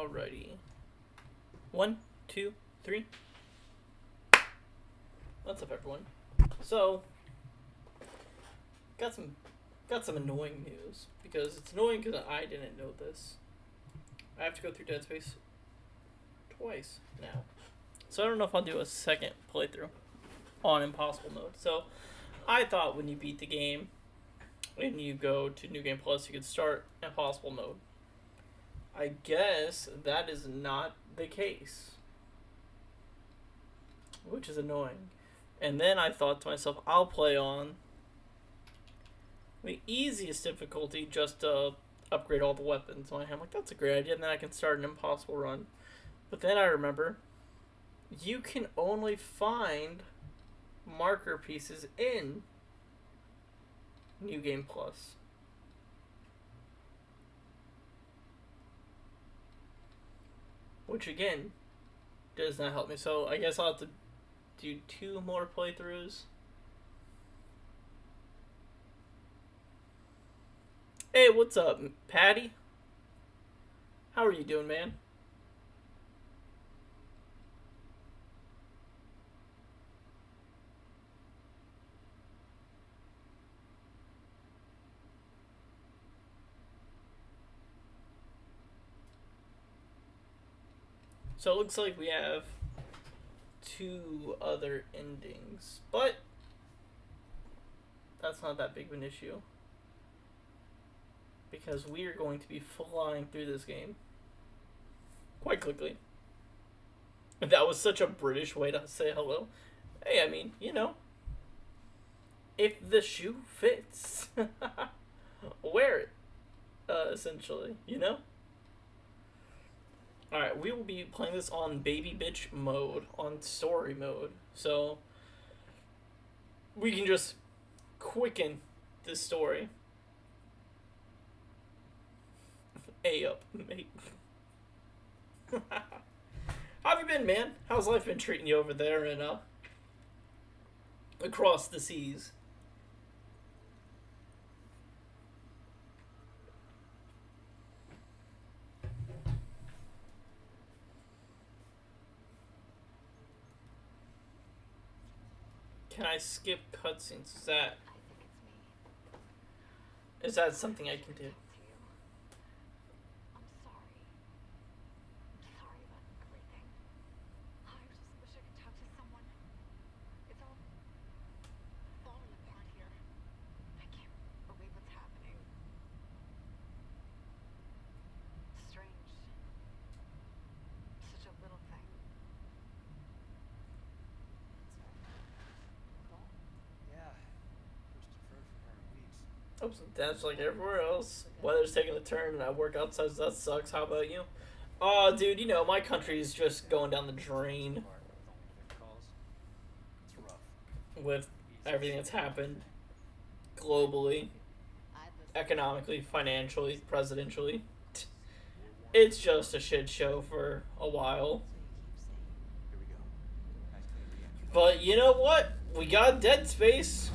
Alrighty. 1, 2, 3. What's up, everyone? So, got some annoying news because it's annoying because I didn't know this. I have to go through Dead Space twice now, so I don't know if I'll do a second playthrough on Impossible mode. So, I thought when you beat the game and you go to New Game Plus, you could start Impossible mode. I guess that is not the case, which is annoying. And then I thought to myself, I'll play on the easiest difficulty just to upgrade all the weapons. So I'm like, that's a great idea, and then I can start an impossible run. But then I remember, you can only find marker pieces in New Game Plus. Which again, does not help me. So I guess I'll have to do 2 more playthroughs. Hey, what's up, Patty? How are you doing, man? So it looks like we have 2 other endings, but that's not that big of an issue because we are going to be flying through this game quite quickly. That was such a British way to say hello. Hey, I mean, you know, if the shoe fits, wear it, essentially, you know? Alright, we will be playing this on baby bitch mode, on story mode, so we can just quicken this story. A up, mate. How have you been, man? How's life been treating you over there and across the seas? Can I skip cutscenes? Is that something I can do? Oh, that's like everywhere else. Weather's taking a turn and I work outside, so that sucks. How about you? Dude, you know, my country's just going down the drain with everything that's happened globally, economically, financially, presidentially. It's just a shit show for a while. But you know what? We got Dead Space.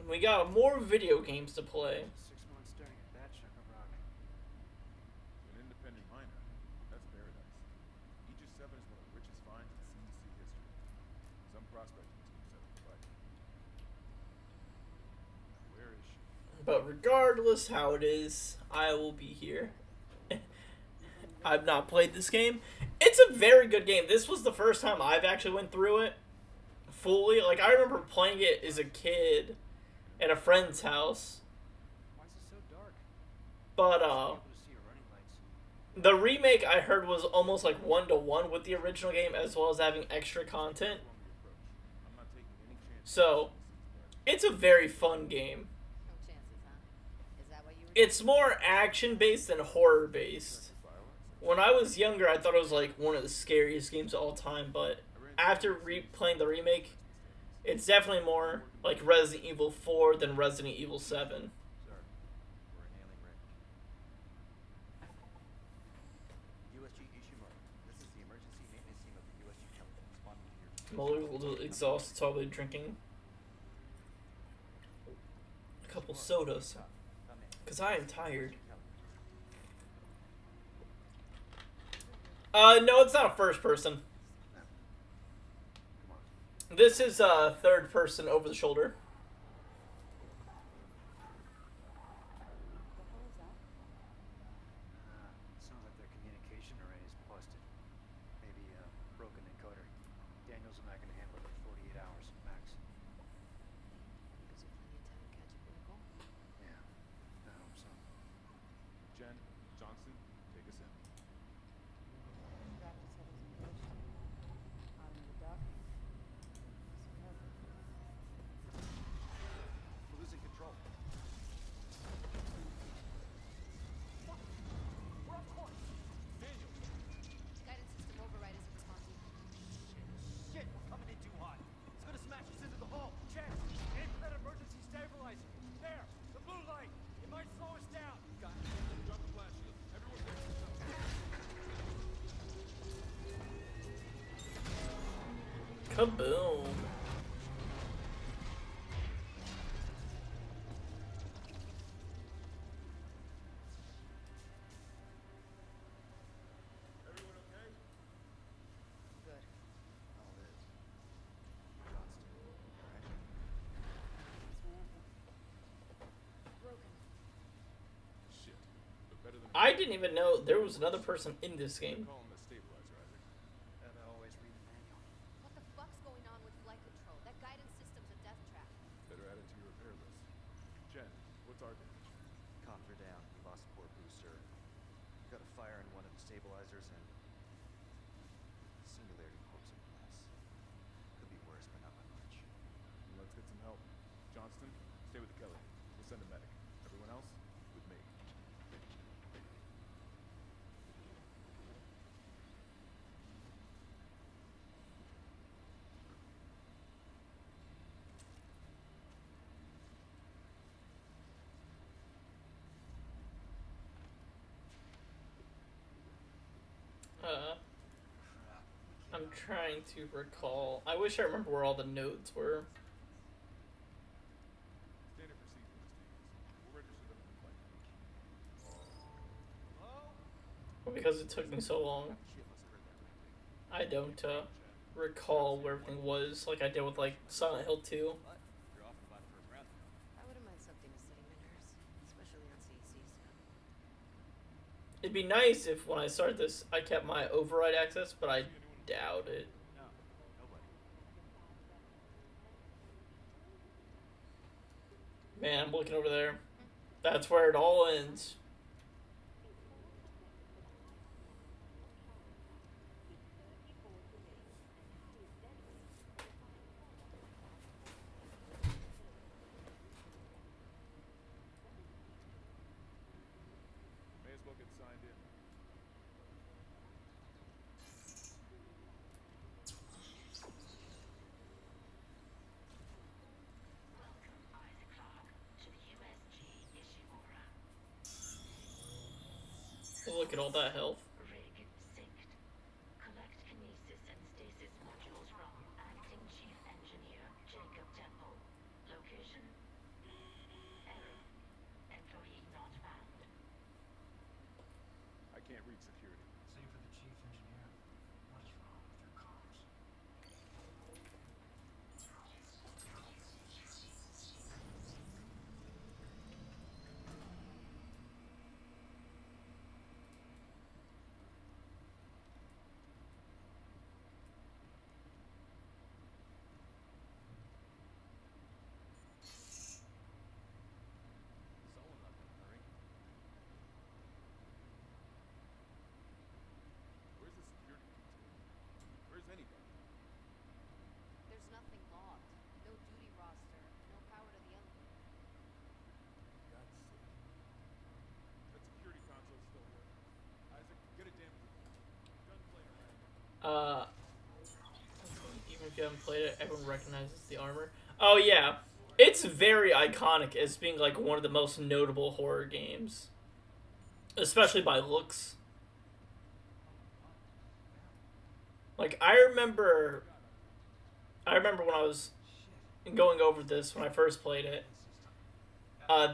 We got more video games to play. 6 months staring at that chunk of rock. An independent miner. That's paradise. Aegis 7 is one of the richest finds in CEC history. Some prospecting team set up a fight. Where is she? But regardless how it is, I will be here. I've not played this game. It's a very good game. This was the first time I've actually went through it fully. Like, I remember playing it as a kid at a friend's house. Why is it so dark? But, Able to see your running lights. the remake I heard was almost like 1-to-1 with the original game, as well as having extra content. I'm not taking any chances. So, it's a very fun game. No chances, huh? Is that what you were It's more action-based than horror-based. When I was younger, I thought it was like one of the scariest games of all time, but after playing the remake, it's definitely more like Resident Evil 4 than Resident Evil 7. Sir, we're inhaling range. USG Ishimura. This is the emergency maintenance team of the USG Chemical. Responding to your... Muller will exhaust, it's probably drinking a couple sodas, Come in. because I am tired. No, it's not a first person. No. Come on. This is third person over the shoulder. What the hell is that? Sounds like their communication array is busted. Maybe a broken encoder. Daniels and I can handle it in 48 hours max. Gives you plenty of time to catch a vehicle. Yeah, I hope so. Jen, Johnson, take us in. Practice headers engaged. Out into the dock. Listen carefully. We're losing control. Guidance system override isn't responding. Shit, we're coming in too hot. It's gonna smash us into the hull. Jen, aim for that emergency stabilizer. There, the blue light. It might slow us down. Got it. Drop the flash shield. Everyone brace yourself. Kaboom. Everyone okay? Good. Oh, it is. Johnston, alright? Thanks for anything. Broken. Shit. But better than I didn't even know there was another person in this game. call him the stabilizer, Isaac. Gotta always read the manual. What the fuck's going on with flight control? That guidance system's a death trap. Better add it to your repair list. Jen, what's our damage? Comms are down. We lost port booster. Got a fire in one of the stabilizers and singularity corpse in glass. Could be worse, but not by much. Let's get some help. Johnston, stay with Kelly. We'll send a medic. Everyone else, with me. I'm trying to recall. I wish I remember where all the nodes were. Standard procedure, Mr. Eads. We'll register them in the flight. Hello? Because it took me so long. Shit must have heard that right. I don't recall where everything was like I did with like Silent Hill 2. What? You're off and about the first round. I wouldn't mind something to steady my nerves, especially on CECs. It'd be nice if when I start this I kept my override access, but I doubt it. No, nobody. Man, I'm looking over there. That's where it all ends. May as well get signed in. Look at all that health. Rig synced. Collect kinesis and stasis modules from acting chief engineer Jacob Temple. Location? Error. Employee not found. I can't reach security. Same for the chief engineer. What is wrong with your comms? Someone left in a hurry. Where's the security detail? Where's anybody? There's nothing logged. No duty roster. No power to the elevator. God's sake. That security console's still there. Isaac, get a damn gunplay around. Even if you haven't played it, everyone recognizes the armor. Oh yeah, it's very iconic as being like one of the most notable horror games, especially by looks. Like I remember when I was going over this when I first played it.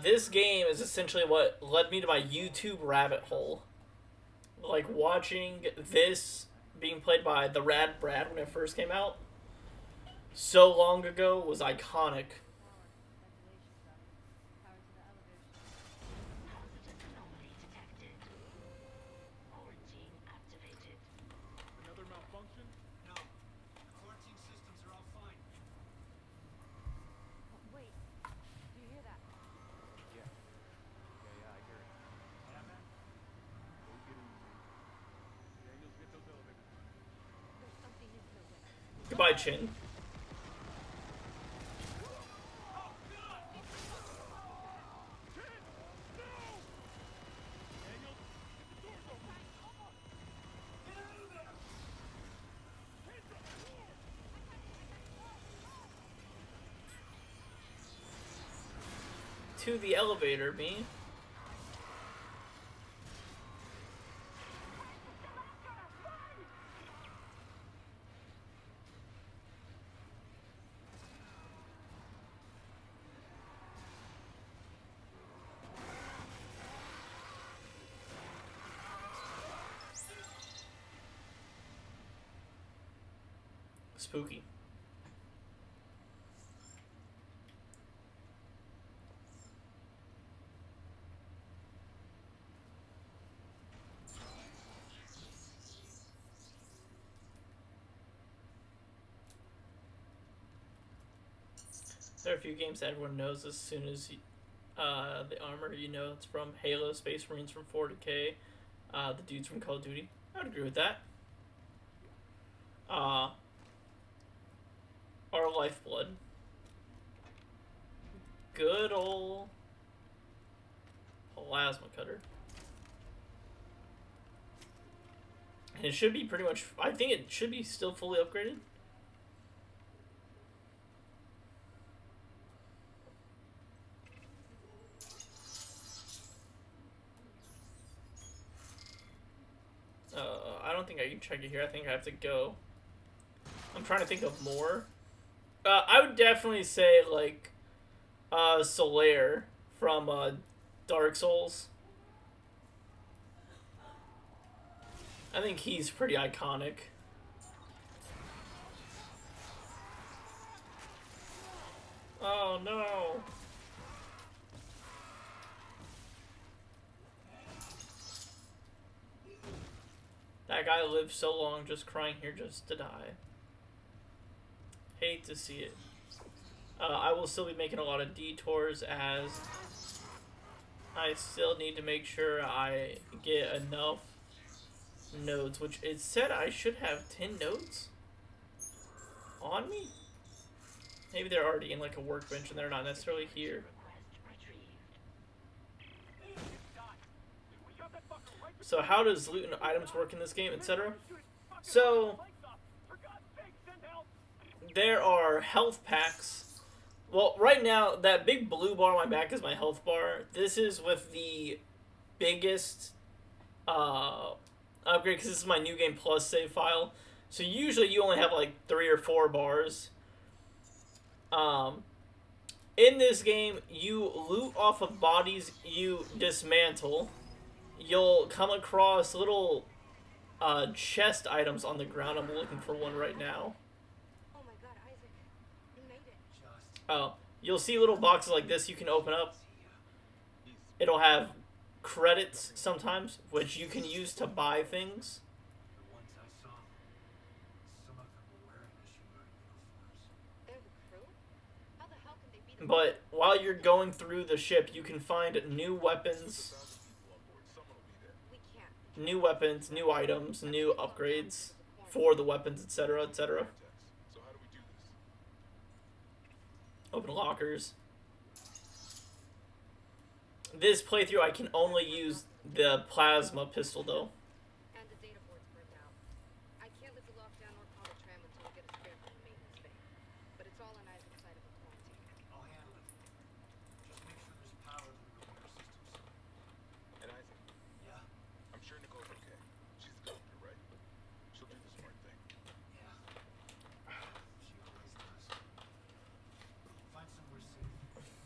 This game is essentially what led me to my YouTube rabbit hole. like watching this being played by the Rad Brad when it first came out so long ago was iconic. Positive anomaly detected. Quarantine activated. Another malfunction? No. The quarantine systems are all fine. Wait, do you hear that? Yeah. Yeah, I hear it. Yeah, man. Take it easy. Daniels, get those elevators running. There's something in the way. Goodbye, Chin. Daniels, get the doors open. Get out of there! Hands up, door! To the elevator, me. Spooky. There are a few games that everyone knows as soon as the armor, you know it's from Halo, Space Marines from 40K, the dudes from Call of Duty. I would agree with that. Our Lifeblood. Good ol' plasma cutter. And it should be pretty much, I think it should be still fully upgraded. I don't think I can check it here. I think I have to go. I'm trying to think of more. I would definitely say, like, Solaire from Dark Souls. I think he's pretty iconic. Oh no. That guy lived so long just crying here just to die. Hate to see it. I will still be making a lot of detours as I still need to make sure I get enough nodes, which it said I should have 10 nodes on me. Maybe they're already in like a workbench and they're not necessarily here. Request retrieved. We got that fucker right So how does loot and items work in this game, etc.? So For God's sake, send help! there are health packs. Well, right now, that big blue bar on my back is my health bar. This is with the biggest upgrade, because this is my New Game Plus save file. So usually you only have like 3 or 4 bars. In this game, you loot off of bodies you dismantle. You'll come across little chest items on the ground. I'm looking for one right now. Oh my god, Isaac. You made it. Just Oh, you'll see little boxes like this you can open up. It'll have credits sometimes, which you can use to buy things. the ones I saw. Some of them were wearing Ishimura uniforms. They're the crew? How the hell can they be the But while you're going through the ship, you can find new weapons, We can't. new weapons, new items, new upgrades for the weapons, etc., etc. So how do we do this? Open lockers. This playthrough, I can only use the plasma pistol, though. And the data board's burnt out. I can't lift the lockdown or call the tram until we get a spare from the maintenance bay. But it's all on Isaac's side of the quarantine. I'll handle it. Just make sure there's power to the computer systems. And Isaac, Yeah? I'm sure Nicole's okay. She's the doctor, right? She'll do the smart thing. Yeah. She always does. Find somewhere safe.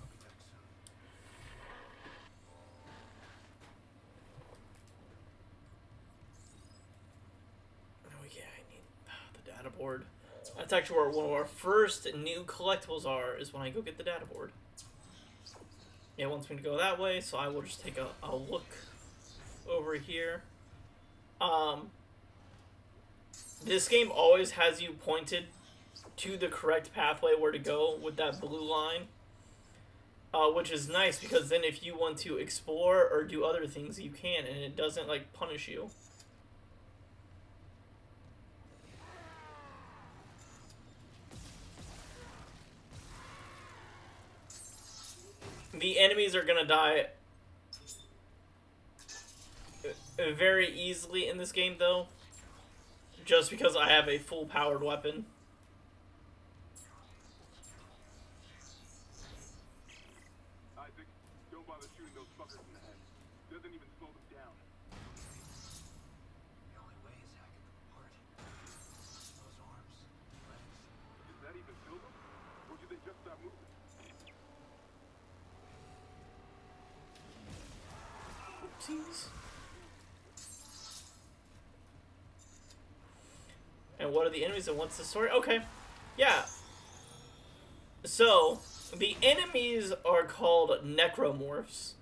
I'll be back soon. board. That's actually where one of our first new collectibles are, is when I go get the data board. It wants me to go that way, so I will just take a look over here. This game always has you pointed to the correct pathway where to go with that blue line. Which is nice, because then if you want to explore or do other things, you can, and it doesn't, like, punish you. The enemies are gonna die very easily in this game, though, just because I have a full-powered weapon. Isaac, don't bother shooting those fuckers in the head. Doesn't even slow them down. The only way is hacking them apart. Those arms, legs. Does that even kill them? Or do they just stop moving? Oopsies. And what are the enemies and what's the story? Okay. Yeah. So, the enemies are called necromorphs.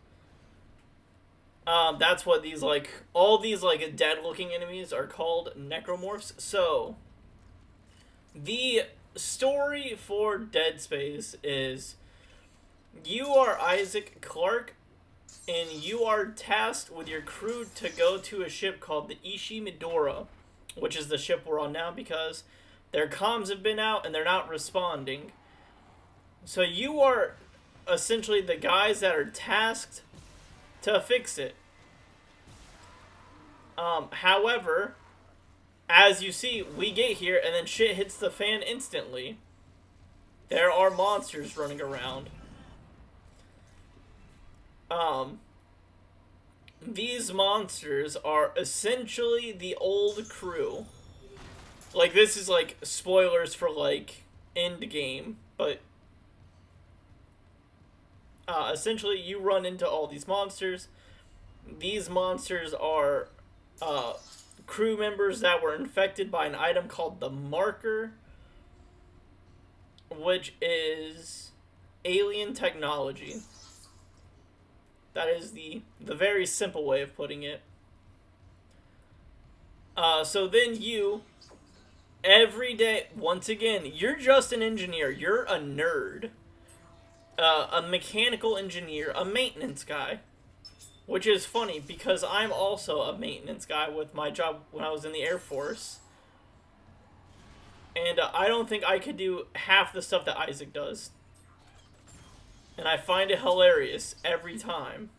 That's what these, like, all these, like, dead-looking enemies are called necromorphs. So, the story for Dead Space is you are Isaac Clarke, and you are tasked with your crew to go to a ship called the Ishi Midora, which is the ship we're on now, because their comms have been out and they're not responding. So you are essentially the guys that are tasked to fix it. However, as you see, we get here and then shit hits the fan instantly. There are monsters running around. These monsters are essentially the old crew. Like, this is, like, spoilers for, like, end game, but essentially you run into all these monsters. These monsters are crew members that were infected by an item called the Marker, which is alien technology. That is the very simple way of putting it. So then you, every day, once again, you're just an engineer. You're a nerd. A mechanical engineer, a maintenance guy. Which is funny, because I'm also a maintenance guy with my job when I was in the Air Force. And I don't think I could do half the stuff that Isaac does. And I find it hilarious every time.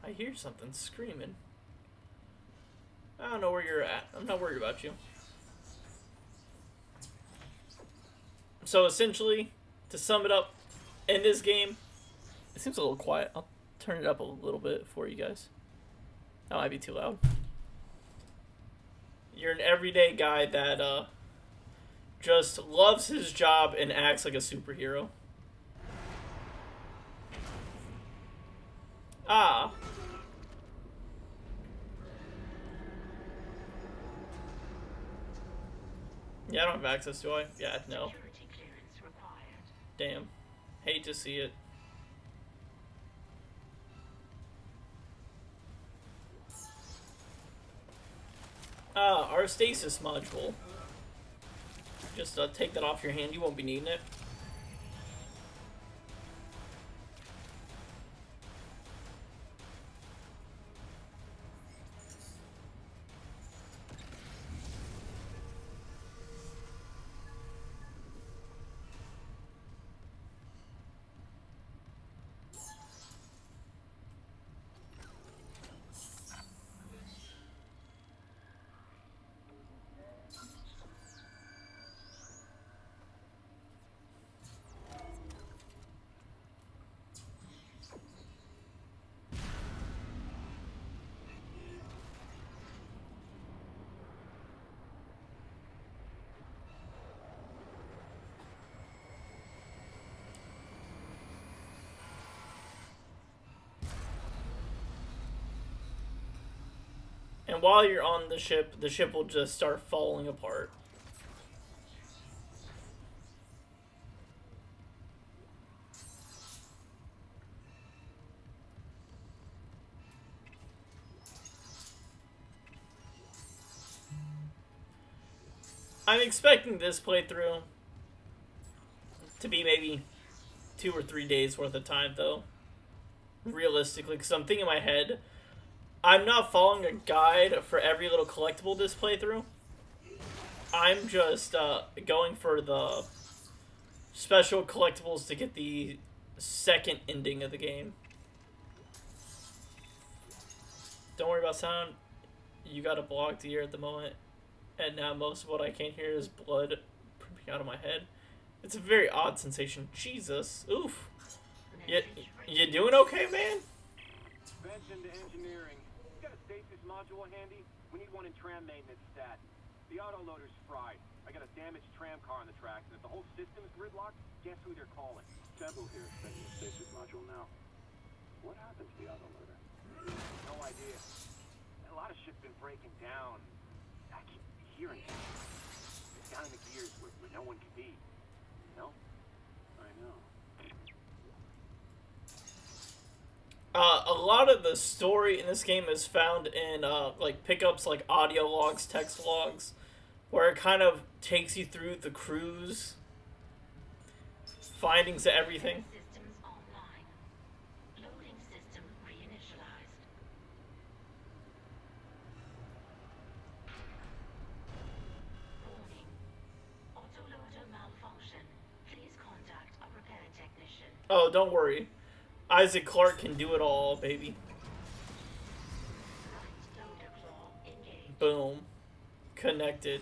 I hear something screaming. I don't know where you're at. I'm not worried about you. So essentially, to sum it up, in this game, it seems a little quiet. I'll turn it up a little bit for you guys. That might be too loud. You're an everyday guy that just loves his job and acts like a superhero. Ah. Yeah, I don't have access, do I? Yeah, no. Security clearance required. Damn. Hate to see it. Our stasis module. Just take that off your hand, you won't be needing it. And while you're on the ship will just start falling apart. I'm expecting this playthrough to be maybe 2 or 3 days worth of time, though. Realistically, because I'm thinking in my head, I'm not following a guide for every little collectible this playthrough. I'm just going for the special collectibles to get the second ending of the game. Don't worry about sound. You got a blocked ear at the moment. And now most of what I can hear is blood pooping out of my head. It's a very odd sensation. Jesus. Oof. You doing okay, man? Bench into engineering. You got a stasis module handy? We need one in tram maintenance stat. The autoloader's fried. I got a damaged tram car on the tracks, and if the whole system is gridlocked, guess who they're calling? Temple here, sending a stasis module now. What happened to the autoloader? No idea. A lot of shit's been breaking down. I keep hearing it. It's down in the gears where no one can be. No? I know. A lot of the story in this game is found in like pickups like audio logs, text logs, where it kind of takes you through the crew's findings of everything. Systems online. Loading system reinitialized. Warning. Autoloader malfunction. Please contact a repair technician. Oh, don't worry. Isaac Clarke can do it all, baby. Right loader claw engaged. Boom. Connected.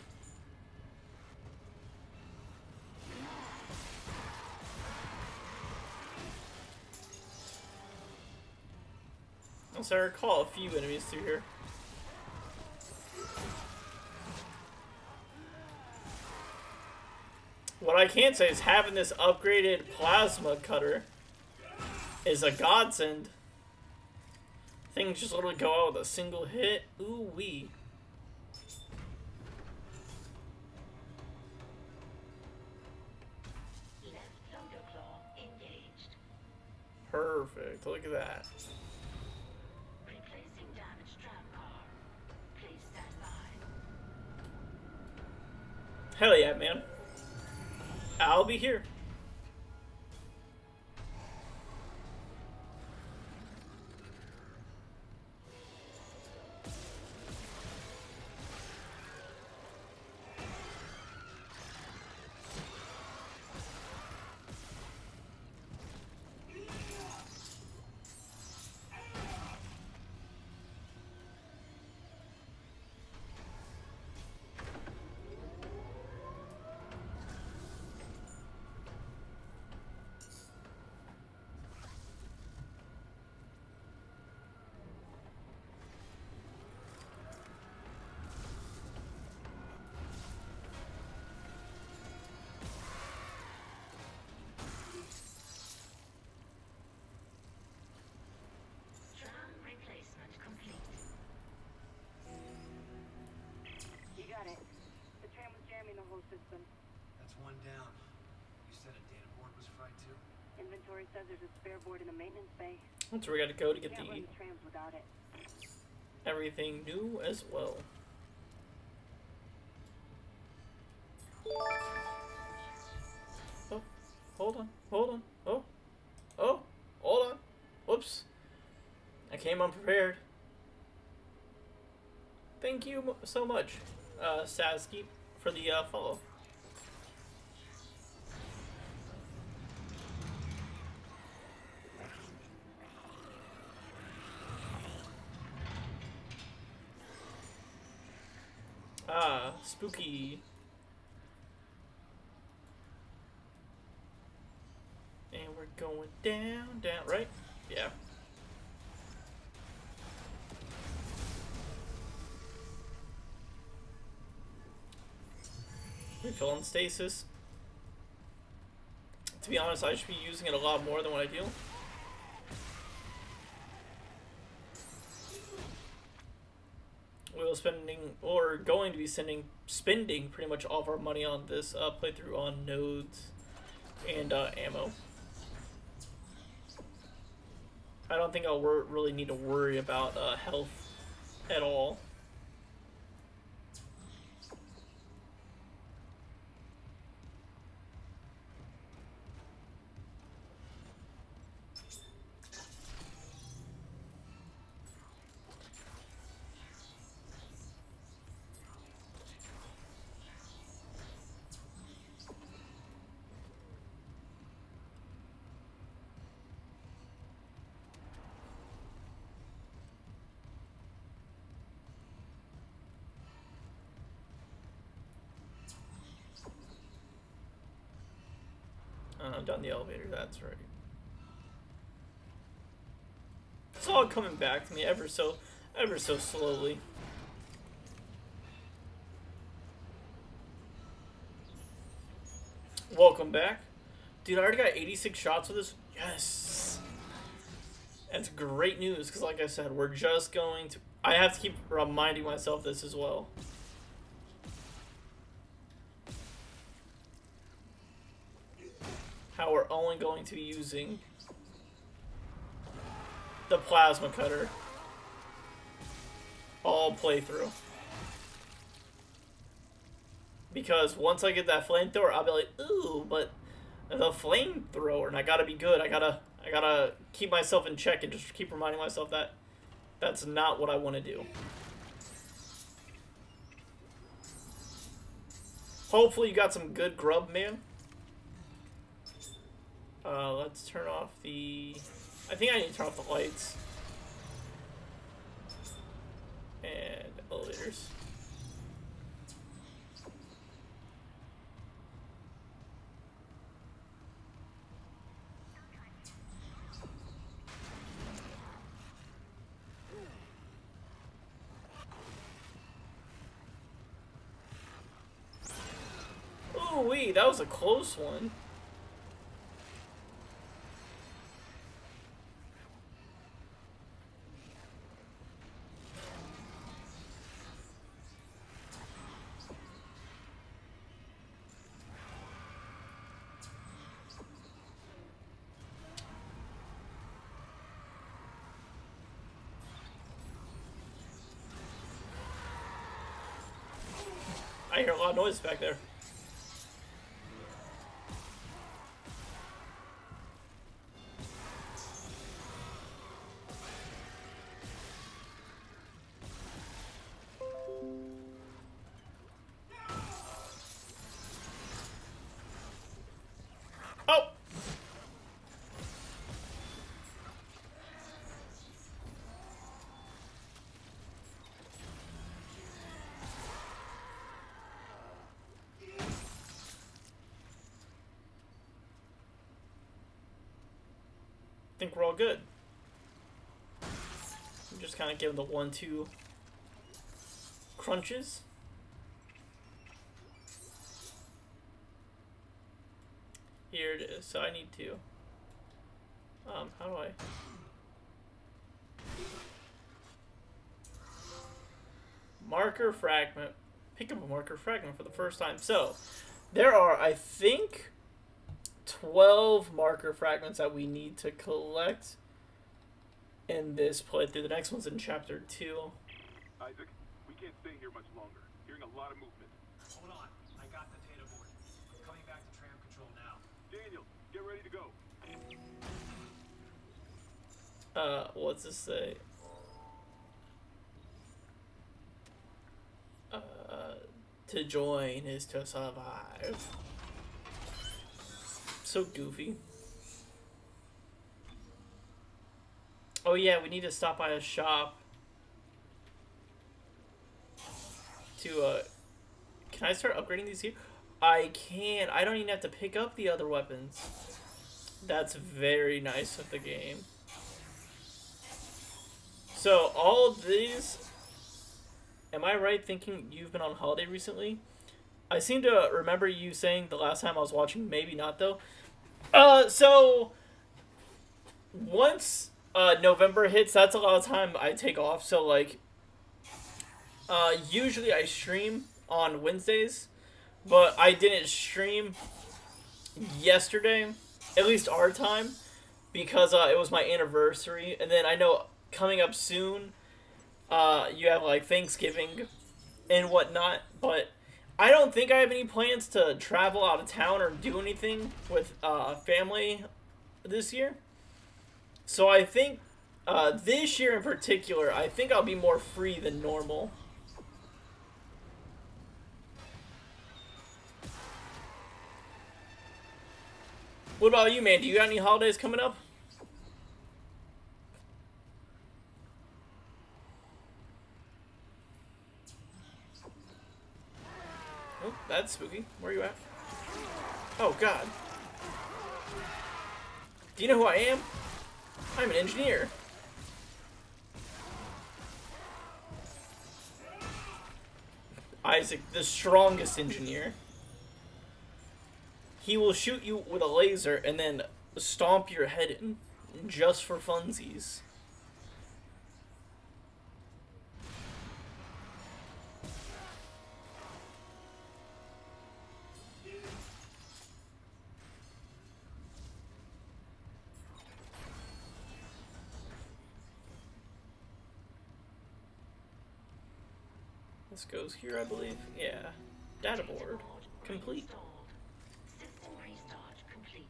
So I recall a few enemies through here. What I can say is having this upgraded plasma cutter is a godsend. Things just literally go out with a single hit. Ooh wee. Left loader claw engaged. Perfect. Look at that. Replacing damaged tram car. Please stand by. Hell yeah, man. I'll be here. Tram replacement complete. You got it. The tram was jamming the whole system. That's one down. You said a data board was fried too? Inventory says there's a spare board in the maintenance bay. That's where we gotta go to get Can't run the the trams without it. everything new as well. Oh, hold on, hold on. Oh, hold on. Whoops. I came unprepared. Thank you so much, Sasky, for the follow. Ah, spooky. And we're going down, right? Yeah. Refill on stasis. To be honest, I should be using it a lot more than what I do. We'll spending, or going to be spending pretty much all of our money on this playthrough on nodes and ammo. I don't think I'll really need to worry about health at all. Down the elevator, that's right. It's all coming back to me ever so slowly. Welcome back. Dude, I already got 86 shots with this. Yes! That's great news, because like I said, we're just going to... I have to keep reminding myself this as well. How we're only going to be using the plasma cutter all playthrough. Because once I get that flamethrower, I'll be like, ooh, but the flamethrower, and I gotta be good. I gotta keep myself in check and just keep reminding myself that that's not what I want to do. Hopefully you got some good grub, man. Let's turn off the... I think I need to turn off the lights. And elevators. Ooh wee, that was a close one. I hear a lot of noise back there. Oh! I think we're all good. I'm just kind of giving the 1-2 crunches. Here it is. So I need to. How do I? Marker fragment. Pick up a marker fragment for the first time. So there are, I think, 12 marker fragments that we need to collect in this playthrough. The next one's in chapter 2. Isaac, we can't stay here much longer. Hearing a lot of movement. Hold on. I got the data board. I'm coming back to tram control now. Daniel, get ready to go. What's this say? To join is to survive. So goofy. Oh yeah, we need to stop by a shop to can I start upgrading these here? I can. I don't even have to pick up the other weapons. That's very nice of the game. So all of these, am I right thinking you've been on holiday recently? I seem to remember you saying the last time I was watching, maybe not though. So once November hits, that's a lot of time I take off. So like Usually I stream on Wednesdays, but I didn't stream yesterday, at least our time, because it was my anniversary. And then I know coming up soon, you have like Thanksgiving and whatnot, but I don't think I have any plans to travel out of town or do anything with family this year. So I think this year in particular, I think I'll be more free than normal. What about you, man? Do you got any holidays coming up? Oh, that's spooky. Where are you at? Oh, God. Do you know who I am? I'm an engineer. Isaac, the strongest engineer. He will shoot you with a laser and then stomp your head in, just for funsies. This goes here, I believe. Yeah. Data board. Complete. Installed. System restart complete.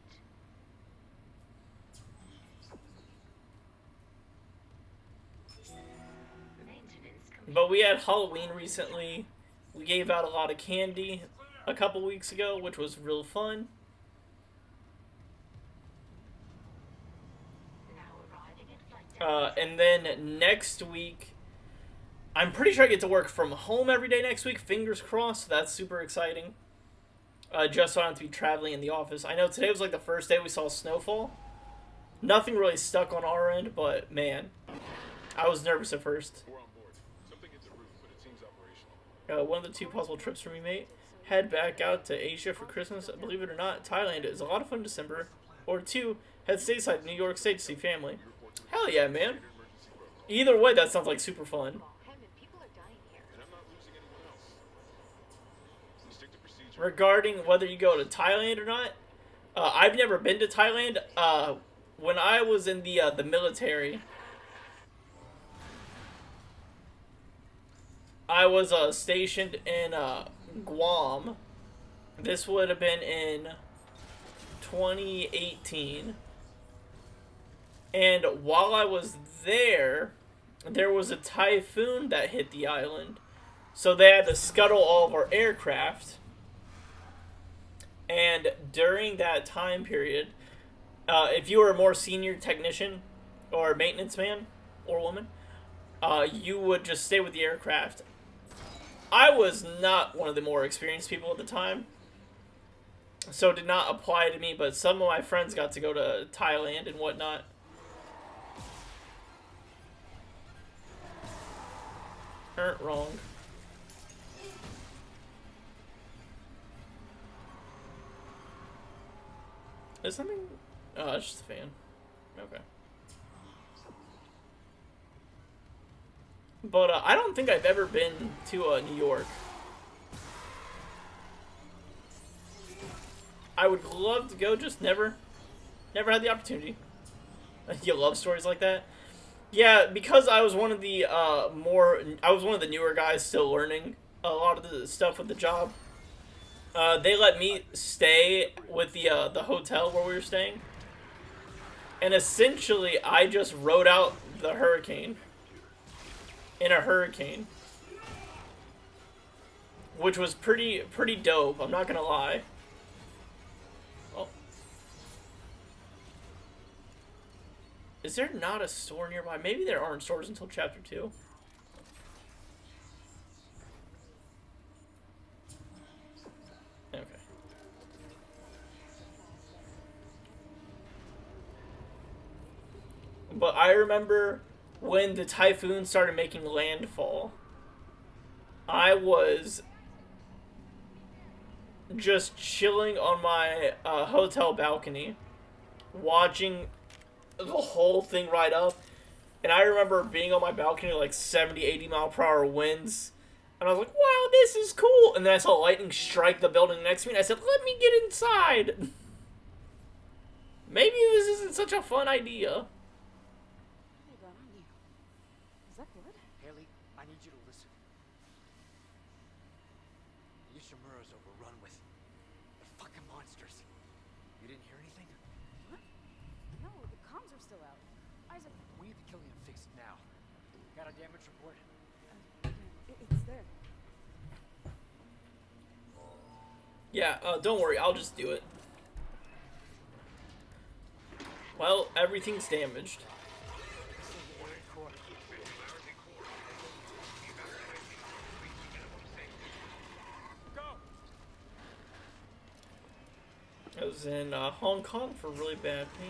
Maintenance complete. But we had Halloween recently. We gave out a lot of candy a couple weeks ago, which was real fun. Now arriving at flight deck. And then next week, I'm pretty sure I get to work from home every day next week. Fingers crossed. That's super exciting. Just so I don't have to be traveling in the office. I know today was like the first day we saw snowfall. Nothing really stuck on our end, but man, I was nervous at first. We're on board. Something hit the roof, but it seems operational. One of the two possible trips for me, mate. Head back out to Asia for Christmas. Believe it or not, Thailand is a lot of fun in December. Or two, head stateside to New York State to see family. Hell yeah, man. Either way, that sounds like super fun. Hammond, people are dying here. And I'm not losing anyone else. We stick to procedure. Regarding whether you go to Thailand or not, I've never been to Thailand. When I was in the military, I was stationed in Guam. This would have been in 2018. And while I was there was a typhoon that hit the island. So they had to scuttle all of our aircraft. And during that time period, if you were a more senior technician or maintenance man or woman, you would just stay with the aircraft. I was not one of the more experienced people at the time, so it did not apply to me, but some of my friends got to go to Thailand and whatnot. Aren't wrong. Is something... Oh, it's just a fan. Okay. But I don't think I've ever been to New York. I would love to go, just never had the opportunity. You love stories like that? Yeah, because I was one of the I was one of the newer guys still learning a lot of the stuff with the job. They let me stay with the hotel where we were staying. And essentially, I just rode out the hurricane. In a hurricane. Which was pretty dope, I'm not gonna lie. Oh. Is there not a store nearby? Maybe there aren't stores until chapter 2. Okay. But I remember when the typhoon started making landfall, I was just chilling on my hotel balcony, watching the whole thing ride up. And I remember being on my balcony like 70, 80 mile per hour winds, And I was like, wow, this is cool. And then I saw lightning strike the building next to me, and I said, let me get inside. Maybe this isn't such a fun idea. Hold on, you. Is that blood? Haley, I need you to listen. The Ishimura's overrun with the fucking monsters. You didn't hear anything? What? No, the comms are still out. Isaac, We need the killing and fix it now. Got a damage report? it's there. Yeah, don't worry, I'll just do it. Well, everything's damaged. I was in Hong Kong for really bad pain.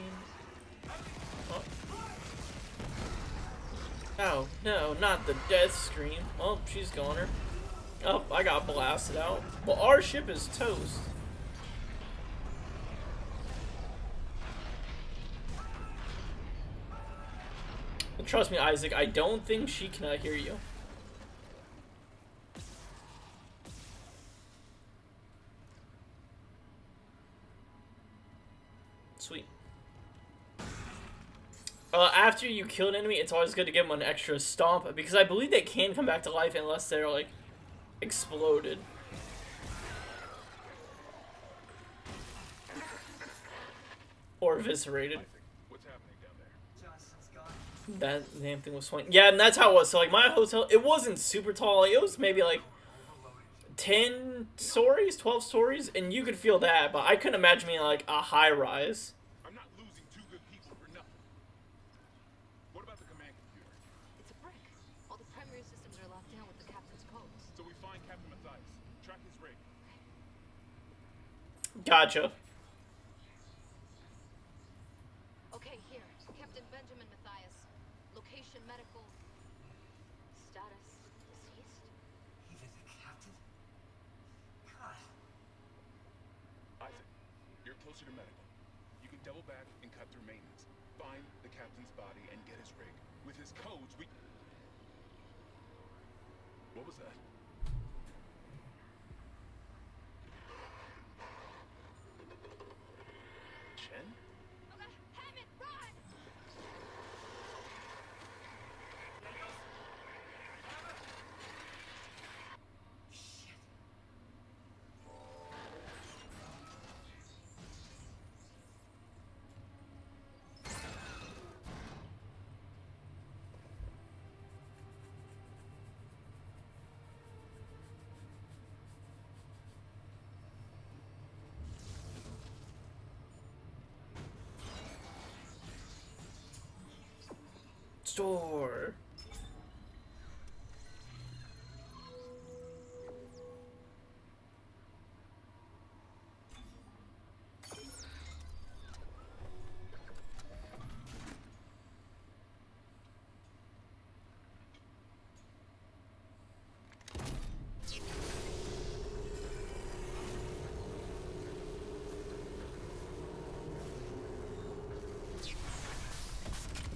Oh, no, not the death scream. Oh, she's goner. Oh, I got blasted out. Well, our ship is toast. Trust me, Isaac, I don't think she cannot hear you. Sweet. After you kill an enemy, it's always good to give them an extra stomp, because I believe they can come back to life unless they're, like, exploded. Or eviscerated. What's happening down there? Johnson's gone. That damn thing was swinging. Yeah, and that's how it was. So, like, my hotel, it wasn't super tall. Like, it was maybe, like, 10 stories, 12 stories, and you could feel that, but I couldn't imagine being, like, a high-rise. I'm not losing two good people for nothing. What about the command computer? It's a brick. All the primary systems are locked down with the captain's codes. So we find Captain Matthias, track his rig. Gotcha. Okay, here. Captain Benjamin Matthias. Location medical. Status deceased. Even the captain? God. Isaac, you're closer to medical. You can double back and cut through maintenance. Find the captain's body and get his rig. With his codes, we... What was that? Chen? Okay, Hammond, run! Store.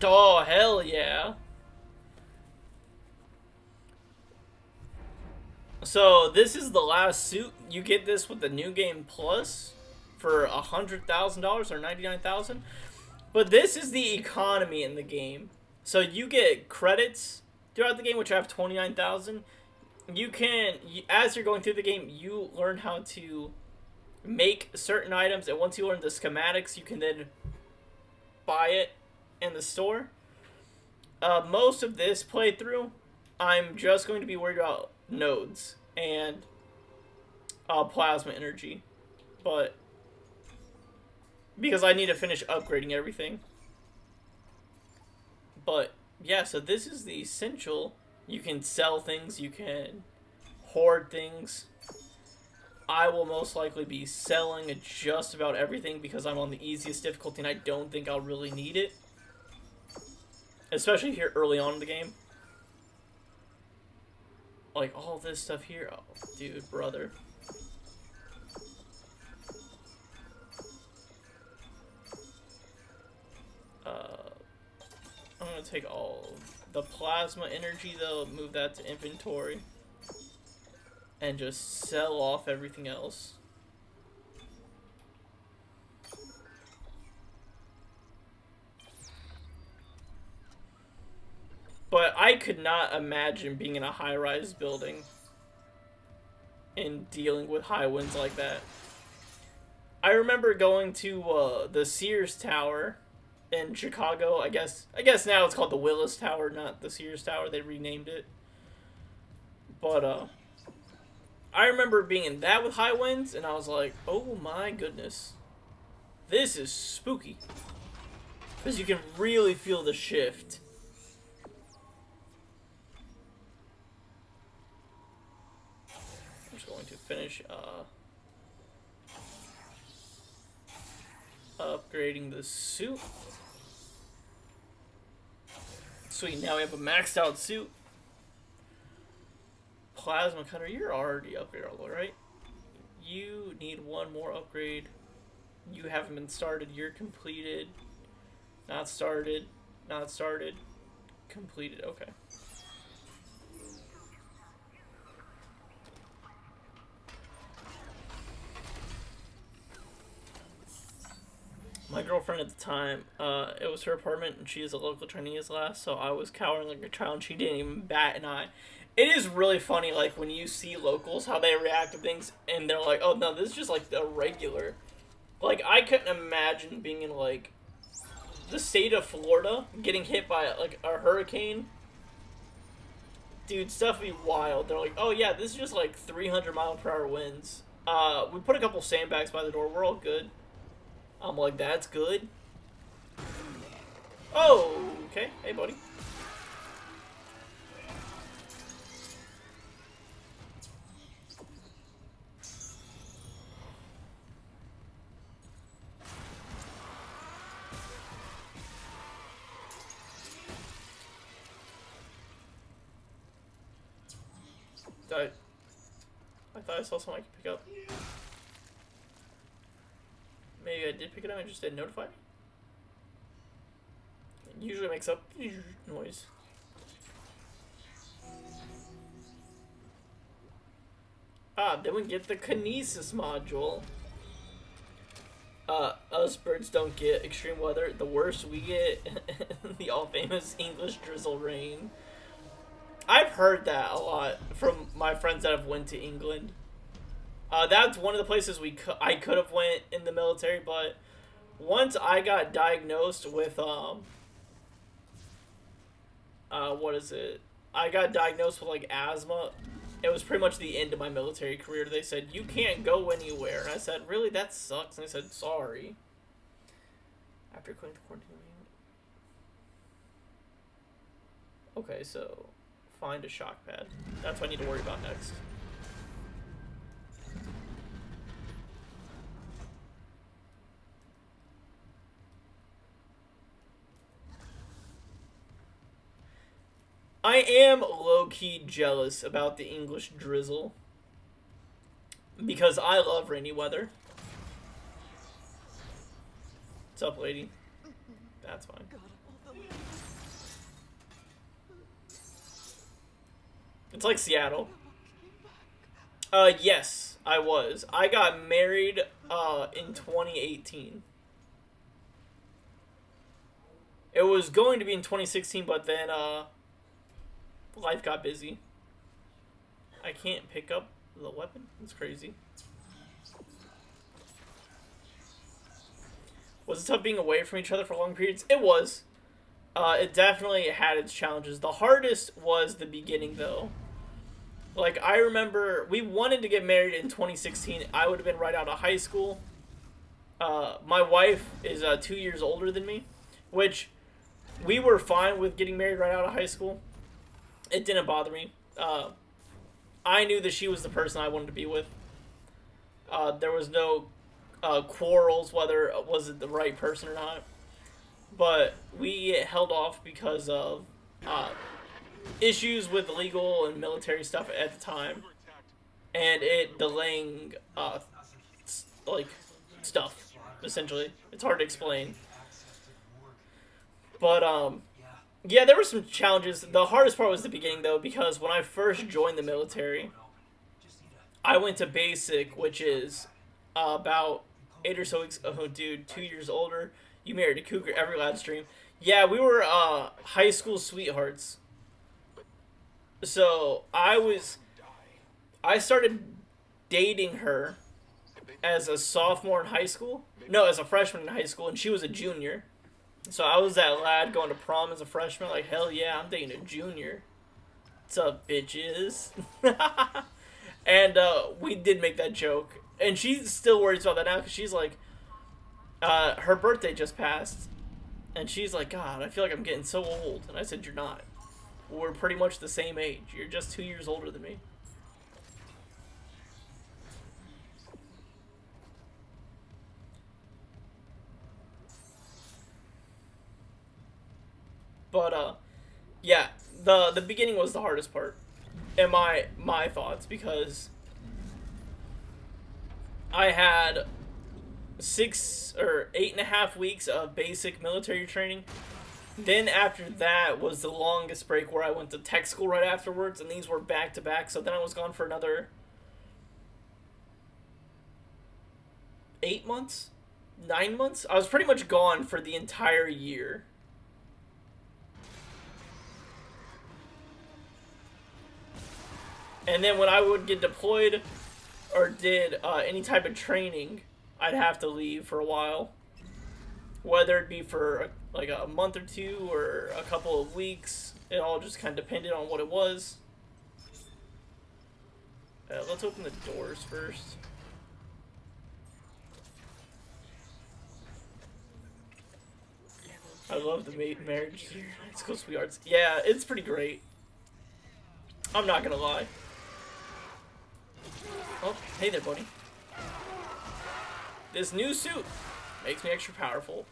Oh, hell yeah. So, this is the last suit. You get this with the New Game Plus for $100,000 or $99,000. But this is the economy in the game. So, you get credits throughout the game, which I have 29,000. You can, as you're going through the game, you learn how to make certain items. And once you learn the schematics, you can then buy it in the store. Most of this playthrough, I'm just going to be worried about nodes and plasma energy, but because I need to finish upgrading everything. But yeah, so this is the essential. You can sell things, you can hoard things. I will most likely be selling just about everything because I'm on the easiest difficulty and I don't think I'll really need it. Especially here early on in the game. Like, all this stuff here. Oh, dude, brother. I'm gonna take all the plasma energy, though, move that to inventory. and just sell off everything else. But I could not imagine being in a high-rise building and dealing with high winds like that. I remember going to the Sears Tower in Chicago. I guess now it's called the Willis Tower, not the Sears Tower. They renamed it. But I remember being in that with high winds, and I was like, oh my goodness. This is spooky. Because you can really feel the shift. I'm just going to finish upgrading the suit. Sweet, now we have a maxed out suit. Plasma cutter, you're already upgraded, right? You need one more upgrade. You haven't been started, you're completed. Not started, not started. Completed, okay. My girlfriend at the time, it was her apartment, and she is a local Chinese lass, so I was cowering like a child, and she didn't even bat an eye. It is really funny, like, when you see locals, how they react to things, and they're like, oh, no, this is just, like, the regular. Like, I couldn't imagine being in, like, the state of Florida, getting hit by, like, a hurricane. Dude, stuff would be wild. They're like, oh, yeah, this is just, like, 300-mile-per-hour winds. We put a couple sandbags by the door. We're all good. I'm like, that's good. Oh, okay. Hey, buddy. I thought I saw something I could pick up. Maybe I did pick it up and just didn't notify me. It usually makes up noise. Then we get the kinesis module. Us birds don't get extreme weather. The worst we get, the all-famous English drizzle rain. I've heard that a lot from my friends that have went to England. That's one of the places I could have went in the military, but once I got diagnosed with what is it? I got diagnosed with like asthma. It was pretty much the end of my military career. They said you can't go anywhere, and I said, really, that sucks. And they said, sorry. After quitting the quarantine. Okay, so find a shock pad. That's what I need to worry about next. I am low-key jealous about the English drizzle because I love rainy weather. What's up, lady? That's fine. It's like Seattle. Yes, I was. I got married in 2018. It was going to be in 2016, but then life got busy. I can't pick up the weapon. It's crazy. Was it tough being away from each other for long periods? It was. It definitely had its challenges. The hardest was the beginning, though. Like, I remember we wanted to get married in 2016. I would have been right out of high school. My wife is 2 years older than me, which we were fine with getting married right out of high school. It didn't bother me. I knew that she was the person I wanted to be with. There was no quarrels whether it was the right person or not. But we held off because of issues with legal and military stuff at the time, and it delaying like stuff. Essentially, it's hard to explain. But yeah, there were some challenges. The hardest part was the beginning, though, because when I first joined the military, I went to basic, which is about 8 or so weeks. Oh, dude, 2 years older. You married a cougar. Every lad stream. Yeah, we were high school sweethearts. So I started dating her as a sophomore in high school. No, as a freshman in high school, and she was a junior. So I was that lad going to prom as a freshman. Like, hell yeah, I'm dating a junior. What's up, bitches? And we did make that joke. And she still worries about that now because she's like, her birthday just passed. And she's like, God, I feel like I'm getting so old. And I said, you're not. We're pretty much the same age. You're just 2 years older than me. But, yeah, the beginning was the hardest part. And my thoughts, because I had 6 or 8.5 weeks of basic military training. Then after that was the longest break where I went to tech school right afterwards, and these were back to back. So then I was gone for another 8 months, 9 months. I was pretty much gone for the entire year. And then when I would get deployed or did any type of training, I'd have to leave for a while. Whether it be for like a month or two or a couple of weeks. It all just kind of depended on what it was. Let's open the doors first. I love the marriage here. Let's go, sweethearts. Yeah, it's pretty great. I'm not gonna lie. Oh, hey there, buddy. This new suit makes me extra powerful.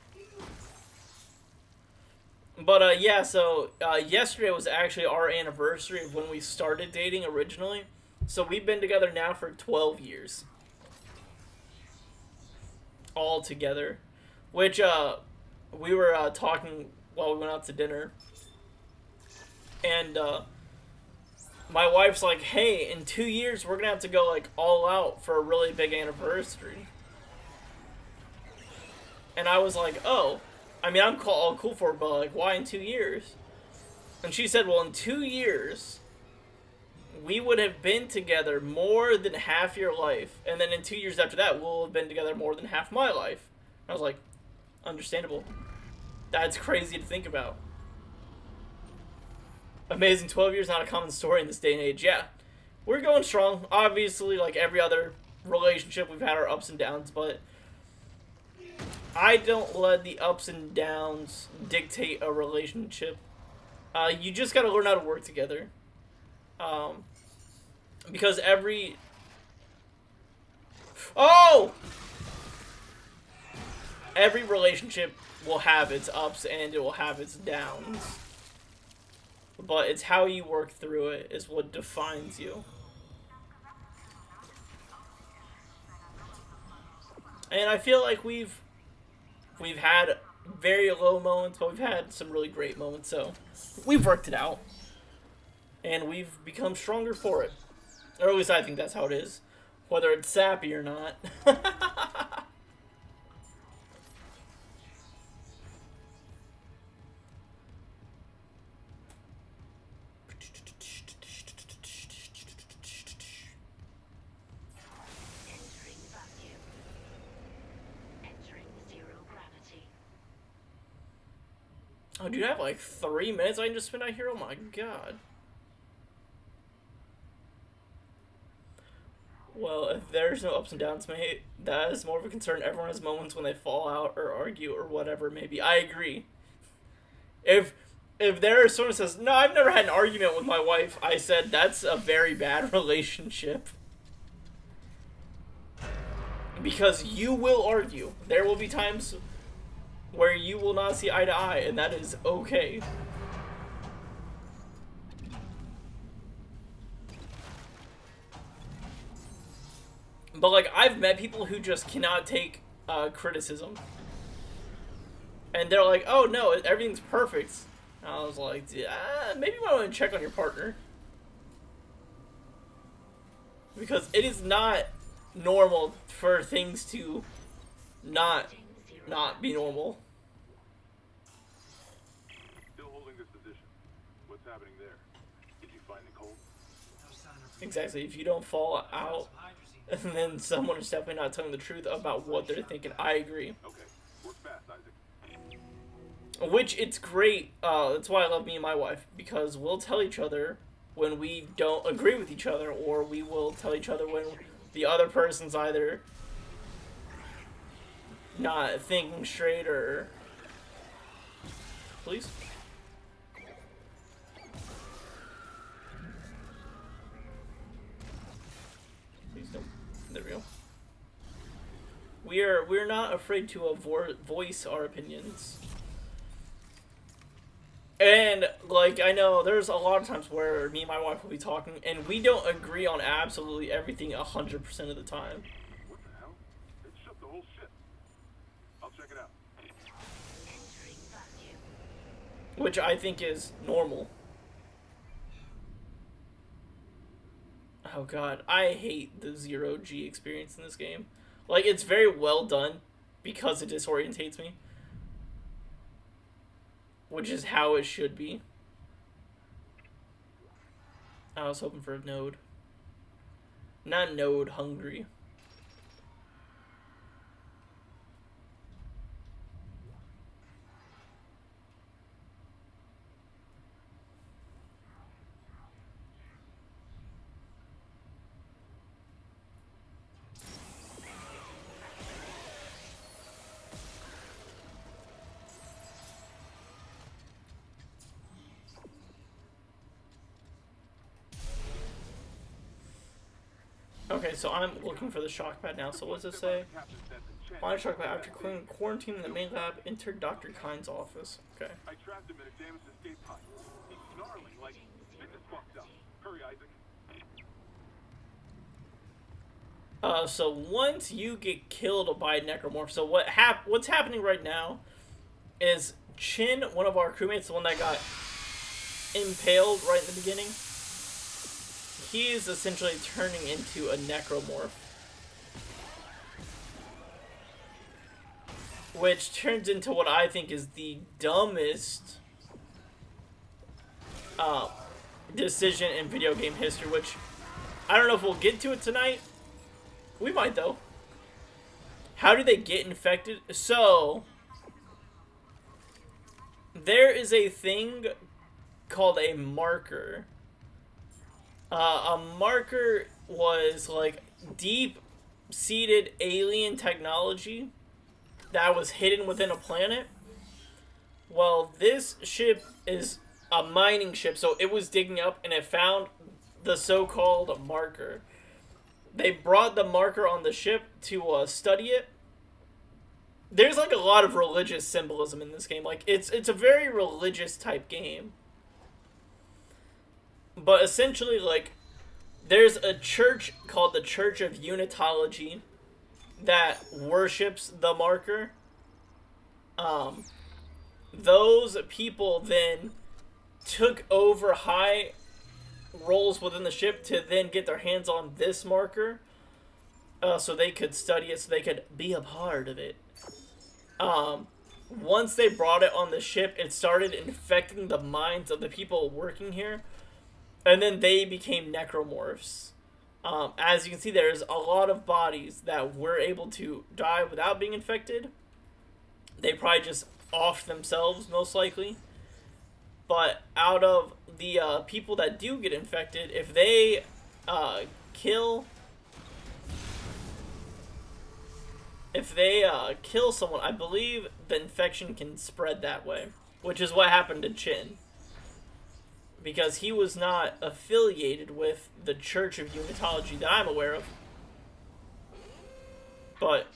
But, yeah, so, yesterday was actually our anniversary of when we started dating originally. So we've been together now for 12 years. All together. Which, we were, talking while we went out to dinner. And, my wife's like, hey, in 2 years, we're gonna have to go, like, all out for a really big anniversary. And I was like, oh. I mean, I'm all cool for it, but, like, why in 2 years? And she said, well, in 2 years, we would have been together more than half your life. And then in 2 years after that, we'll have been together more than half my life. I was like, understandable. That's crazy to think about. Amazing, 12 years, not a common story in this day and age. Yeah, we're going strong. Obviously, like every other relationship, we've had our ups and downs, but I don't let the ups and downs dictate a relationship. You just gotta learn how to work together. Because every... Oh! Every relationship will have its ups and it will have its downs. But it's how you work through it is what defines you. And I feel like we've had very low moments, but we've had some really great moments, so we've worked it out. And we've become stronger for it. Or at least I think that's how it is. Whether it's sappy or not. Oh, dude, I have like 3 minutes I can just spend out here? Oh my god. Well, if there's no ups and downs, mate, that is more of a concern. Everyone has moments when they fall out or argue or whatever, maybe. I agree. If there is someone who says, no, I've never had an argument with my wife, I said, that's a very bad relationship. Because you will argue. There will be times where you will not see eye to eye, and that is okay. But, like, I've met people who just cannot take criticism. And they're like, oh, no, everything's perfect. And I was like, yeah, maybe you might want to check on your partner. because it is not normal for things to not be normal. Still holding this position. What's happening there? Did you find Nicole? Exactly. If you don't fall out, then someone is definitely not telling the truth about what they're thinking. I agree. Okay. Work fast, Isaac. Which, it's great. That's why I love me and my wife, because we'll tell each other when we don't agree with each other, or we will tell each other when the other person's either not thinking straight or... Please? Please don't. There we go. We're not afraid to voice our opinions. And, like, I know there's a lot of times where me and my wife will be talking, and we don't agree on absolutely everything 100% of the time. What the hell? It shut the whole ship. I'll check it out. Which I think is normal. Oh god, I hate the zero-G experience in this game. Like, it's very well done because it disorientates me. Which is how it should be. I was hoping for a node. Not node hungry. Okay, so I'm looking for the shock pad now. So what does it say? Find shock pad after quarantining the main lab. Enter Dr. Kine's office. Okay. I trapped him in a damaged escape pod. He's snarling like shit is fucked up. Hurry, Isaac. So once you get killed by Necromorph, so what's happening right now is Chin, one of our crewmates, the one that got impaled right in the beginning, he is essentially turning into a Necromorph. Which turns into what I think is the dumbest decision in video game history, which I don't know if we'll get to it tonight. We might, though. How do they get infected? So, there is a thing called a marker. A marker was like deep-seated alien technology that was hidden within a planet. Well, this ship is a mining ship, so it was digging up and it found the so-called marker. They brought the marker on the ship to study it. There's like a lot of religious symbolism in this game. Like it's a very religious type game. But essentially, like, there's a church called the Church of Unitology that worships the marker. Those people then took over high roles within the ship to then get their hands on this marker, so they could study it, so they could be a part of it. Once they brought it on the ship, it started infecting the minds of the people working here, and then they became necromorphs. As you can see, there's a lot of bodies that were able to die without being infected. They probably just offed themselves, most likely. But out of the people that do get infected, if they kill someone, I believe the infection can spread that way, which is what happened to Chin. Because he was not affiliated with the Church of Unitology that I'm aware of. But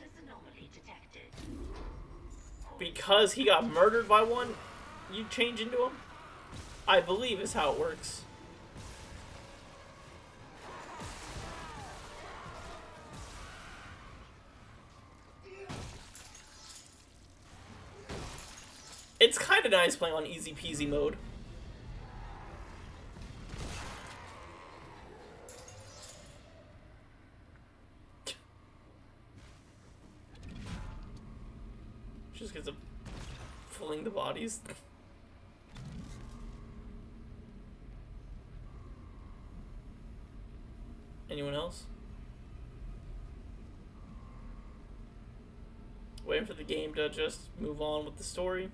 because he got murdered by one, you change into him? I believe is how it works. It's kind of nice playing on easy peasy mode. just because of filling the bodies. Anyone else? Waiting for the game to just move on with the story.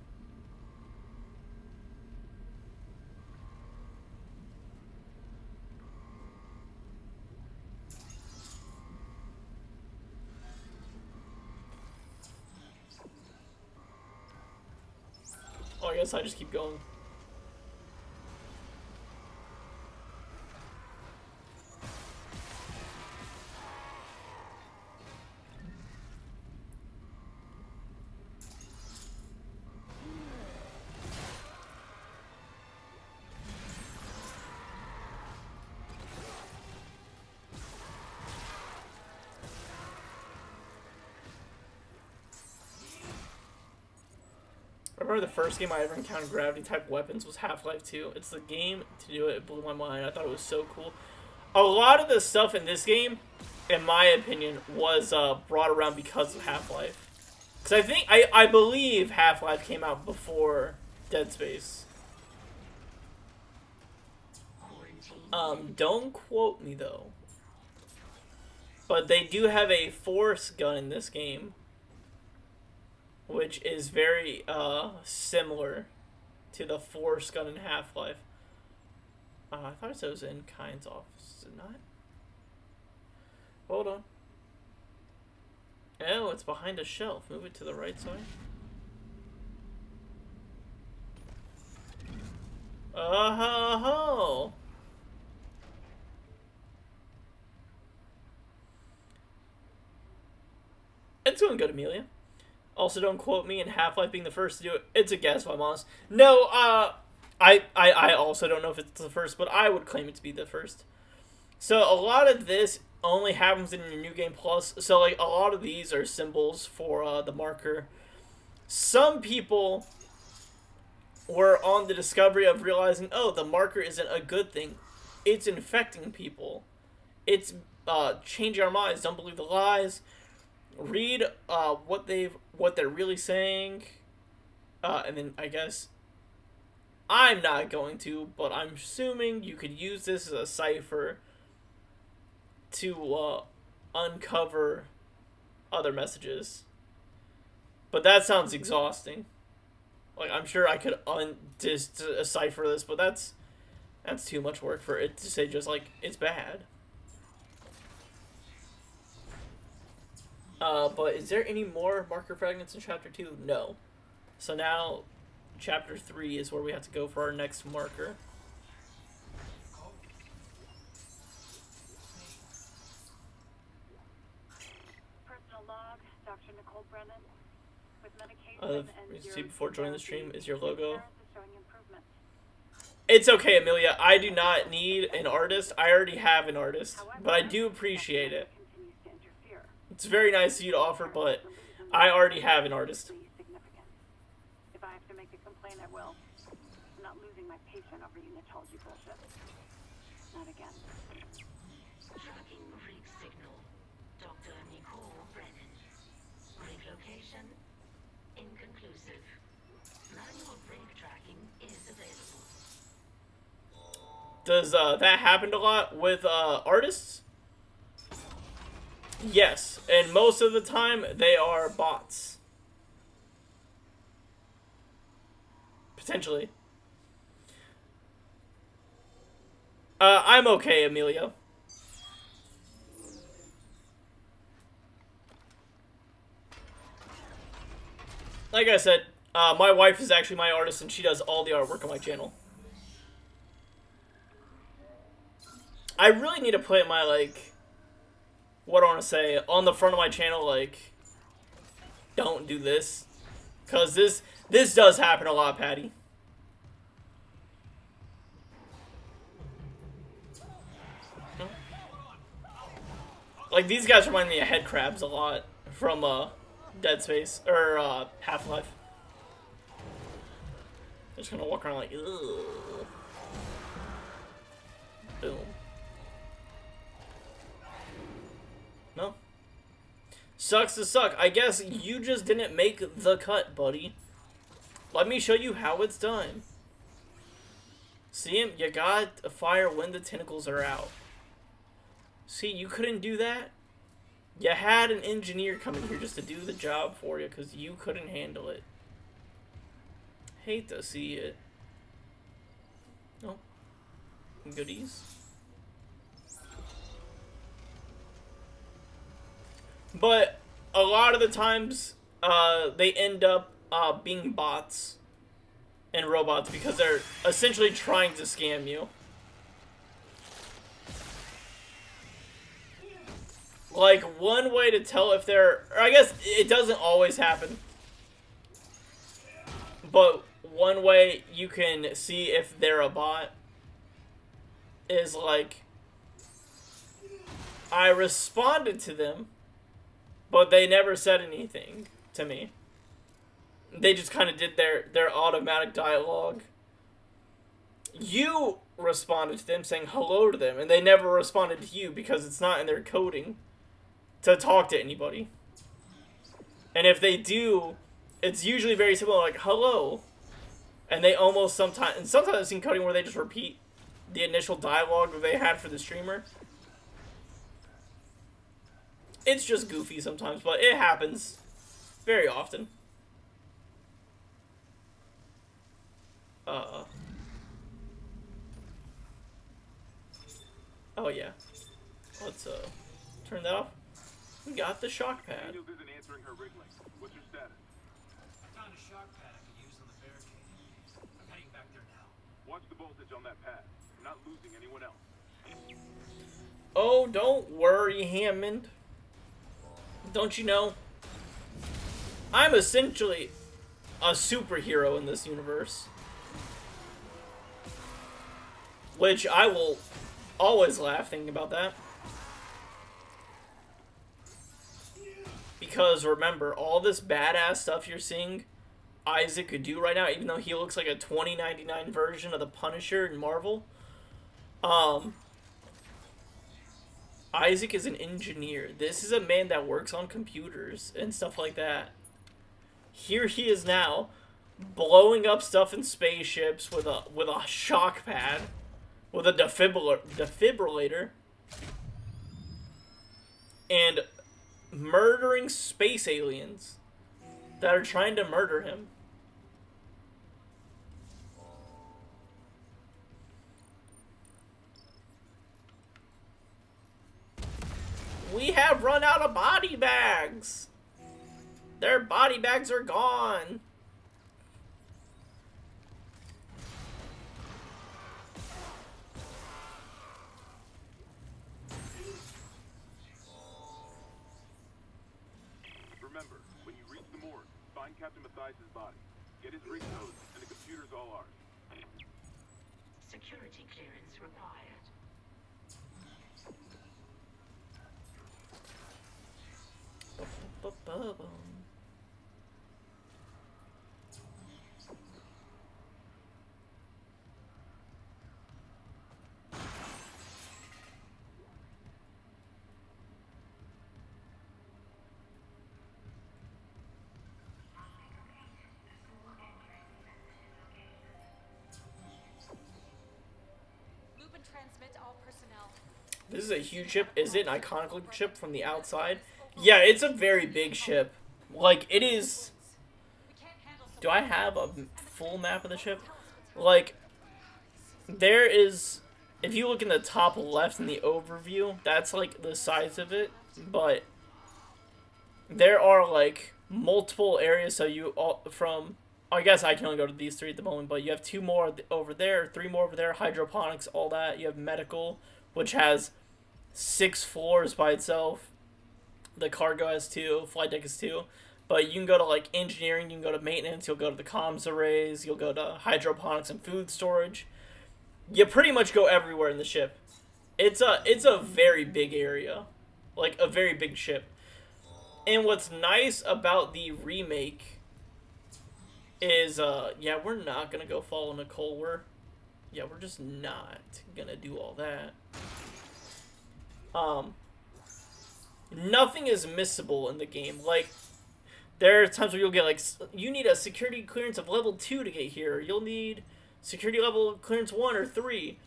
Oh, I guess I just keep going. I remember the first game I ever encountered gravity-type weapons was Half-Life 2. It's the game to do it. It blew my mind. I thought it was so cool. A lot of the stuff in this game, in my opinion, was brought around because of Half-Life. Because I believe Half-Life came out before Dead Space. Don't quote me, though. But they do have a force gun in this game, which is very similar to the force gun in Half-Life. I thought it said it was in Kind's office. Is it not? Hold on. Oh, it's behind a shelf. Move it to the right side. Oh. It's going good, Amelia. Also, don't quote me in Half-Life being the first to do it. It's a guess, if I'm honest. No, I also don't know if it's the first, but I would claim it to be the first. So, a lot of this only happens in your New Game Plus. So, like, a lot of these are symbols for the marker. Some people were on the discovery of realizing, oh, the marker isn't a good thing. It's infecting people. It's changing our minds. Don't believe the lies. Read what they're really saying, and then I guess I'm not going to, but I'm assuming you could use this as a cipher to uncover other messages. But that sounds exhausting. Like, I'm sure I could decipher this, but that's too much work for it to say just like it's bad. But is there any more marker fragments in Chapter 2? No. So now, Chapter 3 is where we have to go for our next marker. Personal log, Dr. Nicole Brennan. With medication and See before joining the stream is your logo. is showing improvement. It's okay, Amelia. I do not need an artist. I already have an artist, but I do appreciate it. Continues to interfere. It's very nice of you to offer, but I already have an artist. Significant. If I have to make a complaint, I will. I'm not losing my patient over unitology bullshit. Not again. Tracking rig signal. Dr. Nicole Brennan. Rig location inconclusive. Manual rig tracking is available. Does that happen a lot with artists? Yes, and most of the time they are bots. Potentially. I'm okay, Amelia. Like I said, my wife is actually my artist and she does all the artwork on my channel. I really need to put my, like, what do I want to say, on the front of my channel, like, don't do this. Because this does happen a lot, Patty. Like, these guys remind me of head crabs a lot from Dead Space, or Half-Life. They're just gonna walk around like, ugh. Boom. No. Sucks to suck. I guess you just didn't make the cut, buddy. Let me show you how it's done. See him? You gotta fire when the tentacles are out. See, you couldn't do that? You had an engineer coming here just to do the job for you because you couldn't handle it. Hate to see it. Oh. Goodies. But a lot of the times, they end up being bots and robots because they're essentially trying to scam you. Like, one way to tell if they're... Or I guess it doesn't always happen. But one way you can see if they're a bot is, like... I responded to them, but they never said anything to me. They just kind of did their automatic dialogue. You responded to them saying hello to them, and they never responded to you because it's not in their coding to talk to anybody. And if they do, it's usually very similar, like, hello. And they almost sometimes... And sometimes I've seen coding where they just repeat the initial dialogue that they had for the streamer. It's just goofy sometimes, but it happens very often. Oh yeah. Let's turn that off. We got the shock pad. Daniels isn't answering her rig link. What's your status? I found a shock pad I could use on the barricade. I'm heading back there now. Watch the voltage on that pad. We're not losing anyone else. Oh, don't worry, Hammond. Don't you know? I'm essentially a superhero in this universe. Which I will always laugh thinking about that. Because remember, all this badass stuff you're seeing Isaac could do right now, even though he looks like a 2099 version of the Punisher in Marvel. Isaac is an engineer. This is a man that works on computers and stuff like that. Here he is now, blowing up stuff in spaceships with a shock pad, with a defibrillator, and murdering space aliens that are trying to murder him. We have run out of body bags. Their body bags are gone. Remember, when you reach the morgue, find Captain Mathias' body. Get his rig code, and the computer's all ours. Security clearance required. Loop and transmit all personnel. This is a huge ship. Is it an iconic ship from the outside? Yeah, it's a very big ship. Like, it is... Do I have a full map of the ship? Like, there is... If you look in the top left in the overview, that's, like, the size of it. But there are, like, multiple areas. So you... from... I guess I can only go to these three at the moment. But you have 2 more over there, 3 more over there. Hydroponics, all that. You have medical, which has 6 floors by itself. The cargo has 2, flight deck has 2, but you can go to like engineering, you can go to maintenance, you'll go to the comms arrays, you'll go to hydroponics and food storage. You pretty much go everywhere in the ship. It's a very big area, like a very big ship. And what's nice about the remake is, yeah, we're not gonna go follow Nicole. We're just not gonna do all that. Nothing is missable in the game. Like, there are times where you'll get, like, you need a security clearance of level 2 to get here. You'll need security level clearance 1 or 3.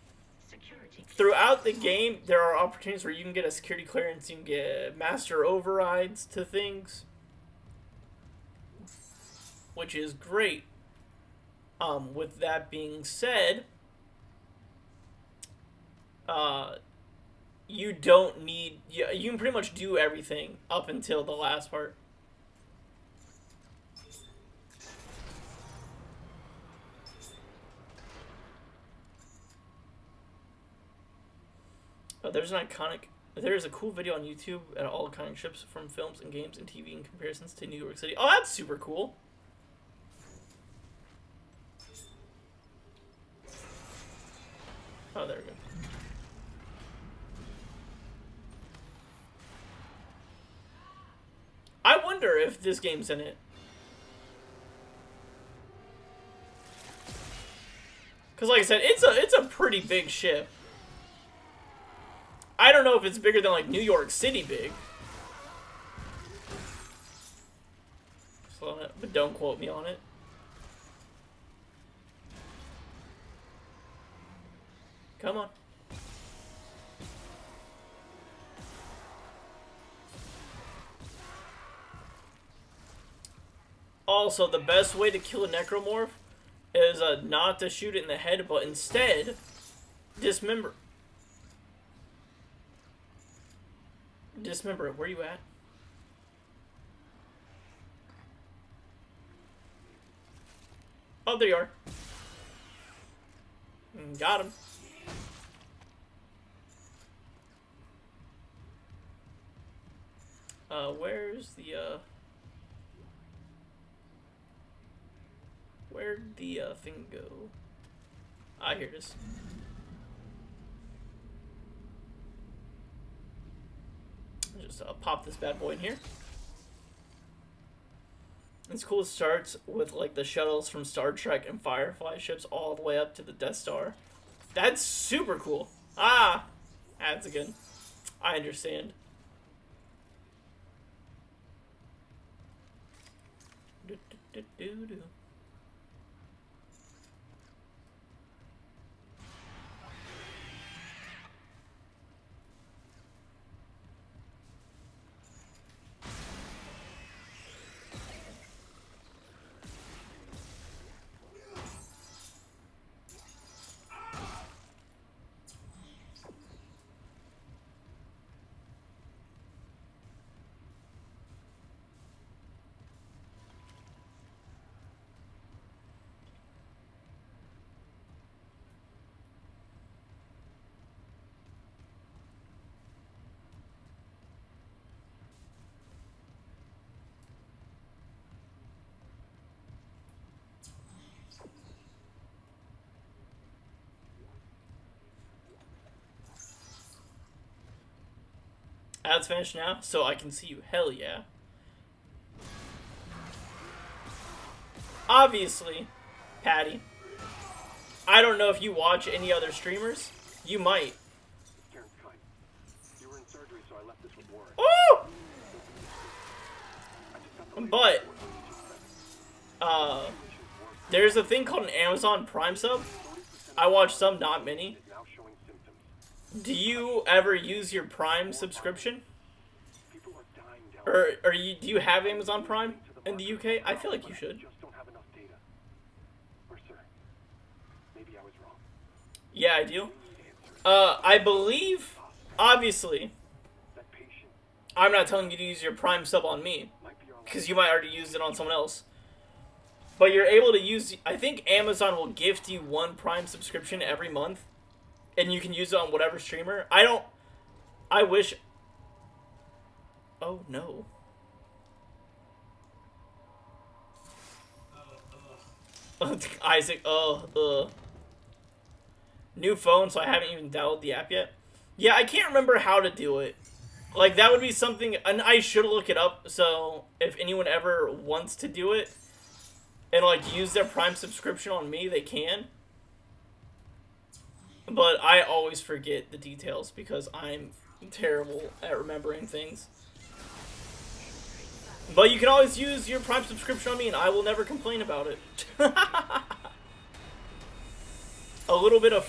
Security. Throughout the game, there are opportunities where you can get a security clearance, you can get master overrides to things, which is great. With that being said, you don't need, you can pretty much do everything up until the last part. There's a cool video on YouTube at all iconic ships from films and games and TV in comparisons to New York City. Oh, that's super cool. Oh, there we go. I wonder if this game's in it. Because like I said, it's a pretty big ship. I don't know if it's bigger than, like, New York City big. But don't quote me on it. Come on. Also, the best way to kill a necromorph is not to shoot it in the head, but instead dismember. Dismember it. Where you at? Oh, there you are. Got him. Where's the, where'd the, thing go? Ah, here it is. Just pop this bad boy in here. It's cool. It starts with, like, the shuttles from Star Trek and Firefly ships all the way up to the Death Star. That's super cool. Ah! That's again. I understand. Do-do-do-do-do. Ads finished now, so I can see you. Hell yeah. Obviously, Patty. I don't know if you watch any other streamers. You might. Karen's kind. You were in surgery, so I left this with Warren. Oh! But, there's a thing called an Amazon Prime sub. I watch some, not many. Do you ever use your Prime subscription? Or do you have Amazon Prime in the UK? I feel like you should. Yeah, I do. I believe, obviously, I'm not telling you to use your Prime sub on me, because you might already use it on someone else. But you're able to use, I think Amazon will gift you one Prime subscription every month. And you can use it on whatever streamer. I wish... Oh, no. Isaac, new phone, so I haven't even downloaded the app yet. Yeah, I can't remember how to do it. Like, that would be something... And I should look it up, so if anyone ever wants to do it and, like, use their Prime subscription on me, they can. But I always forget the details because I'm terrible at remembering things. But you can always use your Prime subscription on me, and I will never complain about it. A little bit of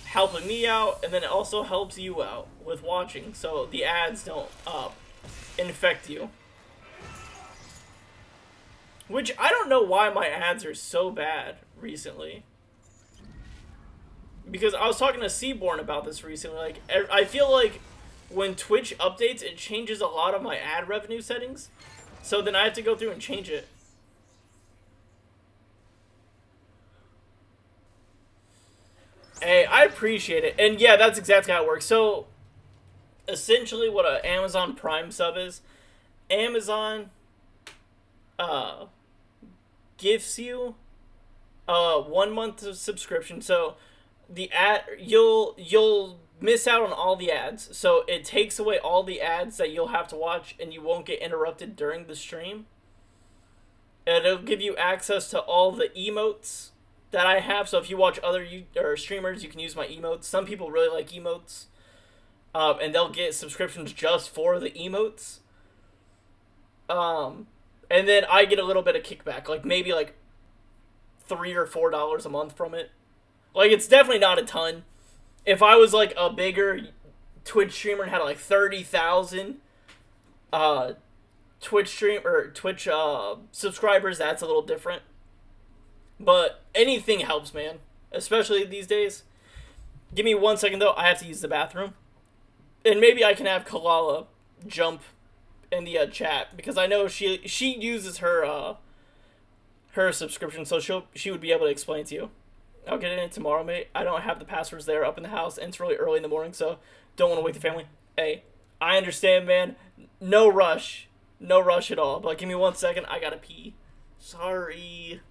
helping me out, and then it also helps you out with watching, so the ads don't infect you. Which, I don't know why my ads are so bad recently. Because I was talking to Seaborn about this recently. Like, I feel like when Twitch updates, it changes a lot of my ad revenue settings. So then I have to go through and change it. Hey, I appreciate it. And yeah, that's exactly how it works. So, essentially what an Amazon Prime sub is, Amazon gives you a 1 month of subscription. So the ad, you'll miss out on all the ads. So it takes away all the ads that you'll have to watch, and you won't get interrupted during the stream. And it'll give you access to all the emotes that I have. So if you watch other streamers, you can use my emotes. Some people really like emotes, and they'll get subscriptions just for the emotes. And then I get a little bit of kickback, like maybe like $3 or $4 a month from it. Like, it's definitely not a ton. If I was like a bigger Twitch streamer and had like 30,000 Twitch subscribers, that's a little different. But anything helps, man. Especially these days. Give me 1 second though. I have to use the bathroom, and maybe I can have Kalala jump in the chat, because I know she uses her subscription, so she would be able to explain to you. I'll get in it tomorrow, mate. I don't have the passwords there up in the house, and it's really early in the morning, so don't want to wake the family. Hey, I understand, man. No rush. No rush at all. But give me 1 second. I gotta pee. Sorry.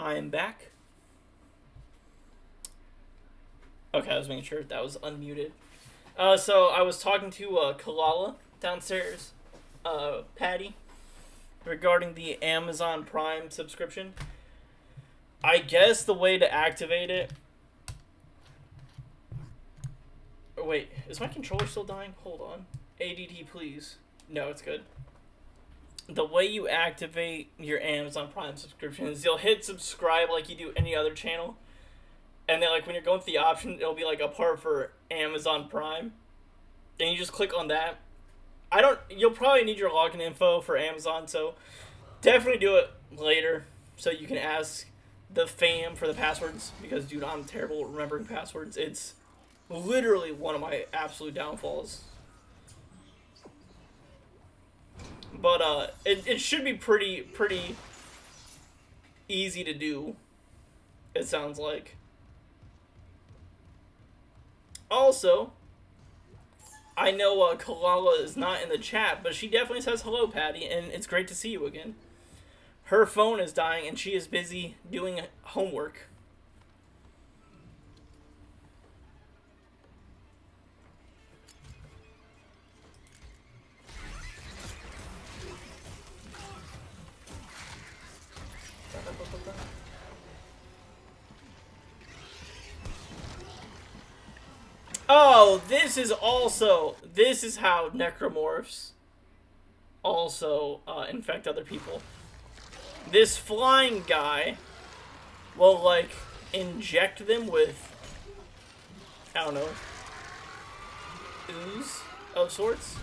I am back. Okay, I was making sure that was unmuted. So I was talking to Kalala downstairs, Patty, regarding the Amazon Prime subscription. I guess the way to activate it... Oh, wait, is my controller still dying? Hold on. ADD, please. No, it's good. The way you activate your Amazon Prime subscription is you'll hit subscribe like you do any other channel. And then, like, when you're going through the option, it'll be, like, a part for Amazon Prime. And you just click on that. You'll probably need your login info for Amazon, so definitely do it later so you can ask the fam for the passwords. Because, dude, I'm terrible at remembering passwords. It's literally one of my absolute downfalls. But, it should be pretty easy to do, it sounds like. Also, I know Kalala is not in the chat, but she definitely says hello, Patty, and it's great to see you again. Her phone is dying, and she is busy doing homework. Oh, this is how necromorphs also infect other people. This flying guy will, like, inject them with, I don't know, ooze of sorts.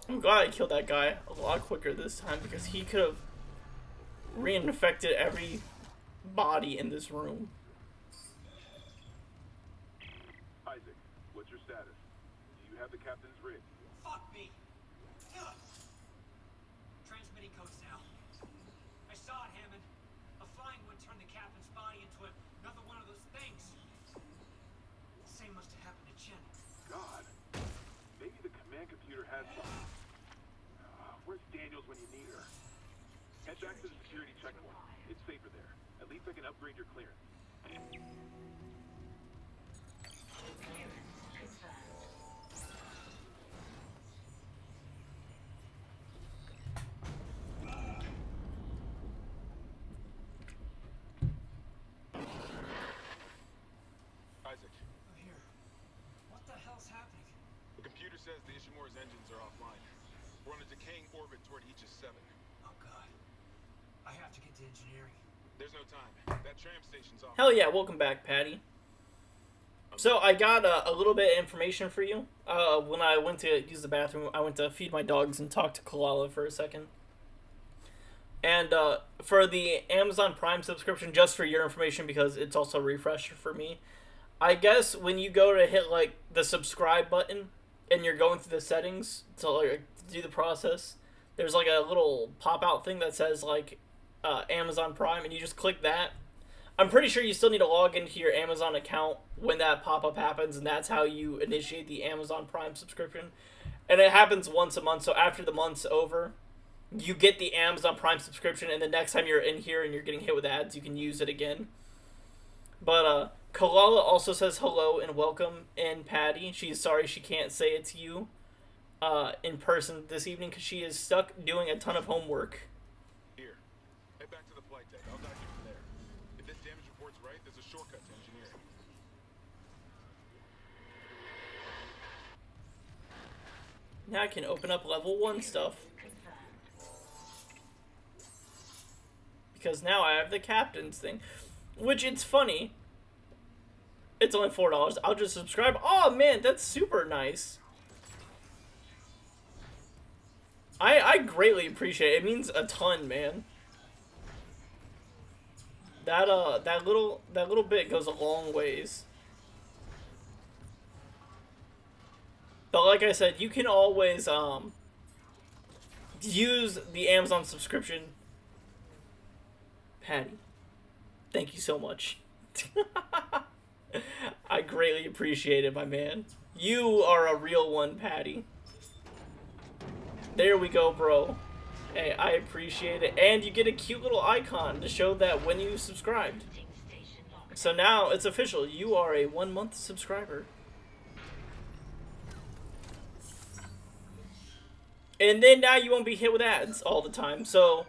I'm glad I killed that guy a lot quicker this time because he could have reinfected every body in this room. Isaac, what's your status? Do you have the captain's rig? Fuck me. Ugh. Transmitting codes now. I saw it, Hammond. A flying one turned the captain's body into another one of those things. The same must have happened to Chen. God. Maybe the command computer has something. Where's Daniels when you need her? Head back to the security checkpoint. It's safer there. At least I can upgrade your clearance. Isaac. I'm here. What the hell's happening? The computer says the Ishimura's engines are offline. We're on a decaying orbit toward Aegis 7. Oh god. I have to get to engineering. There's no time. That tram station's off. Hell yeah, welcome back, Patty. So I got a little bit of information for you. When I went to use the bathroom, I went to feed my dogs and talk to Kalala for a second. And for the Amazon Prime subscription, just for your information, because it's also a refresher for me, I guess when you go to hit, like, the subscribe button and you're going through the settings to, like, do the process, there's, like, a little pop-out thing that says, like, Amazon Prime, and you just click that. I'm pretty sure you still need to log into your Amazon account when that pop-up happens, and that's how you initiate the Amazon Prime subscription. And it happens once a month, so after the month's over, you get the Amazon Prime subscription, and the next time you're in here and you're getting hit with ads, you can use it again. But, Kalala also says hello and welcome in Patty. She's sorry she can't say it's you in person this evening because she is stuck doing a ton of homework. Here. Head back to the flight deck. I'll dock you from there. If this damage report's right, there's a shortcut to engineering. Now I can open up level 1 stuff. Because now I have the captain's thing. Which, it's funny. It's only $4. I'll just subscribe. Oh, man, that's super nice. I greatly appreciate it. It means a ton, man. that little bit goes a long ways. But like I said, you can always use the Amazon subscription. Patty, thank you so much. I greatly appreciate it, my man. You are a real one, Patty. There we go, bro. Hey, I appreciate it. And you get a cute little icon to show that when you subscribed. So now it's official. You are a 1-month subscriber. And then now you won't be hit with ads all the time. So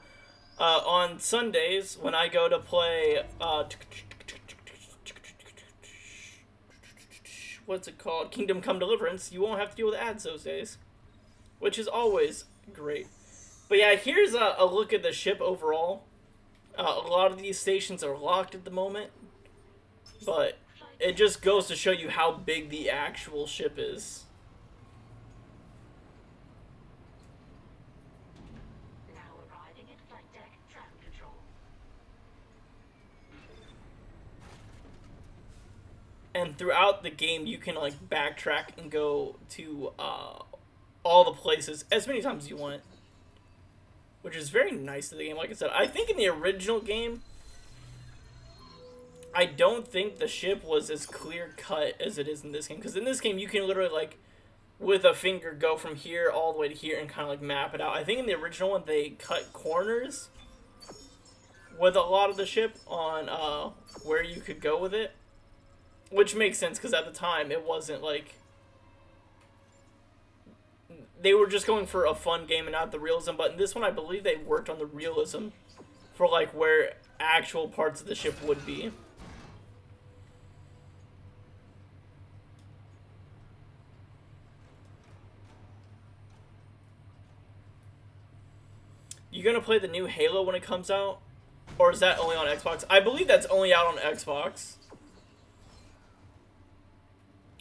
on Sundays, when I go to play... what's it called? Kingdom Come Deliverance, you won't have to deal with ads those days. Which is always great. But yeah, here's a look at the ship overall. A lot of these stations are locked at the moment. But it just goes to show you how big the actual ship is. Now arriving at flight deck tram control. And throughout the game, you can like backtrack and go to all the places as many times as you want, which is very nice to the game. Like I said, I think in the original game, I don't think the ship was as clear cut as it is in this game. Because in this game, you can literally like with a finger go from here all the way to here and kind of like map it out. I think in the original one, they cut corners with a lot of the ship on where you could go with it. Which makes sense, because at the time, it wasn't, like... They were just going for a fun game and not the realism, but in this one, I believe they worked on the realism for, like, where actual parts of the ship would be. You gonna play the new Halo when it comes out? Or is that only on Xbox? I believe that's only out on Xbox.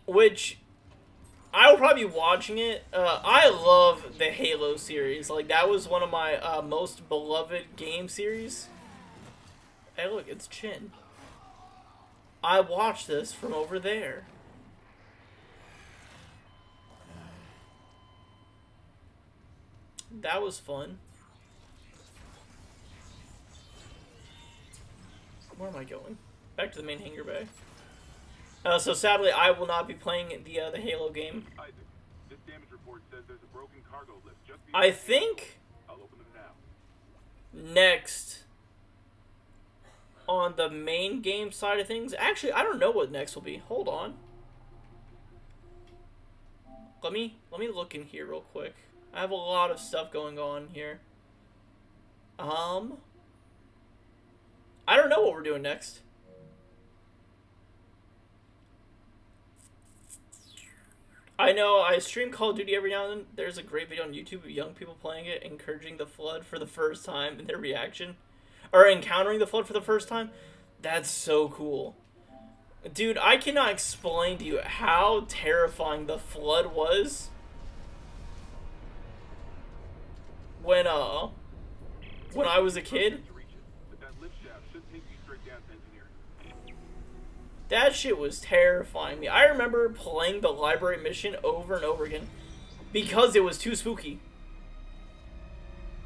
Which, I will probably be watching it. I love the Halo series. Like, that was one of my most beloved game series. Hey, look, it's Chin. I watched this from over there. That was fun. Where am I going? Back to the main hangar bay. So sadly, I will not be playing the Halo game. Isaac, this damage report says there's a broken cargo lift just I think I'll open them now. next on the main game side of things. Actually, I don't know what next will be. Hold on. Let me look in here real quick. I have a lot of stuff going on here. I don't know what we're doing next. I know I stream Call of Duty every now and then. There's a great video on YouTube of young people playing it, encouraging the flood for the first time in their reaction. Or encountering the flood for the first time. That's so cool. Dude, I cannot explain to you how terrifying the flood was. When I was a kid. That shit was terrifying me. I remember playing the library mission over and over again because it was too spooky.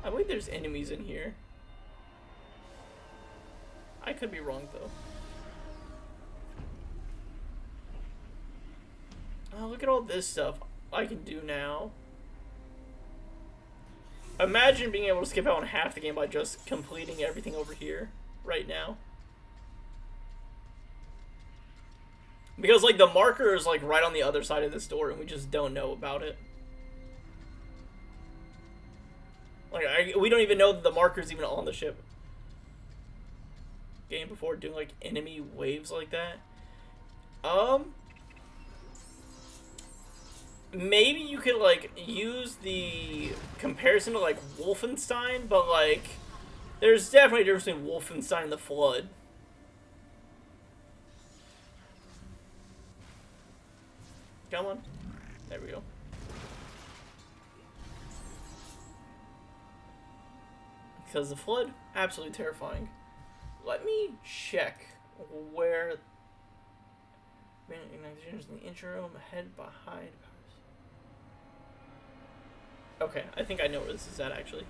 I believe there's enemies in here. I could be wrong, though. Oh, look at all this stuff I can do now. Imagine being able to skip out on half the game by just completing everything over here right now. Because, like, the marker is, like, right on the other side of this door, and we just don't know about it. Like, we don't even know that the marker's even on the ship. Game before doing, like, enemy waves like that. Maybe you could, like, use the comparison to, like, Wolfenstein, but, like, there's definitely a difference between Wolfenstein and the Flood. Come on. There we go. Because the flood, absolutely terrifying. Let me me check where. Man, in the engine room, head behind. Okay, I think I know where this is at actually.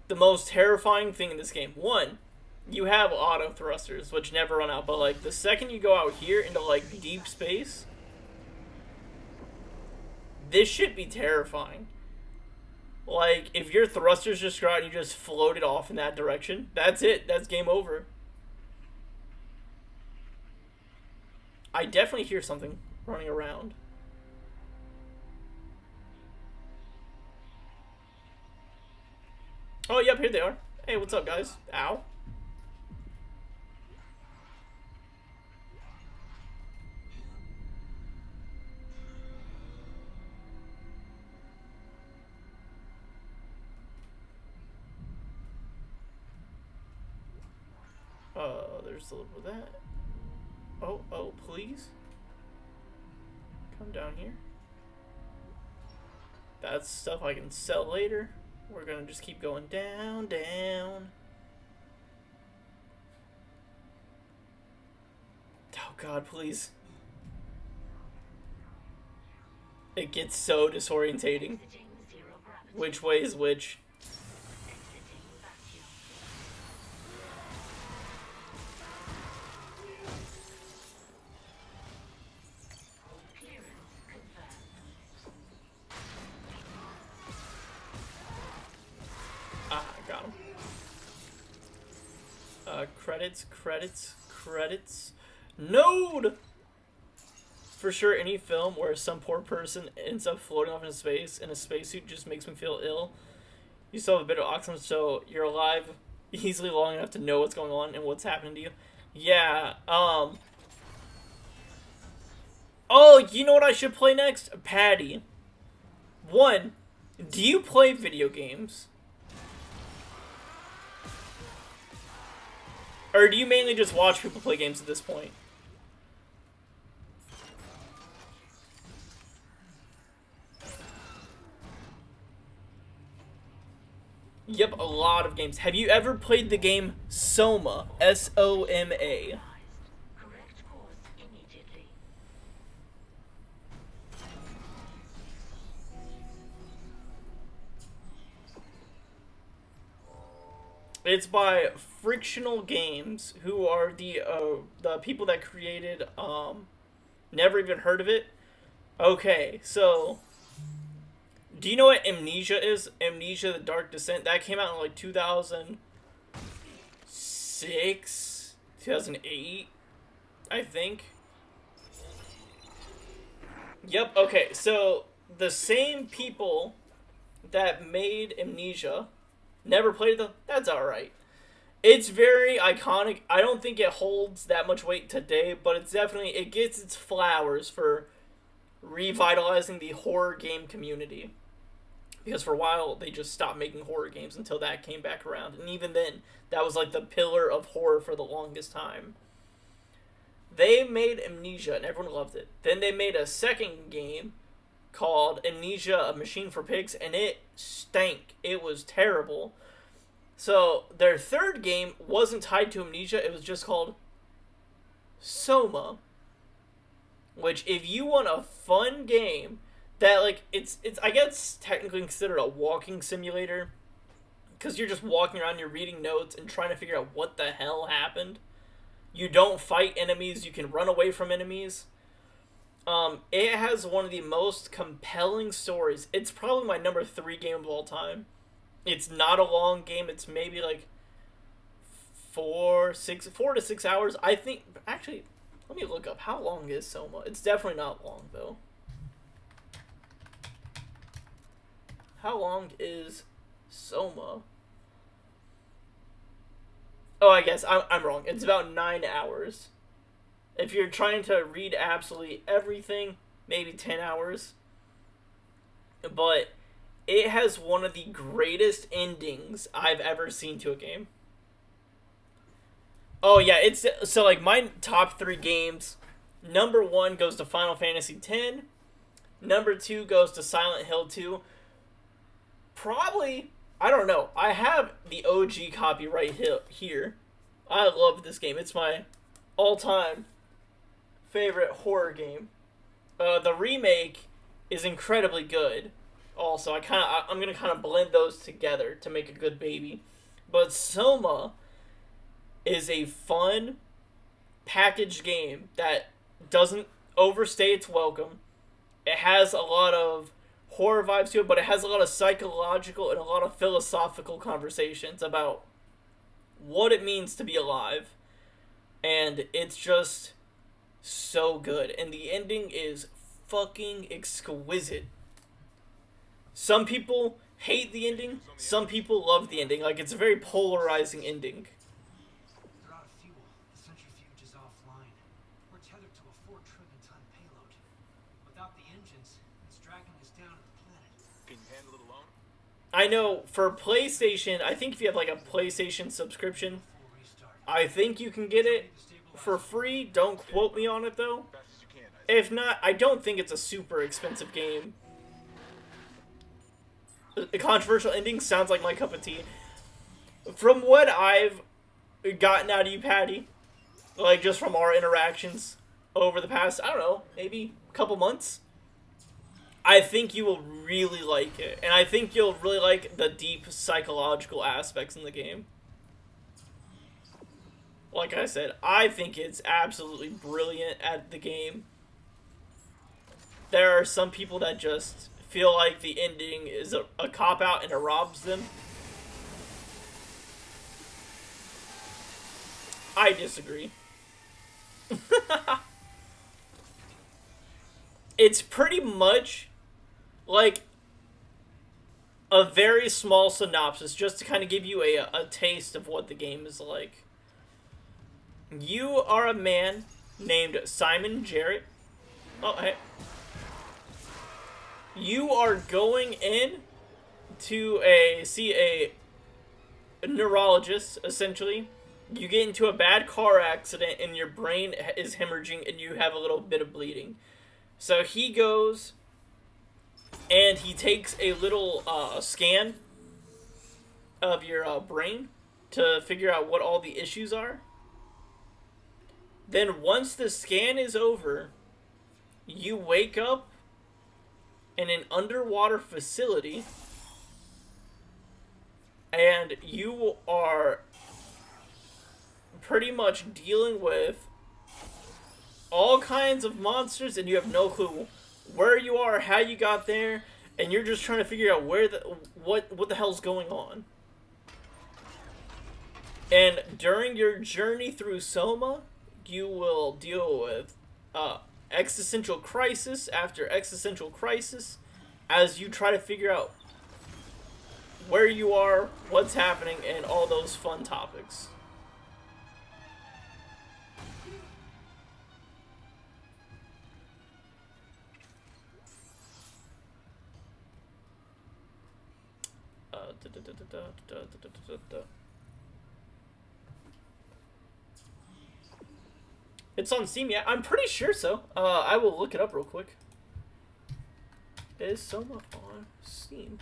The most terrifying thing in this game. One, you have auto thrusters, which never run out, but like the second you go out here into like deep space, this should be terrifying. Like, if your thrusters just go out and you just floated off in that direction, that's it. That's game over. I definitely hear something running around. Oh, yep, here they are. Hey, what's up, guys? Ow. There's a little bit of that. Oh, please. Come down here. That's stuff I can sell later. We're gonna just keep going down, down. Oh God, please. It gets so disorientating. Which way is which? Credits. Node! For sure, any film where some poor person ends up floating off in space in a spacesuit just makes me feel ill. You still have a bit of oxygen, so you're alive easily long enough to know what's going on and what's happening to you. Yeah, Oh, you know what I should play next? Patty. One, do you play video games? Or do you mainly just watch people play games at this point? Yep, a lot of games. Have you ever played the game Soma? S-O-M-A. It's by Frictional Games, who are the people that created, never even heard of it. Okay, so, do you know what Amnesia is? Amnesia: The Dark Descent. That came out in like 2006, 2008, I think. Yep, okay, so the same people that made Amnesia never played them. That's alright. It's very iconic. I don't think it holds that much weight today, but it's definitely, it gets its flowers for revitalizing the horror game community. Because for a while, they just stopped making horror games until that came back around. And even then, that was like the pillar of horror for the longest time. They made Amnesia, and everyone loved it. Then they made a second game called Amnesia: A Machine for Pigs, and it stank. It was terrible. So their third game wasn't tied to Amnesia. It was just called Soma, which, if you want a fun game that, like, it's I guess technically considered a walking simulator, because you're just walking around, you're reading notes and trying to figure out what the hell happened. You don't fight enemies. You can run away from enemies. It has one of the most compelling stories. It's probably my number 3 game of all time. It's not a long game. It's maybe like 4 to 6 hours. I think, actually, let me look up. How long is Soma? It's definitely not long, though. How long is Soma? Oh, I guess I'm wrong. It's about 9 hours. If you're trying to read absolutely everything, maybe 10 hours. But it has one of the greatest endings I've ever seen to a game. Oh, yeah, it's, so, like, my top 3 games, number 1 goes to Final Fantasy X, number 2 goes to Silent Hill 2. Probably, I don't know. I have the OG copy right here. I love this game. It's my all-time favorite horror game. The remake is incredibly good. Also, I'm gonna kind of blend those together to make a good baby. But Soma is a fun packaged game that doesn't overstay its welcome. It has a lot of horror vibes to it, but it has a lot of psychological and a lot of philosophical conversations about what it means to be alive. And it's just so good. And the ending is fucking exquisite. Some people hate the ending, some people love the ending. Like, it's a very polarizing ending. They're out of fuel. The centrifuge is offline. We're tethered to a 4 trillion ton payload. Without the engines, it's dragging us down to the planet. Can you handle it alone? I know for PlayStation, I think if you have like a PlayStation subscription, Full restart. I think you can get it for free. Don't quote me on it though. Fast as you can. If not, I don't think it's a super expensive game. The controversial ending sounds like my cup of tea. From what I've gotten out of you, Patty, like just from our interactions over the past, I don't know, maybe a couple months, I think you will really like it. And I think you'll really like the deep psychological aspects in the game. Like I said, I think it's absolutely brilliant at the game. There are some people that just feel like the ending is a cop-out and it robs them. I disagree. It's pretty much like a very small synopsis just to kind of give you a taste of what the game is like. You are a man named Simon Jarrett. Oh, hey. You are going in to see a neurologist, essentially. You get into a bad car accident and your brain is hemorrhaging and you have a little bit of bleeding. So he goes and he takes a little scan of your brain to figure out what all the issues are. Then once the scan is over, you wake up in an underwater facility and you are pretty much dealing with all kinds of monsters and you have no clue where you are, how you got there, and you're just trying to figure out what the hell's going on. And during your journey through Soma, you will deal with existential crisis after existential crisis as you try to figure out where you are, what's happening, and all those fun topics. It's on Steam, yeah? I'm pretty sure so. I will look it up real quick. Is Soma on Steam?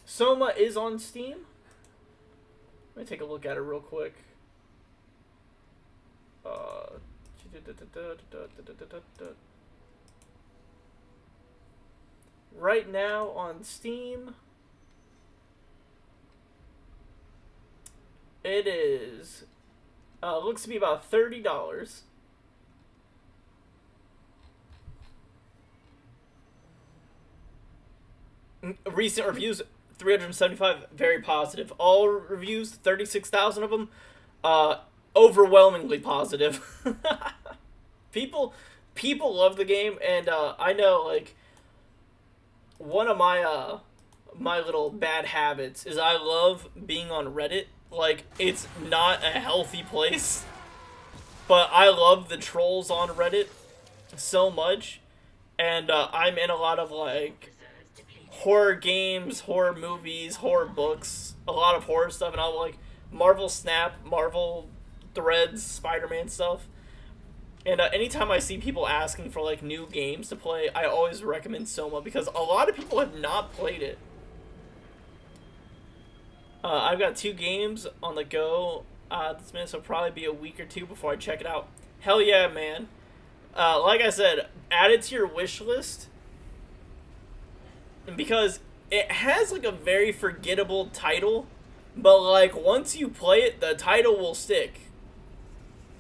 Soma is on Steam. Let me take a look at it real quick. Right now on Steam, it is looks to be about $30. Recent reviews 375, very positive. All reviews, 36,000 of them, overwhelmingly positive. people love the game, and I know, like, one of my my little bad habits is I love being on Reddit. Like, it's not a healthy place, but I love the trolls on Reddit so much, and I'm in a lot of, like, horror games, horror movies, horror books, a lot of horror stuff, and I'll, like, Marvel Snap, Marvel Threads, Spider-Man stuff, and anytime I see people asking for, like, new games to play, I always recommend Soma, because a lot of people have not played it. I've got 2 games on the go this minute, so it'll probably be a week or 2 before I check it out. Hell yeah, man. Like I said, add it to your wish list. Because it has like a very forgettable title, but like once you play it, the title will stick.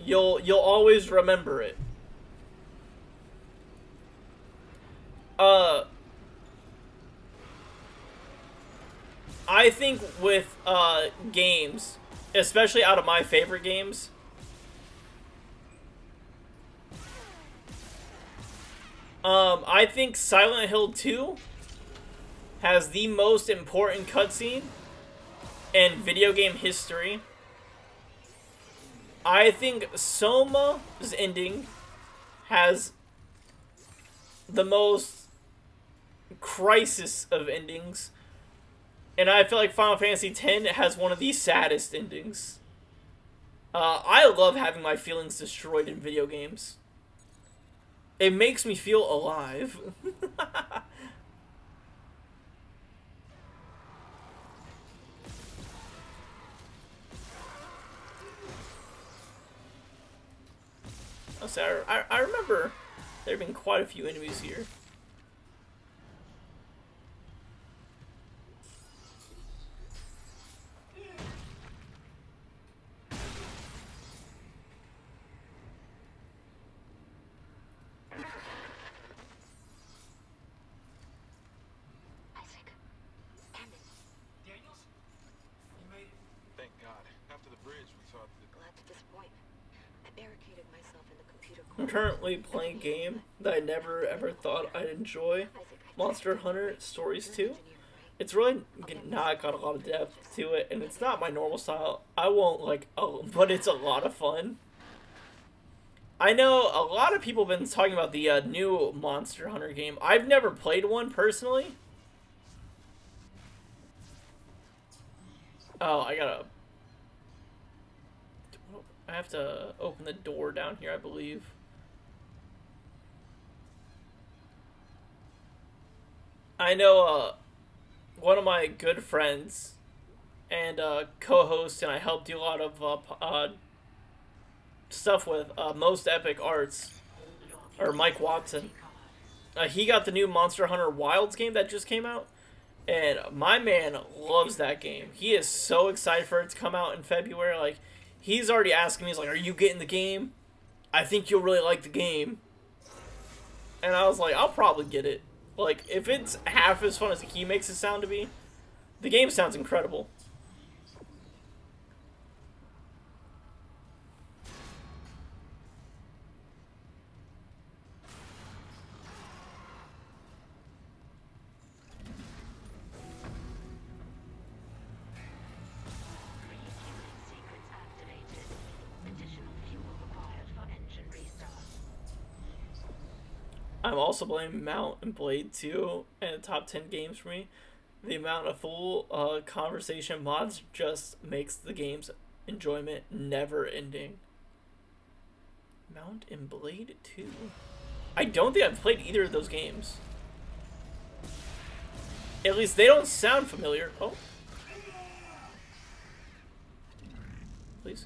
You'll always remember it. I think with games, especially out of my favorite games, I think Silent Hill 2 has the most important cutscene in video game history. I think Soma's ending has the most crisis of endings. And I feel like Final Fantasy X has one of the saddest endings. I love having my feelings destroyed in video games. It makes me feel alive. I remember there have been quite a few enemies here. Isaac. Damn it. Daniels? You made it. Thank God. After the bridge, we thought that... Glad to disappoint. I barricaded myself in the computer I'm currently playing a game that I never ever thought I'd enjoy. Monster Hunter Stories 2. It's really not got a lot of depth to it, and it's not my normal style. I won't like, but it's a lot of fun. I know a lot of people have been talking about the new Monster Hunter game. I've never played one personally. Oh, I have to open the door down here, I believe. I know one of my good friends and co-host, and I helped do a lot of stuff with Most Epic Arts, or Mike Watson. He got the new Monster Hunter Wilds game that just came out, and my man loves that game. He is so excited for it to come out in February. Like, he's already asking me, he's like, "Are you getting the game? I think you'll really like the game." And I was like, "I'll probably get it." Like, if it's half as fun as he makes it sound to be, the game sounds incredible. Secrets activated. Additional fuel required for engine restart. I'm also playing Mount and Blade 2 and the top 10 games for me. The amount of full conversation mods just makes the game's enjoyment never ending. Mount and Blade 2. I don't think I've played either of those games. At least they don't sound familiar. Oh. Please.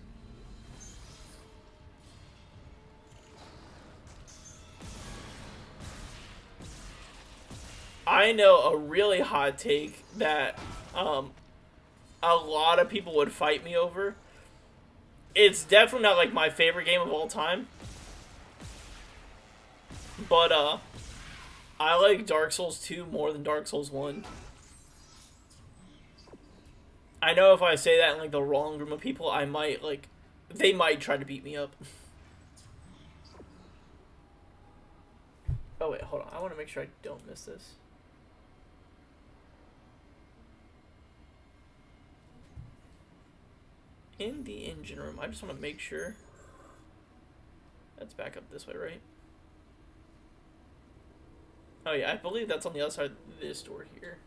I know a really hot take that a lot of people would fight me over. It's definitely not like my favorite game of all time. But I like Dark Souls 2 more than Dark Souls 1. I know if I say that in like the wrong group of people, I might like they might try to beat me up. Oh wait, hold on. I want to make sure I don't miss this. In the engine room, I just want to make sure. That's back up this way, right? Oh yeah, I believe that's on the other side of this door here.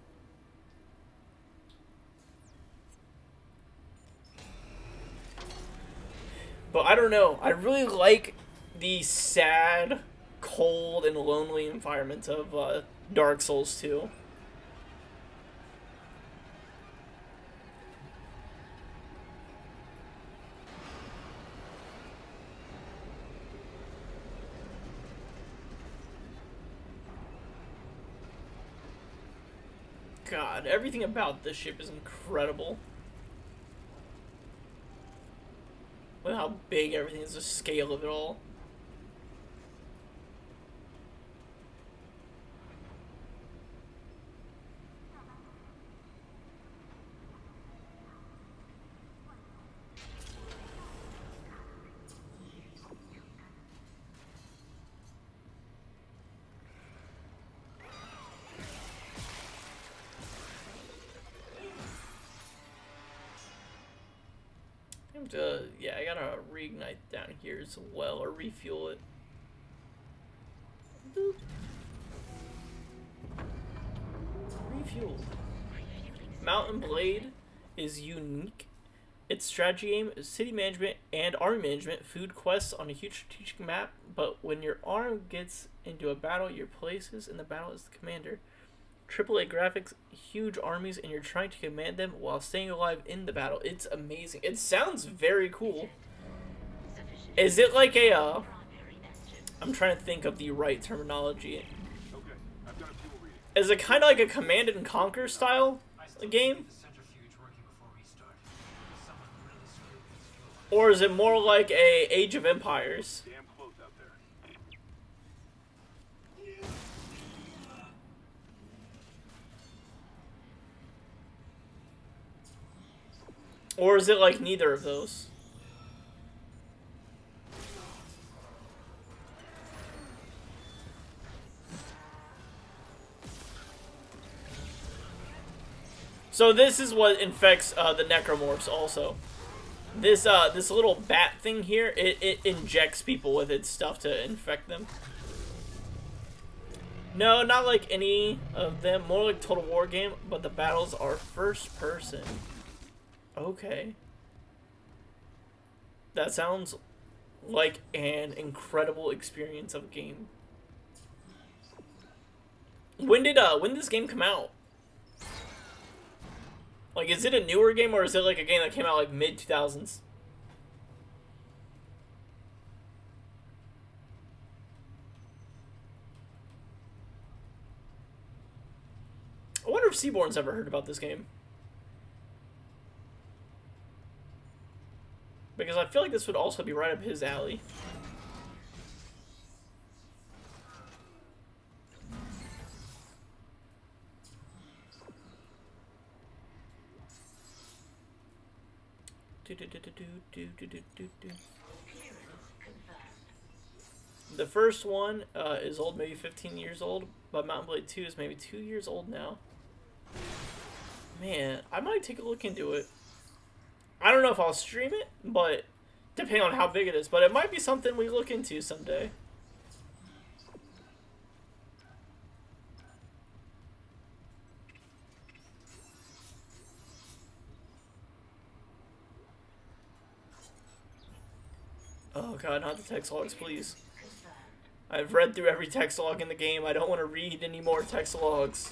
But I don't know. I really like the sad, cold, and lonely environment of Dark Souls 2. God, everything about this ship is incredible. With how big everything is, the scale of it all. Yeah, I gotta reignite down here as well, or refuel it. Boop. Refuel. Mountain Blade is unique. Its strategy game is city management and army management, food quests on a huge strategic map, but when your arm gets into a battle, your places in the battle is the commander. AAA graphics, huge armies, and you're trying to command them while staying alive in the battle. It's amazing. It sounds very cool. Is it like a, I'm trying to think of the right terminology. Okay, I've got a fuel reading. Is it kind of like a Command and Conquer style game? Or is it more like a Age of Empires? Damn close out there. Or is it like neither of those? So this is what infects the necromorphs also. This this little bat thing here, it injects people with its stuff to infect them. No, not like any of them. More like Total War game, but the battles are first person. Okay. That sounds like an incredible experience of a game. When did this game come out? Like, is it a newer game, or is it like a game that came out like mid-2000s? I wonder if Seaborn's ever heard about this game. Because I feel like this would also be right up his alley. The first one is old, maybe 15 years old, but Mountain Blade 2 is maybe 2 years old now. Man, I might take a look into it. I don't know if I'll stream it, but depending on how big it is, but it might be something we look into someday. Oh god, not the text logs, please. I've read through every text log in the game. I don't want to read any more text logs.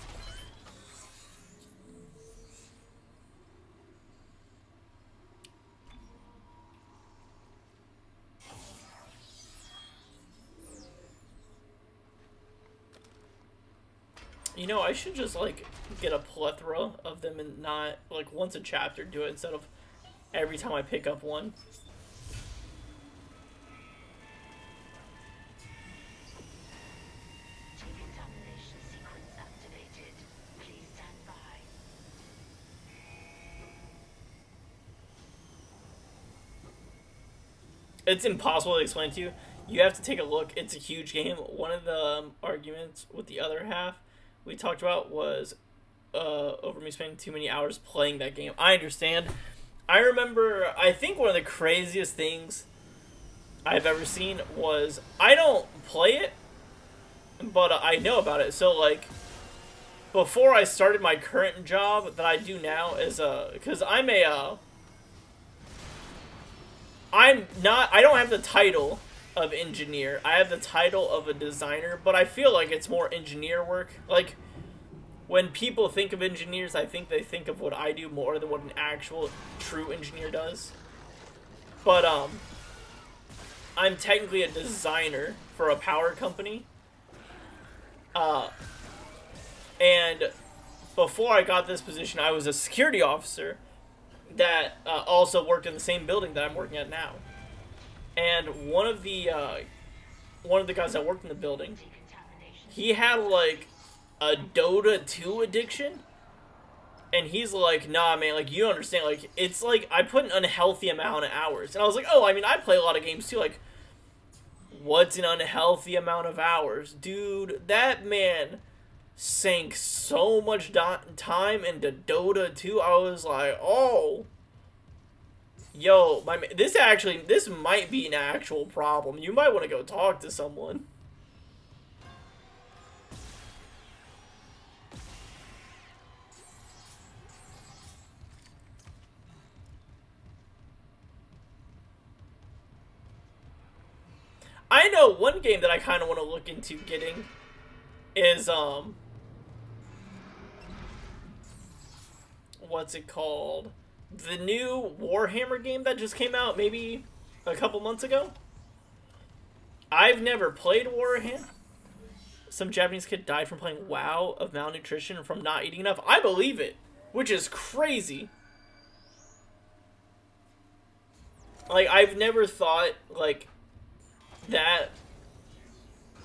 You know, I should just, like, get a plethora of them and not, like, once a chapter do it instead of every time I pick up one. Decontamination sequence activated. Please stand by. It's impossible to explain to you. You have to take a look. It's a huge game. One of the arguments with the other half we talked about was over me spending too many hours playing that game. I understand. I remember, I think one of the craziest things I've ever seen was, I don't play it, but I know about it. So, like, before I started my current job that I do now is, because I don't have the title of engineer. I have the title of a designer, but I feel like it's more engineer work. Like, when people think of engineers, I think they think of what I do more than what an actual true engineer does. But, I'm technically a designer for a power company. And before I got this position, I was a security officer that also worked in the same building that I'm working at now. And one of the guys that worked in the building, he had like a Dota 2 addiction. And he's like, nah, man, like, you don't understand. Like, it's like, I put an unhealthy amount of hours. And I was like, oh, I mean, I play a lot of games too. Like, what's an unhealthy amount of hours? Dude, that man sank so much time into Dota 2. I was like, oh. Yo, this might be an actual problem. You might want to go talk to someone. I know one game that I kind of want to look into getting is, what's it called? The new Warhammer game that just came out maybe a couple months ago. I've never played Warhammer. Some Japanese kid died from playing WoW of malnutrition and from not eating enough. I believe it, which is crazy. Like, I've never thought, like, that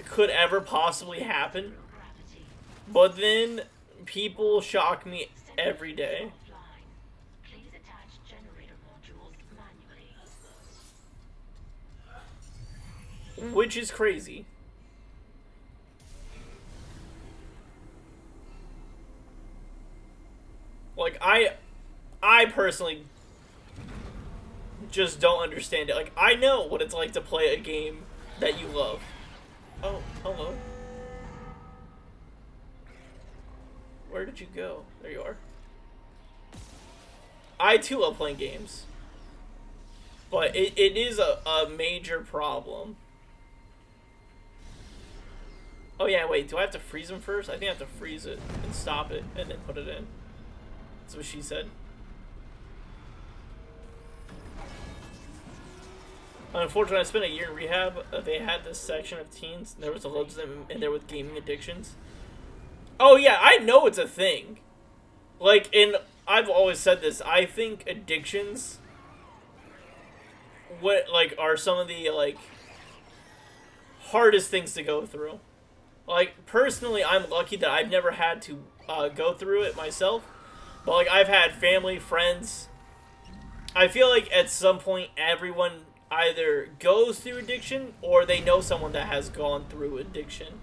could ever possibly happen. But then people shock me every day. Which is crazy. Like, I personally just don't understand it. Like, I know what it's like to play a game that you love. Oh, hello. Where did you go? There you are. I too love playing games. But it is a major problem. Oh yeah, wait, do I have to freeze them first? I think I have to freeze it and stop it and then put it in. That's what she said. Unfortunately, I spent a year in rehab. They had this section of teens, and there was a loads of them in there with gaming addictions. Oh yeah, I know it's a thing. Like, I've always said this, I think addictions are some of the, like, hardest things to go through. Like, personally, I'm lucky that I've never had to go through it myself. But, like, I've had family, friends. I feel like at some point, everyone either goes through addiction or they know someone that has gone through addiction.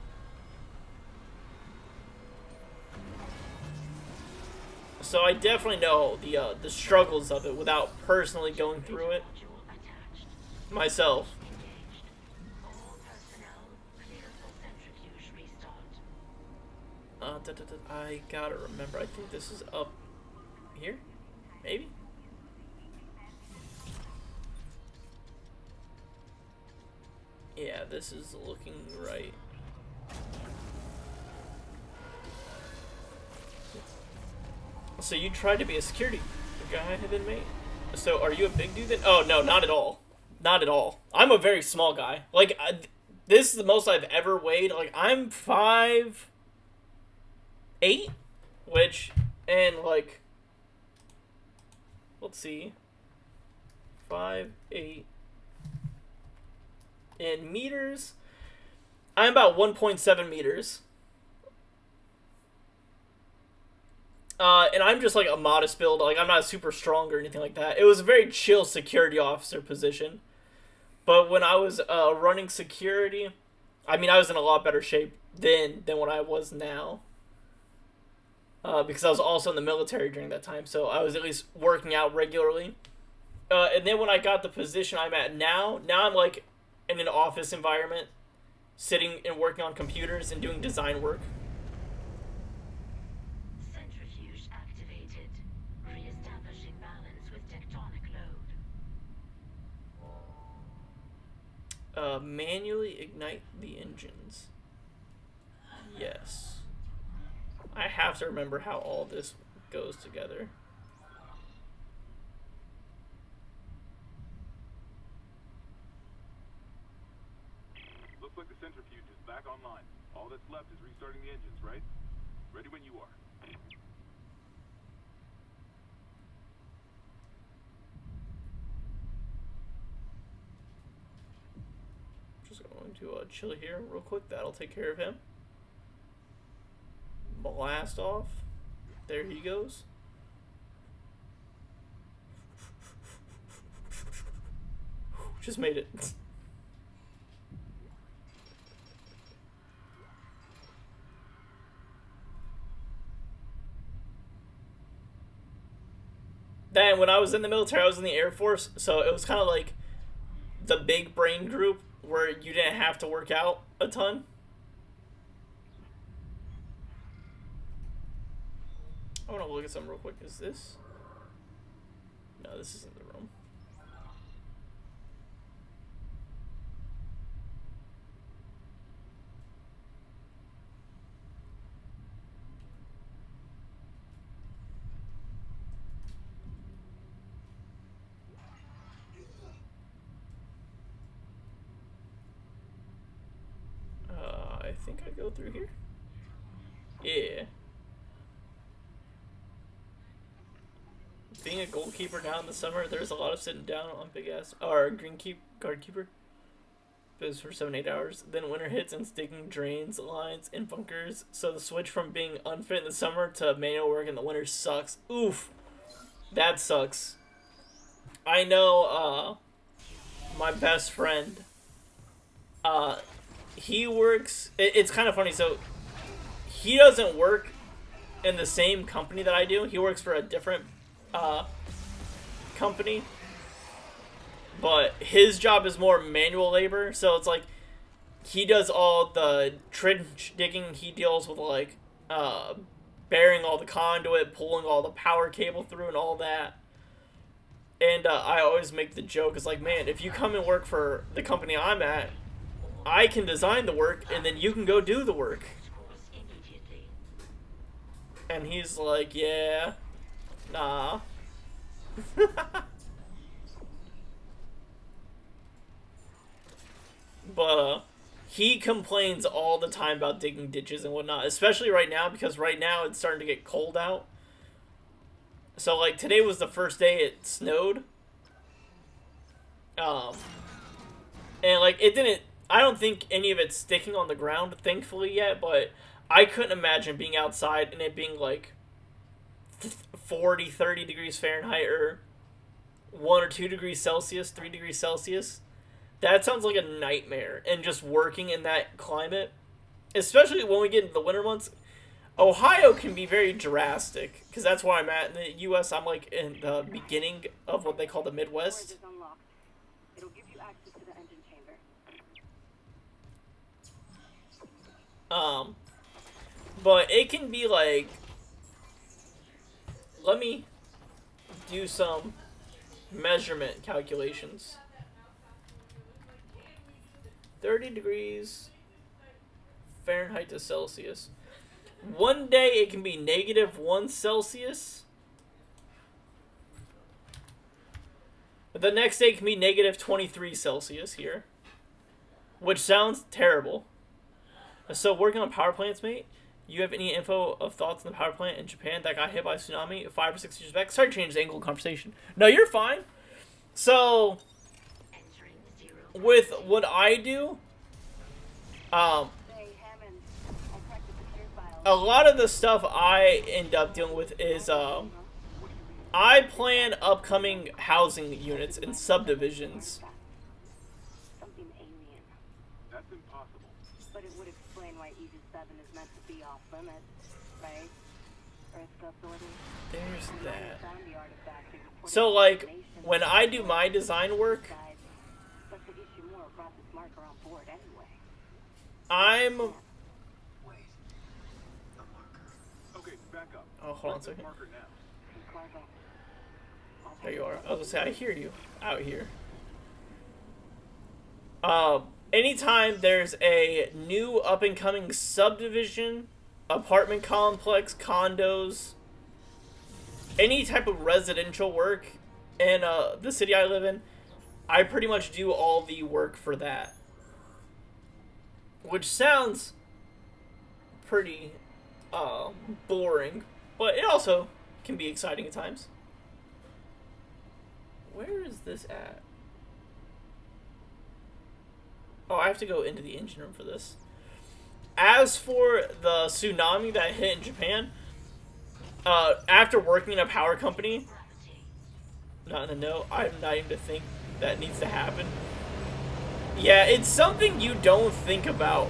So I definitely know the struggles of it without personally going through it myself. I gotta remember. I think this is up here, maybe. Yeah, this is looking right. So you tried to be a security guy, then, mate? So are you a big dude then? Oh no, not at all. Not at all. I'm a very small guy. Like, this is the most I've ever weighed. Like, I'm 5'8", which, and like, let's see, 5'8". In meters, I'm about 1.7 meters. And I'm just like a modest build. Like, I'm not super strong or anything like that. It was a very chill security officer position. But when I was running security, I mean, I was in a lot better shape then than what I was now. Because I was also in the military during that time. So I was at least working out regularly. And then when I got the position I'm at now I'm like in an office environment, sitting and working on computers and doing design work. Centrifuge activated. Re-establishing balance with tectonic load. Manually ignite the engines. Yes. I have to remember how all this goes together. Looks like the centrifuge is back online. All that's left is restarting the engines, right? Ready when you are. to chill here real quick. That'll take care of him. Blast off. There he goes. Just made it. Then when I was in the military, I was in the Air Force, so it was kind of like the big brain group where you didn't have to work out a ton. I want to look at something real quick. Is this? No, this isn't the room. I think I go through here. Yeah. Being a goalkeeper now in the summer, there's a lot of sitting down on big ass or guard keeper. Goes for 7-8 hours. Then winter hits and digging drains, lines, and bunkers. So the switch from being unfit in the summer to manual work in the winter sucks. Oof, that sucks. I know. My best friend. He works. It's kind of funny. So he doesn't work in the same company that I do. He works for a different company, but his job is more manual labor, so it's like he does all the trench digging. He deals with like burying all the conduit, pulling all the power cable through and all that. And I always make the joke, it's like, man, if you come and work for the company I'm at, I can design the work and then you can go do the work. And he's like, yeah, nah. But he complains all the time about digging ditches and whatnot, especially right now, because right now it's starting to get cold out. So like today was the first day it snowed. And like it didn't, I don't think any of it's sticking on the ground, thankfully, yet, but I couldn't imagine being outside and it being like 40, 30 degrees Fahrenheit or 1 or 2 degrees Celsius, 3 degrees Celsius. That sounds like a nightmare. And just working in that climate, especially when we get into the winter months, Ohio can be very drastic, because that's where I'm at. In the U.S., I'm like in the beginning of what they call the Midwest. It'll give you access to the engine chamber. But it can be like, let me do some measurement calculations. 30 degrees Fahrenheit to Celsius. One day it can be -1 Celsius. The next day it can be -23 Celsius here. Which sounds terrible. So working on power plants, mate. You have any info of thoughts on the power plant in Japan that got hit by a tsunami 5 or 6 years back? Sorry to change the angle of conversation. No, you're fine. So, with what I do, a lot of the stuff I end up dealing with is, I plan upcoming housing units and subdivisions. Something alien. That's impossible. But it would explain why Aegis 7 is meant to be off limits, right? Earth's authority. There's that. Found the artifact and reported So, like, information. when I do my design work, But the Ishimura brought this marker on board anyway. I'm... Okay, back up. Oh, hold on a Where's this second. marker now? Cargo. There you are. I was gonna say, I hear you out here. Anytime there's a new up-and-coming subdivision, apartment complex, condos, any type of residential work in the city I live in, I pretty much do all the work for that. Which sounds pretty boring, but it also can be exciting at times. Where is this at? Oh, I have to go into the engine room for this. As for the tsunami that hit in Japan, after working in a power company, not in the know, I'm not even to think that needs to happen. Yeah, it's something you don't think about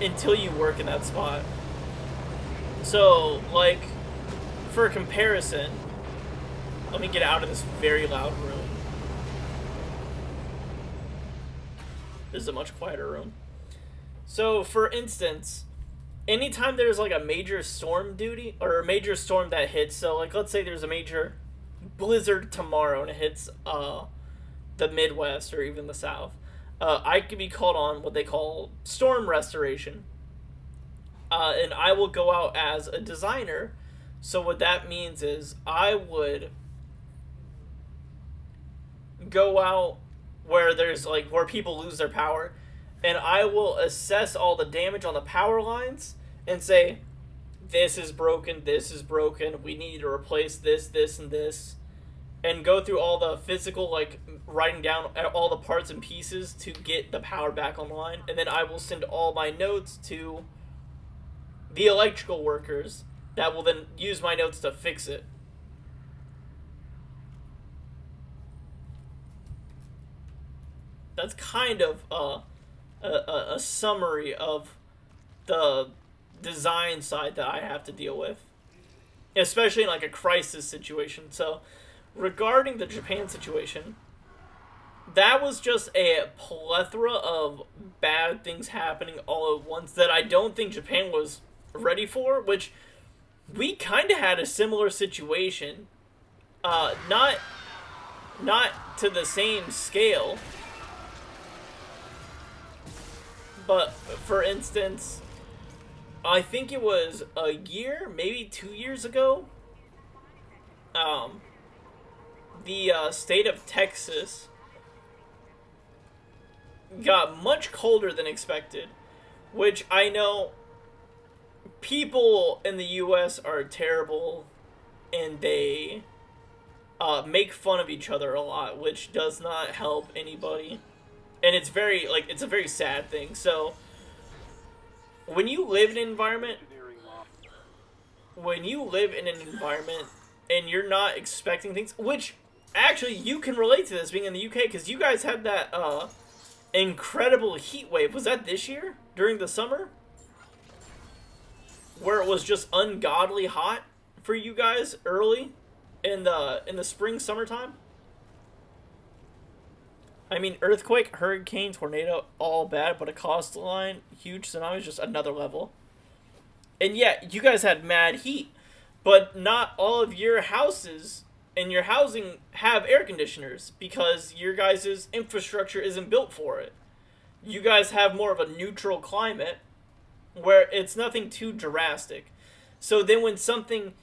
until you work in that spot. So, like, for comparison, let me get out of this very loud room. This is a much quieter room. So, for instance, anytime there's like a major storm duty or a major storm that hits, so like let's say there's a major blizzard tomorrow and it hits the Midwest or even the South, I could be called on what they call storm restoration, and I will go out as a designer. So what that means is I would go out where there's like where people lose their power, and I will assess all the damage on the power lines and say, this is broken, we need to replace this, this, and this, and go through all the physical, like writing down all the parts and pieces to get the power back online, and then I will send all my notes to the electrical workers that will then use my notes to fix it. That's kind of a summary of the design side that I have to deal with, especially in like a crisis situation. So regarding the Japan situation, that was just a plethora of bad things happening all at once that I don't think Japan was ready for, which we kind of had a similar situation, not to the same scale, but for instance, I think it was a year, maybe 2 years ago, the state of Texas got much colder than expected, which I know people in the US are terrible and they make fun of each other a lot, which does not help anybody. And it's very, like, it's a very sad thing. So when you live in an environment, and you're not expecting things, which actually you can relate to this being in the UK, because you guys had that incredible heat wave. Was that this year during the summer, where it was just ungodly hot for you guys early in the spring summertime? I mean, earthquake, hurricane, tornado, all bad, but a coastline, huge tsunami is just another level. And yeah, you guys had mad heat, but not all of your houses and your housing have air conditioners because your guys' infrastructure isn't built for it. You guys have more of a neutral climate where it's nothing too drastic. So then when something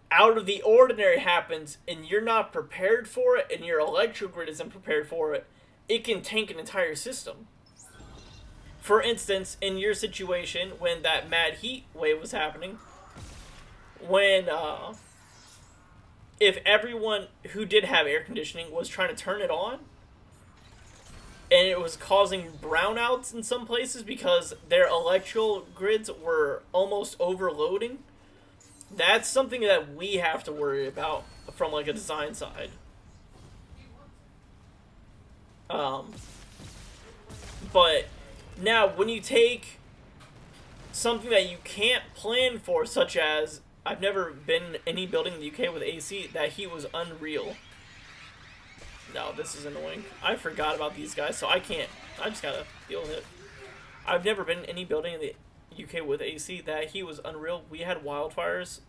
out of the ordinary happens and you're not prepared for it and your electrical grid isn't prepared for it, it can tank an entire system. For instance, in your situation, when that mad heat wave was happening, when if everyone who did have air conditioning was trying to turn it on, and it was causing brownouts in some places because their electrical grids were almost overloading, that's something that we have to worry about from like a design side. But now when you take something that you can't plan for, such as, I've never been in any building in the UK with AC, that heat was unreal. No, this is annoying. I forgot about these guys, so I just gotta deal with it. I've never been in any building in the UK with AC. That heat was unreal. We had wildfires,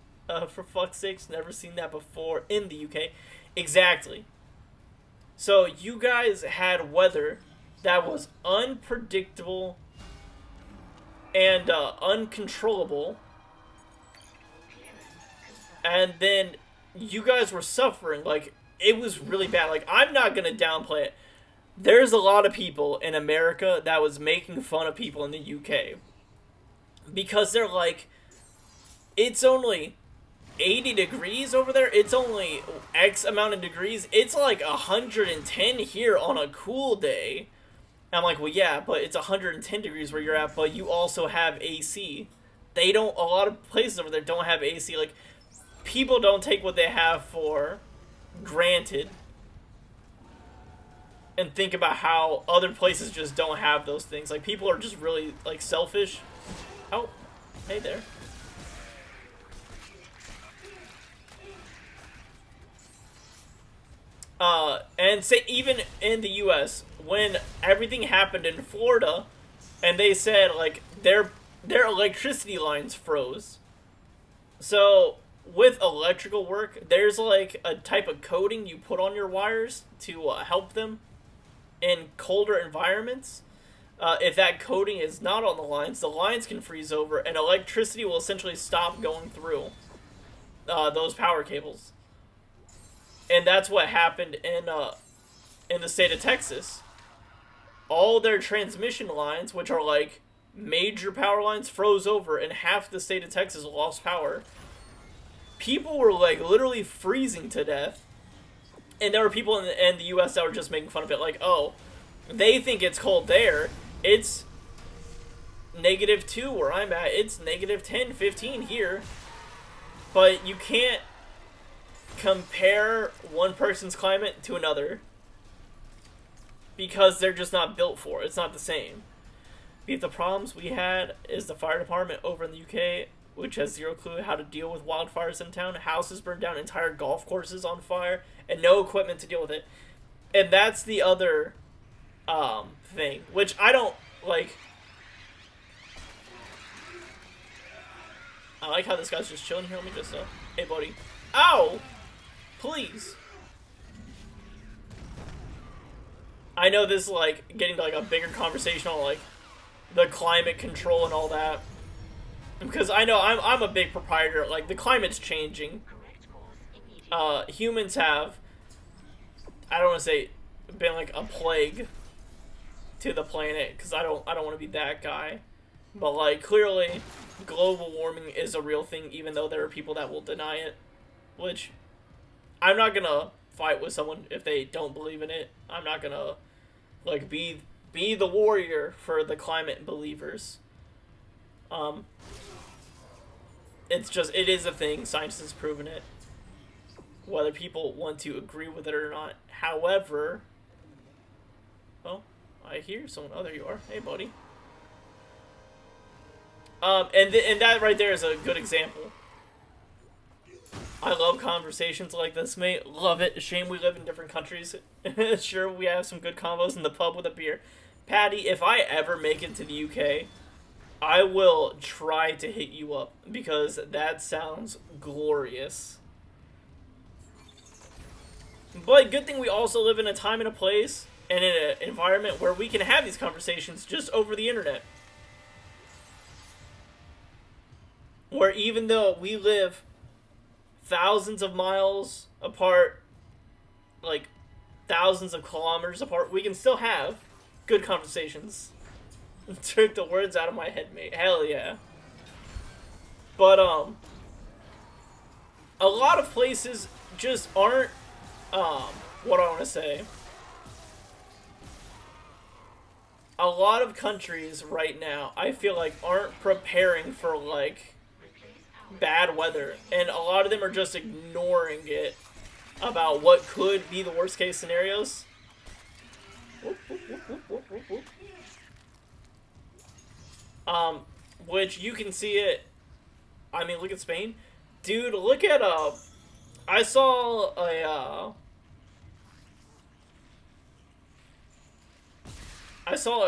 for fuck's sakes. Never seen that before in the UK. Exactly. So you guys had weather that was unpredictable and uncontrollable, and then you guys were suffering. Like, it was really bad. Like, I'm not gonna downplay it. There's a lot of people in America that was making fun of people in the UK because they're like, it's only 80 degrees over there, it's only X amount of degrees, it's like 110 here on a cool day, And I'm like, well, yeah, but it's 110 degrees where you're at, but you also have AC. They don't, a lot of places over there don't have AC. Like, people don't take what they have for granted and think about how other places just don't have those things. Like, people are just really, like, selfish. Oh, hey there. And say even in the U.S., when everything happened in Florida, and they said like their electricity lines froze. So with electrical work, there's like a type of coating you put on your wires to help them in colder environments. If that coating is not on the lines can freeze over, and electricity will essentially stop going through those power cables. And that's what happened in the state of Texas. All their transmission lines, which are like major power lines, froze over, and half the state of Texas lost power. People were like literally freezing to death, and there were people in the U.S. that were just making fun of it, like, oh, they think it's cold there. It's -2 where I'm at. It's -10, 15 here. But you can't compare one person's climate to another because they're just not built for it. It's not the same. The problems we had is the fire department over in the UK, which has zero clue how to deal with wildfires in town. Houses burned down, entire golf courses on fire, and no equipment to deal with it. And that's the other thing, which I don't like. I like how this guy's just chilling here. Let me just hey buddy, ow, please. I know this is like getting to like a bigger conversation on like the climate control and all that, because I know I'm a big proprietor. Like, the climate's changing. Humans have, I don't want to say been like a plague to the planet, because I don't want to be that guy, but like clearly global warming is a real thing, even though there are people that will deny it, which I'm not gonna fight with someone if they don't believe in it. I'm not gonna like be the warrior for the climate believers. It's just, it is a thing. Science has proven it, whether people want to agree with it or not. However, oh, I hear someone. Oh, there you are. Hey, buddy. And that right there is a good example. I love conversations like this, mate. Love it. Shame we live in different countries. Sure, we have some good combos in the pub with a beer. Patty, if I ever make it to the UK, I will try to hit you up, because that sounds glorious. But good thing we also live in a time and a place and in an environment where we can have these conversations just over the internet. Where even though we live thousands of miles apart, like thousands of kilometers apart, we can still have good conversations. Took the words out of my head, mate. Hell yeah. But a lot of places just aren't what do I want to say? A lot of countries right now, I feel like, aren't preparing for like bad weather, and a lot of them are just ignoring it about what could be the worst case scenarios. Whoop, whoop, whoop, whoop, whoop, whoop, whoop. Which you can see it. I mean, look at Spain, dude. Look at I saw a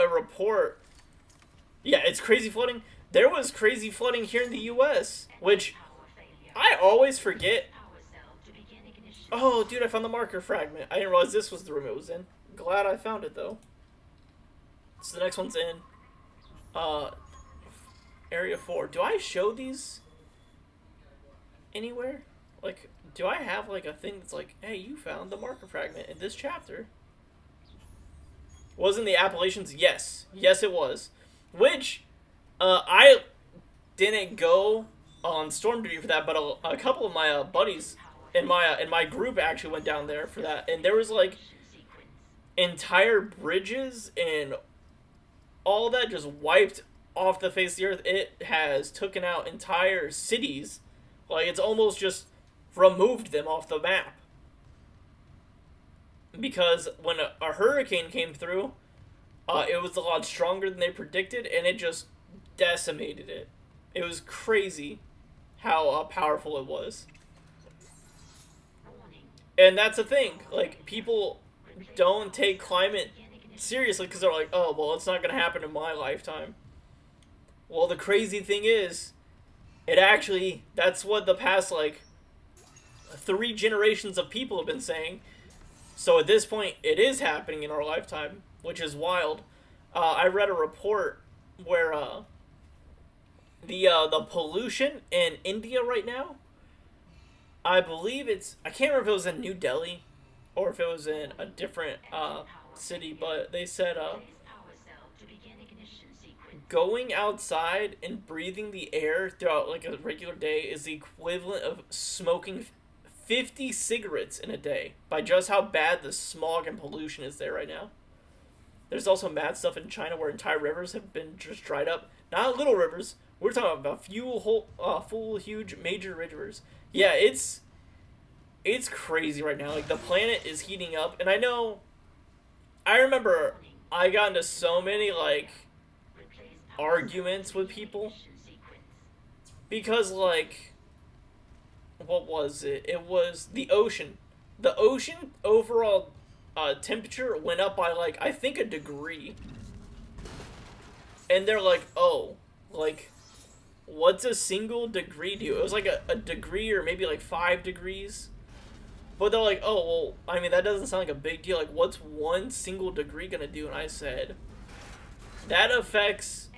report. Yeah, it's crazy flooding. There was crazy flooding here in the U.S., which I always forget. Oh, dude, I found the marker fragment. I didn't realize this was the room it was in. Glad I found it, though. So the next one's in Area 4. Do I show these anywhere? Like, do I have, like, a thing that's like, hey, you found the marker fragment in this chapter? Wasn't the Appalachians? Yes. Yes, it was. Which, I didn't go on storm duty for that, but a couple of my buddies in my group actually went down there for that, and there was like entire bridges and all that just wiped off the face of the earth. It has taken out entire cities. Like, it's almost just removed them off the map. Because when a hurricane came through, it was a lot stronger than they predicted, and it just decimated it. It was crazy how powerful it was. And that's the thing. Like, people don't take climate seriously because they're like, oh, well, it's not going to happen in my lifetime. Well, the crazy thing is, it actually, that's what the past, like, 3 generations of people have been saying. So at this point, it is happening in our lifetime, which is wild. I read a report where the pollution in India right now, I believe I can't remember if it was in New Delhi or if it was in a different city, but they said going outside and breathing the air throughout like a regular day is the equivalent of smoking 50 cigarettes in a day by just how bad the smog and pollution is there right now. There's also mad stuff in China where entire rivers have been just dried up. Not little rivers. We're talking about full, huge, major rivers. Yeah, it's crazy right now. Like, the planet is heating up. And I remember I got into so many, like, arguments with people. Because, like, what was it? It was the ocean. The ocean overall temperature went up by, like, I think a degree. And they're like, oh, like, what's a single degree do? It was like a degree or maybe like 5 degrees. But they're like, oh, well, I mean, that doesn't sound like a big deal. Like, what's 1 single degree gonna do? And I said, that affects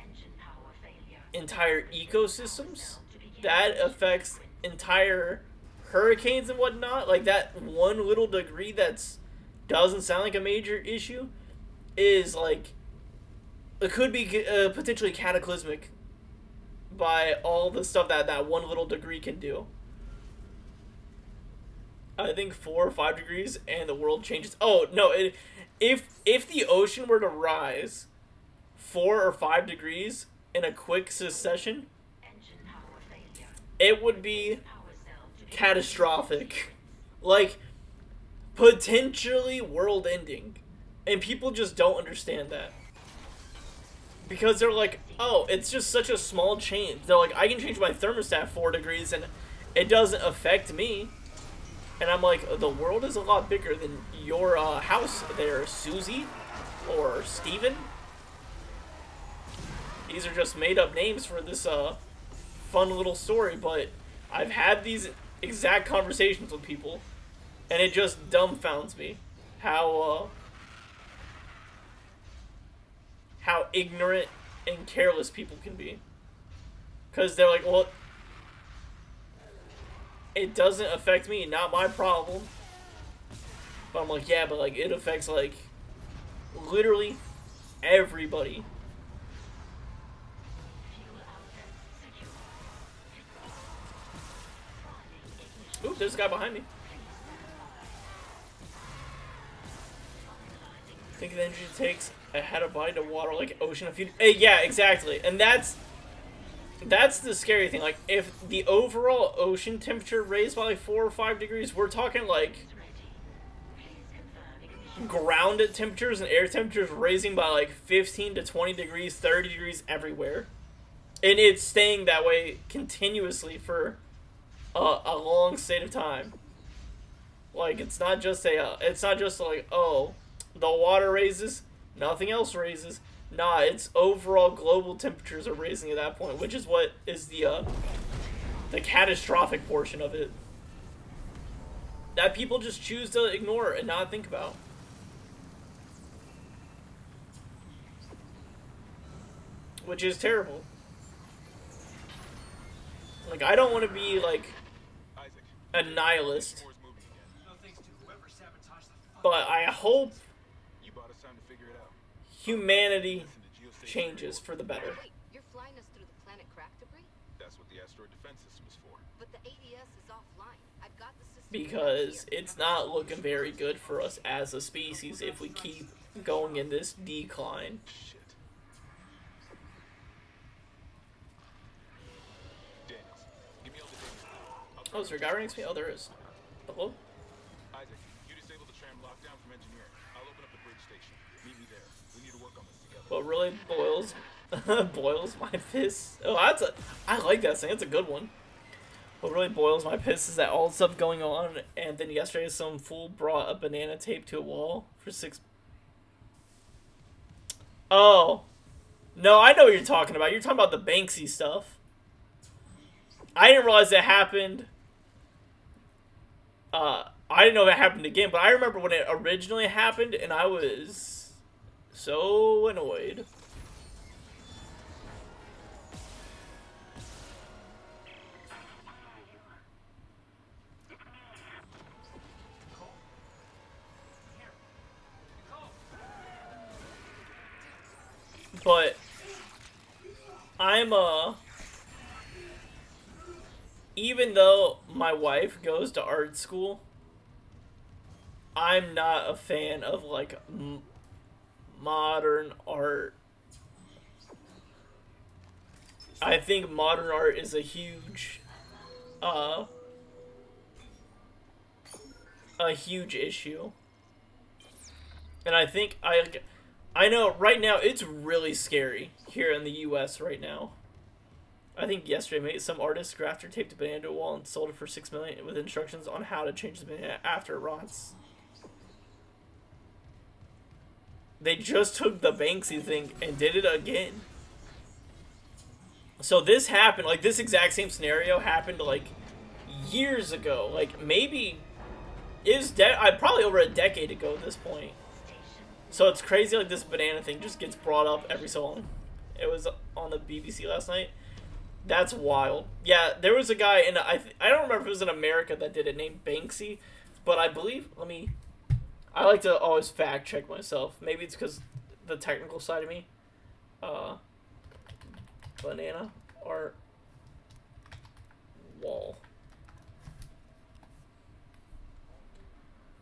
entire ecosystems. That affects entire hurricanes and whatnot. Like, that 1 little degree doesn't sound like a major issue is, like, it could be potentially cataclysmic by all the stuff that 1 little degree can do. I think 4 or 5 degrees and the world changes. Oh, no, if the ocean were to rise 4 or 5 degrees in a quick succession, it would be catastrophic. Like, potentially world ending. And people just don't understand that. Because they're like, oh, it's just such a small change. They're like, I can change my thermostat 4 degrees and it doesn't affect me. And I'm like, the world is a lot bigger than your house there, Susie or Steven. These are just made up names for this fun little story, but I've had these exact conversations with people, and it just dumbfounds me how ignorant and careless people can be. Because they're like, well, it doesn't affect me, not my problem. But I'm like, yeah, but like, it affects like literally everybody. Oop, there's a guy behind me. I think the energy takes had a body to water like ocean a few. Yeah, exactly, and that's the scary thing. Like, if the overall ocean temperature raised by like 4 or 5 degrees, we're talking like ground temperatures and air temperatures raising by like 15 to 20 degrees, 30 degrees everywhere, and it's staying that way continuously for a long state of time. Like, it's not just like, oh, the water raises, nothing else raises. Nah, it's overall global temperatures are raising at that point, which is what is the catastrophic portion of it that people just choose to ignore and not think about. Which is terrible. Like, I don't want to be like a nihilist, but I hope humanity changes for the better. Wait, you're flying us through the planet crack debris? That's what the asteroid defense system is for. But the ADS is offline. I've got the system. Because it's not looking very good for us as a species if we keep going in this decline. Shit. Oh, is there a guy right next to me? Oh, there is. Hello? Isaac, you disable the tram lockdown from engineering. I'll open up the bridge station. Meet me there. We need to work on this together. What really boils my piss? Oh, I like that thing. It's a good one. What really boils my piss is that all the stuff going on, and then yesterday some fool brought a banana tape to a wall for 6. Oh. No, I know what you're talking about. You're talking about the Banksy stuff. I didn't realize that happened. I didn't know that happened again, but I remember when it originally happened, and I was so annoyed. But I'm even though my wife goes to art school, I'm not a fan of like modern art. I think modern art is a huge issue. And I think I know right now it's really scary here in the US right now. I think yesterday some artist grafter taped a banana to a wall and sold it for $6 million with instructions on how to change the banana after it rots. They just took the Banksy thing and did it again. So this happened, like this exact same scenario happened like years ago. Like maybe probably over a decade ago at this point. So it's crazy like this banana thing just gets brought up every so long. It was on the BBC last night. That's wild. Yeah, there was a guy in I don't remember if it was in America that did it named Banksy, but I believe I like to always fact check myself. Maybe it's because the technical side of me. Banana art wall.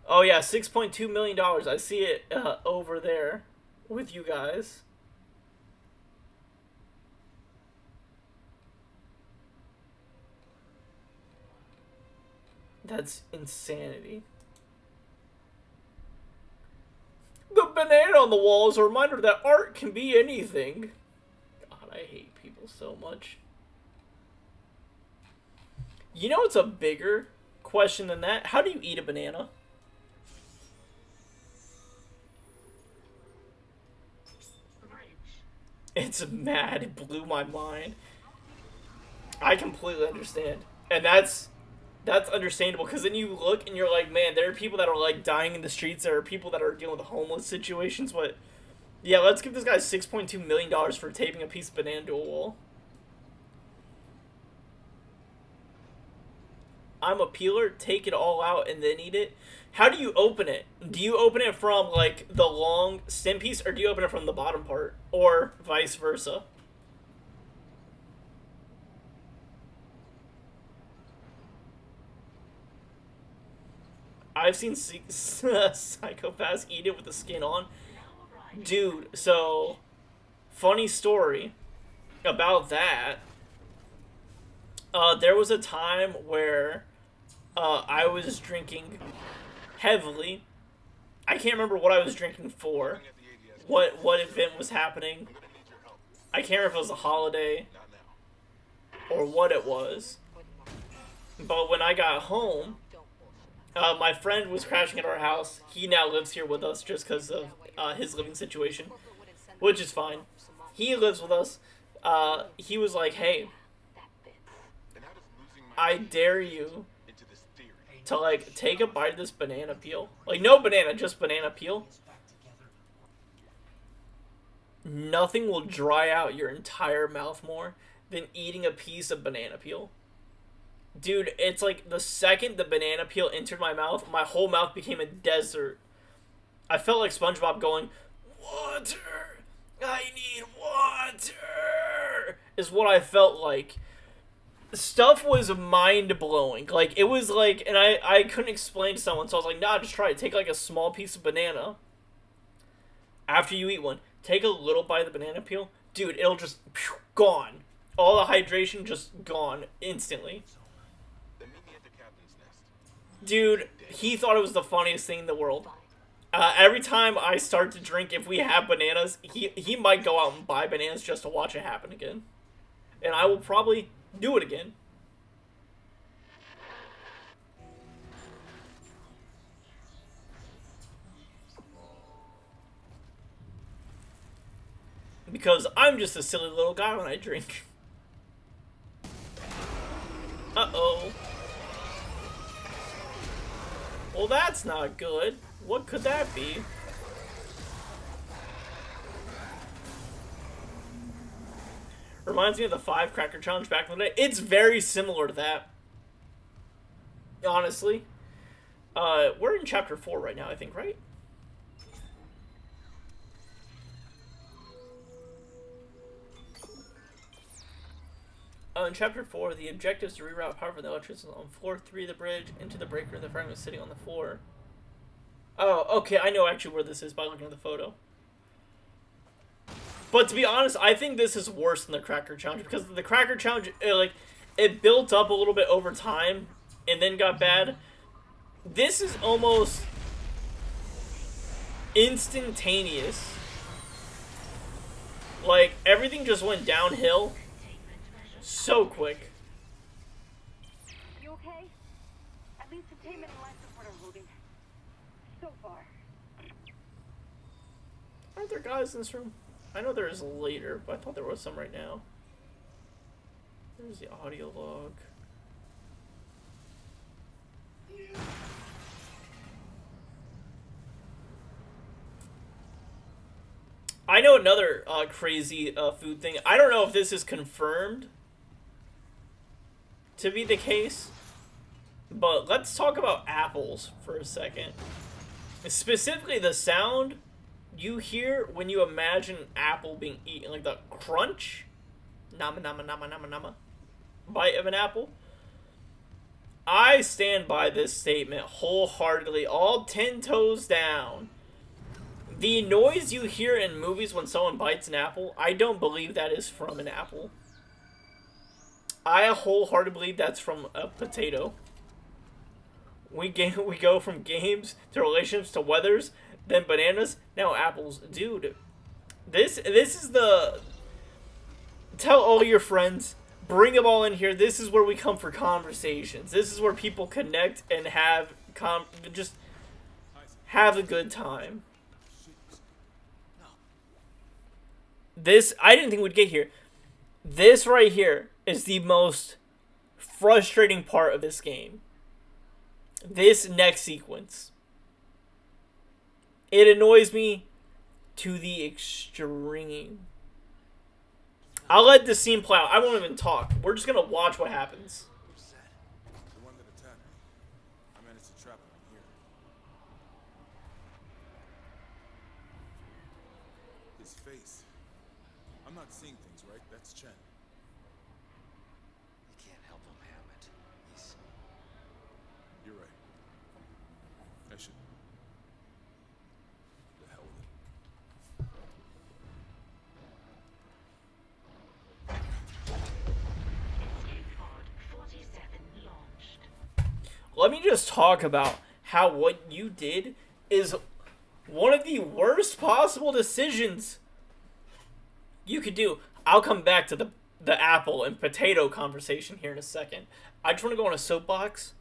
Oh yeah, $6.2 million. I see it over there with you guys. That's insanity. The banana on the wall is a reminder that art can be anything. God, I hate people so much. You know what's a bigger question than that? How do you eat a banana? It's mad. It blew my mind. I completely understand. And that's understandable, because then you look and you're like, man, there are people that are like dying in the streets. There are people that are dealing with homeless situations. But yeah, let's give this guy $6.2 million for taping a piece of banana to a wall. I'm a peeler. Take it all out and then eat it. How do you open it? Do you open it from like the long stem piece, or do you open it from the bottom part, or vice versa? I've seen psychopaths eat it with the skin on. Dude, so funny story about that. There was a time where I was drinking heavily. I can't remember what I was drinking for. What event was happening. I can't remember if it was a holiday or what it was. But when I got home, my friend was crashing at our house. He now lives here with us just because of his living situation, which is fine. He lives with us. He was like, hey, I dare you to like take a bite of this banana peel. Like no banana, just banana peel. Nothing will dry out your entire mouth more than eating a piece of banana peel. Dude, it's like the second the banana peel entered my mouth, my whole mouth became a desert. I felt like SpongeBob going, water! I need water! Is what I felt like. Stuff was mind-blowing. Like, it was like, and I couldn't explain to someone, so I was like, nah, just try it. Take like a small piece of banana. After you eat one, take a little bite of the banana peel. Dude, it'll just, gone. All the hydration just gone instantly. Dude, he thought it was the funniest thing in the world. Every time I start to drink, if we have bananas, he might go out and buy bananas just to watch it happen again. And I will probably do it again. Because I'm just a silly little guy when I drink. Uh-oh. Well, that's not good. What could that be? Reminds me of the 5 cracker challenge back in the day. It's very similar to that. Honestly. We're in chapter 4 right now, I think, right? In chapter 4, the objective is to reroute power from the electricity on floor 3 of the bridge into the breaker and the fragment sitting on the floor. Oh, okay, I know actually where this is by looking at the photo. But to be honest, I think this is worse than the Cracker Challenge, because the Cracker Challenge, it built up a little bit over time and then got bad. This is almost instantaneous. Like, everything just went downhill so quick. You okay? At least containment and life support are holding. So far. Aren't there guys in this room? I know there is later, but I thought there was some right now. There's the audio log. I know another crazy food thing. I don't know if this is confirmed to be the case, but let's talk about apples for a second. Specifically, the sound you hear when you imagine an apple being eaten, like the crunch, nama nama nama nama nama, bite of an apple. I stand by this statement wholeheartedly, all 10 toes down. The noise you hear in movies when someone bites an apple, I don't believe that is from an apple. I wholeheartedly believe that's from a potato. We go from games to relationships to weathers, then bananas, now apples. Dude, this is the... Tell all your friends, bring them all in here. This is where we come for conversations. This is where people connect and have just have a good time. This, I didn't think we'd get here. This right here is the most frustrating part of this game. This next sequence. It annoys me to the extreme. I'll let this scene play out. I won't even talk. We're just gonna watch what happens. The one that attacked me. I managed to trap him in here. His face. I'm not seeing things, right? That's Chen. You can't help him, Hammond. He's... You're right. I should... The hell with it. Escape pod 47 launched. Let me just talk about how what you did is one of the worst possible decisions you could do. I'll come back to the apple and potato conversation here in a second. I just want to go on a soapbox.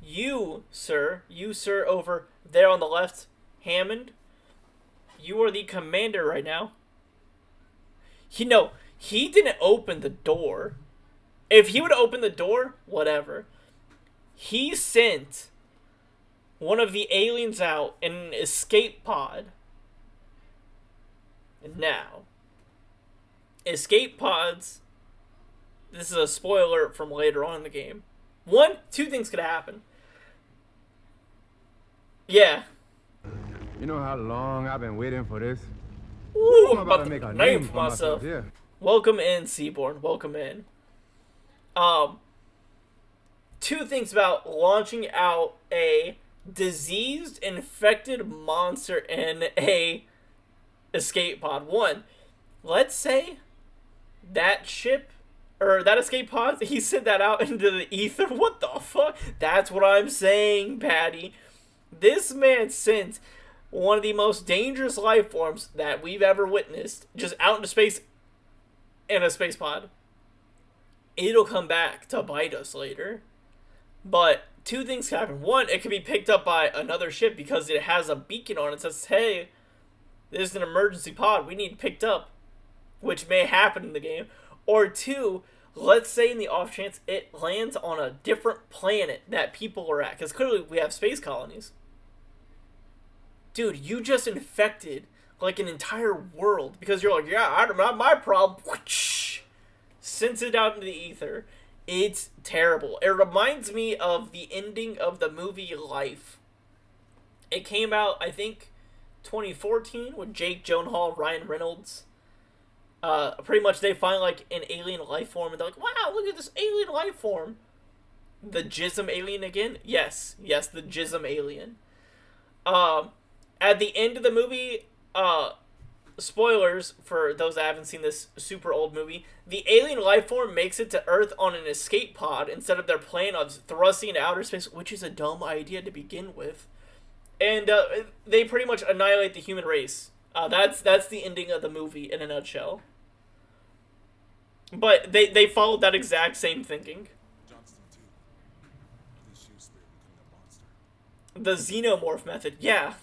You, sir, over there on the left, Hammond, you are the commander right now. He didn't open the door. If he would open the door, whatever. He sent one of the aliens out in an escape pod. And now, escape pods, this is a spoiler from later on in the game. Two things could happen. Yeah. You know how long I've been waiting for this? Ooh, I'm about to make a name for myself. Yeah. Welcome in, Seaborn. Welcome in. Two things about launching out a diseased, infected monster in a escape pod. One, let's say that ship, or that escape pod, he sent that out into the ether. What the fuck? That's what I'm saying, Patty. This man sent one of the most dangerous life forms that we've ever witnessed just out into space in a space pod. It'll come back to bite us later. But two things can happen. One, it could be picked up by another ship because it has a beacon on it that says, hey, this is an emergency pod. We need picked up. Which may happen in the game. Or two, let's say in the off chance it lands on a different planet that people are at. Because clearly we have space colonies. Dude, you just infected like an entire world. Because you're like, yeah, not my problem. Sends it out into the ether. It's terrible. It reminds me of the ending of the movie Life. It came out, I think, 2014 with Jake Gyllenhaal, Ryan Reynolds. Pretty much they find like an alien life form and they're like, wow, look at this alien life form. The Jism alien again? Yes, the Jism alien. At the end of the movie, spoilers for those that haven't seen this super old movie, the alien life form makes it to Earth on an escape pod instead of their plan of thrusting into outer space, which is a dumb idea to begin with. And they pretty much annihilate the human race. That's the ending of the movie in a nutshell. But they followed that exact same thinking. The xenomorph method, yeah.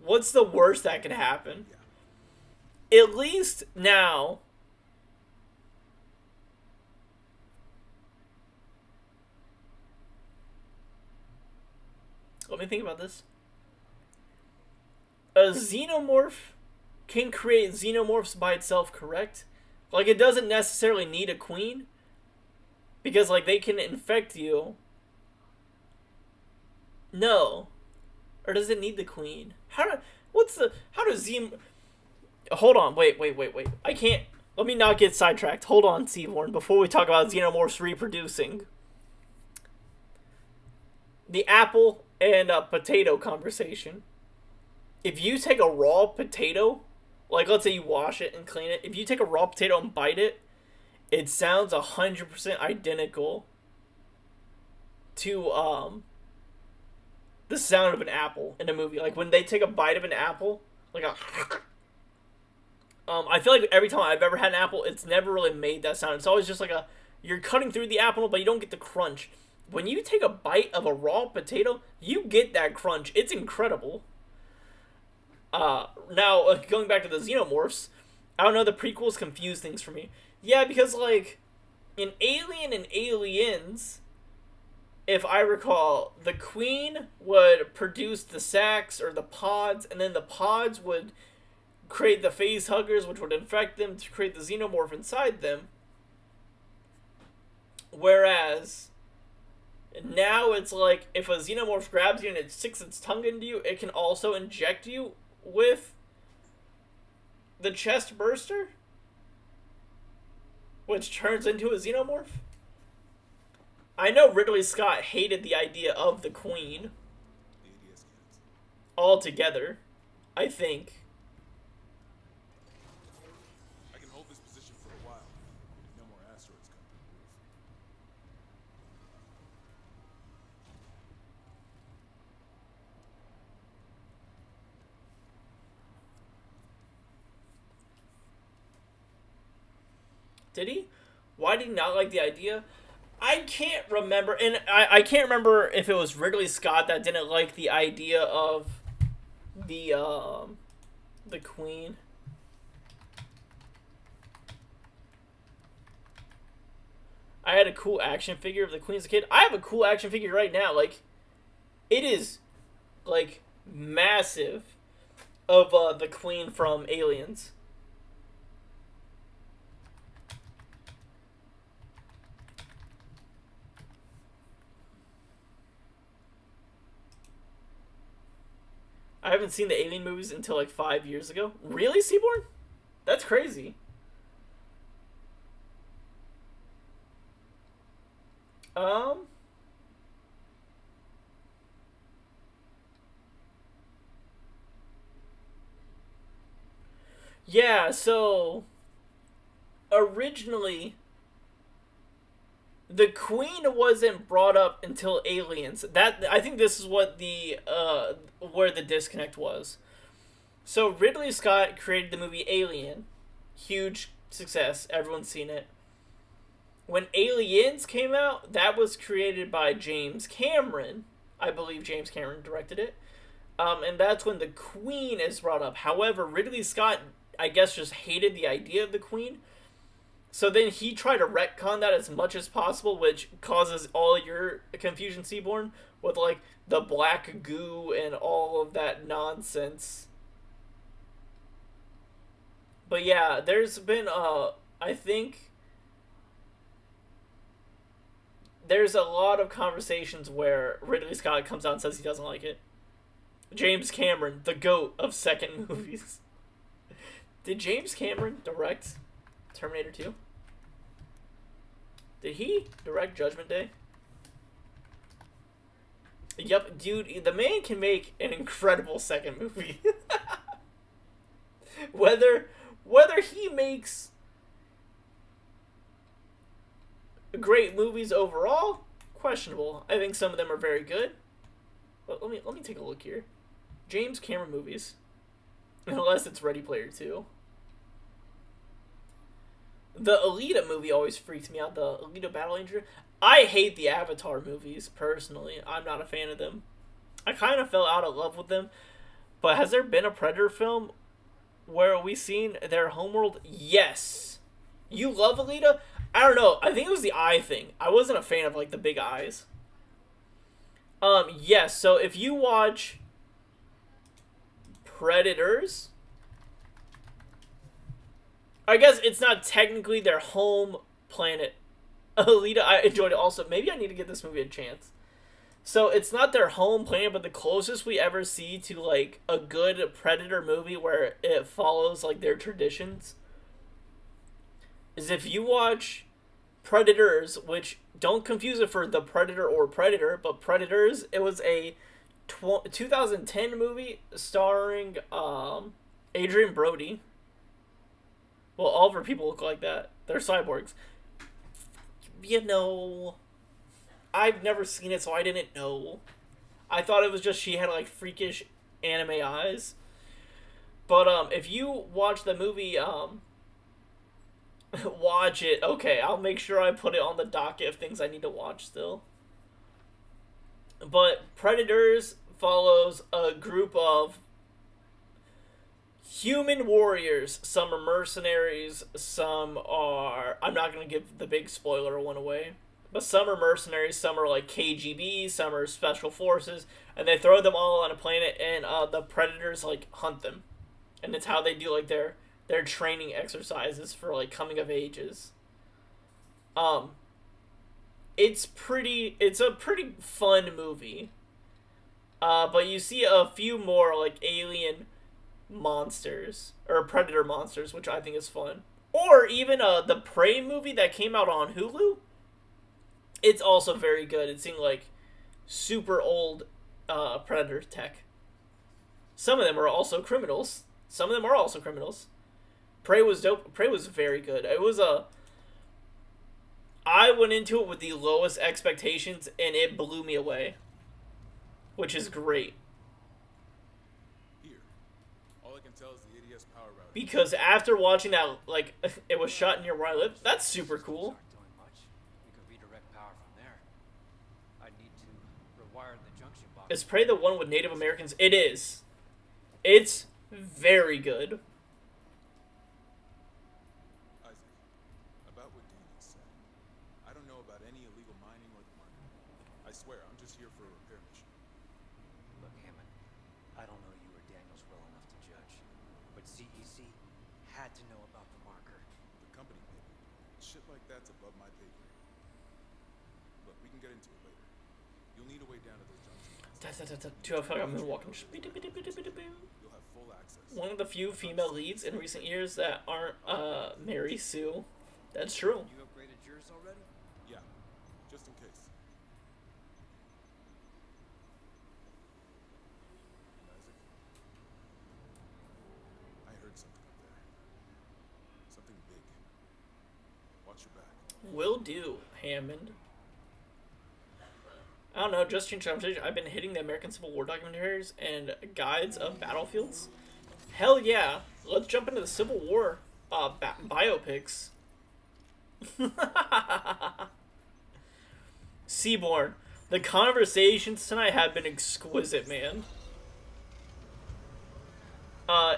What's the worst that could happen? At least now, let me think about this. A xenomorph can create xenomorphs by itself, correct? Like, it doesn't necessarily need a queen. Because, like, they can infect you. No. Or does it need the queen? How does hold on, wait. I can't, let me not get sidetracked. Hold on, Seaborn, before we talk about xenomorphs reproducing. The apple and potato conversation. If you take a raw potato, like let's say you wash it and clean it, if you take a raw potato and bite it, it sounds 100% identical to the sound of an apple in a movie. Like when they take a bite of an apple, like a I feel like every time I've ever had an apple, it's never really made that sound. It's always just like you're cutting through the apple, but you don't get the crunch. When you take a bite of a raw potato, you get that crunch. It's incredible. Now, going back to the xenomorphs, I don't know, the prequels confuse things for me. Yeah, because, like, in Alien and Aliens, if I recall, the queen would produce the sacs or the pods, and then the pods would create the phase huggers, which would infect them to create the xenomorph inside them. Whereas now it's like, if a xenomorph grabs you and it sticks its tongue into you, it can also inject you with the chest burster, which turns into a xenomorph. I know Ridley Scott hated the idea of the queen altogether, I think. I can hold this position for a while. No more asteroids come through the roof. Did he? Why did he not like the idea? I can't remember, and I can't remember if it was Ridley Scott that didn't like the idea of the queen. I had a cool action figure of the queen as a kid. I have a cool action figure right now. Like, it is, like, massive of the queen from Aliens. I haven't seen the Alien movies until like 5 years ago. Really, Seaborn? That's crazy. Yeah, so originally the Queen wasn't brought up until Aliens. That I think this is what the where the disconnect was. So Ridley Scott created the movie Alien, huge success. Everyone's seen it. When Aliens came out, that was created by James Cameron. I believe James Cameron directed it. And that's when the Queen is brought up. However, Ridley Scott, I guess, just hated the idea of the Queen. So then he tried to retcon that as much as possible, which causes all your confusion, Seaborn, with like the black goo and all of that nonsense. But yeah, there's been I think there's a lot of conversations where Ridley Scott comes out and says he doesn't like it. James Cameron, the GOAT of second movies. Did James Cameron direct Terminator 2? Did he direct Judgment Day? Yep, dude, the man can make an incredible second movie. whether he makes great movies overall, questionable. I think some of them are very good. But let me take a look here. James Cameron movies. Unless it's Ready Player 2. The Alita movie always freaked me out. The Alita Battle Angel. I hate the Avatar movies, personally. I'm not a fan of them. I kind of fell out of love with them. But has there been a Predator film where we seen their homeworld? Yes. You love Alita? I don't know. I think it was the eye thing. I wasn't a fan of, like, the big eyes. Yes. So if you watch Predators, I guess it's not technically their home planet. Alita, I enjoyed it also. Maybe I need to give this movie a chance. So it's not their home planet, but the closest we ever see to like a good Predator movie where it follows like their traditions is if you watch Predators, which don't confuse it for The Predator or Predator, but Predators, it was a 2010 movie starring Adrian Brody. Well, all of her people look like that. They're cyborgs. You know, I've never seen it, so I didn't know. I thought it was just she had, like, freakish anime eyes. But, if you watch the movie, watch it. Okay, I'll make sure I put it on the docket of things I need to watch still. But Predators follows a group of human warriors. Some are mercenaries, some are... I'm not going to give the big spoiler one away. But some are mercenaries, some are like KGB, some are special forces. And they throw them all on a planet and the Predators like hunt them. And it's how they do like their training exercises for like coming of ages. It's a pretty fun movie. But you see a few more like alien monsters or Predator monsters, which I think is fun. Or even the Prey movie that came out on Hulu. It's also very good. It's in like super old Predator tech. Some of them are also criminals. Prey was dope. Prey was very good. It was I went into it with the lowest expectations and it blew me away. Which is great. Here. All I can tell is the ADS power router. Because after watching that, like, it was shot near where I live, that's super cool. Aren't doing much. We could redirect power from there. I need to rewire the junction box. Is Prey the one with Native Americans? It is. It's very good. Isaac, about what Daniel said. I don't know about any illegal mining or the money. I swear, I'm just here for a repair mission. Look, Hammond, I don't know you or Daniels well enough to judge, but CEC had to know about the marker. The company paid me. Shit like that's above my pay grade. Look, we can get into it later. You'll need a way down to those junctions. Dude, I feel like I'm walking. You'll have full access. One of the few female leads in recent years that aren't Mary Sue. That's true. You upgraded yours already? Yeah, just in case. Isaac, I heard something up there. Something big. Watch your back. Will do, Hammond. I don't know, just change conversation. I've been hitting the American Civil War documentaries and guides of battlefields. Hell yeah. Let's jump into the Civil War biopics. Seaborn. The conversations tonight have been exquisite, man.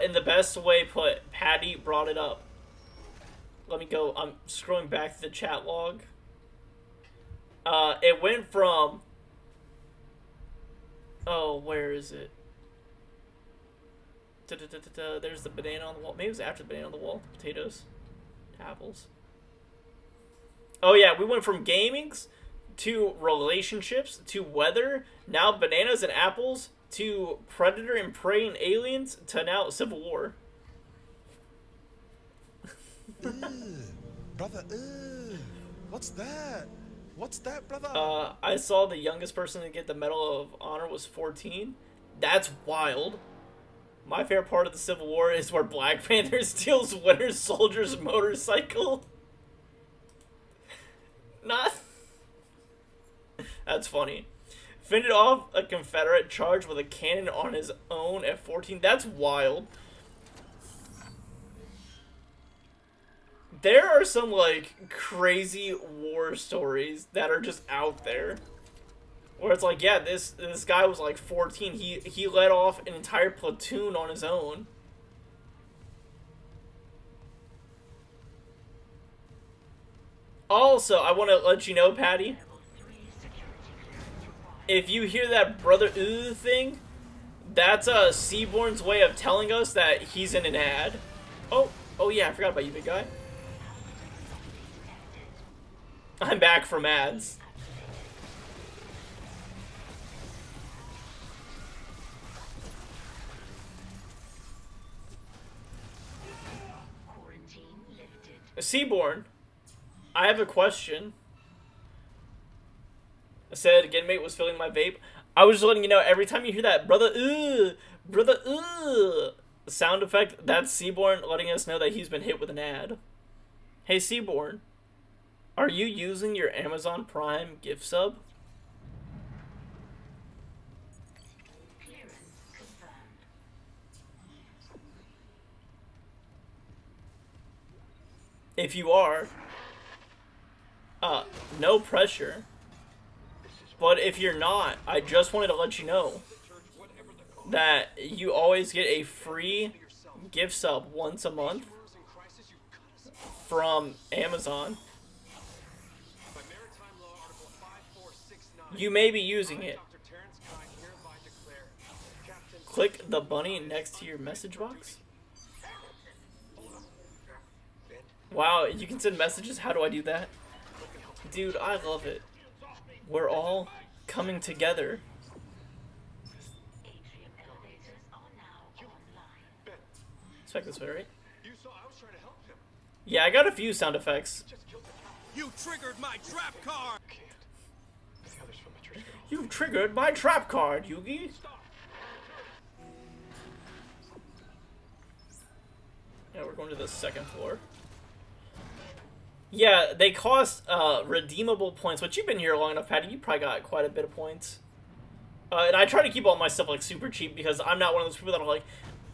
In the best way put, Patty brought it up. Let me go. I'm scrolling back to the chat log. It went from... Oh, where is it? There's the banana on the wall. Maybe it was after the banana on the wall. Potatoes. Apples. Oh yeah, we went from gamings to relationships to weather. Now bananas and apples to predator and prey and aliens to now Civil War. Brother, what's that? What's that, brother? I saw the youngest person to get the Medal of Honor was 14. That's wild. My favorite part of the Civil War is where Black Panther steals Winter Soldier's motorcycle. Not. That's funny. Fended off a Confederate charge with a cannon on his own at 14. That's wild. There are some, like, crazy war stories that are just out there. Where it's like, yeah, this guy was, like, 14. He led off an entire platoon on his own. Also, I want to let you know, Patty, if you hear that brother ooh thing, that's Seaborn's way of telling us that he's in an ad. Oh yeah, I forgot about you, big guy. I'm back from ads. Seaborn, I have a question. I said Genmate was filling my vape. I was just letting you know, every time you hear that brother sound effect, that's Seaborn letting us know that he's been hit with an ad. Hey Seaborn, are you using your Amazon Prime gift sub? If you are, no pressure. But if you're not, I just wanted to let you know that you always get a free gift sub once a month from Amazon. You may be using it. Click the bunny next to your message box. Wow, you can send messages? How do I do that? Dude, I love it. We're all coming together. Check this way, right? Yeah, I got a few sound effects. You triggered my trap card! You've triggered my trap card, Yugi! Yeah, we're going to the second floor. Yeah, they cost redeemable points, but you've been here long enough, Patty. You probably got quite a bit of points. And I try to keep all my stuff like super cheap because I'm not one of those people that are like,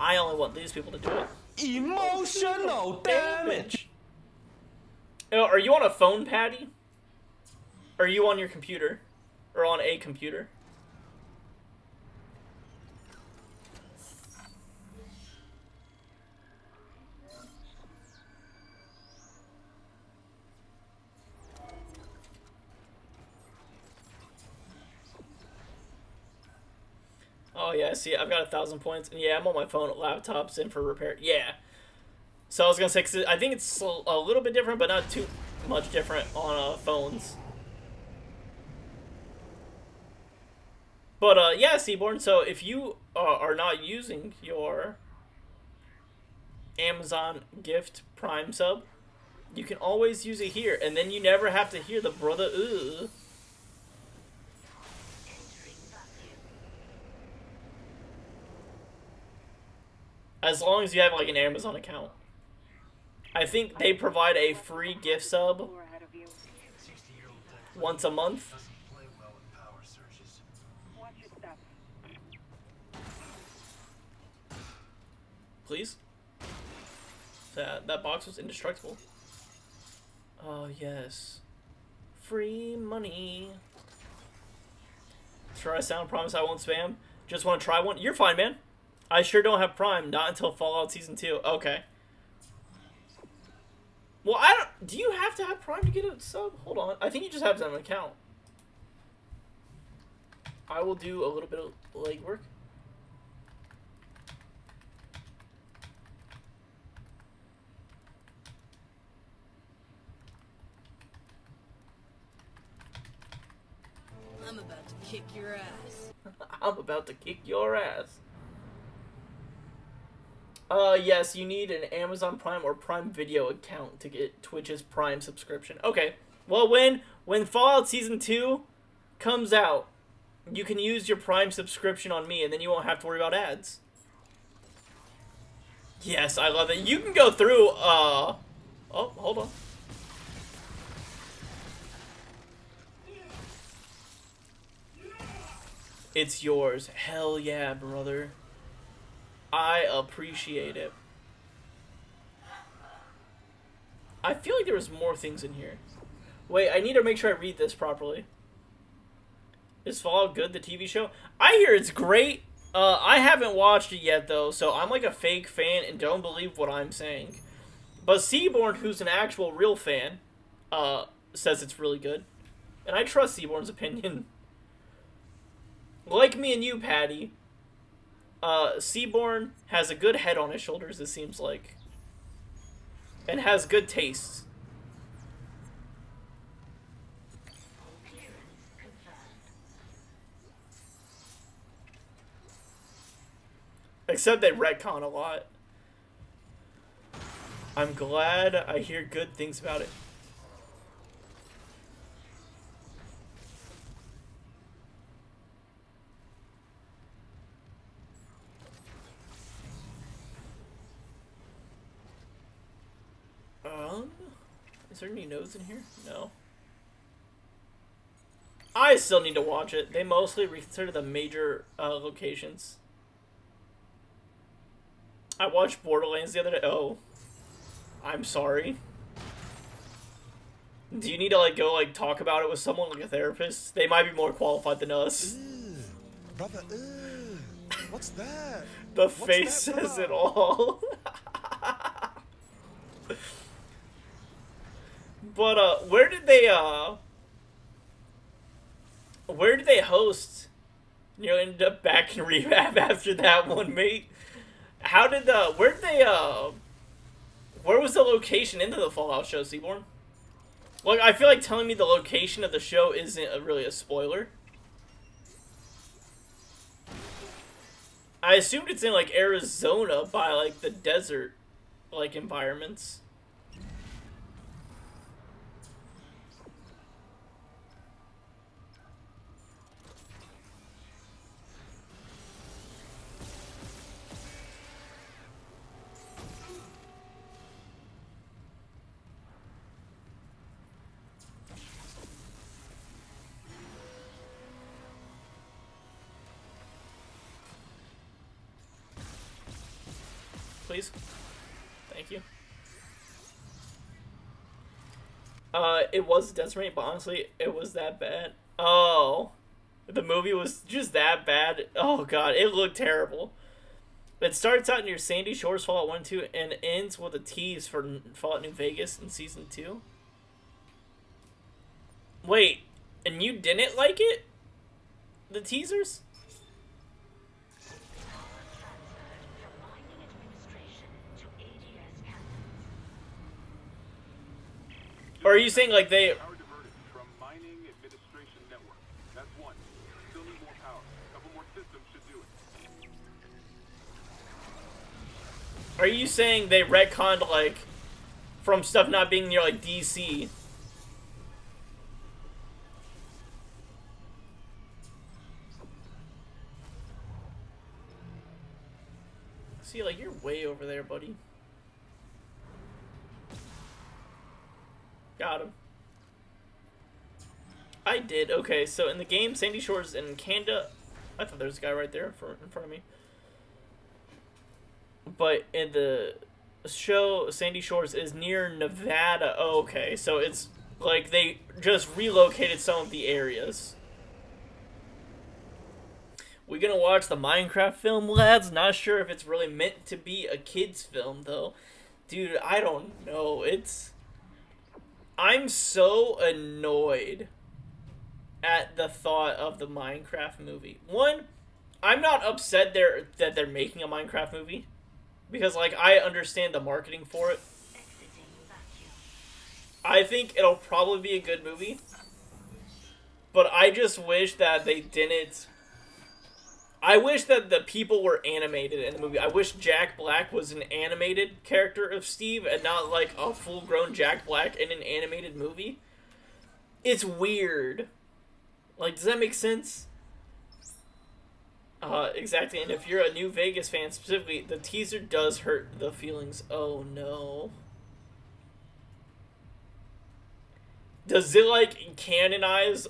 I only want these people to do it. Emotional damage! Are you on a phone, Patty? Or are you on your computer? Or on a computer? Oh yeah, see, I've got 1,000 points, and yeah, I'm on my phone. Laptop's in for repair. Yeah. So I was gonna say, 'cause I think it's a little bit different, but not too much different on phones. But yeah, Seaborn. So if you are not using your Amazon gift Prime sub, you can always use it here, and then you never have to hear the brother ooh. As long as you have like an Amazon account. I think they provide a free gift sub once a month. Doesn't play well with power surges. Watch your step. Please? That box was indestructible. Oh, yes. Free money. Sure I sound, promise I won't spam. Just want to try one? You're fine, man. I sure don't have Prime, not until Fallout Season 2. Okay. Well, I don't... Do you have to have Prime to get a sub? Hold on. I think you just have to have an account. I will do a little bit of legwork. I'm about to kick your ass. I'm about to kick your ass. Yes, you need an Amazon Prime or Prime Video account to get Twitch's Prime subscription. Okay. Well, when Fallout Season 2 comes out, you can use your Prime subscription on me, and then you won't have to worry about ads. Yes, I love it. You can go through, oh, hold on. It's yours. Hell yeah, brother. I appreciate it. I feel like there was more things in here. Wait, I need to make sure I read this properly. Is Fallout good, the TV show? I hear it's great. I haven't watched it yet, though, so I'm like a fake fan and don't believe what I'm saying. But Seaborn, who's an actual real fan, says it's really good. And I trust Seaborn's opinion. Like me and you, Patty, Seaborn has a good head on his shoulders, it seems like. And has good taste. Except they retcon a lot. I'm glad I hear good things about it. Is there any nodes in here? No. I still need to watch it. They mostly reconsider the major locations. I watched Borderlands the other day. Oh. I'm sorry. Do you need to, like, go, like, talk about it with someone, like a therapist? They might be more qualified than us. Brother, what's that? The face says it all. But, where did they host? You know, ended up back in rehab after that one, mate. How did where was the location into the Fallout show, Seaborn? Like, I feel like telling me the location of the show isn't really a spoiler. I assumed it's in, like, Arizona by, like, the desert, like, environments. Please. Thank you. It was Decimate, but honestly, it was that bad. Oh. The movie was just that bad. Oh god, it looked terrible. It starts out near Sandy Shores, Fallout 1 and 2, and ends with a tease for Fallout New Vegas in Season 2. Wait, and you didn't like it? The teasers? Or are you saying like they... Power diverted from mining administration network. That's one. Still need more power. A couple more systems should do it. Are you saying they retconned like from stuff not being near like DC? See, like, you're way over there, buddy. Got him. I did. Okay, so in the game, Sandy Shores in Canada, I thought there was a guy right there in front of me. But in the show, Sandy Shores is near Nevada. Oh, okay, so it's like they just relocated some of the areas. We gonna watch the Minecraft film, lads? Not sure if it's really meant to be a kid's film, though. Dude, I don't know. I'm so annoyed at the thought of the Minecraft movie. One, I'm not upset that they're making a Minecraft movie, because like I understand the marketing for it. I think it'll probably be a good movie, but I just wish that they didn't. I wish that the people were animated in the movie. I wish Jack Black was an animated character of Steve and not like a full-grown Jack Black in an animated movie. It's weird. Like, does that make sense? Exactly. And if you're a New Vegas fan specifically, the teaser does hurt the feelings. Oh no. Does it like canonize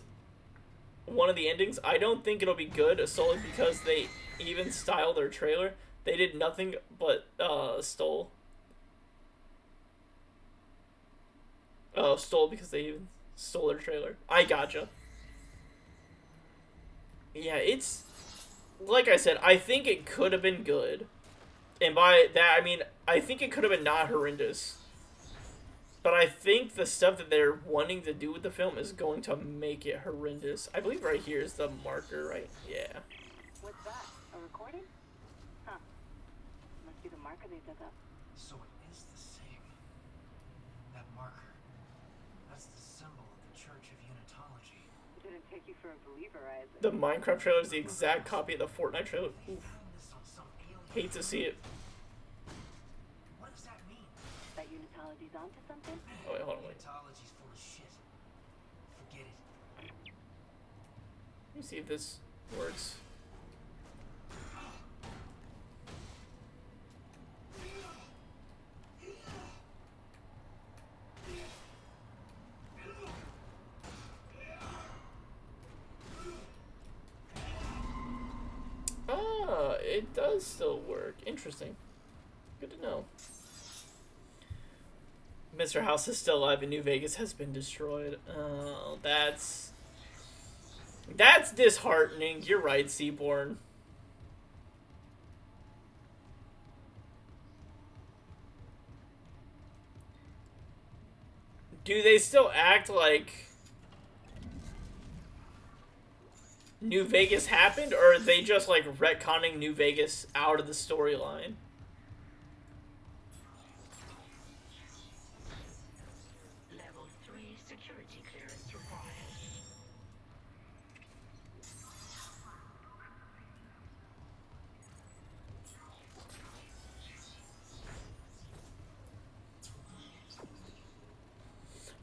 one of the endings? I don't think it'll be good, solely because they even styled their trailer. They did nothing but stole because they even stole their trailer. I gotcha. Yeah, it's like I said, I think it could have been good. And by that I mean I think it could have been not horrendous. But I think the stuff that they're wanting to do with the film is going to make it horrendous. I believe right here is the marker, right? Yeah. What's that? A recording? Huh. Must be the marker they dug up. So it is the same. That marker. That's the symbol of the Church of Unitology. Didn't take you for a believer, Isaac. The Minecraft trailer is the exact copy of the Fortnite trailer. Oof. Hate to see it. What does that mean? That Unitology's onto something? Oh, wait, hold on, wait. Unitology's full of shit. Forget it. Let me see if this works. Ah, it does still work. Interesting. Good to know. Mr. House is still alive and New Vegas has been destroyed. Oh, that's disheartening. You're right, Seaborn. Do they still act like New Vegas happened, or are they just like retconning New Vegas out of the storyline? Level 3 security clearance required.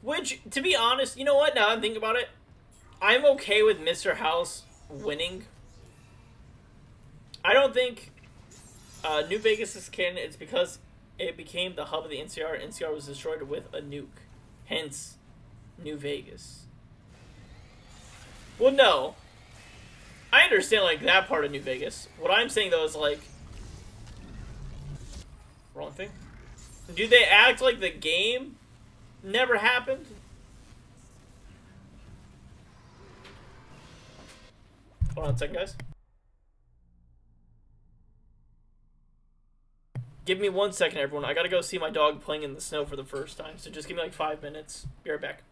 Which, to be honest, you know what? Now I'm thinking about it, I'm okay with Mr. House winning. I don't think New Vegas is canon. It's because it became the hub of the NCR. NCR was destroyed with a nuke. Hence, New Vegas. Well, no. I understand, like, that part of New Vegas. What I'm saying, though, is, like... Wrong thing. Do they act like the game never happened? Hold on a second, guys. Give me 1 second, everyone. I gotta go see my dog playing in the snow for the first time, so just give me like 5 minutes. Be right back.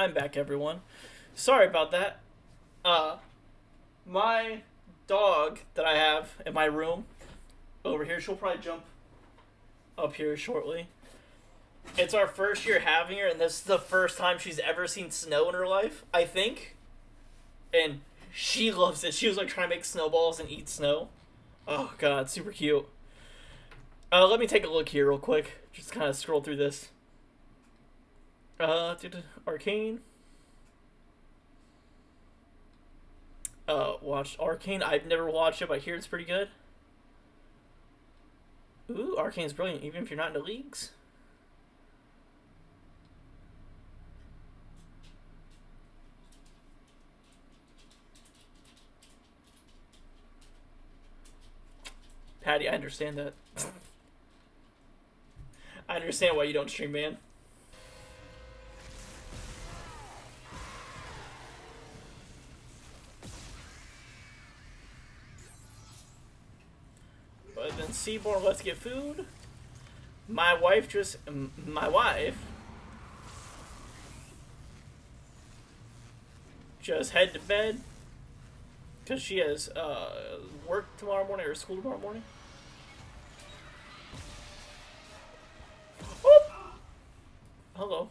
I'm back, everyone. Sorry about that. My dog that I have in my room over here, she'll probably jump up here shortly. It's our first year having her, and this is the first time she's ever seen snow in her life, I think. And she loves it. She was like trying to make snowballs and eat snow. Oh god, super cute. Let me take a look here real quick. Just kind of scroll through this. Arcane. Watched Arcane. I've never watched it, but I hear it's pretty good. Ooh, Arcane's brilliant, even if you're not in the leagues. Patty, I understand that. I understand why you don't stream, man. But then Seaborn, let's get food. My wife just head to bed because she has work tomorrow morning or school tomorrow morning. Oh! Hello.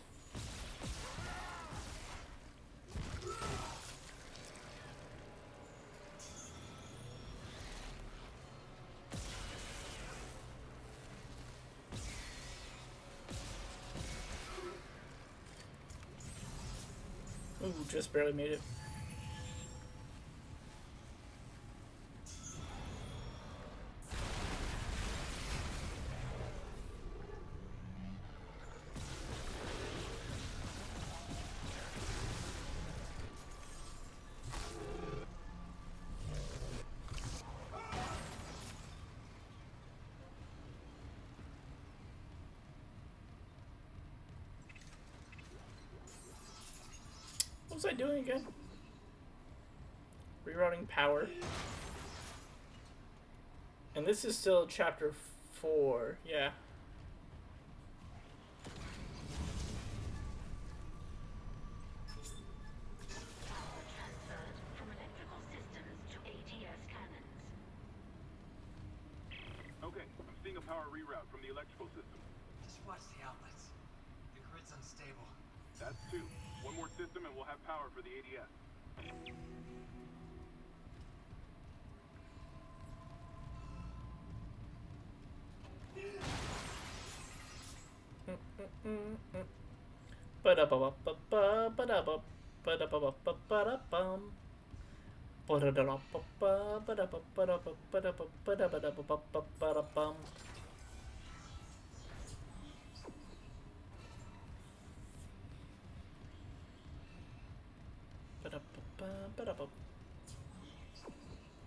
Ooh, just barely made it. What was I doing again? Rerouting power. And this is still chapter 4, yeah. Transferred from electrical systems to ADS cannons. Okay, I'm seeing a power reroute from the electrical system. Just watch the outlets. The grid's unstable. That's 2. One more system and we'll have power for the ADS.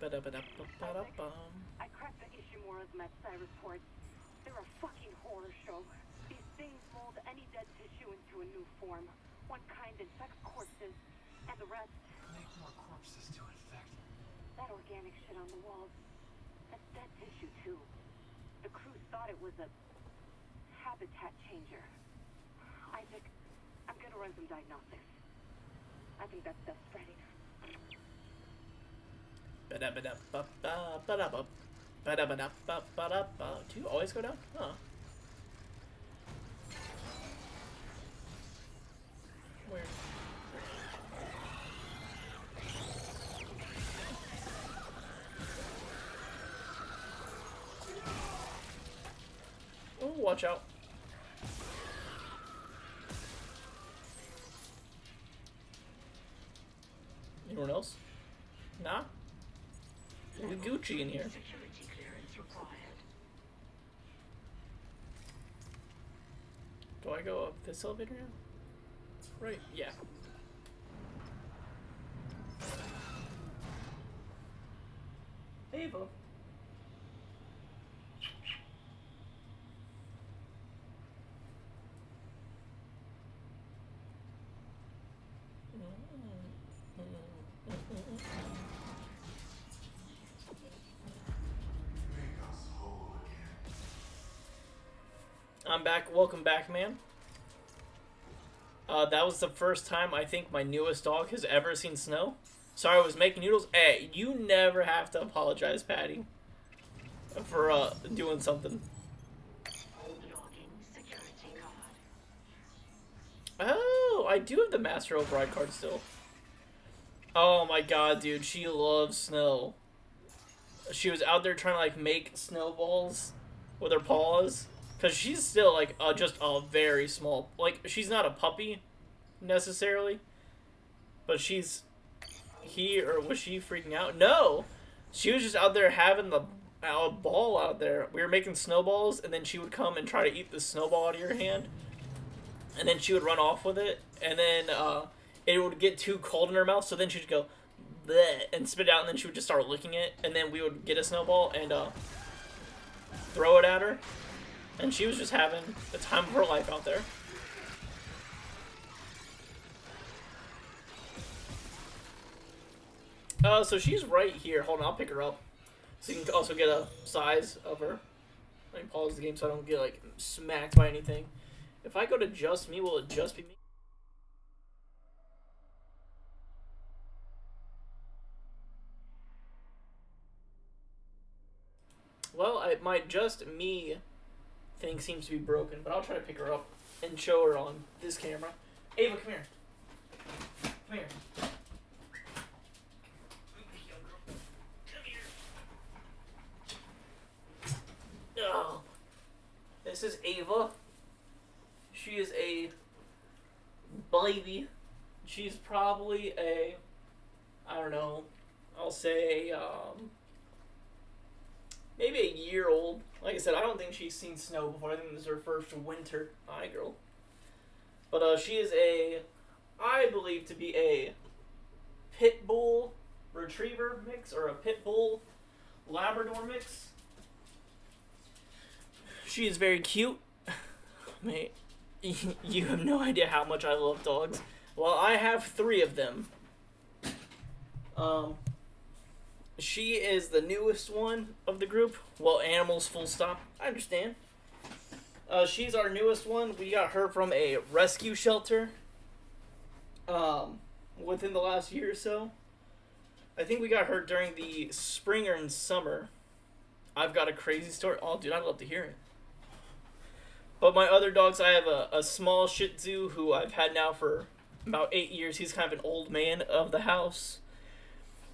I cracked the Ishimura's Metsai reports. They're a fucking horror show. These things mold any dead tissue into a new form. One kind infects corpses, and the rest... Make more corpses to infect. That organic shit on the walls. That's dead tissue, too. The crew thought it was a habitat changer. Isaac, I'm gonna run some diagnostics. I think that's best spreading. Do you always go down? Huh. Weird. Oh, watch out. Anyone else? Nah? Look Gucci in here. Security clearance required. Do I go up this elevator now? Right, yeah. Ava. I'm back. Welcome back, man. That was the first time I think my newest dog has ever seen snow. Sorry, I was making noodles. Hey, you never have to apologize, Patty, for doing something. Oh, I do have the Master Override card still. Oh my god, dude, she loves snow. She was out there trying to like make snowballs with her paws, cause she's still like just a very small. Like she's not a puppy necessarily, but she's or was she freaking out? No, she was just out there having the a ball out there. We were making snowballs, and then she would come and try to eat the snowball out of your hand, and then she would run off with it, and then it would get too cold in her mouth, so then she'd go bleh, and spit it out, and then she would just start licking it, and then we would get a snowball and throw it at her, and she was just having the time of her life out there. So she's right here. Hold on, I'll pick her up. So you can also get a size of her. Let me pause the game so I don't get, like, smacked by anything. If I go to just me, will it just be me? Well, my just me thing seems to be broken, but I'll try to pick her up and show her on this camera. Ava, come here. Come here. Oh, this is Ava. She is a baby. She's probably I don't know, I'll say, maybe a year old. Like I said, I don't think she's seen snow before. I think this is her first winter. Hi, girl. But she is I believe to be a pit bull retriever mix, or a pit bull Labrador mix. She is very cute. Mate, you have no idea how much I love dogs. Well, I have 3 of them. She is the newest one of the group. Well, animals full stop. I understand. She's our newest one. We got her from a rescue shelter. Within the last year or so. I think we got her during the spring and summer. I've got a crazy story. Oh, dude, I'd love to hear it. But my other dogs, I have a small Shih Tzu who I've had now for about 8 years. He's kind of an old man of the house.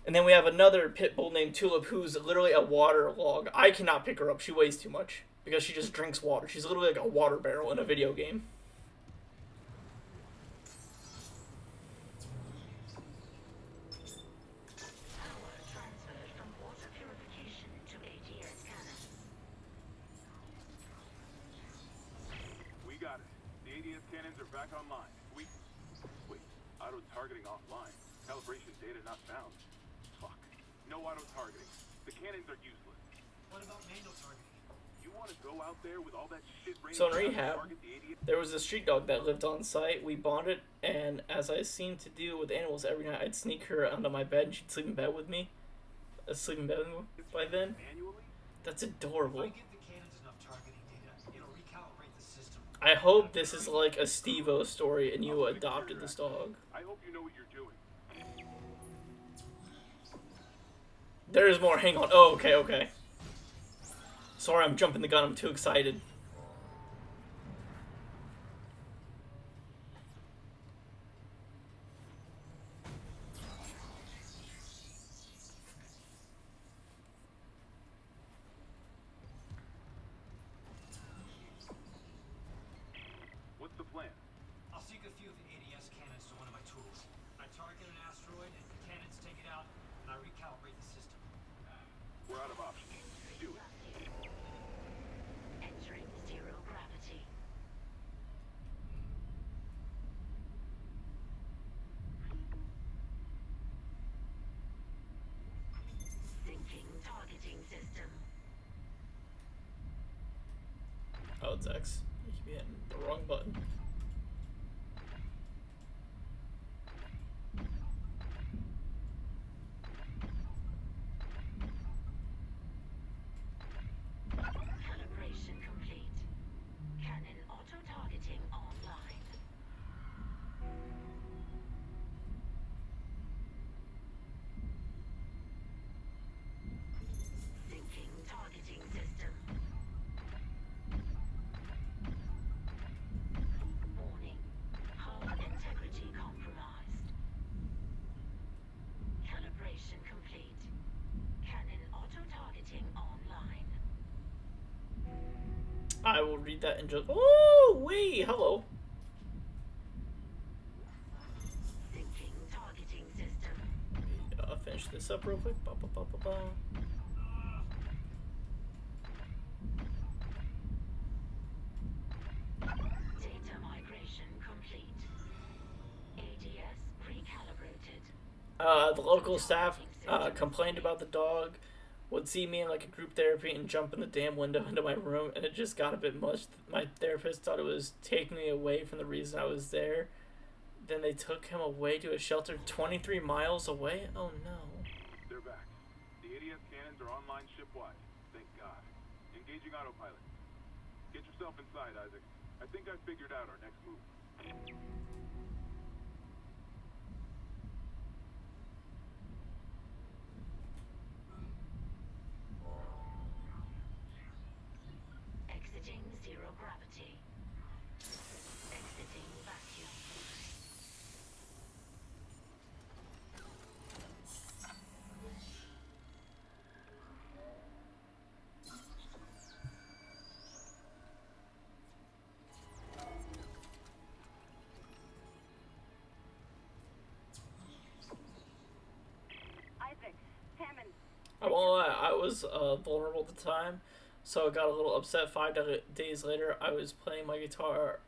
And then we have another pit bull named Tulip who's literally a water log. I cannot pick her up. She weighs too much because she just drinks water. She's literally like a water barrel in a video game. Back online. Wait, auto-targeting offline. Calibration data not found. Fuck. No auto-targeting. The cannons are useless. What about manual targeting? You want to go out there with all that shit raining So in rehab, there was a street dog that lived on site. We bonded, and as I seemed to do with animals every night, I'd sneak her under my bed, and she'd sleep in bed with me. Sleep in bed with me by then. That's adorable. I hope this is like a Steve-O story and you adopted this dog. I hope you know what you're doing. There's more. Hang on. Oh, okay. Sorry, I'm jumping the gun. I'm too excited. What's the plan? I'll sink a few of the ADS cannons to one of my tools. I target an asteroid, and the cannons take it out, and I recalibrate the system. We're out of options. Do it. Entering zero gravity. Syncing targeting system. Oh, it's X. You keep hitting the wrong button. I will read that in just. Oh, wait, hello. Syncing targeting system. Finish this up real quick. Ba, ba, ba, ba, ba. Data migration complete. ADS recalibrated. The local staff complained about the dog. Would see me in like a group therapy and jump in the damn window into my room, and it just got a bit much. My therapist thought it was taking me away from the reason I was there. Then they took him away to a shelter 23 miles away? Oh no. They're back. The ADS cannons are online shipwide. Thank God. Engaging autopilot. Get yourself inside, Isaac. I think I figured out our next move. Exiting zero gravity. Exiting vacuum. Isaac, Hammond. I won't lie, I was vulnerable at the time, so I got a little upset. 5 days later, I was playing my guitar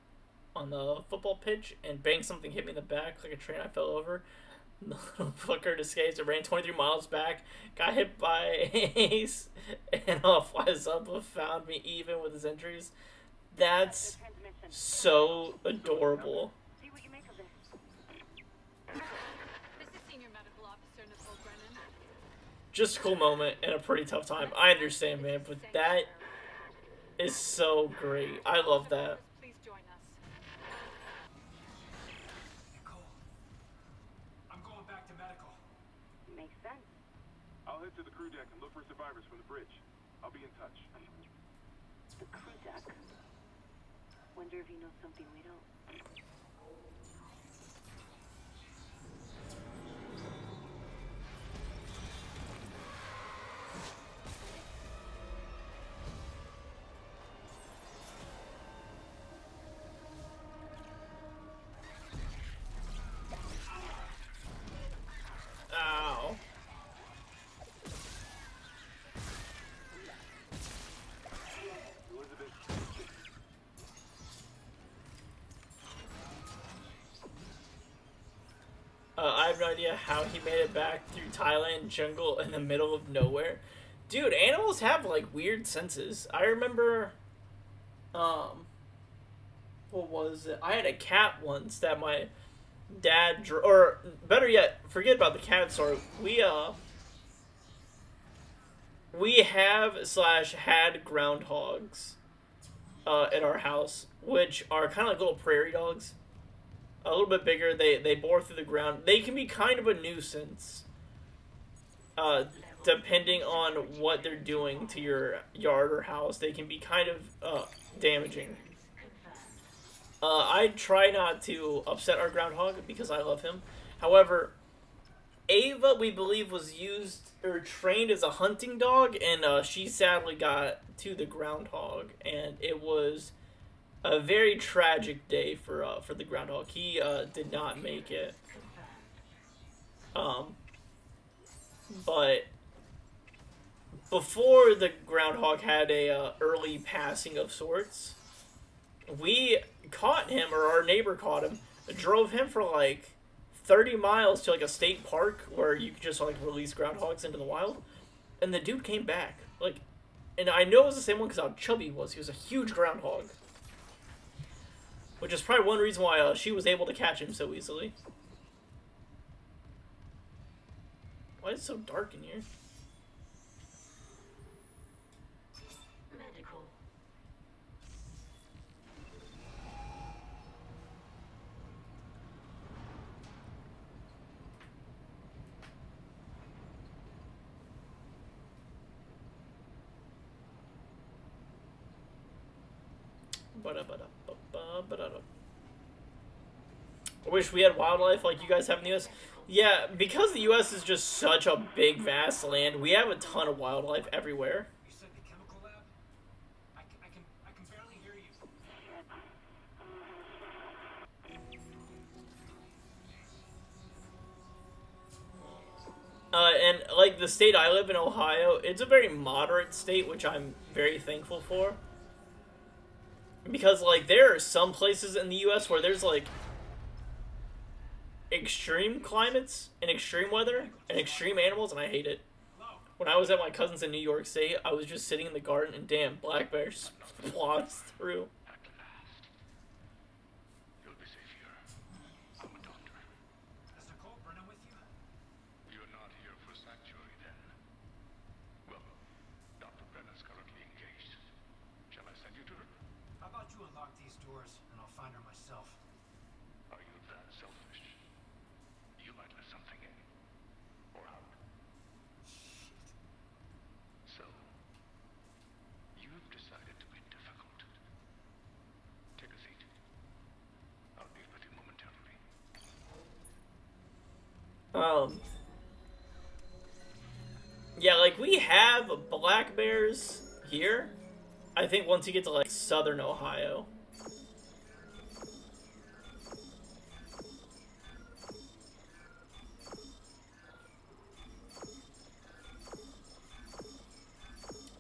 on the football pitch, and bang, something hit me in the back like a train. I fell over. The little fucker escaped. It ran 23 miles back, got hit by Ace, and flies up and found me even with his injuries. That's so adorable. See what you make of this. This is Senior Medical Officer Nicole Brennan. Just a cool moment and a pretty tough time. I understand, man, but that is so great. I love that. Please join us. Nicole, I'm going back to medical. Makes sense. I'll head to the crew deck and look for survivors from the bridge. I'll be in touch. The crew deck. Wonder if he knows something we don't. Ow. Elizabeth, I have no idea how he made it back through Thailand jungle in the middle of nowhere. Dude, animals have like weird senses. I remember, what was it? I had a cat once that my dad or better yet, forget about the cat story. We have / had groundhogs at our house, which are kind of like little prairie dogs. A little bit bigger. They bore through the ground. They can be kind of a nuisance, depending on what they're doing to your yard or house. They can be kind of damaging. I try not to upset our groundhog because I love him. However, Ava, we believe, was used or trained as a hunting dog, and she sadly got to the groundhog, and it was a very tragic day for the groundhog. He did not make it. But before the groundhog had a early passing of sorts, we caught him, or our neighbor caught him, drove him for like 30 miles to like a state park where you could just like release groundhogs into the wild, and the dude came back. Like, and I know it was the same one because how chubby he was. He was a huge groundhog, which is probably one reason why she was able to catch him so easily. Why is it so dark in here? Medical. I wish we had wildlife like you guys have in the U.S. Yeah, because the U.S. is just such a big, vast land, we have a ton of wildlife everywhere. You said the chemical lab? I can barely And like the state I live in, Ohio, it's a very moderate state, which I'm very thankful for. Because like there are some places in the U.S. where there's like extreme climates and extreme weather and extreme animals, and I hate it. When I was at my cousin's in New York State, I was just sitting in the garden, and damn, black bears plots through. You'll be safe here. I'm a doctor. Is Nicole Brennan with you? You're not here for sanctuary, then. Well, Dr. Brennan's currently engaged. Shall I send you to her? How about you unlock these doors, and I'll find her myself? Are you that selfish? You might let something in. Or out. So, you've decided to be difficult. Take a seat. I'll be with you momentarily. Yeah, like we have black bears here. I think once you get to like southern Ohio.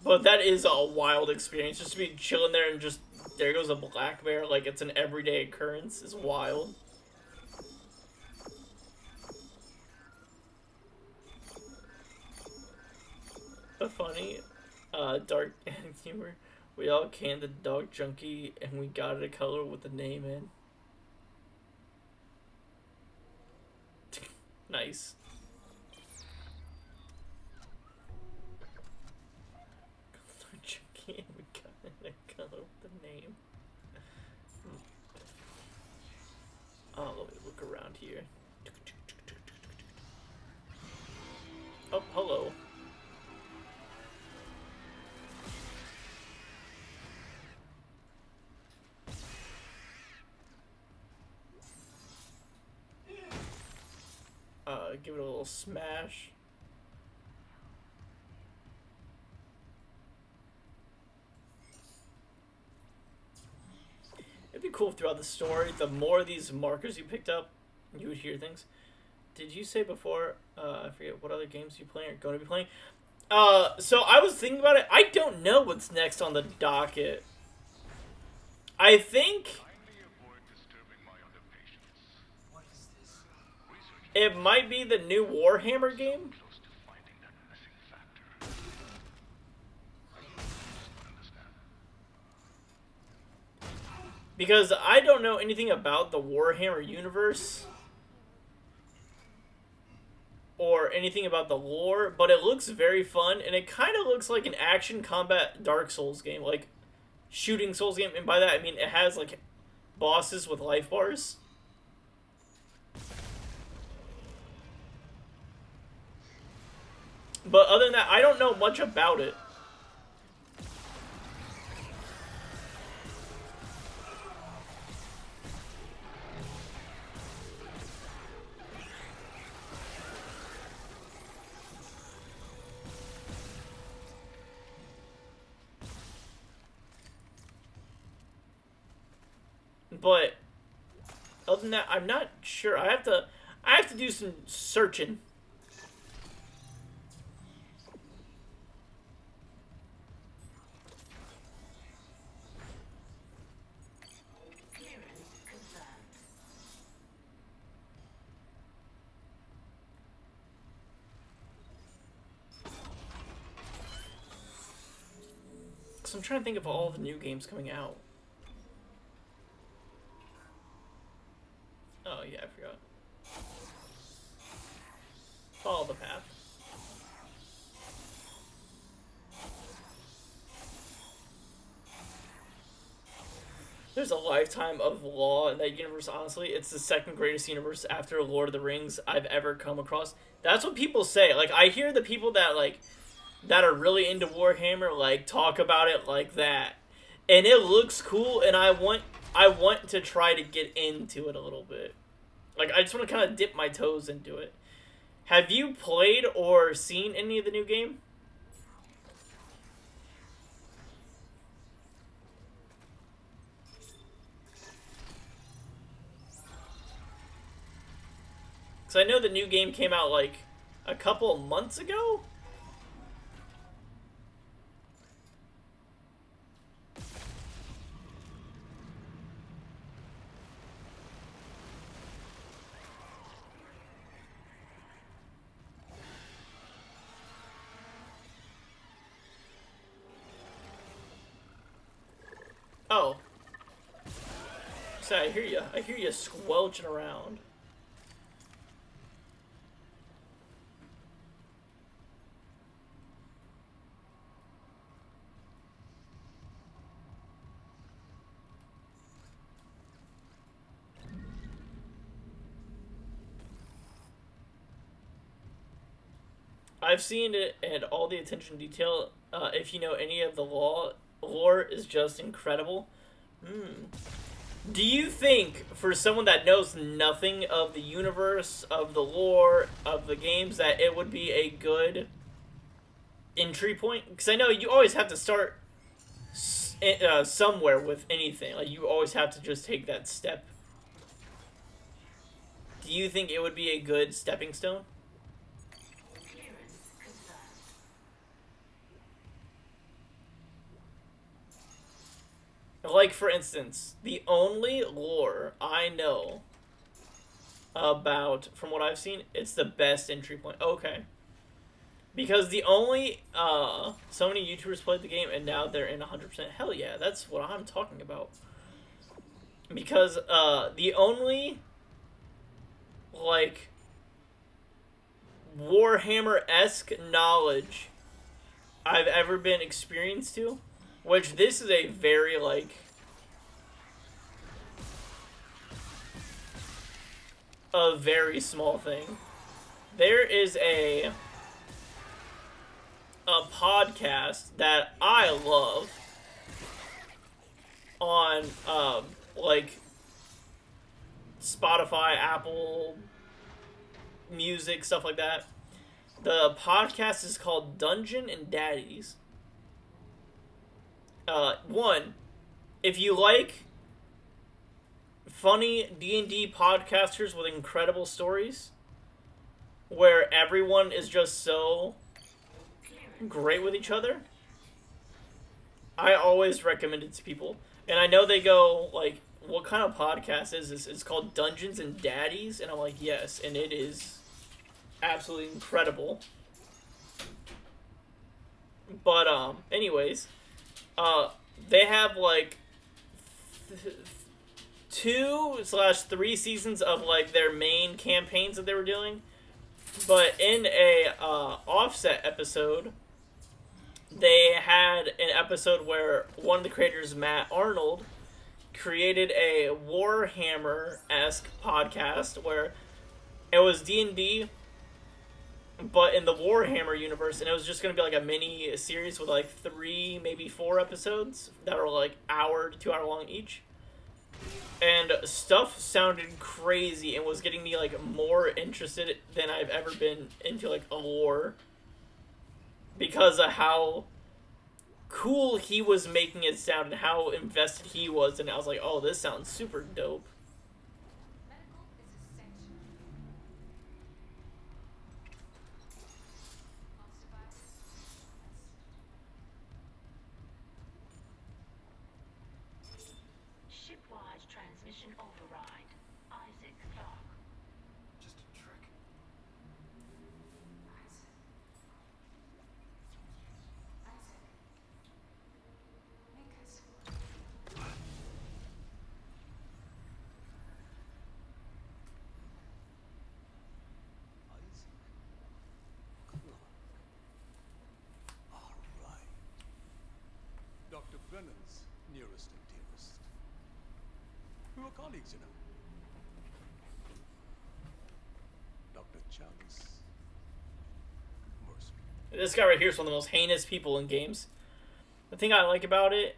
But that is a wild experience. Just to be chilling there and just, there goes a black bear, like it's an everyday occurrence, is wild. But funny, dark humor. We all canned the dog junkie and we got it a color with the name in. Nice. Junkie and we got it a color with the name. Oh, let me look around here. Oh, hello. Give it a little smash. It'd be cool if throughout the story, the more of these markers you picked up, you would hear things. Did you say before, I forget what other games you play or going to be playing? So I was thinking about it. I don't know what's next on the docket. I think it might be the new Warhammer game. Because I don't know anything about the Warhammer universe or anything about the lore, but it looks very fun, and it kind of looks like an action combat Dark Souls game, like shooting Souls game, and by that I mean it has like bosses with life bars. But other than that, I don't know much about it. But other than that, I'm not sure. I have to do some searching. So I'm trying to think of all the new games coming out. Oh yeah, I forgot. Follow the path. There's a lifetime of lore in that universe, honestly. It's the second greatest universe after Lord of the Rings I've ever come across. That's what people say. Like, I hear the people that, like, that are really into Warhammer, like, talk about it like that. And it looks cool, and I want to try to get into it a little bit. Like, I just want to kind of dip my toes into it. Have you played or seen any of the new game? Because I know the new game came out, like, a couple months ago? Oh. So I hear you. I hear you squelching around. I've seen it, and all the attention to detail, if you know any of the lore, is just incredible. Do you think, for someone that knows nothing of the universe, of the lore, of the games, that it would be a good entry point? Because I know you always have to start somewhere with anything. Like, you always have to just take that step. Do you think it would be a good stepping stone? Like, for instance, the only lore I know about, from what I've seen, it's the best entry point. Okay. Because the only, so many YouTubers played the game, and now they're in 100%. Hell yeah, that's what I'm talking about. Because, the only, like, Warhammer-esque knowledge I've ever been experienced to, which this is a very, like, a very small thing. There is a podcast that I love on, like, Spotify, Apple Music, stuff like that. The podcast is called Dungeon and Daddies. One, if you like funny D&D podcasters with incredible stories, where everyone is just so great with each other, I always recommend it to people. And I know they go, like, what kind of podcast is this? It's called Dungeons and Daddies, and I'm like, yes, and it is absolutely incredible. But, anyways, they have, like, 2/3 seasons of, like, their main campaigns that they were doing. But in a, offset episode, they had an episode where one of the creators, Matt Arnold, created a Warhammer-esque podcast where it was D&D, but in the Warhammer universe, and it was just going to be like a mini series with like 3, maybe 4 episodes that are like hour to 2 hour long each. And stuff sounded crazy and was getting me like more interested than I've ever been into like a lore, because of how cool he was making it sound and how invested he was, and I was like, oh, this sounds super dope. Shipwide transmission override. Isaac Clark. Just a trick. Dr. Brennan's nearest and dearest. We were colleagues, you know. Dr. Chalice. Mercy. This guy right here is one of the most heinous people in games. The thing I like about it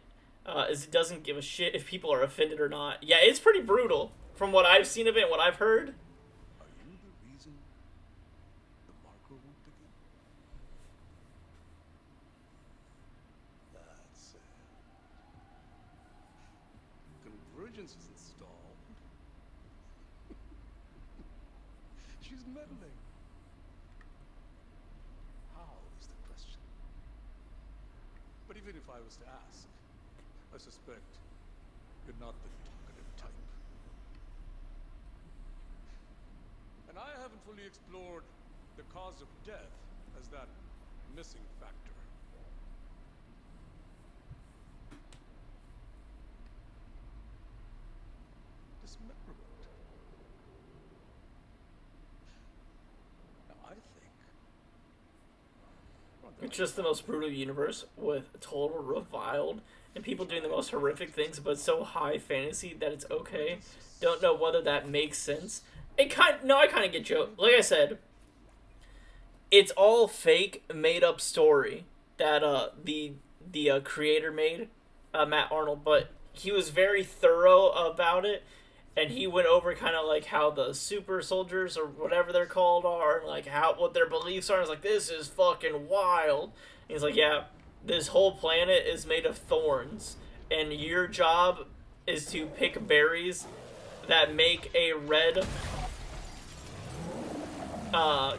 is it doesn't give a shit if people are offended or not. Yeah, it's pretty brutal from what I've seen of it and what I've heard. Are you the reason the marker won't begin? That's it. Convergence is installed. She's meddling. even if I was to ask, I suspect you're not the talkative type. And I haven't fully explored the cause of death as that missing factor. Dismemberment. Now I think it's just the most brutal universe with total reviled and people doing the most horrific things, but so high fantasy that it's okay. Don't know whether that makes sense. I kind of get you. Like I said, it's all fake, made up story that the creator made, Matt Arnold, but he was very thorough about it, and he went over kind of like how the super soldiers or whatever they're called are, and like what their beliefs are. And it's like, this is fucking wild. And he's like, yeah, this whole planet is made of thorns, and your job is to pick berries that make a red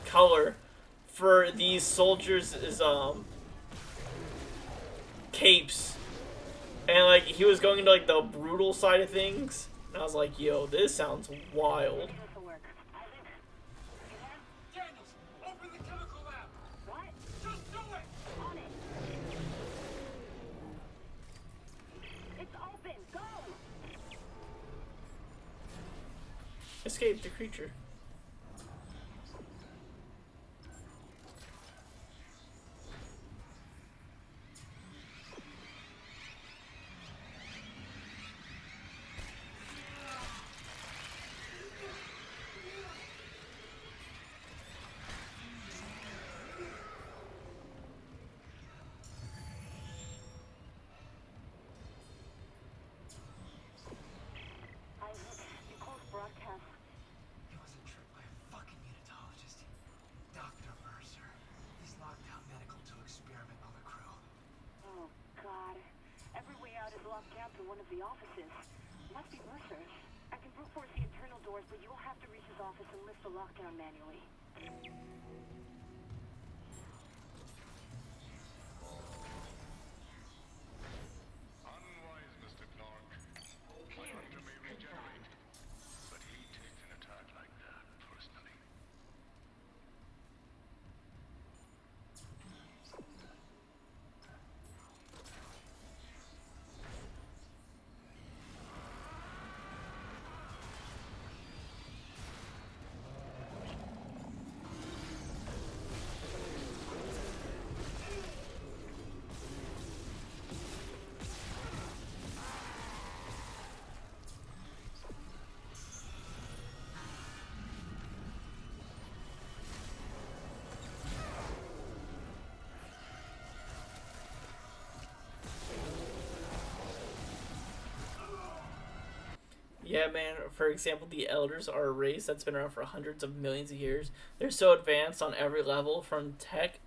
color for these soldiers' capes. And like he was going into like the brutal side of things, and I was like, yo, this sounds wild. Daniels, open the chemical lab. What? Just do it. On it. It's open. Go. Escape the creature. It was a trip by a fucking unitologist. Dr. Mercer. He's locked down medical to experiment on the crew. Oh, God. Every way out is locked down through one of the offices. Must be Mercer's. I can brute force the internal doors, but you'll have to reach his office and lift the lockdown manually. Unwise, Mr. Clark. My hunter may regenerate, but he takes an attack like that personally. Yeah, man, for example, the Elders are a race that's been around for hundreds of millions of years. They're so advanced on every level, from tech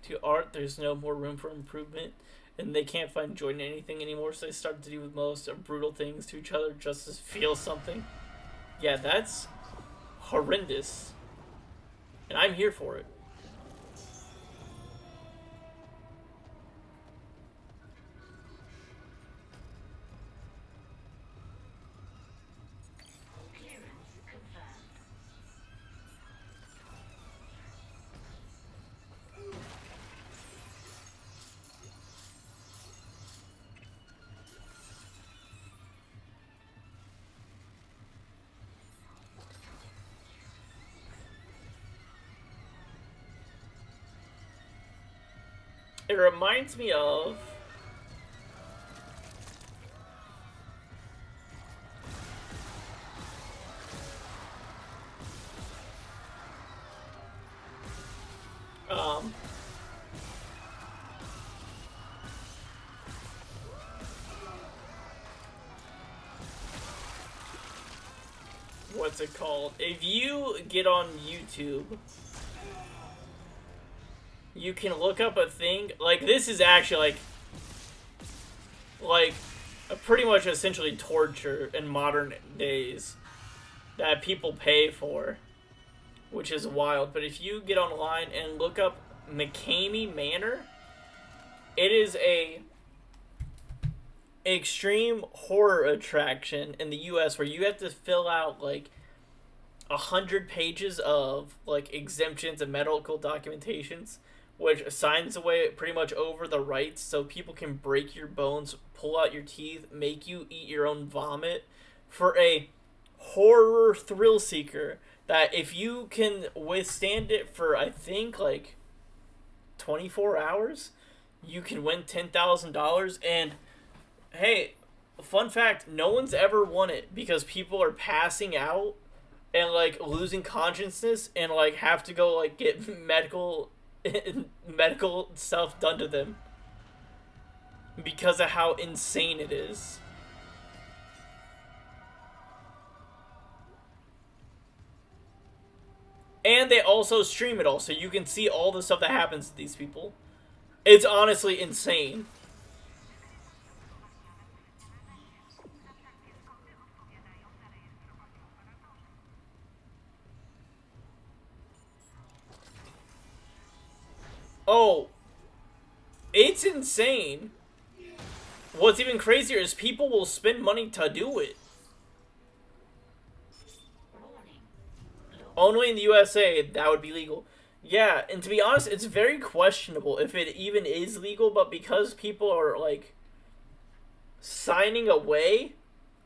to art, there's no more room for improvement, and they can't find joy in anything anymore, so they start to do the most brutal things to each other just to feel something. Yeah, that's horrendous. And I'm here for it. It reminds me of what's it called? If you get on YouTube, you can look up a thing, like, this is actually, like a pretty much essentially torture in modern days that people pay for, which is wild. But if you get online and look up McCamey Manor, it is a extreme horror attraction in the U.S. where you have to fill out like 100 pages of like exemptions and medical documentations, which signs away pretty much over the rights so people can break your bones, pull out your teeth, make you eat your own vomit for a horror thrill seeker that if you can withstand it for, I think, like 24 hours, you can win $10,000. And hey, fun fact, no one's ever won it because people are passing out and like losing consciousness and like have to go like get medical stuff done to them because of how insane it is. And they also stream it all, so you can see all the stuff that happens to these people. It's honestly insane. Oh, it's insane. What's even crazier is people will spend money to do it. Only in the USA, that would be legal. Yeah, and to be honest, it's very questionable if it even is legal, but because people are, like, signing away,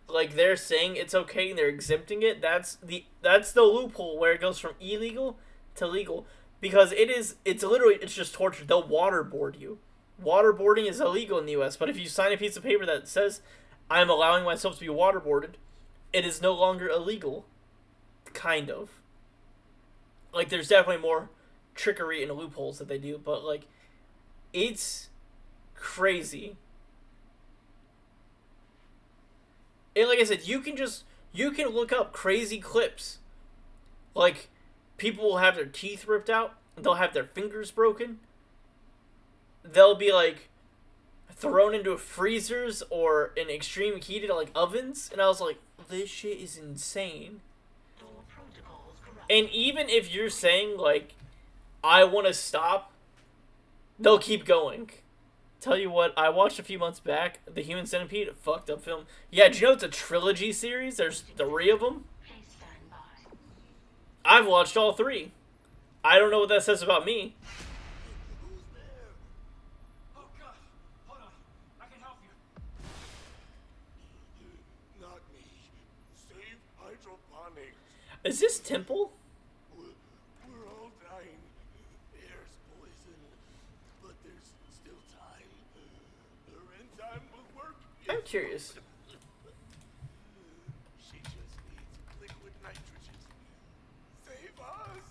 like, they're saying it's okay and they're exempting it, that's the loophole where it goes from illegal to legal. Because it's literally, it's just torture. They'll waterboard you. Waterboarding is illegal in the US, but if you sign a piece of paper that says, I'm allowing myself to be waterboarded, it is no longer illegal. Kind of. Like, there's definitely more trickery and loopholes that they do, but, like, it's crazy. And like I said, you can look up crazy clips. Like, people will have their teeth ripped out, they'll have their fingers broken, they'll be, like, thrown into freezers or in extreme heated, like, ovens, and I was like, this shit is insane. And even if you're saying, like, I want to stop, they'll keep going. Tell you what, I watched a few months back, The Human Centipede, a fucked up film. Yeah, do you know it's a trilogy series? There's 3 of them. I've watched all 3. I don't know what that says about me. Oh God! Hold on, I can help you. Not me. Save hydroponics. Is this Temple? We're all dying. Air's poison. But there's still time. Her enzyme will work. I'm curious. She just needs liquid nitrogen. Save us!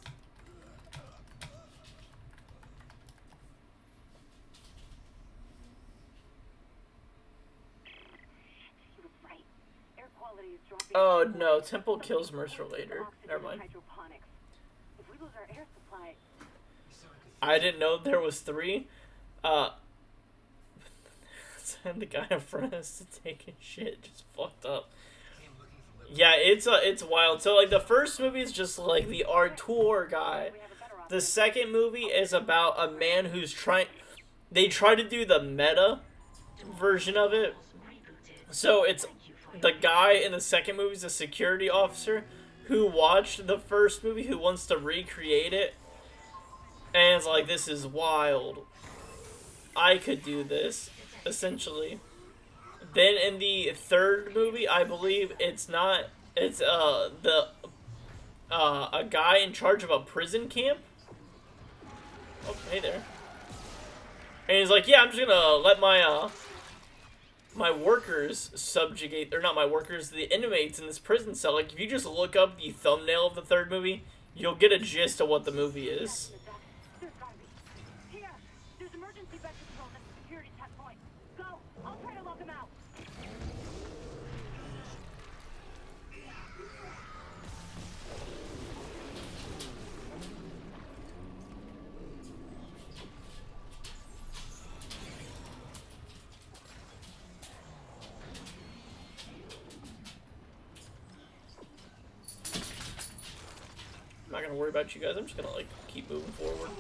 She was right. Air quality is dropping. Oh no, Temple kills Mercer later. Never mind. Hydroponics. If we lose our air supply, I didn't know there was 3. And the guy in front of us taking shit just fucked up. Yeah, it's wild. So like the first movie is just like the Artur guy. The second movie is about a man who's they try to do the meta version of it. So it's the guy in the second movie is a security officer who watched the first movie, who wants to recreate it. And it's like, this is wild. I could do this, essentially. Then in the third movie, I believe it's a guy in charge of a prison camp. Oh, hey there. And he's like, yeah, I'm just gonna let my workers subjugate, or not my workers, the inmates in this prison cell. Like, if you just look up the thumbnail of the third movie, you'll get a gist of what the movie is. there's gotta be. Here, there's emergency vector controls at the security checkpoint. Go, I'll try to lock them out. I'm not gonna worry about you guys. I'm just gonna like keep moving forward.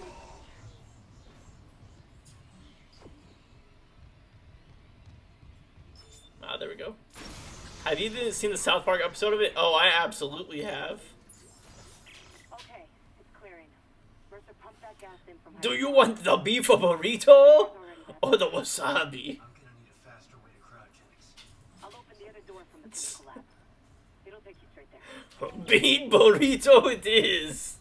Have you seen the South Park episode of it? Oh, I absolutely have. Okay, it's clearing. Mercer, pump that gas in from Do you want the beef burrito or the wasabi? I'm gonna need a faster way to cryogenics. I'll open the other door from the pinnacle lab. It'll take you straight there. Bean burrito it is.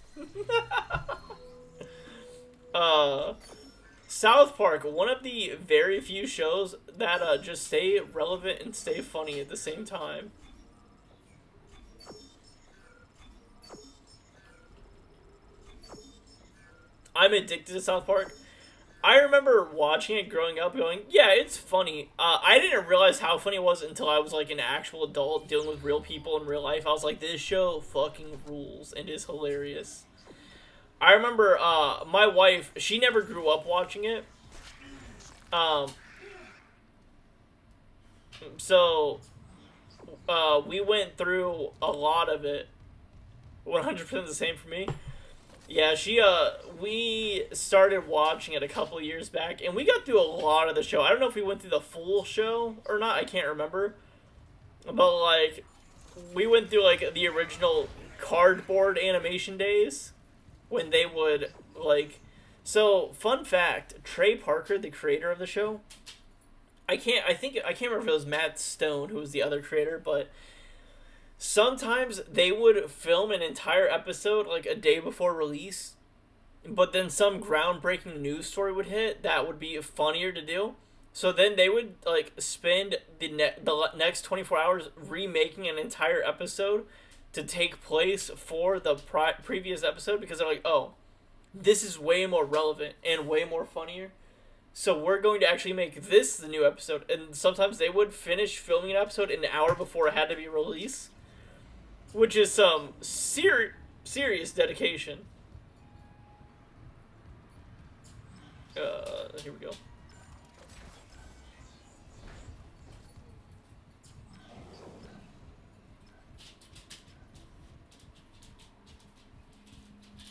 South Park, one of the very few shows that just stay relevant and stay funny at the same time. I'm addicted to South Park. I remember watching it growing up going, yeah, it's funny. I didn't realize how funny it was until I was like an actual adult dealing with real people in real life. I was like, this show fucking rules and is hilarious. I remember my wife, she never grew up watching it. So we went through a lot of it. 100% the same for me. Yeah, we started watching it a couple years back, and we got through a lot of the show. I don't know if we went through the full show or not, I can't remember. But, like, we went through, like, the original cardboard animation days, when they would, like... So, fun fact, Trey Parker, the creator of the show, I can't remember if it was Matt Stone who was the other creator, but... Sometimes they would film an entire episode like a day before release, but then some groundbreaking news story would hit that would be funnier to do. So then they would like spend the next 24 hours remaking an entire episode to take place for the previous episode because they're like, oh, this is way more relevant and way more funnier. So we're going to actually make this the new episode. And sometimes they would finish filming an episode an hour before it had to be released. Which is some serious dedication. Here we go.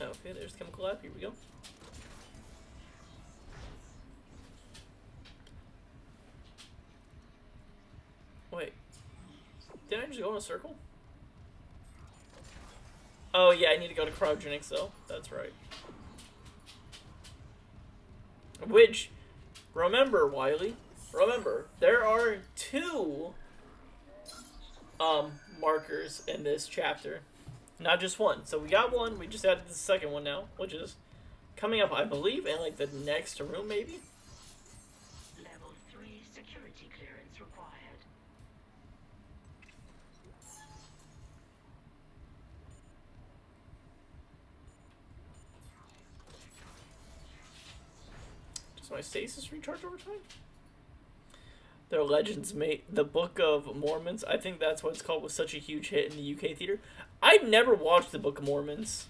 Okay, there's chemical lab. Here we go. Wait. Did I just go in a circle? Oh, yeah, I need to go to cryogenics, though. That's right. Which, remember, Wiley, remember, there are 2 markers in this chapter. Not just 1. So we got 1, we just added the second one now, which is coming up, I believe, in, like, the next room, maybe? Level 3 security clearance required. Does my stasis recharge over time? Their Legends mate, the Book of Mormons. I think that's what it's called. Was such a huge hit in the UK theater. I've never watched the Book of Mormons.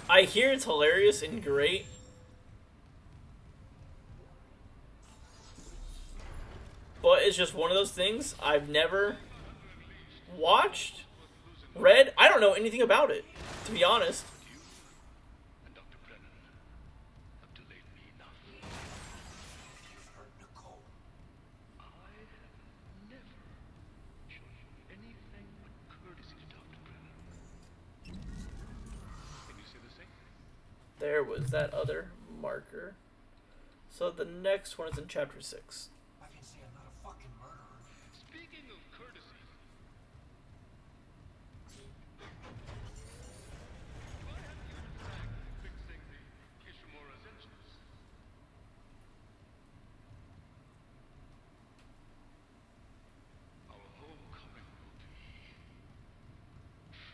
I hear it's hilarious and great. But it's just one of those things I've never watched, read. I don't know anything about it, to be honest. There was that other marker. So the next one is in chapter 6. I can see I'm not a fucking murderer. Speaking of courtesy, why haven't you been fixing the Kishimora's engines? Our homecoming will be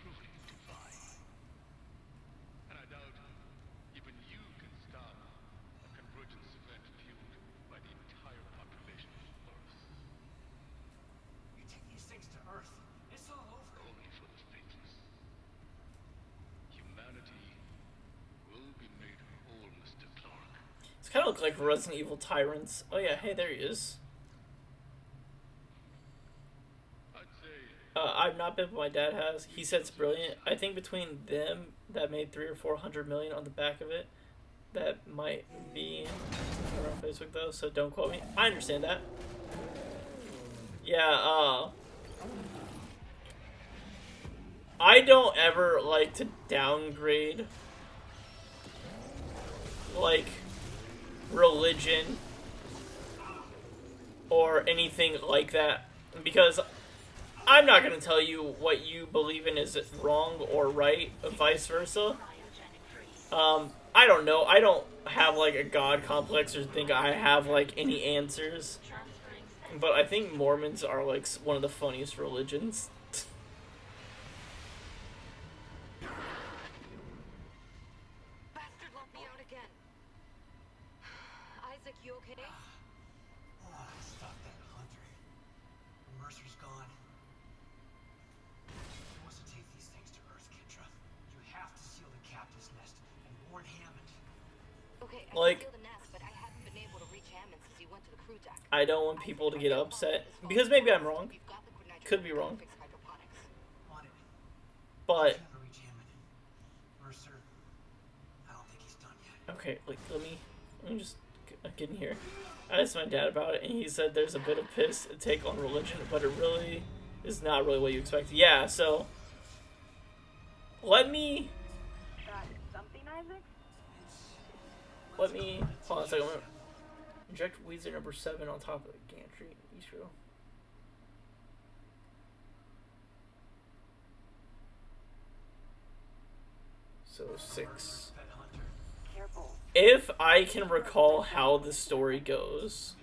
truly divine. And I doubt even you can stop a convergence event fueled by the entire population of Earth. You take these things to Earth, it's all over. Only for the faithless. Humanity will be made whole, Mr. Clark. It's kind of look like Resident Evil Tyrants. Oh yeah, hey, there he is. I'd say I've not been, but my dad has. He said it's brilliant. I think between them, that made 300 or 400 million on the back of it. That might be around Facebook though, so don't quote me. I understand that. Yeah, I don't ever like to downgrade, like, religion or anything like that, because I'm not going to tell you what you believe in is wrong or right, vice versa. I don't know. I don't have, like, a god complex or think I have, like, any answers. But I think Mormons are, like, one of the funniest religions. Bastard let me out again. Isaac, you okay? Stop that, Hunter. Mercer's gone. He wants to take these things to Earth, Kendra. You have to seal the captain's nest and warn Hammond. Okay, I Like, can seal the nest, but I haven't been able to reach Hammond since he went to the crew deck. I don't want people to get upset, because maybe I'm wrong. Could be wrong. But Mercer, I don't think he's done yet. okay, like, let me just get in here. I asked my dad about it, and he said there's a bit of piss take on religion, but it really is not really what you expect. Yeah, so let me Something, Isaac? hold on a second. Inject Weezer number 7 on top of the gantry. Eastro. So 6. Careful. If I can recall how the story goes,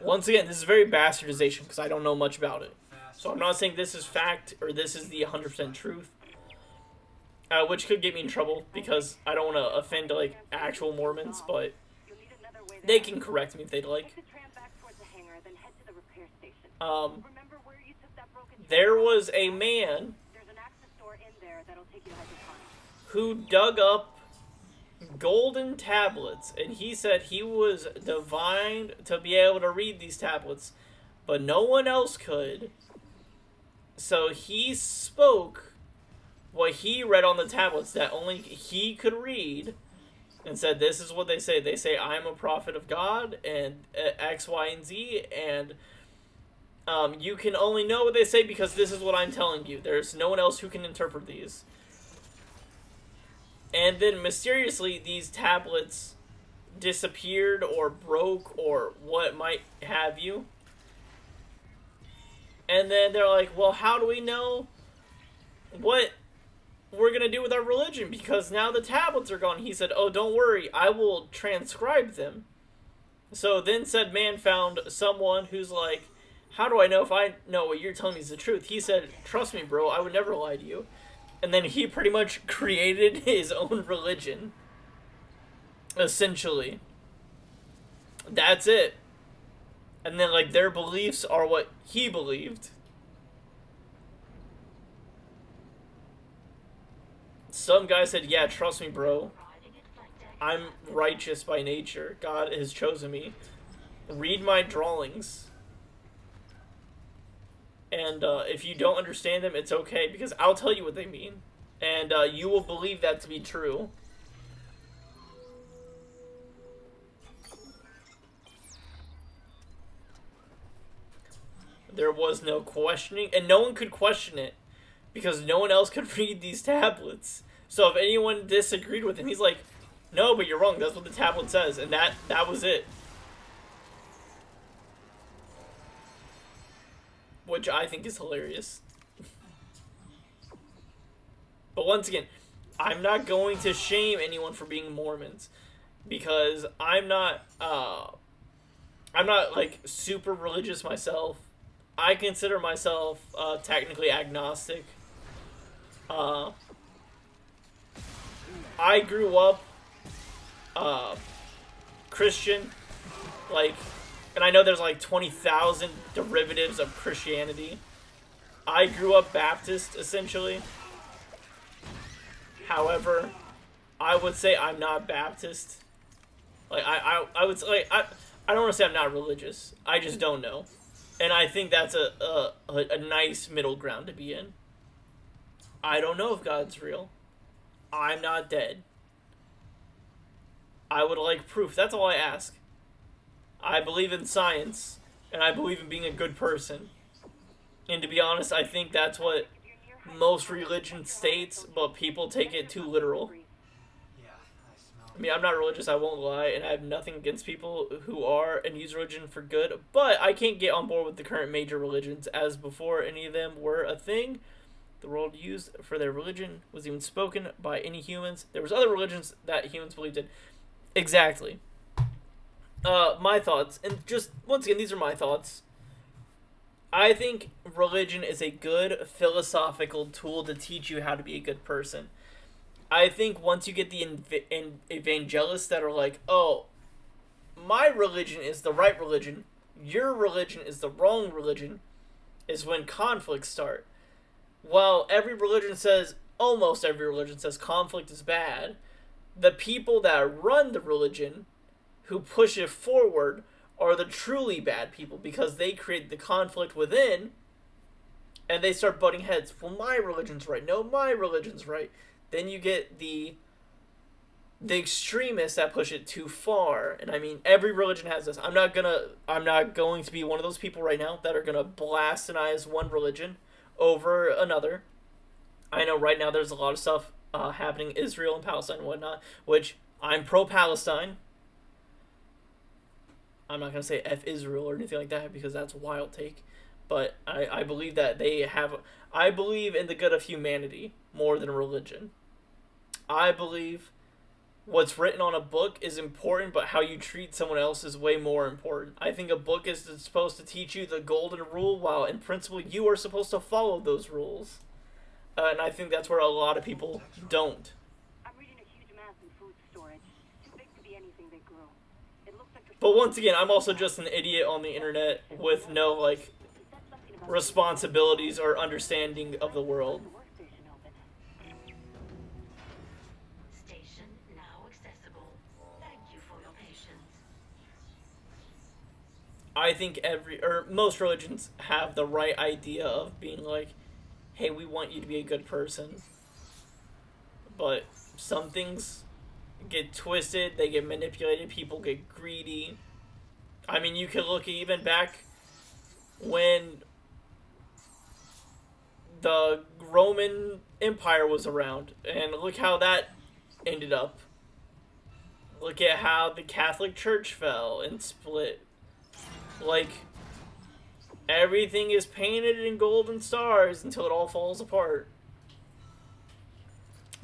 once again, this is very bastardization because I don't know much about it. So I'm not saying this is fact or this is the 100% truth, which could get me in trouble because I don't want to offend like actual Mormons, but they can correct me if they'd like. There was a man who dug up golden tablets, and he said he was divine to be able to read these tablets, but no one else could. So he spoke what he read on the tablets that only he could read, and said, this is what they say. They say, I'm a prophet of God, and X, Y, and Z, and you can only know what they say because this is what I'm telling you. There's no one else who can interpret these. And then mysteriously, these tablets disappeared or broke or what might have you. And then they're like, well, how do we know what we're going to do with our religion? Because now the tablets are gone. He said, oh, don't worry. I will transcribe them. So then said man found someone who's like, how do I know if I know what you're telling me is the truth? He said, trust me, bro. I would never lie to you. And then he pretty much created his own religion. Essentially. That's it. And then, like, their beliefs are what he believed. Some guy said, yeah, trust me, bro. I'm righteous by nature. God has chosen me. Read my drawings. And if you don't understand them, it's okay, because I'll tell you what they mean. And you will believe that to be true. There was no questioning, and no one could question it, because no one else could read these tablets. So if anyone disagreed with him, he's like, no, but you're wrong, that's what the tablet says, and that was it. Which I think is hilarious. But once again, I'm not going to shame anyone for being Mormons, because I'm not like super religious myself. I consider myself technically agnostic. I grew up Christian, like, and I know there's like 20,000 derivatives of Christianity. I grew up Baptist, essentially. However, I would say I'm not Baptist. Like, I would say, like, I don't want to say I'm not religious. I just don't know. And I think that's a nice middle ground to be in. I don't know if God's real. I'm not dead. I would like proof. That's all I ask. I believe in science, and I believe in being a good person. And to be honest, I think that's what most religion states, but people take it too literal. Yeah, I smell. I mean, I'm not religious, I won't lie, and I have nothing against people who are and use religion for good, but I can't get on board with the current major religions, as before any of them were a thing, the world used for their religion was even spoken by any humans. There was other religions that humans believed in. Exactly. My thoughts, and just, once again, these are my thoughts. I think religion is a good philosophical tool to teach you how to be a good person. I think once you get the evangelists that are like, oh, my religion is the right religion, your religion is the wrong religion, is when conflicts start. While every religion says, almost every religion says conflict is bad, the people that run the religion, who push it forward, are the truly bad people because they create the conflict within and they start butting heads. Well, my religion's right. No, my religion's right. Then you get the extremists that push it too far. And I mean, every religion has this. I'm not going to be one of those people right now that are gonna blasphemize one religion over another. I know right now there's a lot of stuff happening in Israel and Palestine and whatnot, which I'm pro-Palestine. I'm not going to say F Israel or anything like that because that's a wild take. But I believe that I believe in the good of humanity more than religion. I believe what's written on a book is important, but how you treat someone else is way more important. I think a book is supposed to teach you the golden rule, while in principle you are supposed to follow those rules. And I think that's where a lot of people don't. I'm reading a huge mass in food storage. Too big to be anything they grew. It looks like But once again, I'm also just an idiot on the internet with no, like, responsibilities or understanding of the world. Station now accessible. Thank you for your patience. I think most religions have the right idea of being like, hey, we want you to be a good person. But some things get twisted, they get manipulated, people get greedy. I mean, you can look even back when the Roman Empire was around, and look how that ended up. Look at how the Catholic Church fell and split. Like, everything is painted in golden stars until it all falls apart.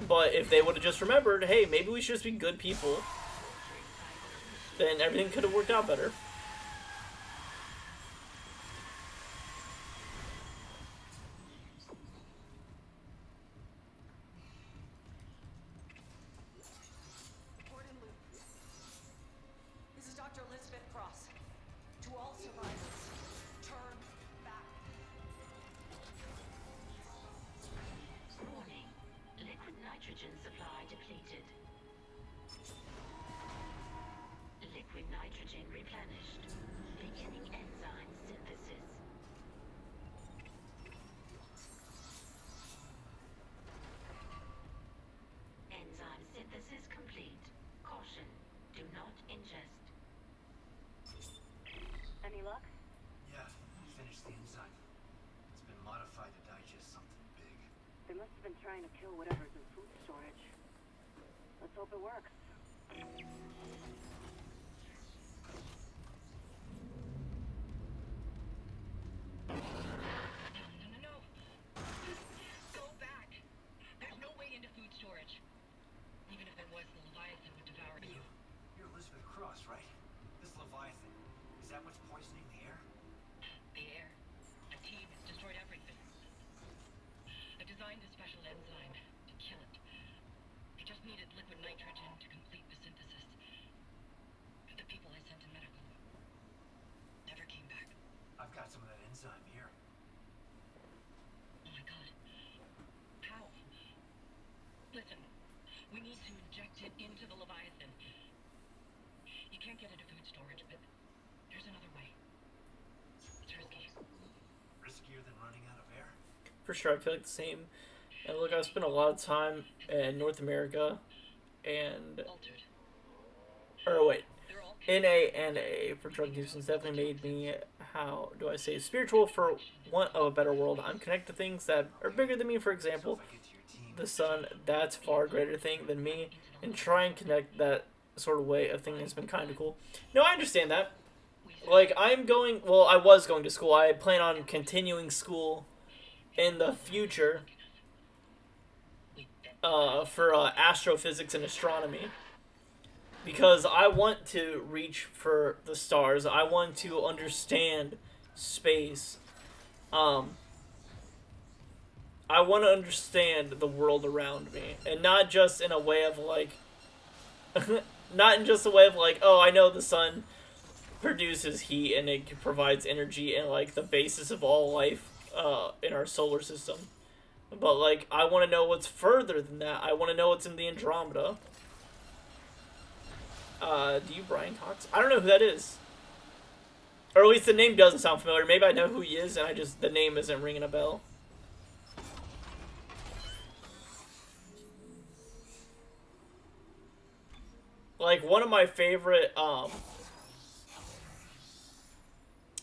But if they would have just remembered, hey, maybe we should just be good people, then everything could have worked out better. Gordon Luke. This is Dr. Elizabeth Cross. To all survivors, turn back. Warning. Liquid nitrogen supply depleted. Liquid nitrogen replenished. Beginning enzyme synthesis. Enzyme synthesis complete. Caution. Do not ingest. Any luck? Yeah, finished the enzyme. It's been modified to digest something big. They must have been trying to kill whatever's in food storage. Let's hope it works. No. Go back. There's no way into food storage. Even if it was, the Leviathan would devour you. You're Elizabeth Cross, right? This Leviathan, is that what's poisoning the air? The air. A team has destroyed everything. I designed a special enzyme to kill it. I just needed liquid nitrogen to complete the synthesis. The people I sent to medical never came back. I've got some of that enzyme here. Oh my god. How? Listen, we need to inject it into the Leviathan. You can't get it to food storage, but there's another way. It's risky. Riskier than running out of air? For sure, I feel like the same. And look, I've spent a lot of time in North America and... Altered. Or wait. They're all NA for drug use has definitely made me, how do I say, spiritual for want of a better world. I'm connected to things that are bigger than me, for example, the sun. That's far greater thing than me, and try and connect that sort of way of thinking has been kind of cool. No, I understand that. Like, I was going to school. I plan on continuing school in the future for astrophysics and astronomy. Because I want to reach for the stars. I want to understand space. I want to understand the world around me. And not just in a way of like... not in just a way of like, oh, I know the sun produces heat and it provides energy and like the basis of all life in our solar system. But like, I want to know what's further than that. I want to know what's in the Andromeda. Do you Brian Cox? I don't know who that is. Or at least the name doesn't sound familiar. Maybe I know who he is and the name isn't ringing a bell. Like, one of my favorite,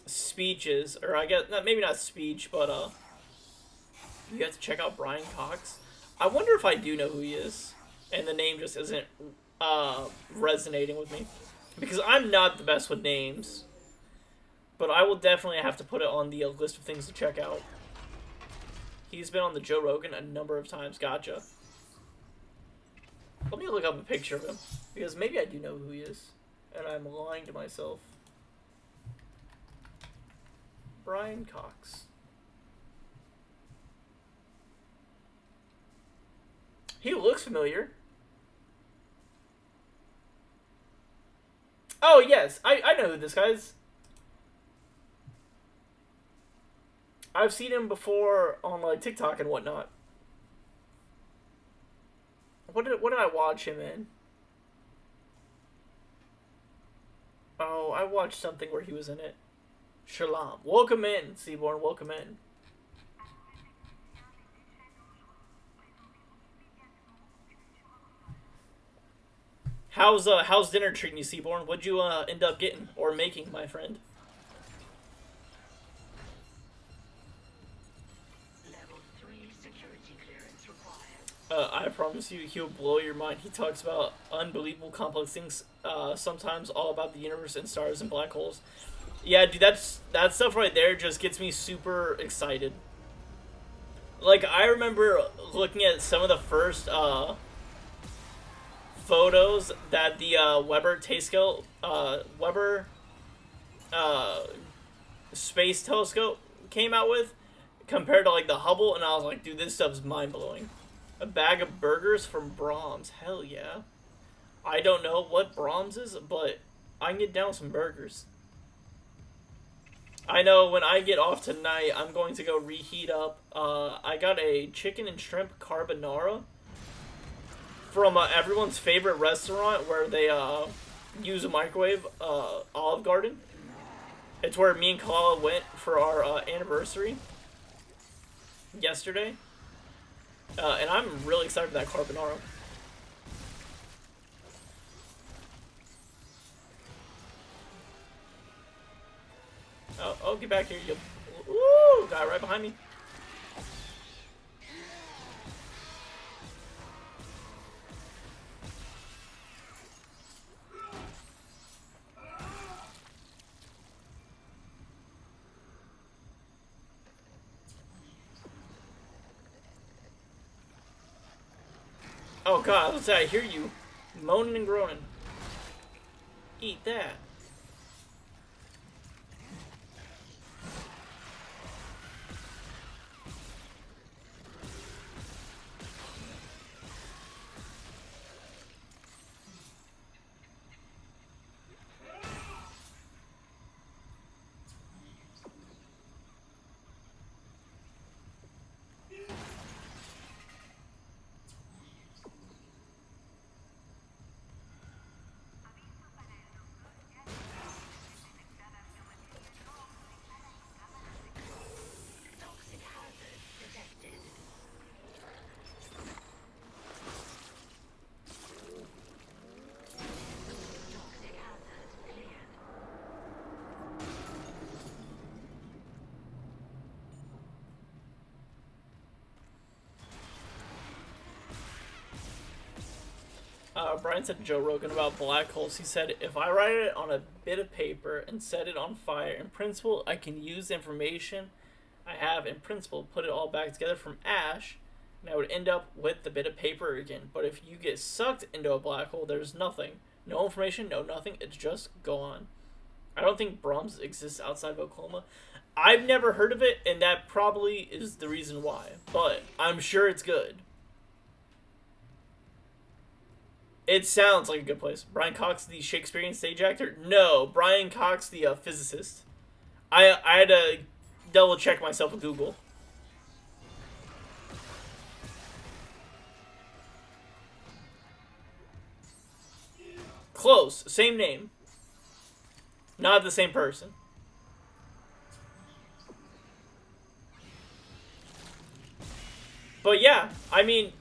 speeches, or I guess, maybe not speech, but, you have to check out Brian Cox. I wonder if I do know who he is, and the name just isn't, resonating with me. Because I'm not the best with names. But I will definitely have to put it on the list of things to check out. He's been on the Joe Rogan a number of times. Gotcha. Let me look up a picture of him. Because maybe I do know who he is. And I'm lying to myself. Brian Cox. He looks familiar. Oh, yes. I know who this guy is. I've seen him before on like TikTok and whatnot. What did I watch him in? Oh, I watched something where he was in it. Shalom. Welcome in, Seaborn. Welcome in. How's dinner treating you, Seaborn? What'd you end up getting or making, my friend? I promise you, he'll blow your mind. He talks about unbelievable complex things, sometimes all about the universe and stars and black holes. Yeah, dude, that stuff right there just gets me super excited. Like, I remember looking at some of the first, photos that the, Weber Space Telescope came out with, compared to, like, the Hubble, and I was like, dude, this stuff's mind-blowing. A bag of burgers from Brahms. Hell yeah. I don't know what Brahms is, but I can get down some burgers. I know when I get off tonight, I'm going to go reheat up. I got a chicken and shrimp carbonara from everyone's favorite restaurant where they use a microwave, Olive Garden. It's where me and Kalala went for our anniversary yesterday. And I'm really excited for that carbonara. Oh, get back here, you... Woo! Guy right behind me. Oh god, what's that? I hear you moaning and groaning. Eat that. Brian said to Joe Rogan about black holes. He said, if I write it on a bit of paper and set it on fire, in principle, I can use the information I have in principle, put it all back together from ash, and I would end up with the bit of paper again. But if you get sucked into a black hole, there's nothing. No information, no nothing. It's just gone. I don't think Brahms exists outside of Oklahoma. I've never heard of it, and that probably is the reason why. But I'm sure it's good. It sounds like a good place. Brian Cox, the Shakespearean stage actor? No, Brian Cox, the physicist. I had to double check myself with Google. Close, same name. Not the same person. But yeah, I mean,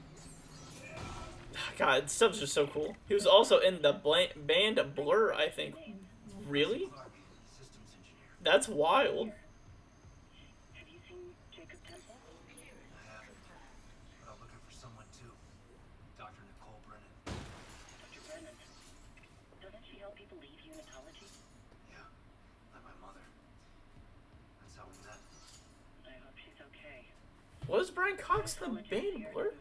God, stuff's just so cool. He was also in the band Blur, I think. Really? That's wild. Have you seen Jacob Temple? I haven't. But I'm looking for someone too. Dr. Nicole Brennan. Dr. Brennan? Doesn't she help people leave unitology? Yeah, like my mother. That's how we met. I hope she's okay. Was Brian Cox the band Blur?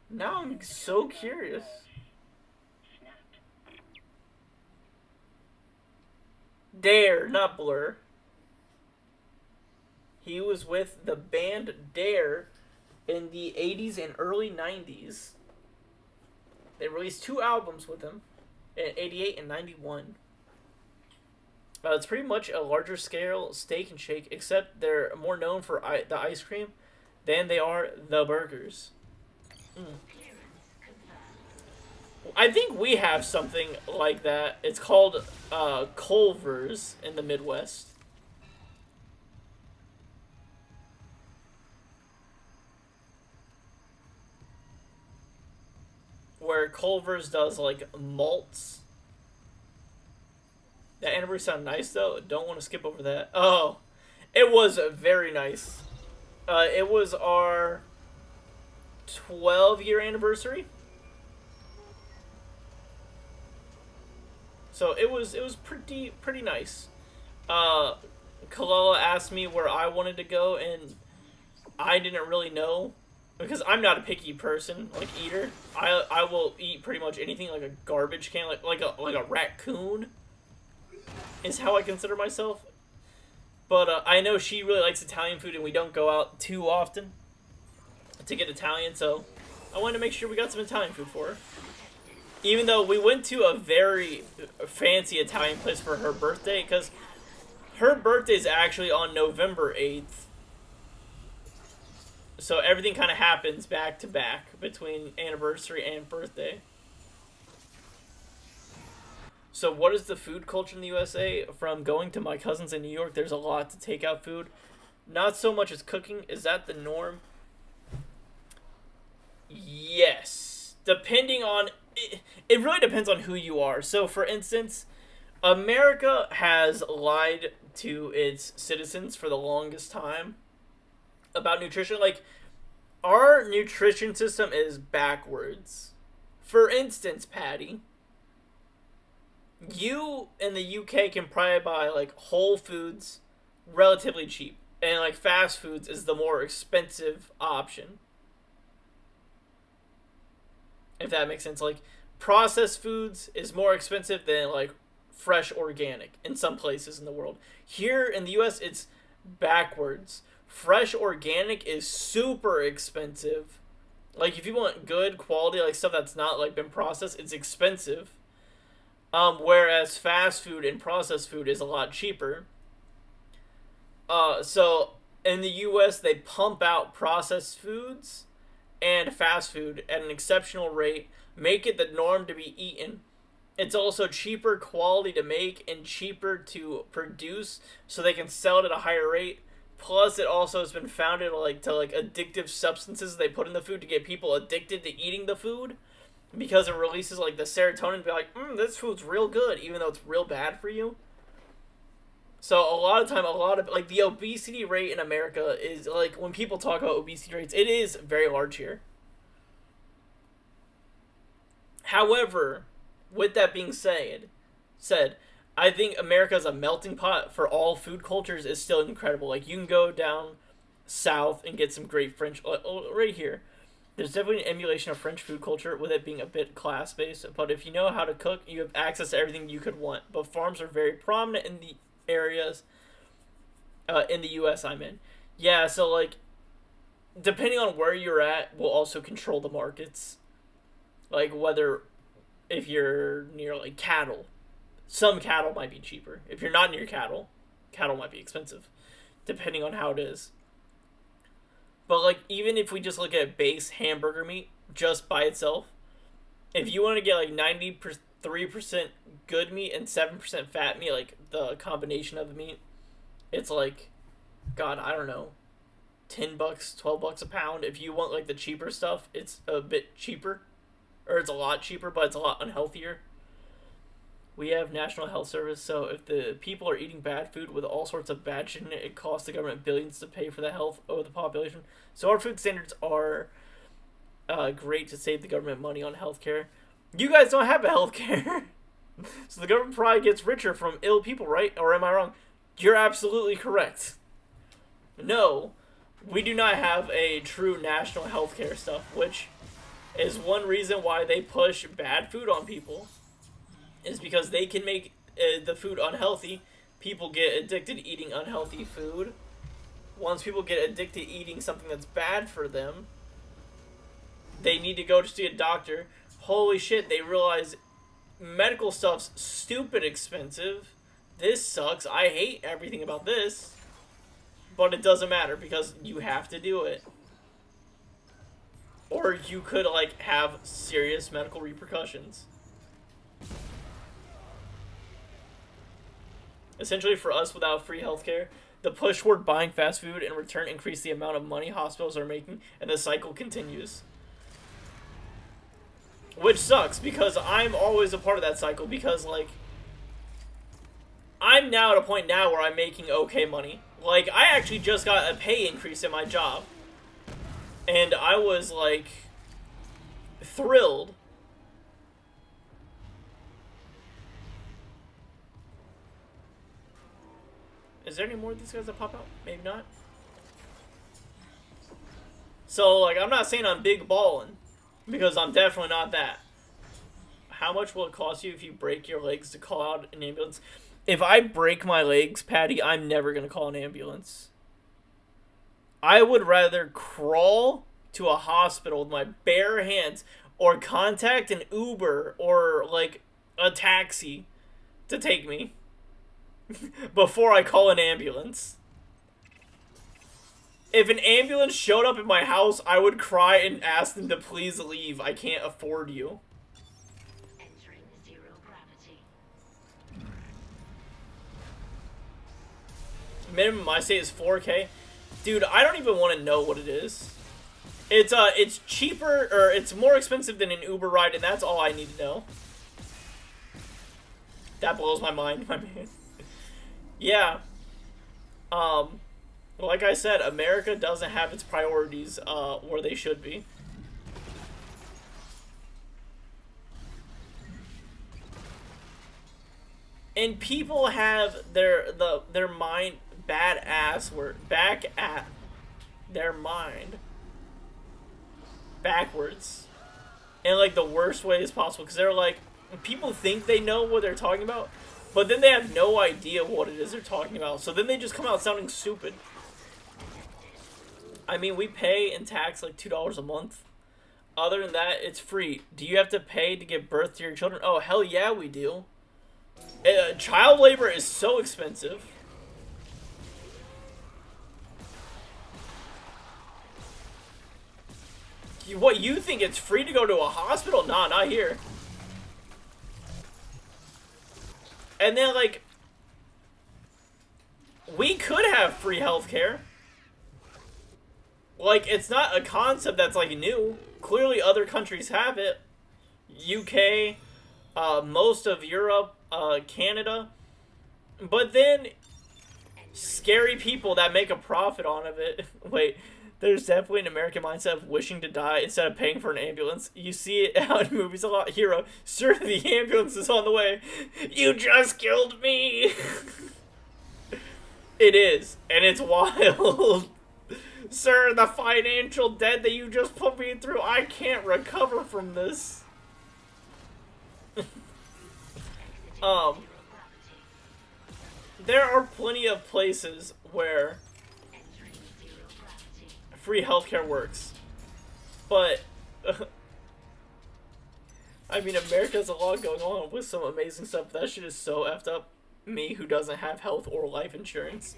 Now I'm so curious. Dare, not Blur. He was with the band Dare in the 80s and early 90s. They released 2 albums with him in 88 and 91. It's pretty much a larger scale Steak and Shake, except they're more known for the ice cream than they are the burgers. I think we have something like that. It's called Culver's in the Midwest. Where Culver's does like malts. That anniversary sound nice though. Don't want to skip over that. Oh, it was very nice. It was our 12-year anniversary. So it was pretty nice. Kalala asked me where I wanted to go, and I didn't really know because I'm not a picky person, like eater. I will eat pretty much anything, like a garbage can, like a raccoon is how I consider myself. But I know she really likes Italian food, and we don't go out too often to get Italian, so I wanted to make sure we got some Italian food for her. Even though we went to a very fancy Italian place for her birthday, because her birthday is actually on November 8th. So everything kind of happens back to back between anniversary and birthday. So what is the food culture in the USA? From going to my cousins in New York, there's a lot to take out food. Not so much as cooking. Is that the norm? Yes. Depending on... It really depends on who you are. So, for instance, America has lied to its citizens for the longest time about nutrition. Like, our nutrition system is backwards. For instance, Patty, you in the UK can probably buy, like, Whole Foods relatively cheap. And, like, fast foods is the more expensive option. If that makes sense. Like, processed foods is more expensive than, like, fresh organic in some places in the world. Here in the US, it's backwards. Fresh organic is super expensive. Like, if you want good quality, like, stuff that's not, like, been processed, it's expensive. Whereas fast food and processed food is a lot cheaper. So, in the US, they pump out processed foods and fast food at an exceptional rate, make it the norm to be eaten. It's also cheaper quality to make and cheaper to produce, so they can sell it at a higher rate. Plus, it also has been founded to addictive substances they put in the food to get people addicted to eating the food, because it releases like the serotonin to be like, this food's real good, even though it's real bad for you. So a lot of like the obesity rate in America is like, when people talk about obesity rates, it is very large here. However, with that being said, I think America as a melting pot for all food cultures is still incredible. Like, you can go down south and get some great French. Right here, there's definitely an emulation of French food culture with it being a bit class-based. But if you know how to cook, you have access to everything you could want. But farms are very prominent in the areas in the U.S. I'm in. Yeah, so, like, depending on where you're at will also control the markets. Like, whether if you're near, like, cattle, some cattle might be cheaper. If you're not near cattle, cattle might be expensive, depending on how it is. But, like, even if we just look at base hamburger meat just by itself, if you want to get, like, 93% good meat and 7% fat meat, like, the combination of the meat, it's like, God, I don't know, $10, $12 a pound. If you want, like, the cheaper stuff, it's a bit cheaper. Or it's a lot cheaper, but it's a lot unhealthier. We have National Health Service, so if the people are eating bad food with all sorts of bad shit in it, it costs the government billions to pay for the health of the population. So our food standards are great to save the government money on healthcare. You guys don't have a healthcare. So the government probably gets richer from ill people, right? Or am I wrong? You're absolutely correct. No, we do not have a true national healthcare stuff, which is one reason why they push bad food on people. Is because they can make the food unhealthy. People get addicted to eating unhealthy food. Once people get addicted to eating something that's bad for them, they need to go to see a doctor. Holy shit, they realize medical stuff's stupid expensive. This sucks. I hate everything about this. But it doesn't matter because you have to do it. Or you could, like, have serious medical repercussions. Essentially, for us, without free healthcare, the push toward buying fast food in return increase the amount of money hospitals are making, and the cycle continues. Which sucks, because I'm always a part of that cycle, because, like, I'm now at a point now where I'm making okay money. Like, I actually just got a pay increase in my job. And I was, like, thrilled. Is there any more of these guys that pop out? Maybe not. So, like, I'm not saying I'm big ballin', because I'm definitely not that. How much will it cost you if you break your legs to call out an ambulance? If I break my legs, Patty, I'm never going to call an ambulance. I would rather crawl to a hospital with my bare hands or contact an Uber or, like, a taxi to take me before I call an ambulance. If an ambulance showed up at my house, I would cry and ask them to please leave. I can't afford you. Entering zero gravity. Minimum I say is 4K. Dude, I don't even want to know what it is. It's cheaper, or it's more expensive than an Uber ride, and that's all I need to know. That blows my mind, my man. Yeah. Like I said, America doesn't have its priorities where they should be. And people have their mind back at their mind backwards in, like, the worst ways possible, because they're like, people think they know what they're talking about, but then they have no idea what it is they're talking about, so then they just come out sounding stupid. I mean, we pay in tax like $2 a month. Other than that, it's free. Do you have to pay to give birth to your children? Oh, hell yeah, we do. Child labor is so expensive. What, you think it's free to go to a hospital? Nah, not here. And then, like, we could have free healthcare. Like, it's not a concept that's, like, new. Clearly other countries have it. UK, most of Europe, Canada. But then, scary people that make a profit on of it. Wait, There's definitely an American mindset of wishing to die instead of paying for an ambulance. You see it out in movies a lot. Hero, sir, the ambulance is on the way. You just killed me. It is, and it's wild. Sir, the financial debt that you just put me through, I can't recover from this. There are plenty of places where free healthcare works, but I mean, America has a lot going on with some amazing stuff. That shit is so effed up. Me, who doesn't have health or life insurance.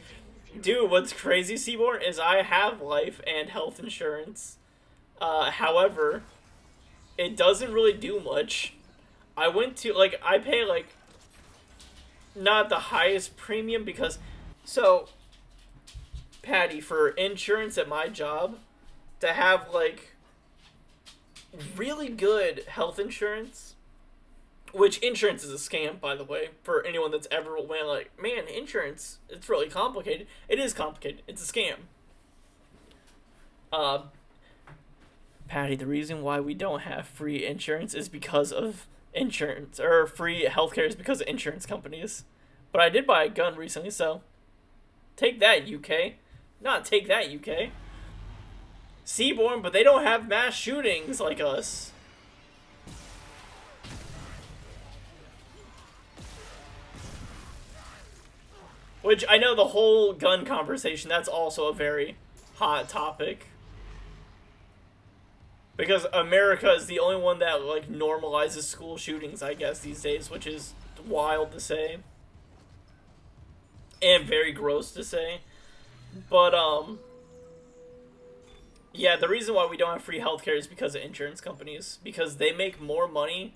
Dude, what's crazy, Seaborn, is I have life and health insurance. However, it doesn't really do much. I went to, like, I pay, like, not the highest premium because, so, Patty, for insurance at my job, to have, like, really good health insurance, which insurance is a scam, by the way, for anyone that's ever went like, man, insurance, it's really complicated. It is complicated. It's a scam. Patty, the reason why we don't have free insurance is because of insurance, or free healthcare is because of insurance companies. But I did buy a gun recently, so take that, UK. Not take that, UK. Seaborn, but they don't have mass shootings like us. Which, I know the whole gun conversation, that's also a very hot topic. Because America is the only one that, like, normalizes school shootings, I guess, these days, which is wild to say. And very gross to say. But, yeah, the reason why we don't have free healthcare is because of insurance companies. Because they make more money,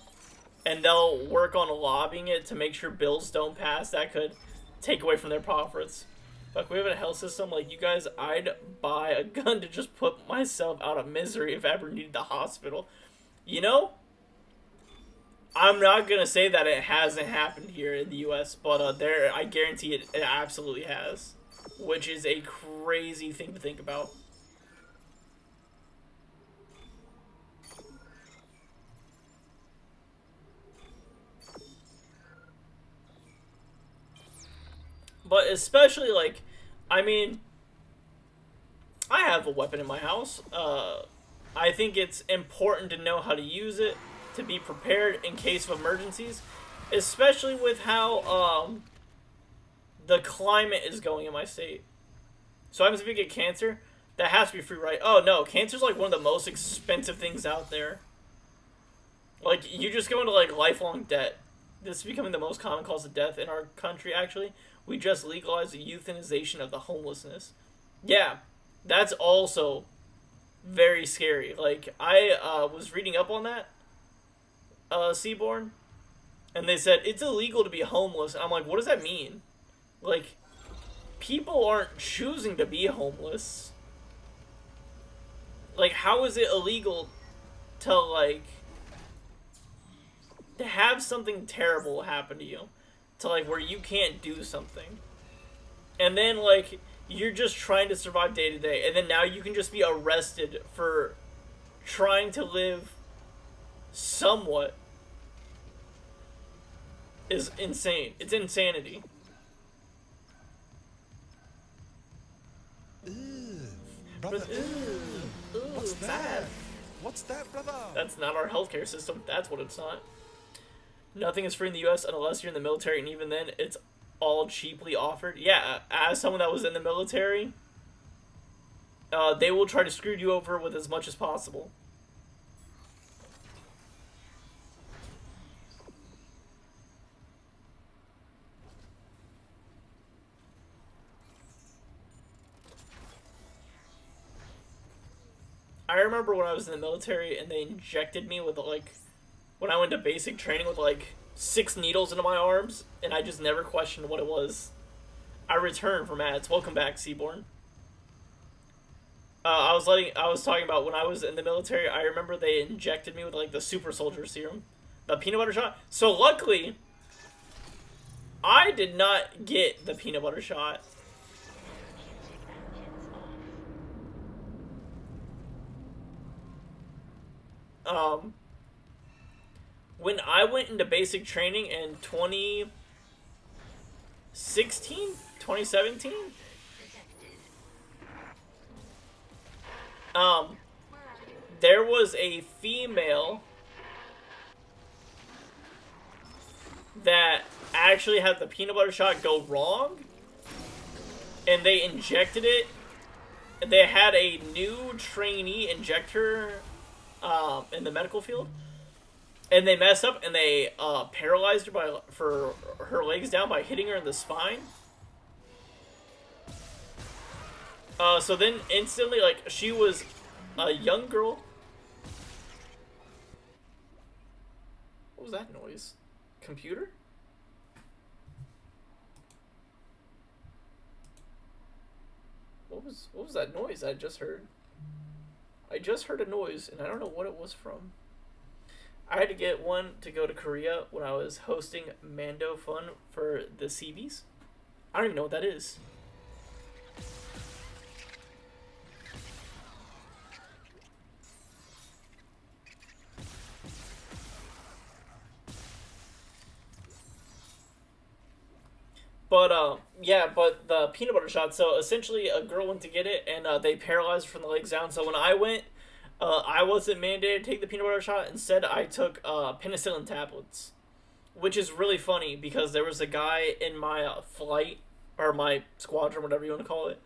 and they'll work on lobbying it to make sure bills don't pass that could take away from their profits. Like, we have a health system, like, you guys, I'd buy a gun to just put myself out of misery if I ever needed the hospital. You know? I'm not gonna say that it hasn't happened here in the US, but I guarantee it absolutely has. Which is a crazy thing to think about. But especially, like, I mean, I have a weapon in my house. I think it's important to know how to use it, to be prepared in case of emergencies. Especially with how, the climate is going in my state. So if you get cancer, that has to be free, right? Oh, no, cancer's, like, one of the most expensive things out there. Like, you just go into, like, lifelong debt. This is becoming the most common cause of death in our country, actually. We just legalized the euthanization of the homelessness. Yeah, that's also very scary. Like, I was reading up on that, Seaborn, and they said it's illegal to be homeless. I'm like, what does that mean? Like, people aren't choosing to be homeless. Like, how is it illegal to, like, to have something terrible happen to you? To, like, where you can't do something. And then, like, you're just trying to survive day to day. And then now you can just be arrested for trying to live somewhat. Is insane. It's insanity. Brother. What's that? Sad. What's that, brother? That's not our healthcare system. That's what it's not. Nothing is free in the U.S. unless you're in the military, and even then, it's all cheaply offered. Yeah, as someone that was in the military, they will try to screw you over with as much as possible. I remember when I was in the military and they injected me with, like, when I went to basic training with, like, 6 needles into my arms, and I just never questioned what it was. I returned from ads. Welcome back, Seaborn. I was talking about when I was in the military, I remember they injected me with, like, the super soldier serum. The peanut butter shot. So, luckily, I did not get the peanut butter shot. When I went into basic training in 2016, 2017, there was a female that actually had the peanut butter shot go wrong, and they injected it. They had a new trainee inject her in the medical field, and they messed up and they paralyzed her for her legs down by hitting her in the spine. So then instantly, like, she was a young girl. What was that noise? Computer? What was that noise I just heard? I just heard a noise and I don't know what it was from. I had to get one to go to Korea when I was hosting Mando Fun for the CBs. I don't even know what that is. But, yeah, but the peanut butter shot, so essentially a girl went to get it, and they paralyzed her from the legs down, so when I went, I wasn't mandated to take the peanut butter shot. Instead, I took, penicillin tablets, which is really funny, because there was a guy in my, flight, or my squadron, whatever you want to call it,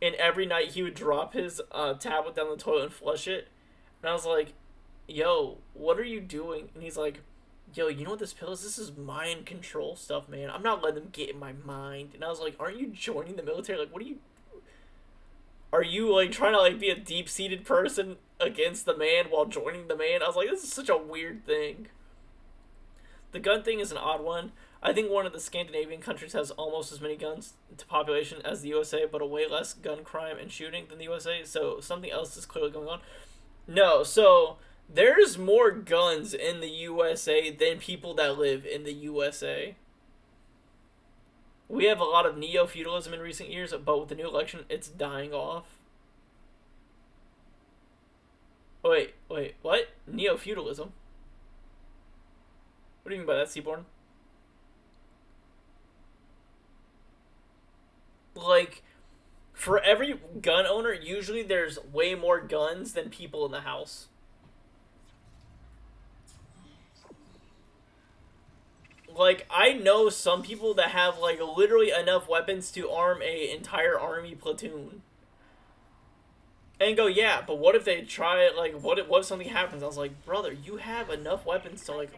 and every night he would drop his, tablet down the toilet and flush it, and I was like, yo, what are you doing? And he's like, yo, you know what this pill is? This is mind control stuff, man. I'm not letting them get in my mind. And I was like, aren't you joining the military? Like, what are you... Are you, like, trying to, like, be a deep-seated person against the man while joining the man? I was like, this is such a weird thing. The gun thing is an odd one. I think one of the Scandinavian countries has almost as many guns to population as the USA, but a way less gun crime and shooting than the USA, so something else is clearly going on. No, so... There's more guns in the USA than people that live in the USA. We have a lot of neo-feudalism in recent years, but with the new election, it's dying off. Wait, what? Neo-feudalism? What do you mean by that, Seaborn? Like, for every gun owner, usually there's way more guns than people in the house. Like, I know some people that have, like, literally enough weapons to arm a entire army platoon. And go, yeah, but what if they try, like, what if something happens? I was like, brother, you have enough weapons to, like,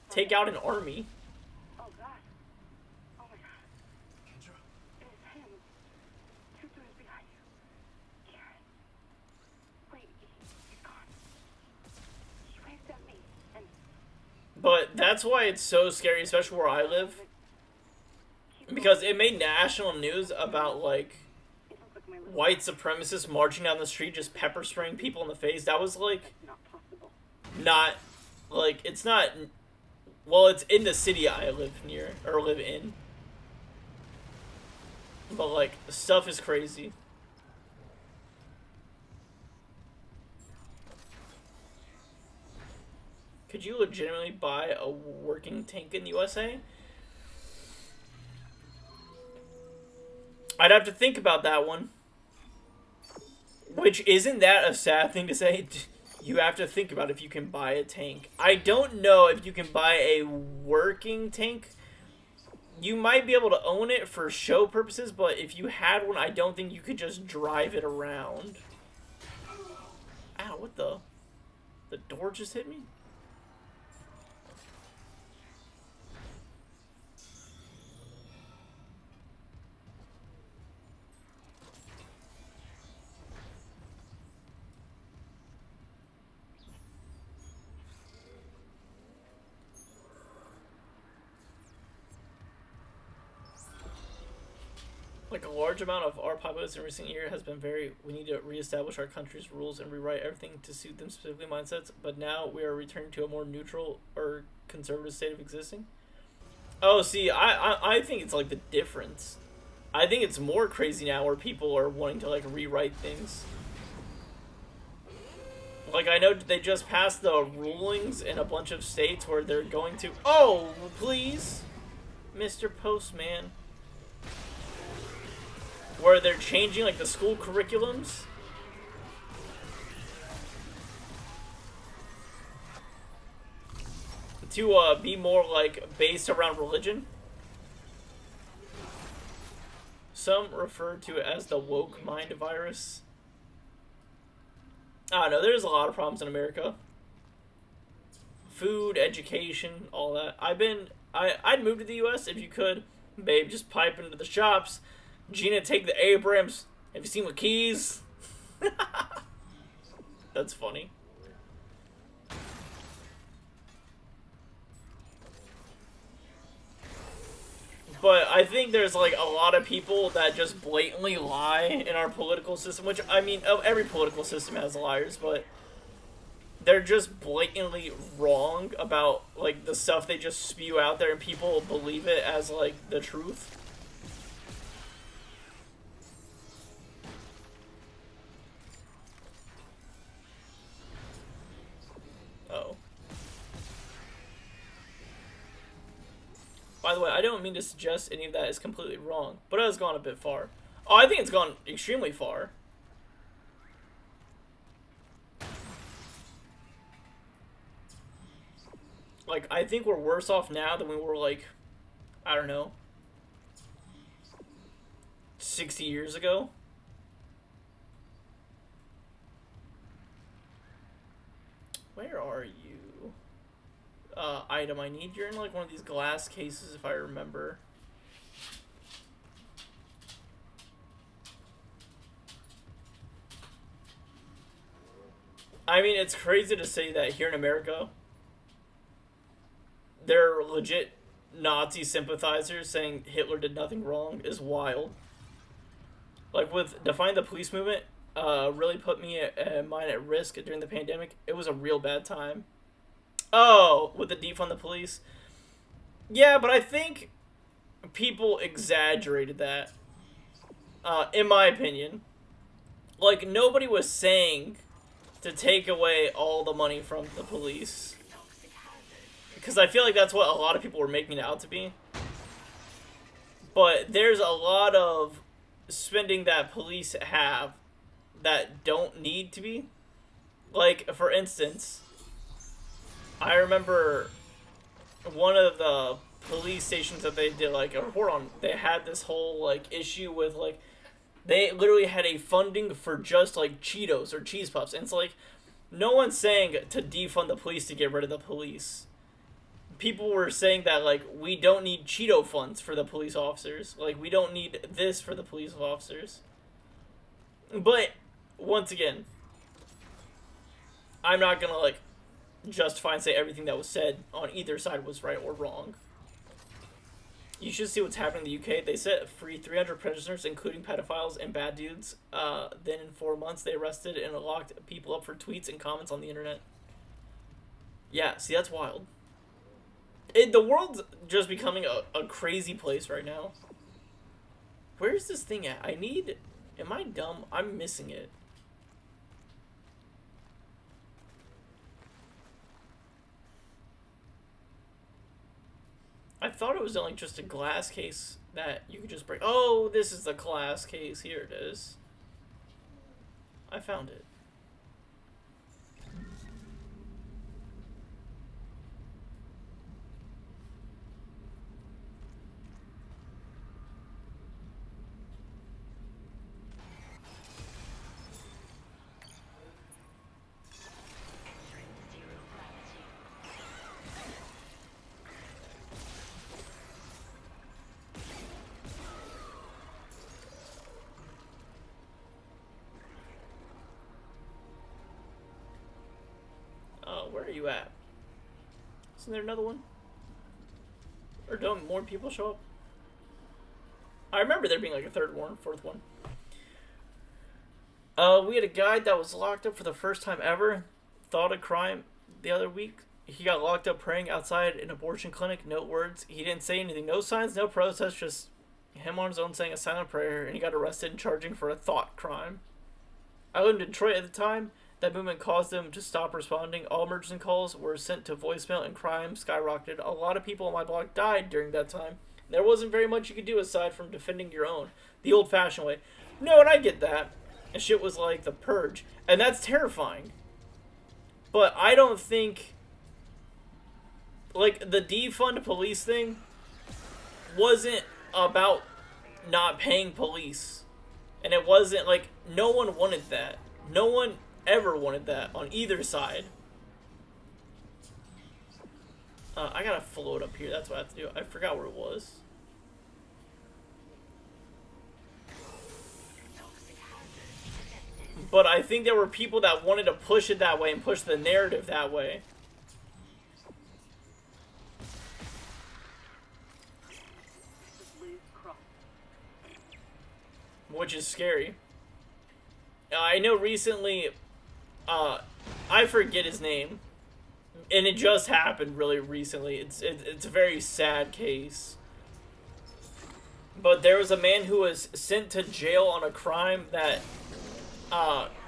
take out an army. Oh, God. Oh, my God. Kendra? It's him. 2 doors behind you. Karen. Wait, he's gone. He waved at me, and... But that's why it's so scary, especially where I live. Because it made national news about, like, white supremacists marching down the street just pepper spraying people in the face. That was, like, not, like, it's not, well, it's in the city I live near, or live in. But, like, stuff is crazy. Could you legitimately buy a working tank in the USA? I'd have to think about that one. Which, isn't that a sad thing to say? You have to think about if you can buy a tank. I don't know if you can buy a working tank. You might be able to own it for show purposes, but if you had one, I don't think you could just drive it around. Ow, what the? The door just hit me? Like, a large amount of our population in recent years has been we need to reestablish our country's rules and rewrite everything to suit them specifically mindsets, but now we are returning to a more neutral or conservative state of existing. Oh, see, I think it's, like, the difference. I think it's more crazy now where people are wanting to, like, rewrite things. Like, I know they just passed the rulings in a bunch of states where they're going to... Oh, please, Mr. Postman. Where they're changing, like, the school curriculums. To, be more, like, based around religion. Some refer to it as the woke mind virus. I don't know, there's a lot of problems in America. Food, education, all that. I'd move to the US if you could. Babe, just pipe into the shops. Gina, take the Abrams. Have you seen the keys? That's funny. But I think there's, like, a lot of people that just blatantly lie in our political system, which, I mean, every political system has liars, but they're just blatantly wrong about, like, the stuff they just spew out there, and people believe it as, like, the truth. Uh-oh. By the way, I don't mean to suggest any of that is completely wrong, but it has gone a bit far. Oh, I think it's gone extremely far. Like, I think we're worse off now than we were, like, I don't know, 60 years ago. Where are you? Item I need. You're in, like, one of these glass cases, if I remember. I mean, it's crazy to say that here in America, they're legit Nazi sympathizers saying Hitler did nothing wrong is wild. Like, with Define the Police movement, really put me mine at risk during the pandemic. It was a real bad time. Oh, with the defund the police. Yeah, but I think people exaggerated that. In my opinion. Like, nobody was saying to take away all the money from the police. Because I feel like that's what a lot of people were making it out to be. But there's a lot of spending that police have that don't need to be. Like, for instance, I remember one of the police stations that they did, like, a report on, they had this whole, like, issue with, like, they literally had a funding for just, like, Cheetos or Cheese Puffs. And it's like, no one's saying to defund the police to get rid of the police. People were saying that, like, we don't need Cheeto funds for the police officers. Like, we don't need this for the police officers. But, once again, I'm not gonna, like, justify and say everything that was said on either side was right or wrong. You should see what's happening in the UK. They set free 300 prisoners, including pedophiles and bad dudes. Then in 4 months, they arrested and locked people up for tweets and comments on the internet. Yeah, see, that's wild. The world's just becoming a crazy place right now. Where's this thing at? Am I dumb? I'm missing it. I thought it was like just a glass case that you could just break. Oh, this is the glass case. Here it is. I found it. Where are you at? Isn't there another one? Or don't more people show up? I remember there being like a third one, fourth one. We had a guy that was locked up for the first time ever. Thought a crime the other week. He got locked up praying outside an abortion clinic. No words. He didn't say anything. No signs, no protest. Just him on his own saying a silent prayer. And he got arrested and charging for a thought crime. I lived in Detroit at the time. That movement caused them to stop responding. All emergency calls were sent to voicemail and crime skyrocketed. A lot of people on my block died during that time. There wasn't very much you could do aside from defending your own. The old-fashioned way. No, and I get that. And shit was like the purge. And that's terrifying. But I don't think... Like, the defund police thing wasn't about not paying police. And it wasn't, like, no one wanted that. No one ever wanted that on either side. I gotta float up here. That's what I have to do. I forgot where it was. But I think there were people that wanted to push it that way and push the narrative that way. Which is scary. I know recently, I forget his name, and it just happened really recently. It's a very sad case. But there was a man who was sent to jail on a crime that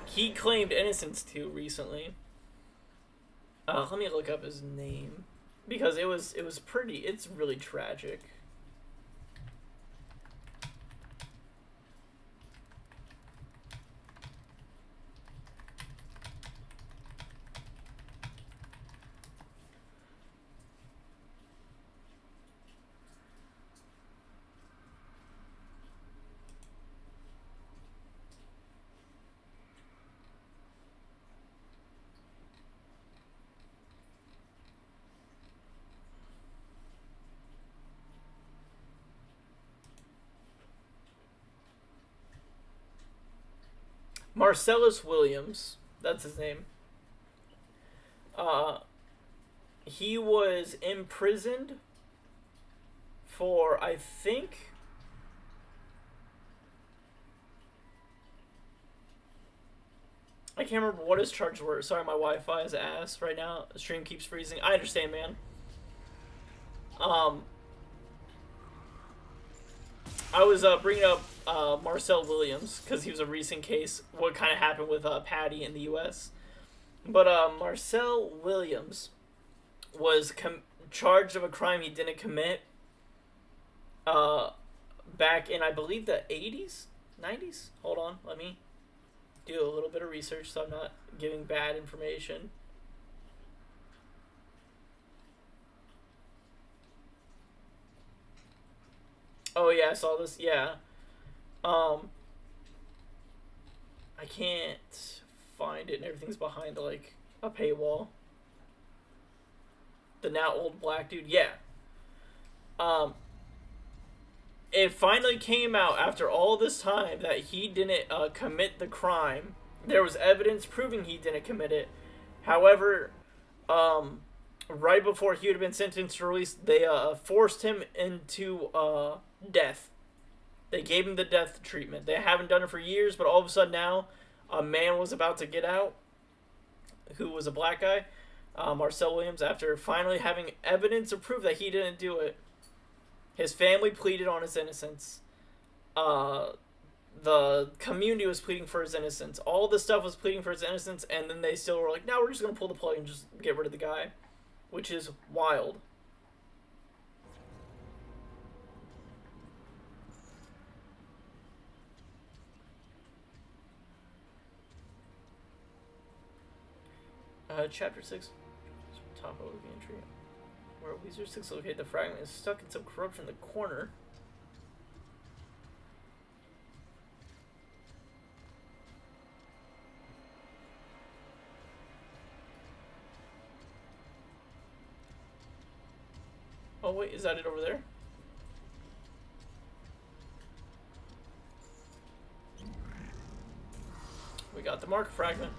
he claimed innocence to recently. Let me look up his name because it's really tragic. Marcellus Williams, that's his name. He was imprisoned for, I think, I can't remember what his charges were. Sorry, my Wi-Fi is ass right now. The stream keeps freezing. I understand, man. I was bringing up Marcel Williams because he was a recent case. What kind of happened with Patty in the U.S. But Marcel Williams was charged of a crime he didn't commit back in, I believe, the 80s? 90s? Hold on, let me do a little bit of research so I'm not giving bad information. Oh yeah, I saw this. Yeah. I can't find it and everything's behind like a paywall. The now old black dude. Yeah. It finally came out after all this time that he didn't commit the crime. There was evidence proving he didn't commit it. However, right before he would have been sentenced to release, they forced him into death. They gave him the death treatment. They haven't done it for years, but all of a sudden now, a man was about to get out, who was a black guy, Marcel Williams, after finally having evidence to prove that he didn't do it. His family pleaded on his innocence. The community was pleading for his innocence. All this stuff was pleading for his innocence, and then they still were like, no, we're just going to pull the plug and just get rid of the guy. Which is wild. Chapter 6. Top of the entry. Where Weezer 6 located the fragment is stuck in some corruption in the corner. Oh wait, is that it over there? We got the mark fragment.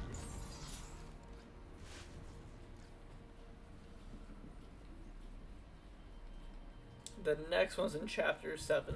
The next one's in chapter 7.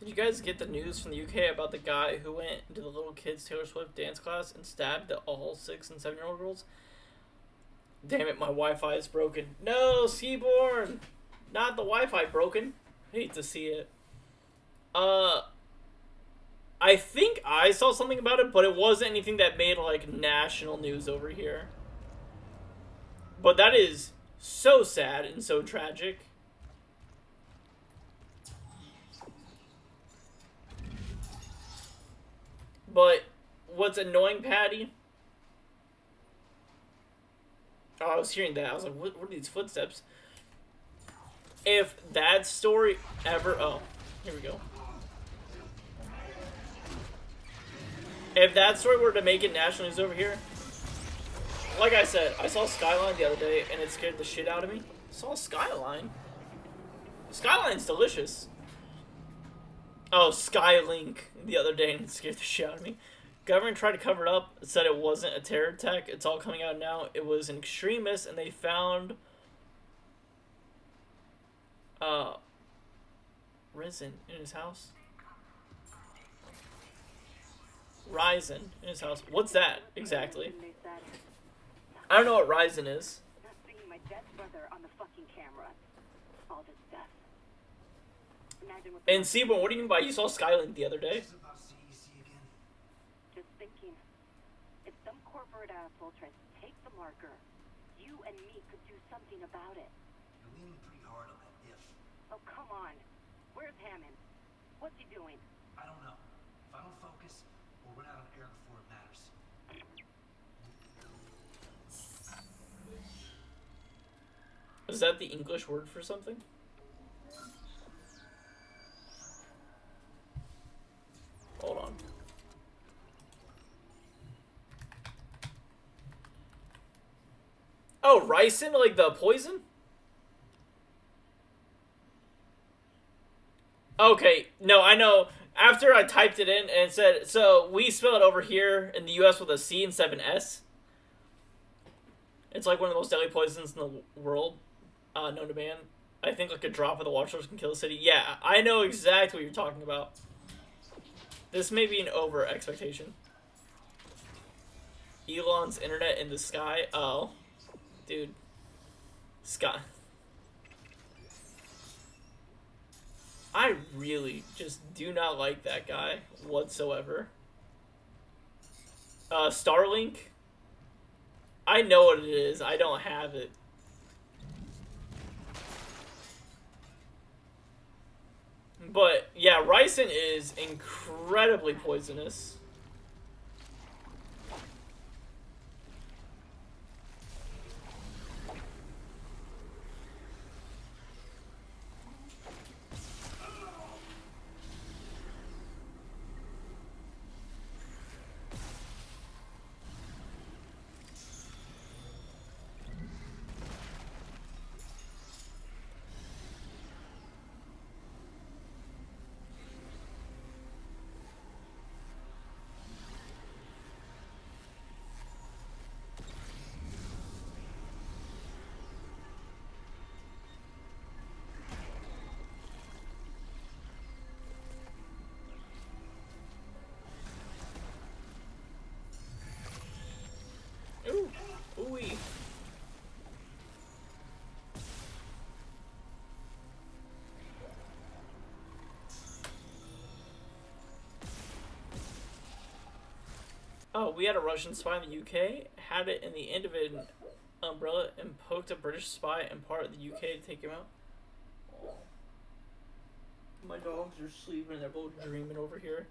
Did you guys get the news from the UK about the guy who went into the little kids' Taylor Swift dance class and stabbed all 6 and 7-year-old girls? Damn it, my Wi-Fi is broken. No, Seaborn! Not the Wi-Fi broken. Hate to see it. I think I saw something about it, but it wasn't anything that made, like, national news over here. But that is so sad and so tragic. But what's annoying, Patty? Oh, I was hearing that. I was like, what are these footsteps? If that story ever... Oh, here we go. If that story were to make it national news over here... Like I said, I saw Skyline the other day, and it scared the shit out of me. I saw Skyline? Skyline's delicious. Oh, Skylink the other day, and it scared the shit out of me. Government tried to cover it up, said it wasn't a terror attack. It's all coming out now. It was an extremist, and they found Risen in his house. Ryzen in his house. What's that exactly? I don't know what Ryzen is. Not seeing my dead brother on the fucking camera. All this stuff. Imagine what. And Seaborn, what do you mean by you saw Skylink the other day? Just thinking, if some corporate asshole tries to take the marker, you and me could do something about it. You're leaning pretty hard on that if. Oh, come on. Where's Hammond? What's he doing? I don't know. If I don't focus, we'll run out of air before it matters. Is that the English word for something? Hold on. Oh, ricin, like the poison? Okay, no, I know. After I typed it in and it said, so we spell it over here in the US with a C instead of an S. It's like one of the most deadly poisons in the world, known to man. I think like a drop of the Watchers can kill a city. Yeah, I know exactly what you're talking about. This may be an over expectation. Elon's internet in the sky. Oh, dude, sky. I really just do not like that guy whatsoever. Starlink. I know what it is. I don't have it. But yeah, ricin is incredibly poisonous. Ooh, ooh-wee. Oh, we had a Russian spy in the UK, had it in the end of an umbrella, and poked a British spy and part of the UK to take him out. My dogs are sleeping, they're both dreaming over here.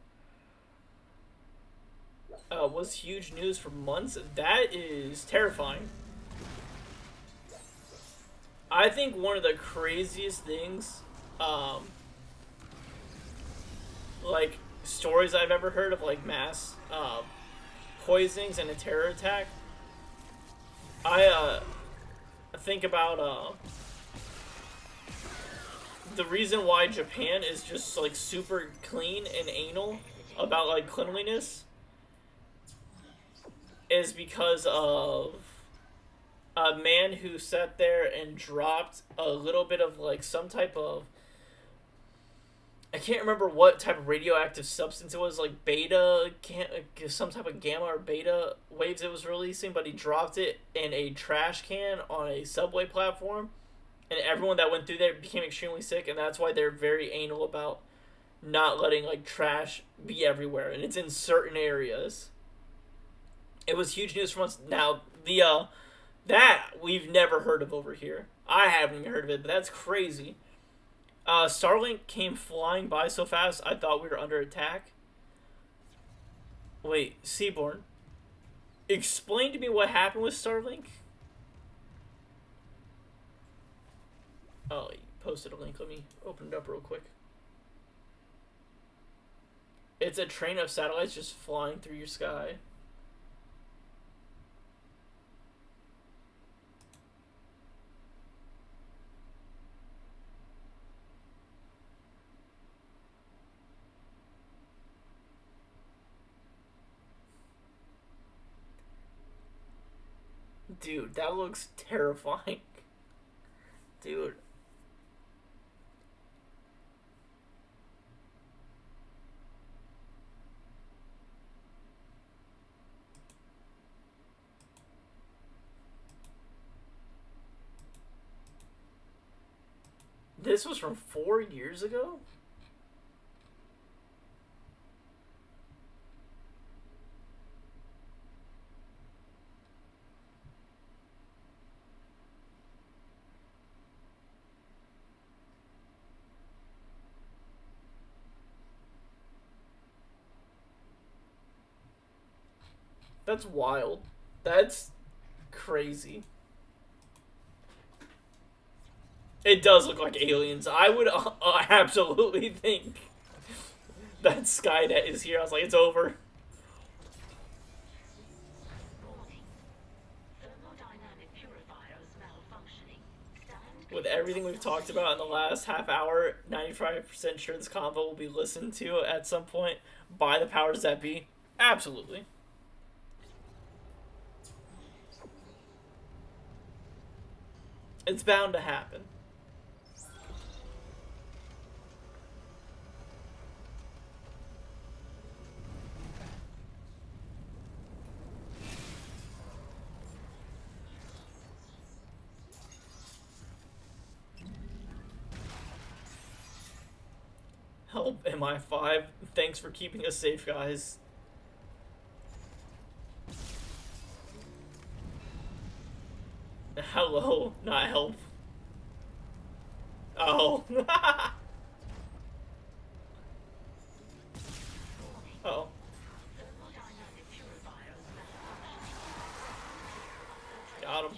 Was huge news for months. That is terrifying. I think one of the craziest things, like, stories I've ever heard of, like, mass, poisonings and a terror attack. I think about, the reason why Japan is just, like, super clean and anal about, like, cleanliness is because of a man who sat there and dropped a little bit of, like, some type of I can't remember what type of radioactive substance it was, like beta, some type of gamma or beta waves it was releasing, but he dropped it in a trash can on a subway platform, and everyone that went through there became extremely sick, and that's why they're very anal about not letting like trash be everywhere, and it's in certain areas. It was huge news from us. Now the that we've never heard of over here. I haven't even heard of it, but that's crazy. Starlink came flying by so fast, I thought we were under attack. Wait, Seaborn. Explain to me what happened with Starlink. Oh, you posted a link. Let me open it up real quick. It's a train of satellites just flying through your sky. Dude, that looks terrifying. Dude. This was from 4 years ago? That's wild. That's crazy. It does look like aliens. I would absolutely think that Skynet is here. I was like, it's over. With everything we've talked about in the last half hour, 95% sure this convo will be listened to at some point by the powers that be. Absolutely. It's bound to happen. Help MI5. Thanks for keeping us safe, guys. Hello, not help. Oh. Oh. Got him.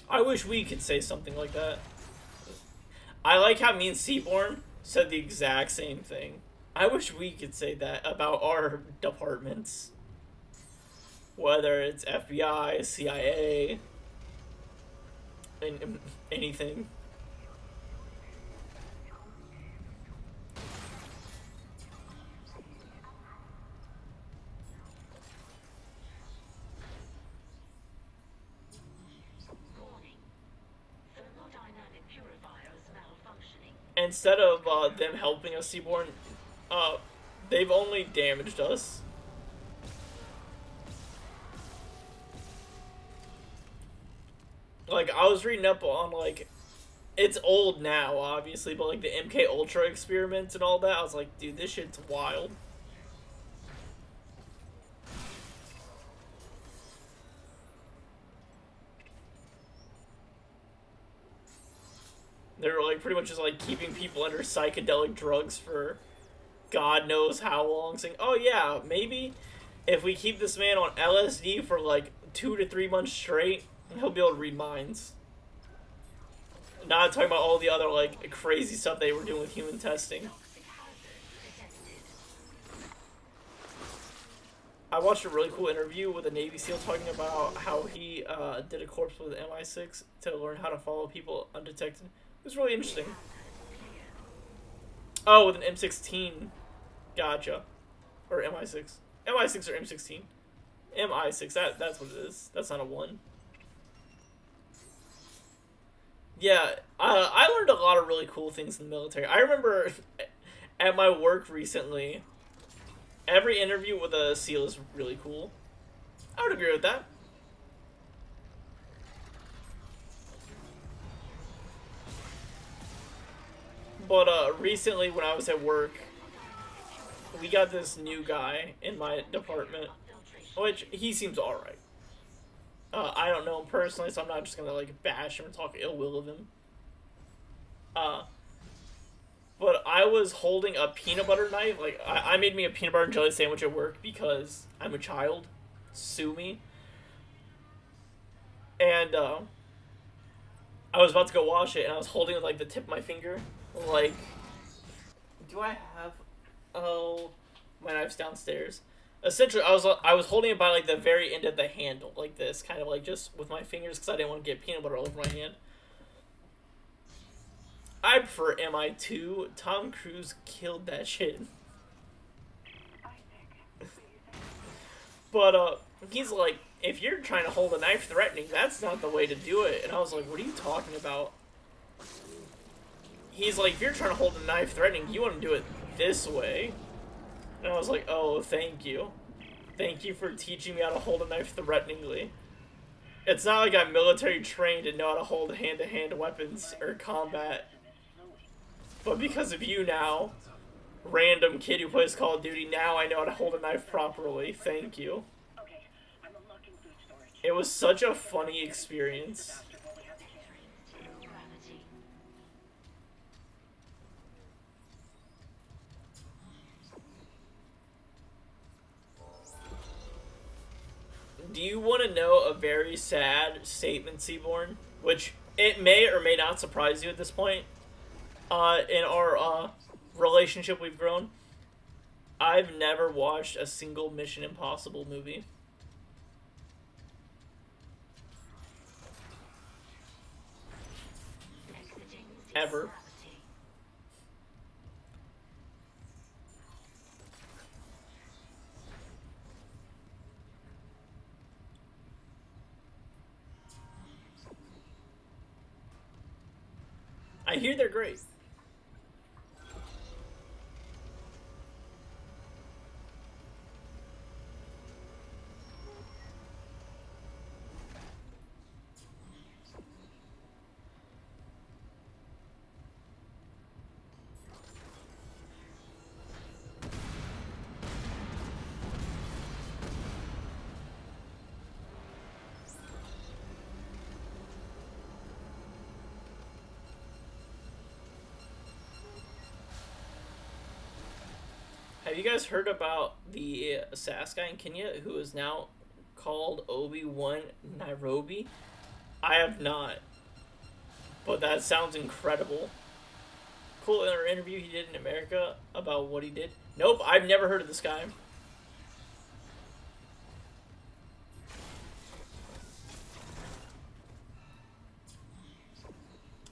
I wish we could say something like that. I like how me and Seaborn said the exact same thing. I wish we could say that about our departments. Whether it's FBI, CIA, and anything. Instead of them helping us, Seaborn, they've only damaged us. Like, I was reading up on, like, it's old now, obviously, but, like, the MK Ultra experiments and all that, I was like, dude, this shit's wild. They're, like, pretty much just, like, keeping people under psychedelic drugs for God knows how long, saying, oh, yeah, maybe if we keep this man on LSD for, like, 2 to 3 months straight, he'll be able to read minds. Not talking about all the other, like, crazy stuff they were doing with human testing. I watched a really cool interview with a Navy SEAL talking about how he did a corpse with MI6 to learn how to follow people undetected. It was really interesting. Oh, with an M16. Gotcha. Or MI6. MI6 or M16? MI6. That's what it is. That's not a 1. Yeah, I learned a lot of really cool things in the military. I remember at my work recently, every interview with a SEAL is really cool. I would agree with that. But recently when I was at work, we got this new guy in my department, which he seems alright. I don't know him personally, so I'm not just gonna like bash him or talk ill will of him. But I was holding a peanut butter knife. Like I made me a peanut butter and jelly sandwich at work because I'm a child. Sue me. And I was about to go wash it, and I was holding it with like the tip of my finger. Like, do I have? Oh, my knife's downstairs. Essentially, I was holding it by like the very end of the handle, like this, kind of like just with my fingers, because I didn't want to get peanut butter all over my hand. I prefer MI2. Tom Cruise killed that shit. But he's like, if you're trying to hold a knife threatening, that's not the way to do it. And I was like, what are you talking about? He's like, if you're trying to hold a knife threatening, you want to do it this way. And I was like, oh, thank you. Thank you for teaching me how to hold a knife threateningly. It's not like I'm military trained and know how to hold hand-to-hand weapons or combat. But because of you now, random kid who plays Call of Duty, now I know how to hold a knife properly. Thank you. It was such a funny experience. Do you want to know a very sad statement, Seaborn? Which it may or may not surprise you at this point. In our relationship we've grown, I've never watched a single Mission Impossible movie. Ever. I hear they're great. Have you guys heard about the SAS guy in Kenya who is now called Obi-Wan Nairobi? I have not. But that sounds incredible. Cool interview he did in America about what he did. Nope, I've never heard of this guy.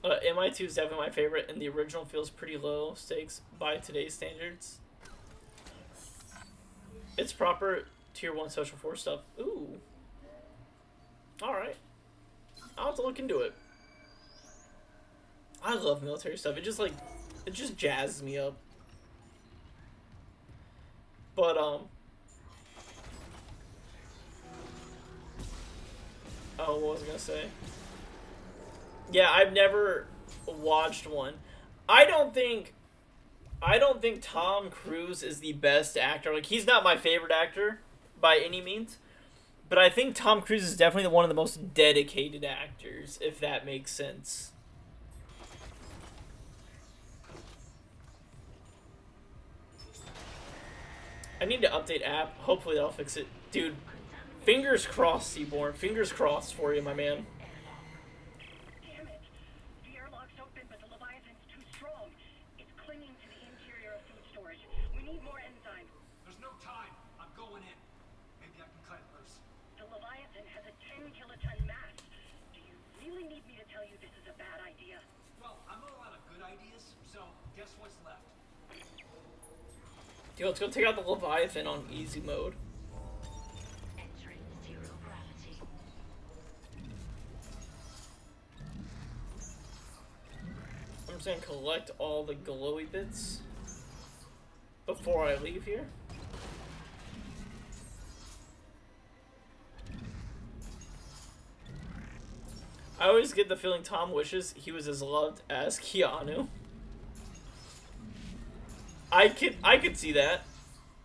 MI2 is definitely my favorite, and the original feels pretty low stakes by today's standards. It's proper Tier 1 Special Force stuff. Ooh. Alright. I'll have to look into it. I love military stuff. It just jazzes me up. But, oh, what was I gonna say? Yeah, I've never watched one. I don't think Tom Cruise is the best actor. Like, he's not my favorite actor by any means. But I think Tom Cruise is definitely one of the most dedicated actors, if that makes sense. I need to update app. Hopefully that'll fix it. Dude, fingers crossed, Seaborn. Fingers crossed for you, my man. Dude, let's go take out the Leviathan on easy mode. just gonna collect all the glowy bits before I leave here. I always get the feeling Tom wishes he was as loved as Keanu. I could see that.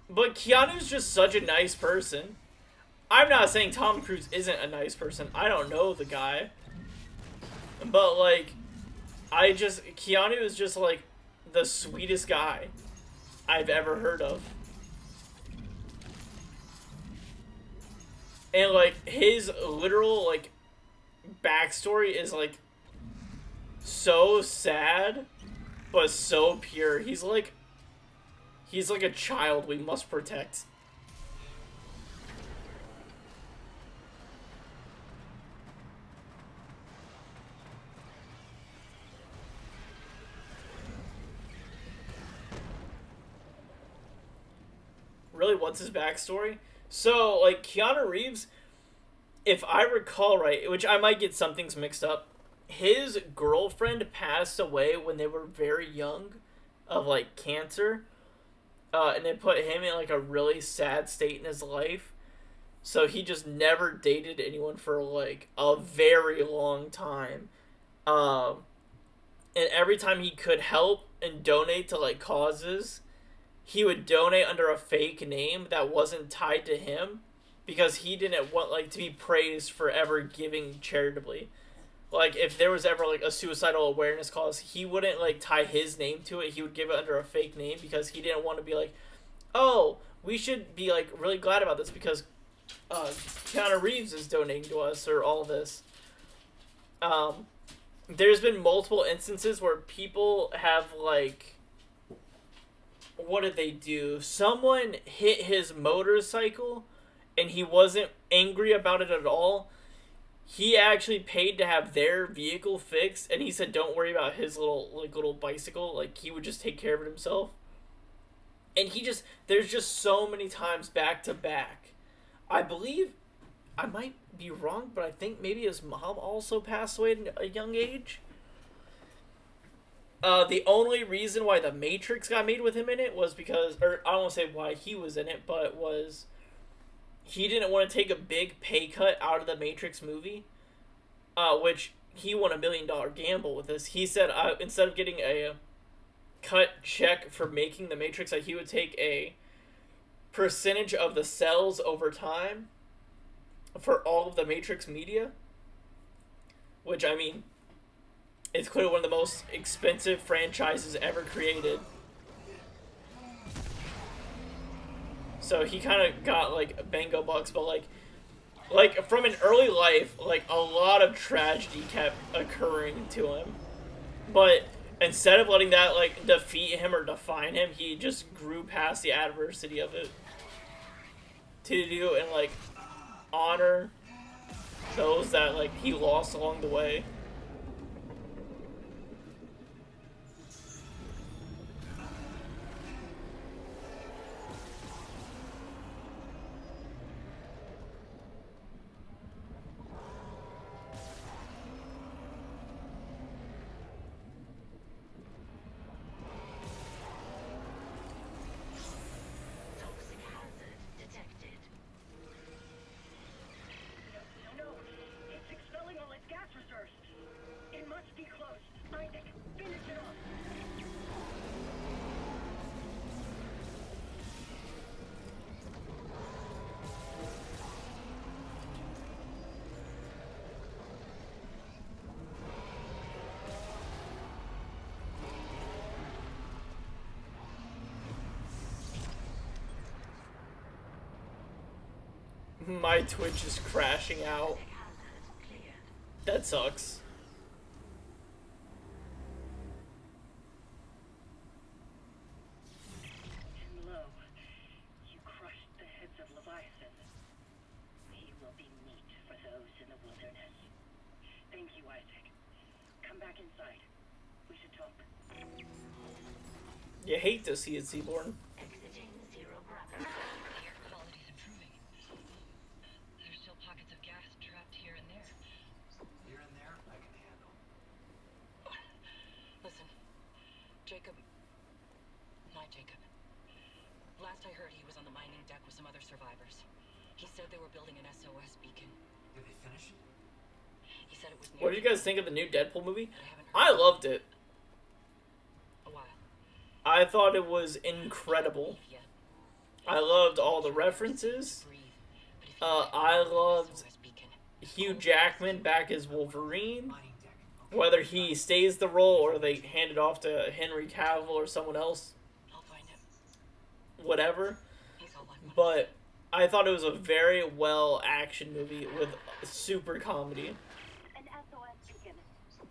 But Keanu's just such a nice person. I'm not saying Tom Cruise isn't a nice person. I don't know the guy. But, like, Keanu is just, like, the sweetest guy I've ever heard of. And, like, his literal, like, backstory is, like, so sad, but so pure. He's like a child we must protect. Really, what's his backstory? So, like, Keanu Reeves, if I recall right, which I might get some things mixed up, his girlfriend passed away when they were very young of, like, cancer. And it put him in, like, a really sad state in his life. So he just never dated anyone for, like, a very long time. And every time he could help and donate to, like, causes, he would donate under a fake name that wasn't tied to him because he didn't want, like, to be praised for ever giving charitably. Like, if there was ever, like, a suicidal awareness cause, he wouldn't, like, tie his name to it. He would give it under a fake name because he didn't want to be like, oh, we should be, like, really glad about this because Keanu Reeves is donating to us or all this. There's been multiple instances where people have, like, what did they do? Someone hit his motorcycle and he wasn't angry about it at all. He actually paid to have their vehicle fixed, and he said don't worry about his little bicycle, like he would just take care of it himself. And there's just so many times back to back. I believe, I might be wrong, but I think maybe his mom also passed away at a young age. The only reason why The Matrix got made with him in it was because, or I don't want to say why he was in it, but it was he didn't want to take a big pay cut out of the Matrix movie, which he won $1 million gamble with this. He said instead of getting a cut check for making the Matrix, that he would take a percentage of the sales over time for all of the Matrix media, which, I mean, it's clearly one of the most expensive franchises ever created. So he kind of got, like, bango bucks, but, like, from an early life, like, a lot of tragedy kept occurring to him. But instead of letting that, like, defeat him or define him, he just grew past the adversity of it to do and, like, honor those that, like, he lost along the way. My Twitch is crashing out. That sucks. And lo, you crushed the heads of Leviathan. He will be meat for those in the wilderness. Thank you, Isaac. Come back inside. We should talk. You hate to see it, Seaborn. Jacob... Not Jacob. Last I heard, he was on the mining deck with some other survivors. He said they were building an SOS beacon. Did they finish it? He said it was near... What did you guys think of the new Deadpool movie? I loved it. A while. I thought it was incredible. I loved all the references. I loved Hugh Jackman back as Wolverine. Whether he stays the role or they hand it off to Henry Cavill or someone else. Whatever. But I thought it was a very well action movie with super comedy. An SOS beacon.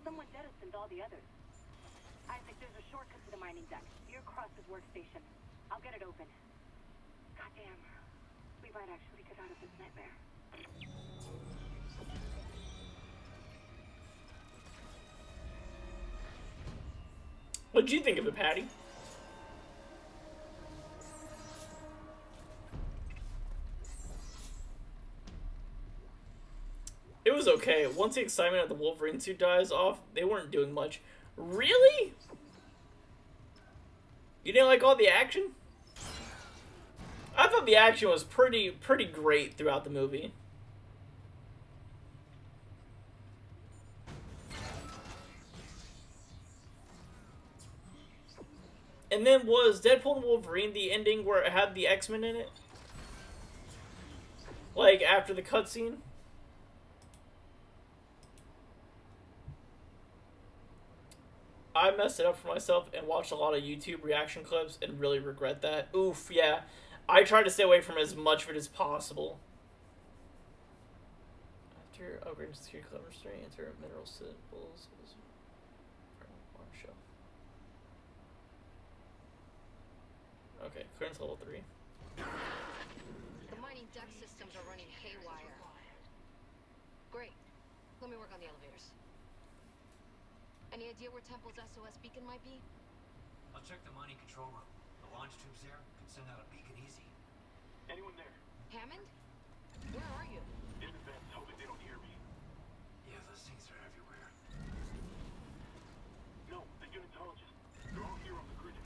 Someone jettisoned all the others. Isaac, there's a shortcut to the mining deck. You're across his workstation. I'll get it open. Goddamn. We might actually get out of this nightmare. What did you think of it, Patty? It was okay. Once the excitement of the Wolverine suit dies off, they weren't doing much. Really? You didn't like all the action? I thought the action was pretty great throughout the movie. And then was Deadpool and Wolverine the ending where it had the X-Men in it? Like, after the cutscene? I messed it up for myself and watched a lot of YouTube reaction clips and really regret that. Oof, yeah. I try to stay away from as much of it as possible. After upgrading to security clever straight, enter mineral symbols. Show. Okay, clearance level 3. The mining deck systems are running haywire. Great. Let me work on the elevators. Any idea where Temple's SOS beacon might be? I'll check the mining control room. The launch tubes there can send out a beacon easy. Anyone there? Hammond? Where are you? In the vents, hoping they don't hear me. Yeah, those things are everywhere. No, the unitologists. They're all here on the grid.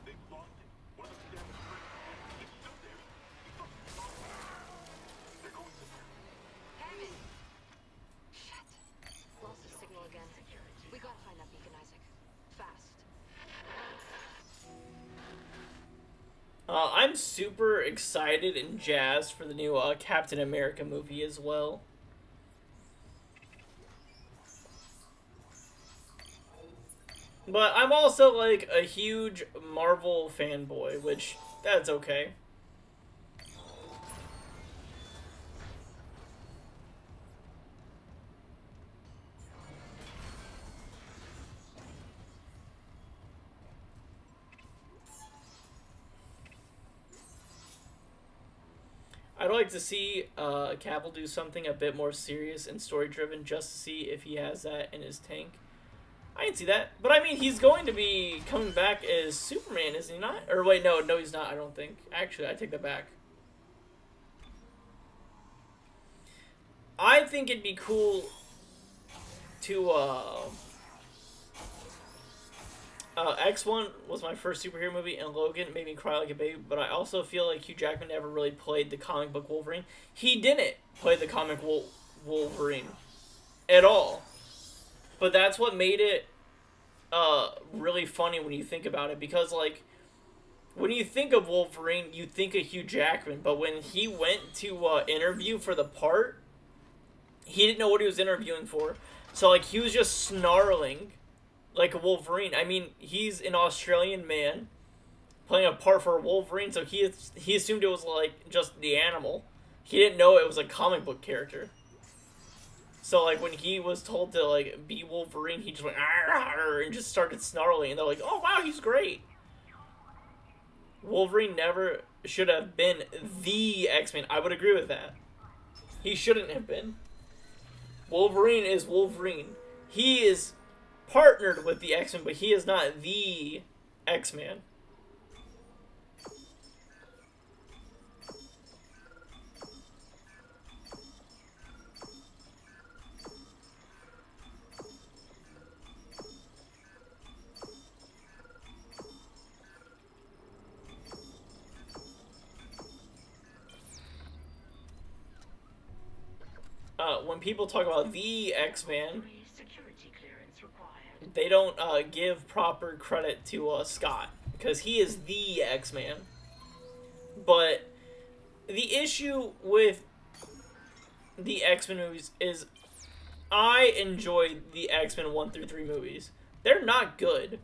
They've lost it. One of them damaged the grid. He's still there. He's fucking lost. They're going somewhere. Hammond! Shit. Lost the signal again. We gotta find that beacon, Isaac. Fast. I'm super excited and jazzed for the new Captain America movie as well. But I'm also like a huge Marvel fanboy, which that's okay. I'd like to see Cavill do something a bit more serious and story-driven just to see if he has that in his tank. I can see that. But I mean, he's going to be coming back as Superman, isn't he not? Or wait, no, he's not, I don't think. Actually, I take that back. I think it'd be cool to, X1 was my first superhero movie, and Logan made me cry like a baby, but I also feel like Hugh Jackman never really played the comic book Wolverine. He didn't play the comic Wolverine at all. But that's what made it really funny when you think about it, because, like, when you think of Wolverine, you think of Hugh Jackman, but when he went to interview for the part, he didn't know what he was interviewing for. So, like, he was just snarling like a Wolverine. I mean, he's an Australian man playing a part for a Wolverine, so he assumed it was, like, just the animal. He didn't know it was a comic book character. So, like, when he was told to, like, be Wolverine, he just went, arr, and just started snarling, and they're like, oh, wow, he's great. Wolverine never should have been the X-Men. I would agree with that. He shouldn't have been. Wolverine is Wolverine. He is partnered with the X-Men, but he is not the X-Man. when people talk about the X-Man, Security clearance required. they don't give proper credit to Scott, because he is the X-Man. But the issue with the X-Men movies is I enjoy the X-Men 1 through 3 movies. They're not good,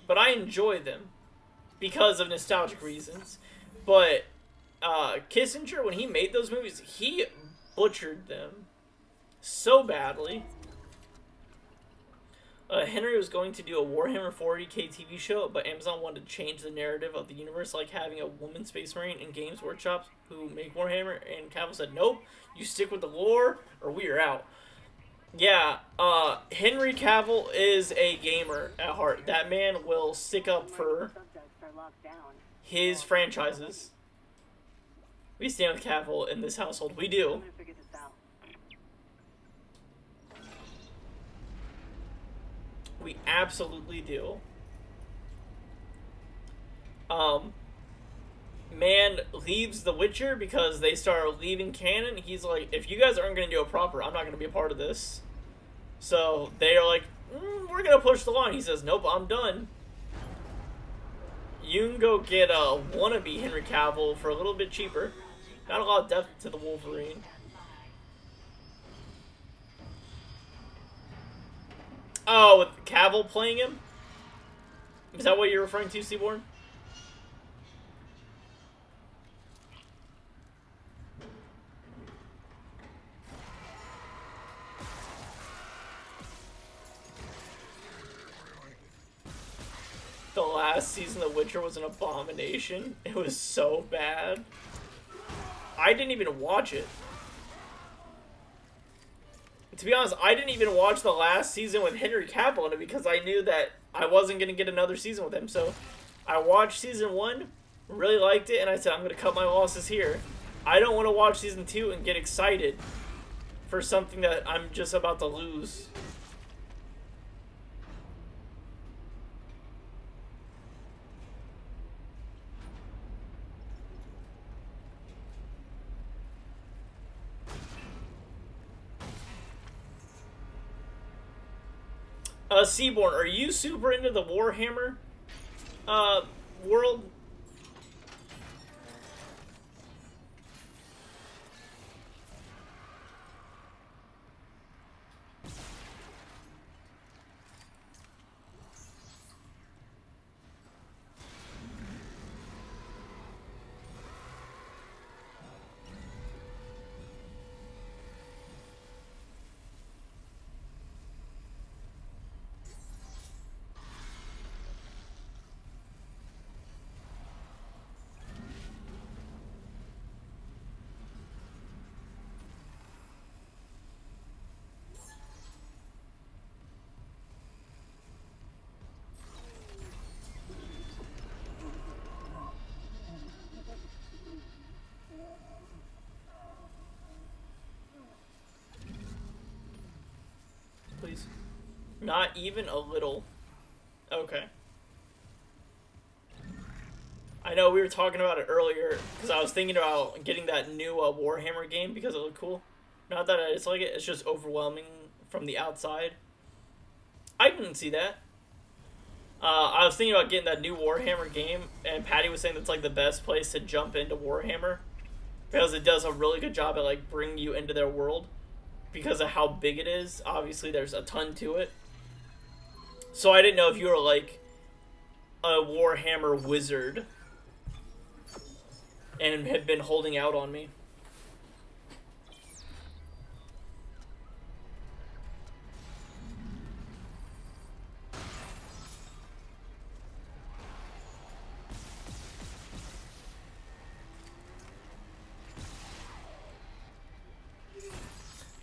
but I enjoy them because of nostalgic reasons. But Kissinger, when he made those movies, he butchered them so badly. Henry was going to do a Warhammer 40k TV show, but Amazon wanted to change the narrative of the universe, like having a woman space marine in Games Workshop who make Warhammer, and Cavill said, nope, you stick with the lore, or we are out. Yeah, Henry Cavill is a gamer at heart. That man will stick up for his franchises. We stand with Cavill in this household. We do. We absolutely do. Man leaves The Witcher because they start leaving canon. He's like, if you guys aren't going to do it proper, I'm not going to be a part of this. So they are like, we're going to push the line. He says, nope, I'm done. You can go get a wannabe Henry Cavill for a little bit cheaper. Not a lot of depth to the Wolverine. Oh, with Cavill playing him? Is that what you're referring to, Seaborn? The last season of Witcher was an abomination. It was so bad. I didn't even watch it. To be honest, I didn't even watch the last season with Henry Cavill in it because I knew that I wasn't going to get another season with him. So I watched season 1, really liked it, and I said, I'm going to cut my losses here. I don't want to watch season 2 and get excited for something that I'm just about to lose. Seaborn, are you super into the Warhammer world? Please. Not even a little. Okay. I know we were talking about it earlier because I was thinking about getting that new Warhammer game because it looked cool. Not that I dislike it, it's just overwhelming from the outside. I didn't see that. I was thinking about getting that new Warhammer game, and Patty was saying that's like the best place to jump into Warhammer because it does a really good job at like bringing you into their world because of how big it is. Obviously, there's a ton to it. So I didn't know if you were like a Warhammer wizard and had been holding out on me.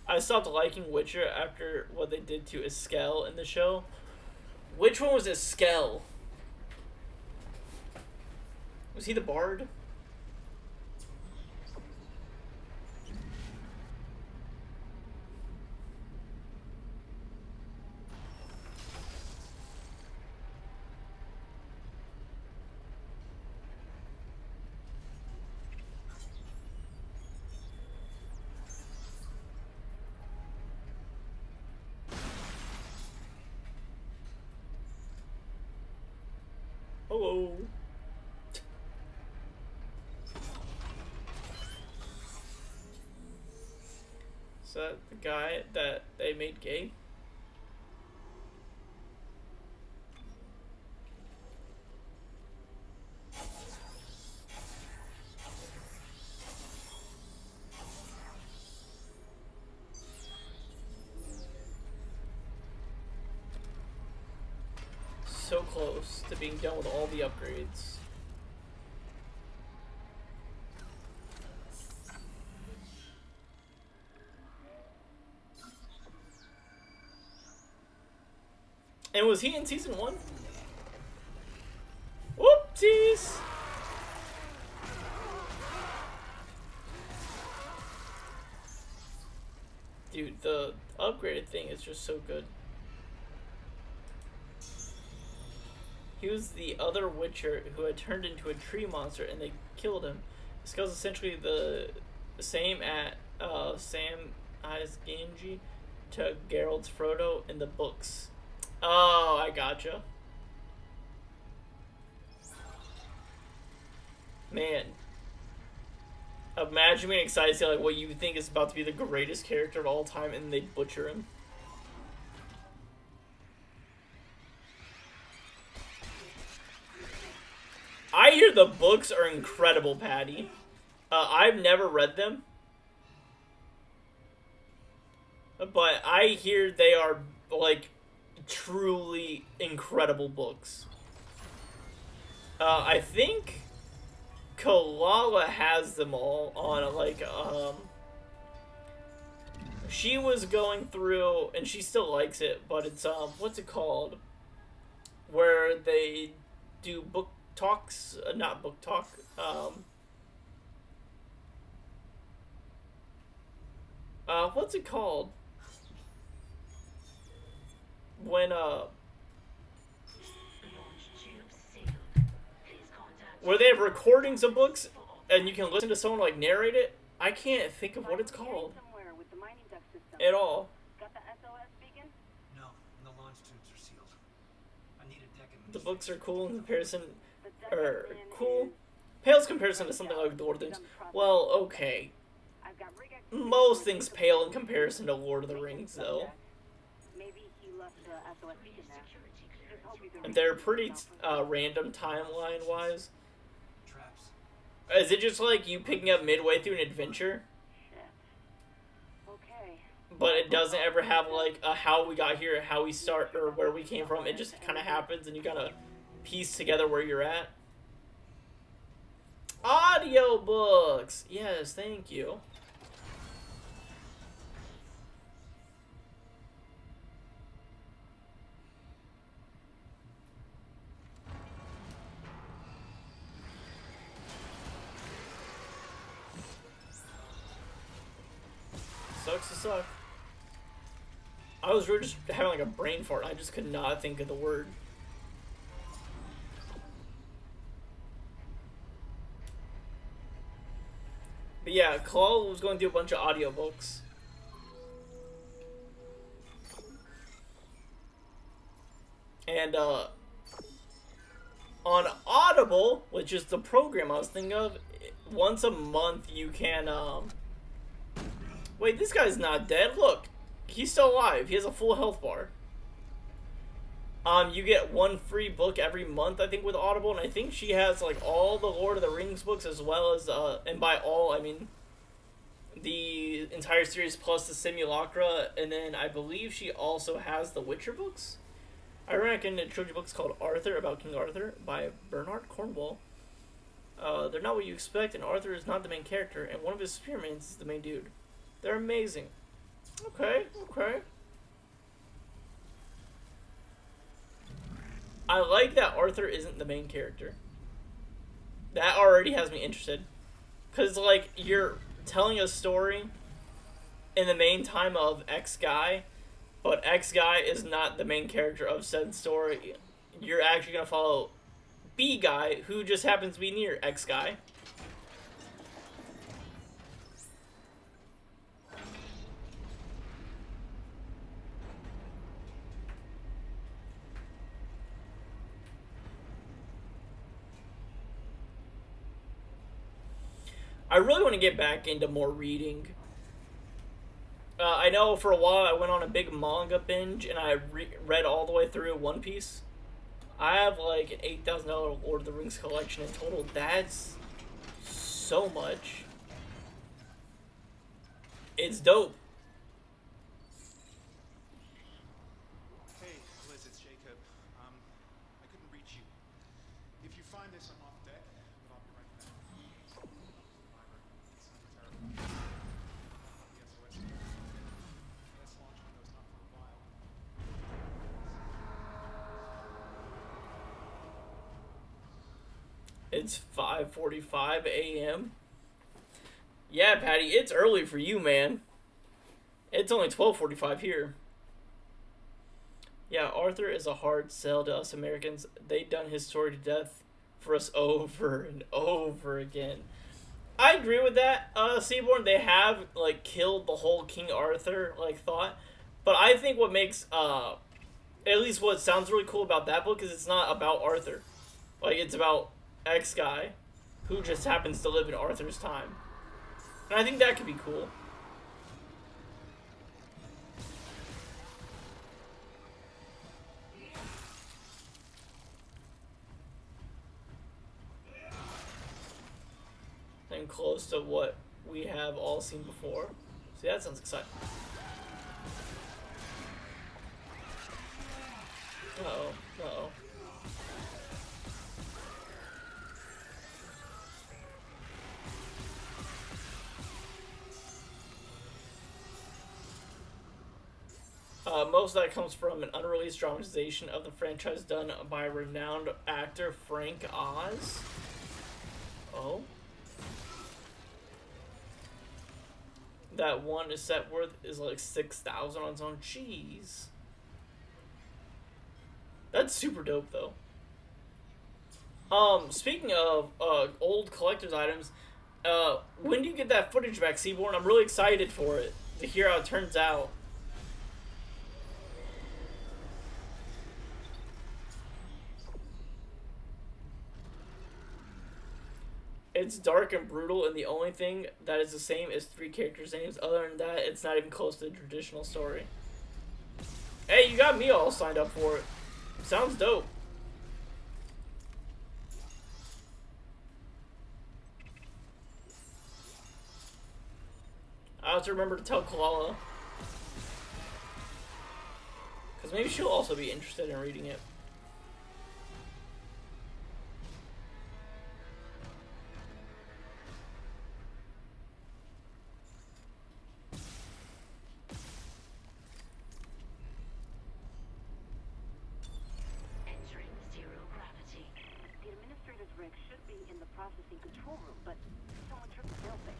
I stopped liking Witcher after what they did to Eskel in the show. Which one was Eskel? Was he the bard? Hello. Is that the guy that they made gay? So close to being done with all the upgrades. And was he in season 1? Whoopsies! Dude, the upgraded thing is just so good. He was the other Witcher who had turned into a tree monster and they killed him. This guy's essentially the same at Sam Genji to Geralt's Frodo in the books. Oh, I gotcha. Man. Imagine being excited to see like what you think is about to be the greatest character of all time and they butcher him. I hear the books are incredible, Patty. I've never read them. But I hear they are, like, truly incredible books. I think Kalala has them all on, like, she was going through, and she still likes it, but it's, what's it called? Where they do book talks, not book talk, what's it called? When, where they have recordings of books, and you can listen to someone, like, narrate it? I can't think of what it's called. At all. Got the SOS beacon? No, and the launch tubes are sealed. I need a deck in The books are cool in comparison, or cool, pales comparison to something like Lord of the Rings. Well, okay. Most things pale in comparison to Lord of the Rings, though. Maybe he left the SOS beacon there. Just hope he's And they're pretty random timeline-wise. traps. Is it just like you picking up midway through an adventure? Okay. But it doesn't ever have like a how we got here, how we start, or where we came from. It just kind of happens and you gotta piece together where you're at. Audiobooks! Yes, thank you. Sucks to suck. I was really just having like a brain fart. I just could not think of the word. But yeah, Claw was going through a bunch of audiobooks. And on Audible, which is the program I was thinking of, once a month you can wait, this guy's not dead. Look, he's still alive. He has a full health bar. You get one free book every month, I think, with Audible, and I think she has like all the Lord of the Rings books as well as and by all I mean the entire series plus the Simulacra, and then I believe she also has the Witcher books. I reckon a trilogy books called Arthur, about King Arthur, by Bernard Cornwell. They're not what you expect, and Arthur is not the main character, and one of his spearmen is the main dude. They're amazing. Okay, okay. I like that Arthur isn't the main character. That already has me interested. Because, like, you're telling a story in the main time of X guy, but X guy is not the main character of said story. You're actually going to follow B guy, who just happens to be near X guy. I really want to get back into more reading. I know for a while I went on a big manga binge and I read all the way through One Piece. I have like an $8,000 Lord of the Rings collection in total. That's so much. It's dope. Hey, Liz, it's Jacob. I couldn't reach you. If you find this, I'm off deck, but I'll be right back. Survivor. It sounds terrible. The SOS. Last launch window's not for a while. It's 5:45 a.m. Yeah, Patty, it's early for you, man. It's only 12:45 here. Yeah, Arthur is a hard sell to us Americans. They done his story to death for us over and over again. I agree with that, Seaborn. They have like killed the whole King Arthur like thought, but I think what makes at least what sounds really cool about that book is it's not about Arthur. Like it's about X guy who just happens to live in Arthur's time. And I think that could be cool. And close to what we have all seen before. See, that sounds exciting. Uh-oh. Uh-oh. Most of that comes from an unreleased dramatization of the franchise done by renowned actor Frank Oz. Oh. That one is set worth is like 6,000 on its own. Jeez. That's super dope though. Speaking of old collector's items, when do you get that footage back, Seaborn? I'm really excited for it to hear how it turns out. It's dark and brutal, and the only thing that is the same is 3 characters' names. Other than that, it's not even close to the traditional story. Hey, you got me all signed up for it. Sounds dope. I have to remember to tell Kalala. Because maybe she'll also be interested in reading it. Processing control room, but someone tripped the failsafe.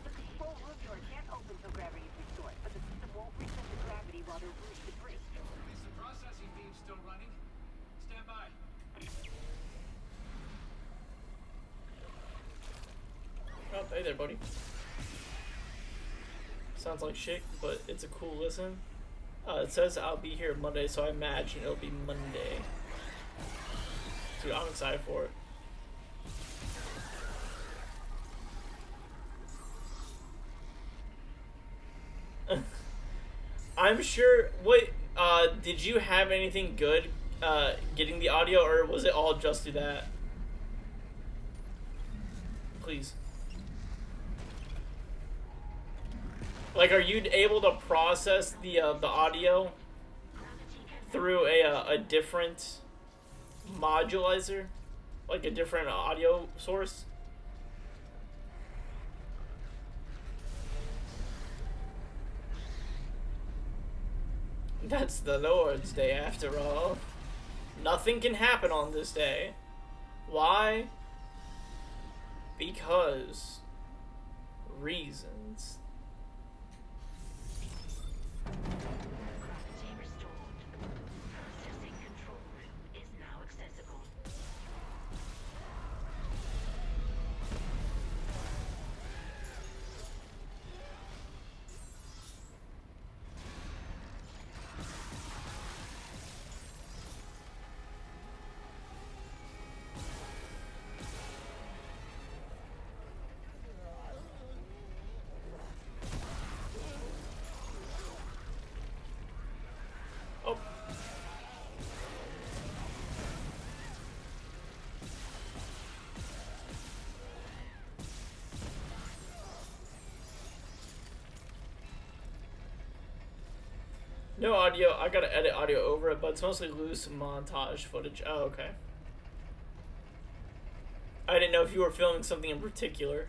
The control room door can't open till gravity is restored, but the system won't reset to gravity while there's loose debris. Is the processing beam still running? Stand by. Oh, hey there, buddy. Sounds like shit, but it's a cool listen. It says I'll be here Monday, so I imagine it'll be Monday. Dude, I'm excited for it. I'm sure. Wait, did you have anything good getting the audio, or was it all just through that? Please. Like, are you able to process the audio through a different modulizer, like a different audio source? That's the Lord's Day after all. Nothing can happen on this day. Why? Because reasons. Gravity restored. Processing control room is now accessible. No audio. I gotta edit audio over it, but it's mostly loose montage footage. Oh, okay. I didn't know if you were filming something in particular.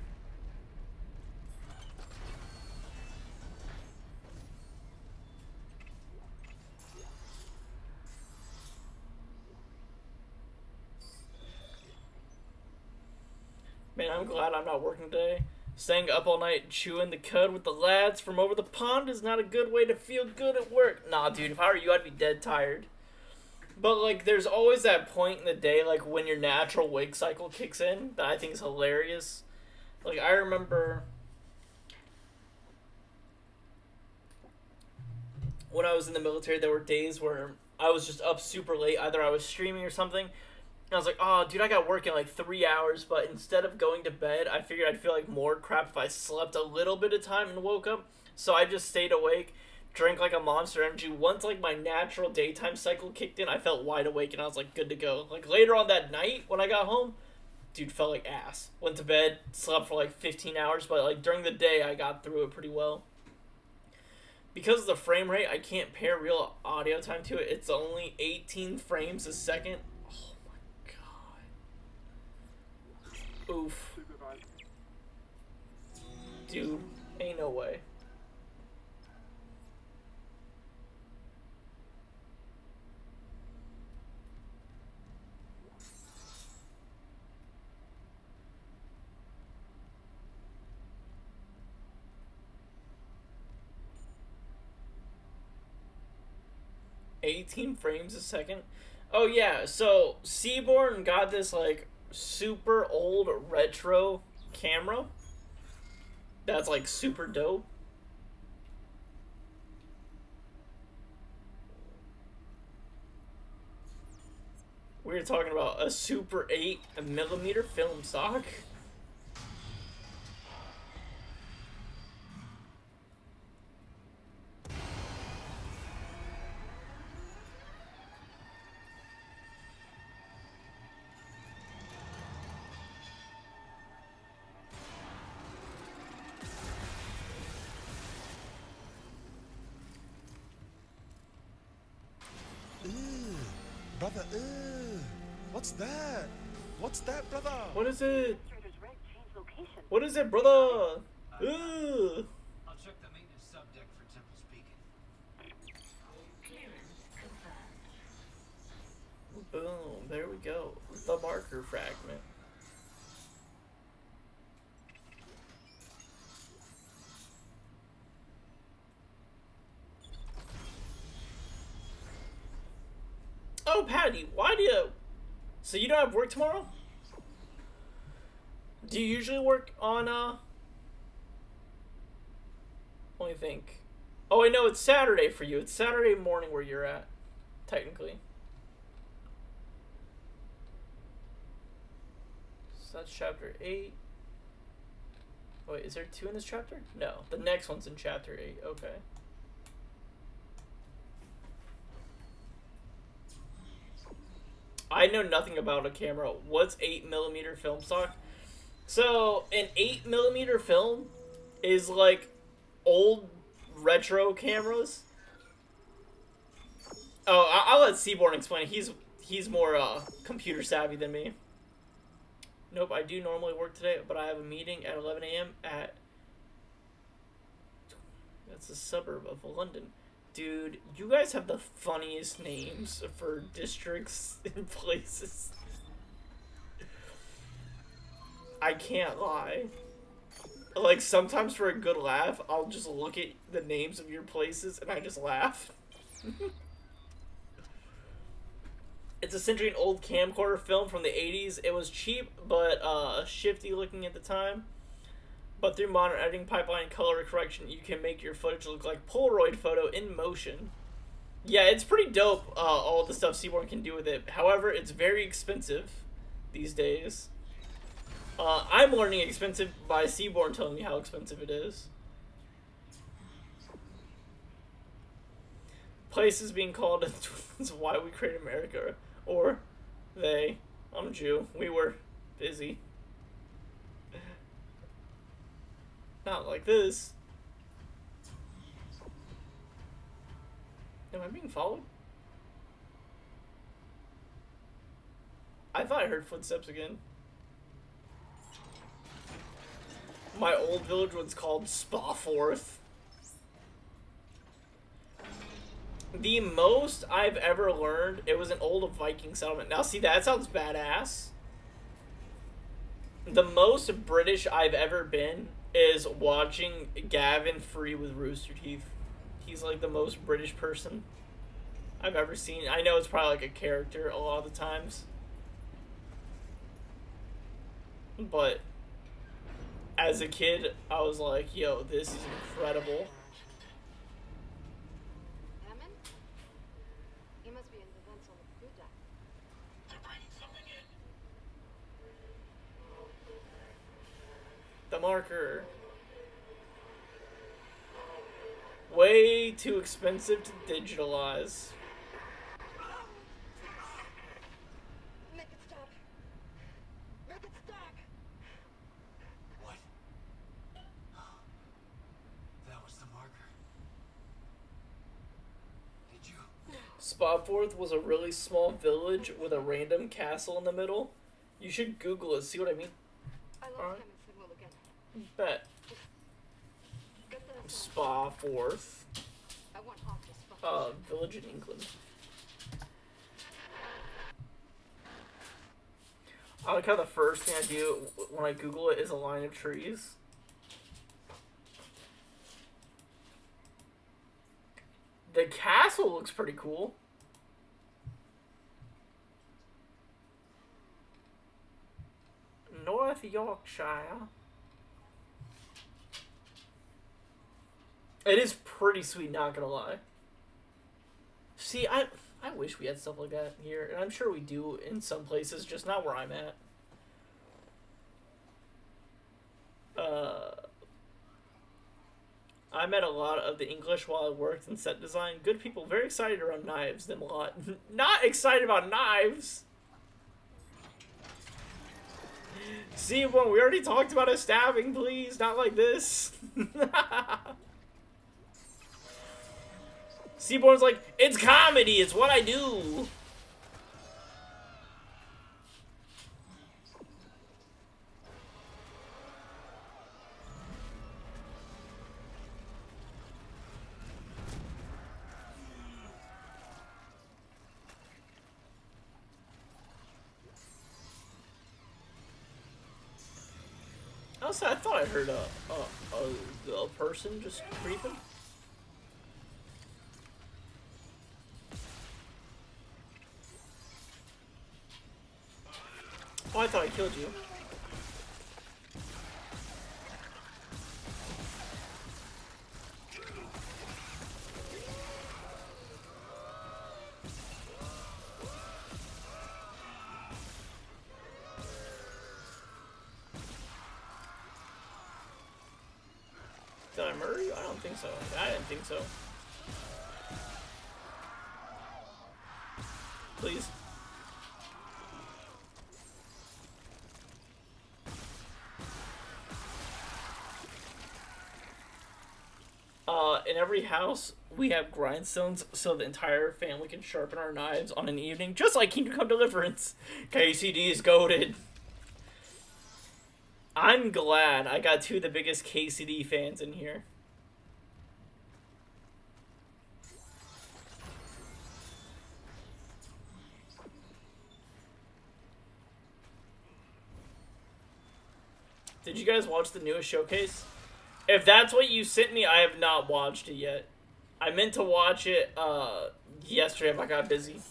Man, I'm glad I'm not working today. Staying up all night chewing the cud with the lads from over the pond is not a good way to feel good at work. Nah, dude, if I were you, I'd be dead tired. But, like, there's always that point in the day, like, when your natural wake cycle kicks in that I think is hilarious. Like, I remember when I was in the military, there were days where I was just up super late. Either I was streaming or something. And I was like, oh, dude, I got work in like 3 hours. But instead of going to bed, I figured I'd feel like more crap if I slept a little bit of time and woke up. So I just stayed awake, drank like a Monster Energy. Once like my natural daytime cycle kicked in, I felt wide awake and I was like good to go. Like later on that night when I got home, dude, felt like ass. Went to bed, slept for like 15 hours. But like during the day, I got through it pretty well. Because of the frame rate, I can't pair real audio time to it. It's only 18 frames a second. Oh my god. Oof. Dude, ain't no way. $18 frames a second. Oh yeah, so Seaborn got this like super old retro camera that's like super dope. We were talking about a Super 8mm film stock. Brother, what's that? What's that, brother? What is it? What is it, brother? Ugh. I'll check the maintenance subdeck for Temple's Beacon. Boom, there we go. The marker fragment. Oh, Patty, why do you... So you don't have work tomorrow? Do you usually work on, Let me think. Oh, I know, it's Saturday for you. It's Saturday morning where you're at, technically. So that's chapter 8. Wait, is there 2 in this chapter? No, the next one's in chapter 8. Okay. I know nothing about a camera. What's 8mm film stock? So, an 8mm film is like old retro cameras. Oh, I'll let Seaborn explain. He's more computer savvy than me. Nope, I do normally work today, but I have a meeting at 11 a.m. at... That's a suburb of London. Dude, you guys have the funniest names for districts and places. I can't lie. Like, sometimes for a good laugh, I'll just look at the names of your places and I just laugh. It's essentially an old camcorder film from the 80s. It was cheap, but shifty looking at the time. But through modern editing pipeline and color correction, you can make your footage look like Polaroid photo in motion. Yeah, it's pretty dope, all the stuff Seaborn can do with it. However, it's very expensive these days. I'm learning expensive by Seaborn telling me how expensive it is. Places being called is why we create America. Or they. I'm Jew. We were busy. Not like this. Am I being followed? I thought I heard footsteps again. My old village was called Spaforth. The most I've ever learned, it was an old Viking settlement. Now see, that sounds badass. The most British I've ever been is watching Gavin Free with Rooster Teeth. He's like the most British person I've ever seen. I know it's probably like a character a lot of the times. But as a kid, I was like, yo, this is incredible. Hammond? He must be in the vents on the crew deck. They're bringing something in. The marker. Way too expensive to digitalize. Make it stop. Make it stop. What? That was the marker. Did you? Spotforth was a really small village with a random castle in the middle. You should Google it, see what I mean? I love Alright. Hammond's signal again. Bet. Get to the center. Spaforth. I want off this fucking Village in England. I like how the first thing I do when I Google it is a line of trees. The castle looks pretty cool. North Yorkshire. It is pretty sweet, not gonna lie. See, I wish we had stuff like that here, and I'm sure we do in some places, just not where I'm at. I met a lot of the English while I worked in set design. Good people, very excited around knives, them a lot. Not excited about knives! See, well, we already talked about a stabbing, please, not like this. Seaborn's like, it's comedy, it's what I do. Also, I thought I heard a person just creeping. Oh, I thought I killed you. Did I murder you? I don't think so. I didn't think so. Please. In every house, we have grindstones so the entire family can sharpen our knives on an evening, just like Kingdom Come Deliverance. KCD is goated. I'm glad I got two of the biggest KCD fans in here. Did you guys watch the newest showcase? If that's what you sent me, I have not watched it yet. I meant to watch it yesterday, but I got busy.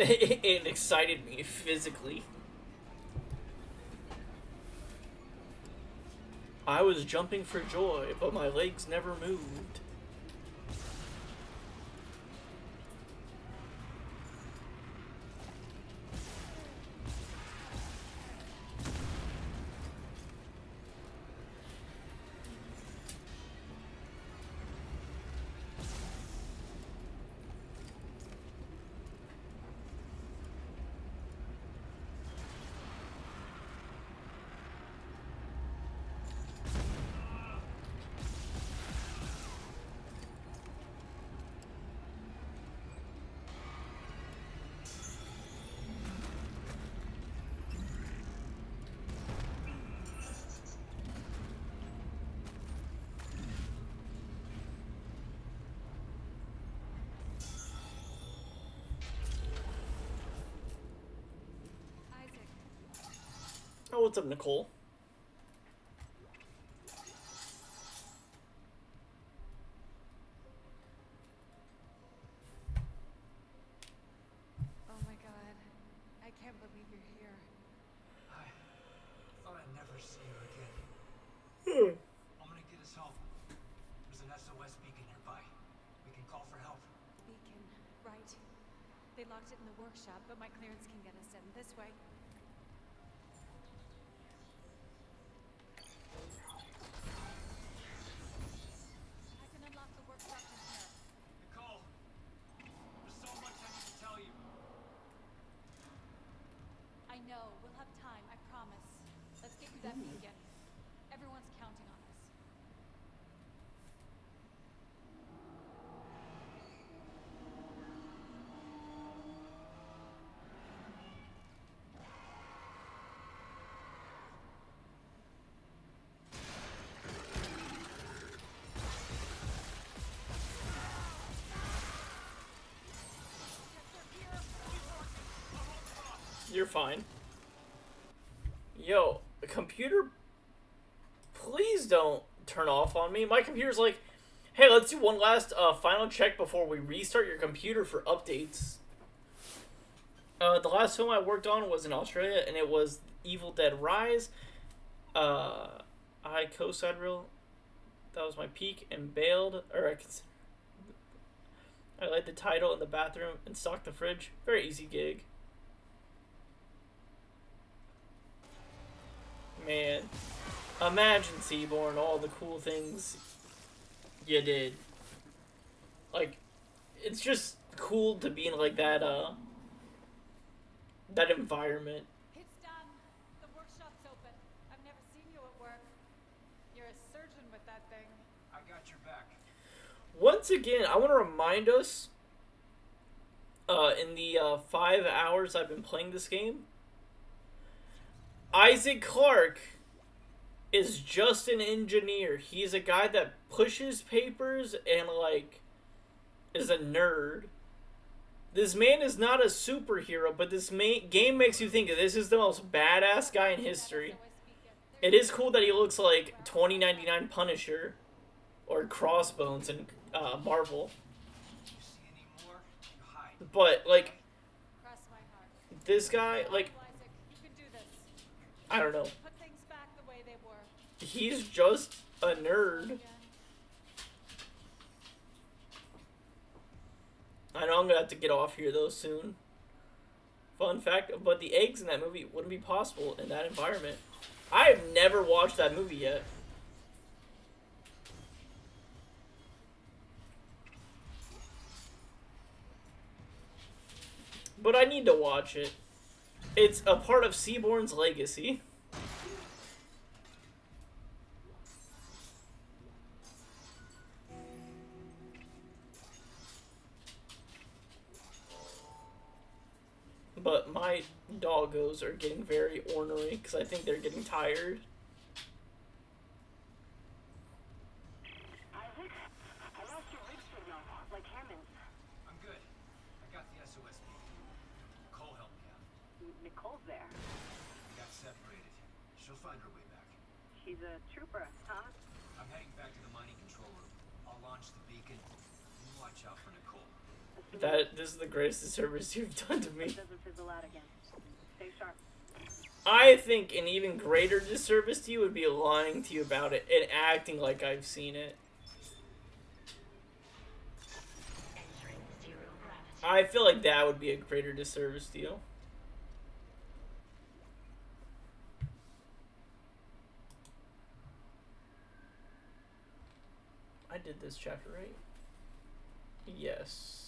It excited me physically. I was jumping for joy, but my legs never moved. what's up, Nicole? Oh my god. I can't believe you're here. I thought I'd never see you again. I'm gonna get us home. There's an SOS beacon nearby. We can call for help. Beacon, right. They locked it in the workshop, but my clearance can get us in this way. I can unlock the workshop from here. Nicole, there's so much I need to tell you. I know. We'll have time, I promise. Let's get you that beacon. Everyone's counting on us. You're fine. Yo, the computer, please don't turn off on me. My computer's like, hey, let's do one last final check before we restart your computer for updates. The last film I worked on was in Australia, and it was Evil Dead Rise. I co-signed real. That was my peak and bailed, I laid the title in the bathroom and stocked the fridge. Very easy gig. Man, imagine, Seaborn, all the cool things you did. Like, it's just cool to be in, like, that environment. It's done. The workshop's open. I've never seen you at work. You're a surgeon with that thing. I got your back. Once again, I want to remind us, in the 5 hours I've been playing this game, Isaac Clarke is just an engineer. He's a guy that pushes papers and, like, is a nerd. This man is not a superhero, but this game makes you think that this is the most badass guy in history. It is cool that he looks like 2099 Punisher or Crossbones in Marvel. But, like, this guy, like, I don't know. Put things back the way they were. He's just a nerd. I know I'm gonna have to get off here though soon. Fun fact, but the eggs in that movie wouldn't be possible in that environment. I have never watched that movie yet. But I need to watch it. It's a part of Seaborn's legacy. But my doggos are getting very ornery because I think they're getting tired. Isaac, I lost your rig signal, like Hammond's. I'm good. I got the SOS beacon. Nicole helped me out. Nicole's there. We got separated. She'll find her way back. She's a trooper, huh? I'm heading back to the mining control room. I'll launch the beacon. You watch out for Nicole. This is the greatest disservice you've done to me. It doesn't fizzle out again. Stay sharp. I think an even greater disservice to you would be lying to you about it and acting like I've seen it. I feel like that would be a greater disservice to you. I did this chapter, right? Yes.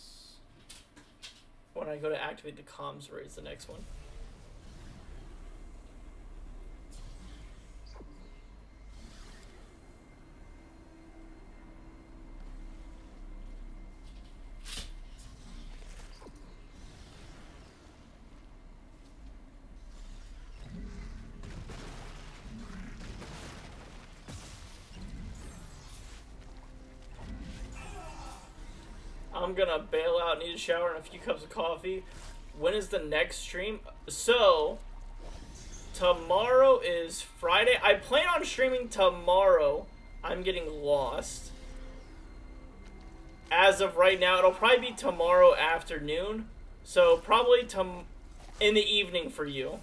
When I go to activate the comms array is the next one. I'm gonna bail out, need a shower and a few cups of coffee. When is the next stream? So, tomorrow is Friday. I plan on streaming tomorrow. I'm getting lost. As of right now, it'll probably be tomorrow afternoon. So probably in the evening for you.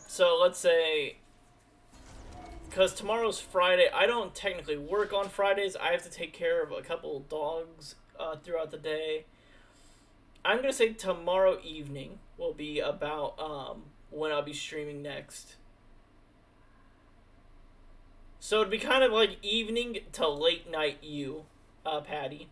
So let's say, because tomorrow's Friday, I don't technically work on Fridays. I have to take care of a couple dogs throughout the day. I'm going to say tomorrow evening will be about when I'll be streaming next. So it'd be kind of like evening to late night Patty.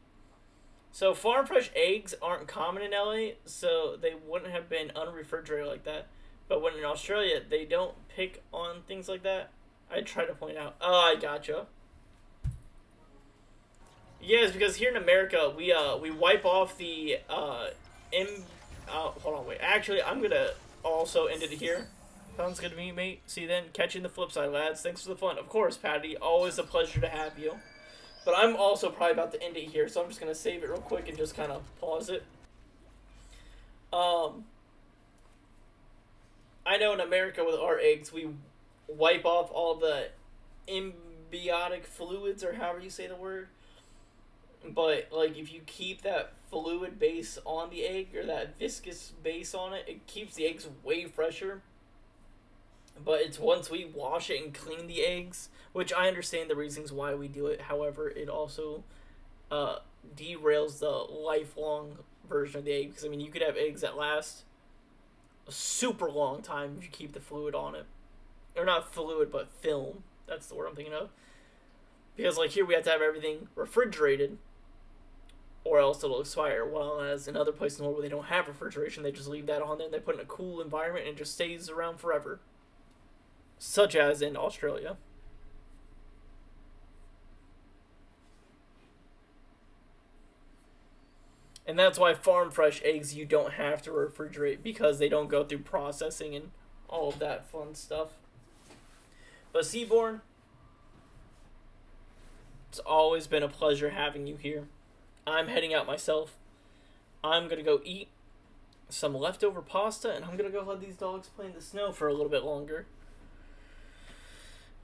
So farm fresh eggs aren't common in LA, so they wouldn't have been unrefrigerated like that. But when in Australia, they don't pick on things like that. I try to point out. Oh, I gotcha. Yes, because here in America, we wipe off the hold on, wait. Actually, I'm gonna also end it here. Sounds good to me, mate. See you then. Catch you in the flip side, lads. Thanks for the fun. Of course, Patty. Always a pleasure to have you. But I'm also probably about to end it here, so I'm just gonna save it real quick and just kind of pause it. I know in America with our eggs, we wipe off all the embiotic fluids, or however you say the word. But, like, if you keep that fluid base on the egg, or that viscous base on it, it keeps the eggs way fresher. But it's once we wash it and clean the eggs, which I understand the reasons why we do it. However, it also derails the lifelong version of the egg. Because, I mean, you could have eggs that last a super long time if you keep the fluid on it. Or not fluid, but film. That's the word I'm thinking of. Because, like, here we have to have everything refrigerated, or else it'll expire. While as in other places in the world where they don't have refrigeration, they just leave that on there and they put it in a cool environment and it just stays around forever. Such as in Australia. And that's why farm fresh eggs you don't have to refrigerate, because they don't go through processing and all of that fun stuff. But Seaborn, it's always been a pleasure having you here. I'm heading out myself. I'm going to go eat some leftover pasta, and I'm going to go let these dogs play in the snow for a little bit longer.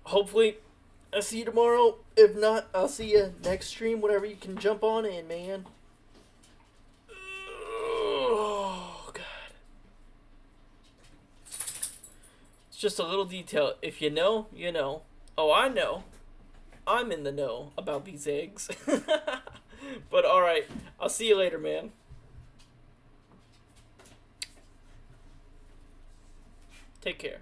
Hopefully, I'll see you tomorrow. If not, I'll see you next stream, whatever you can jump on in, man. Oh, God. It's just a little detail. If you know, you know. Oh, I know. I'm in the know about these eggs. But alright, I'll see you later, man. Take care.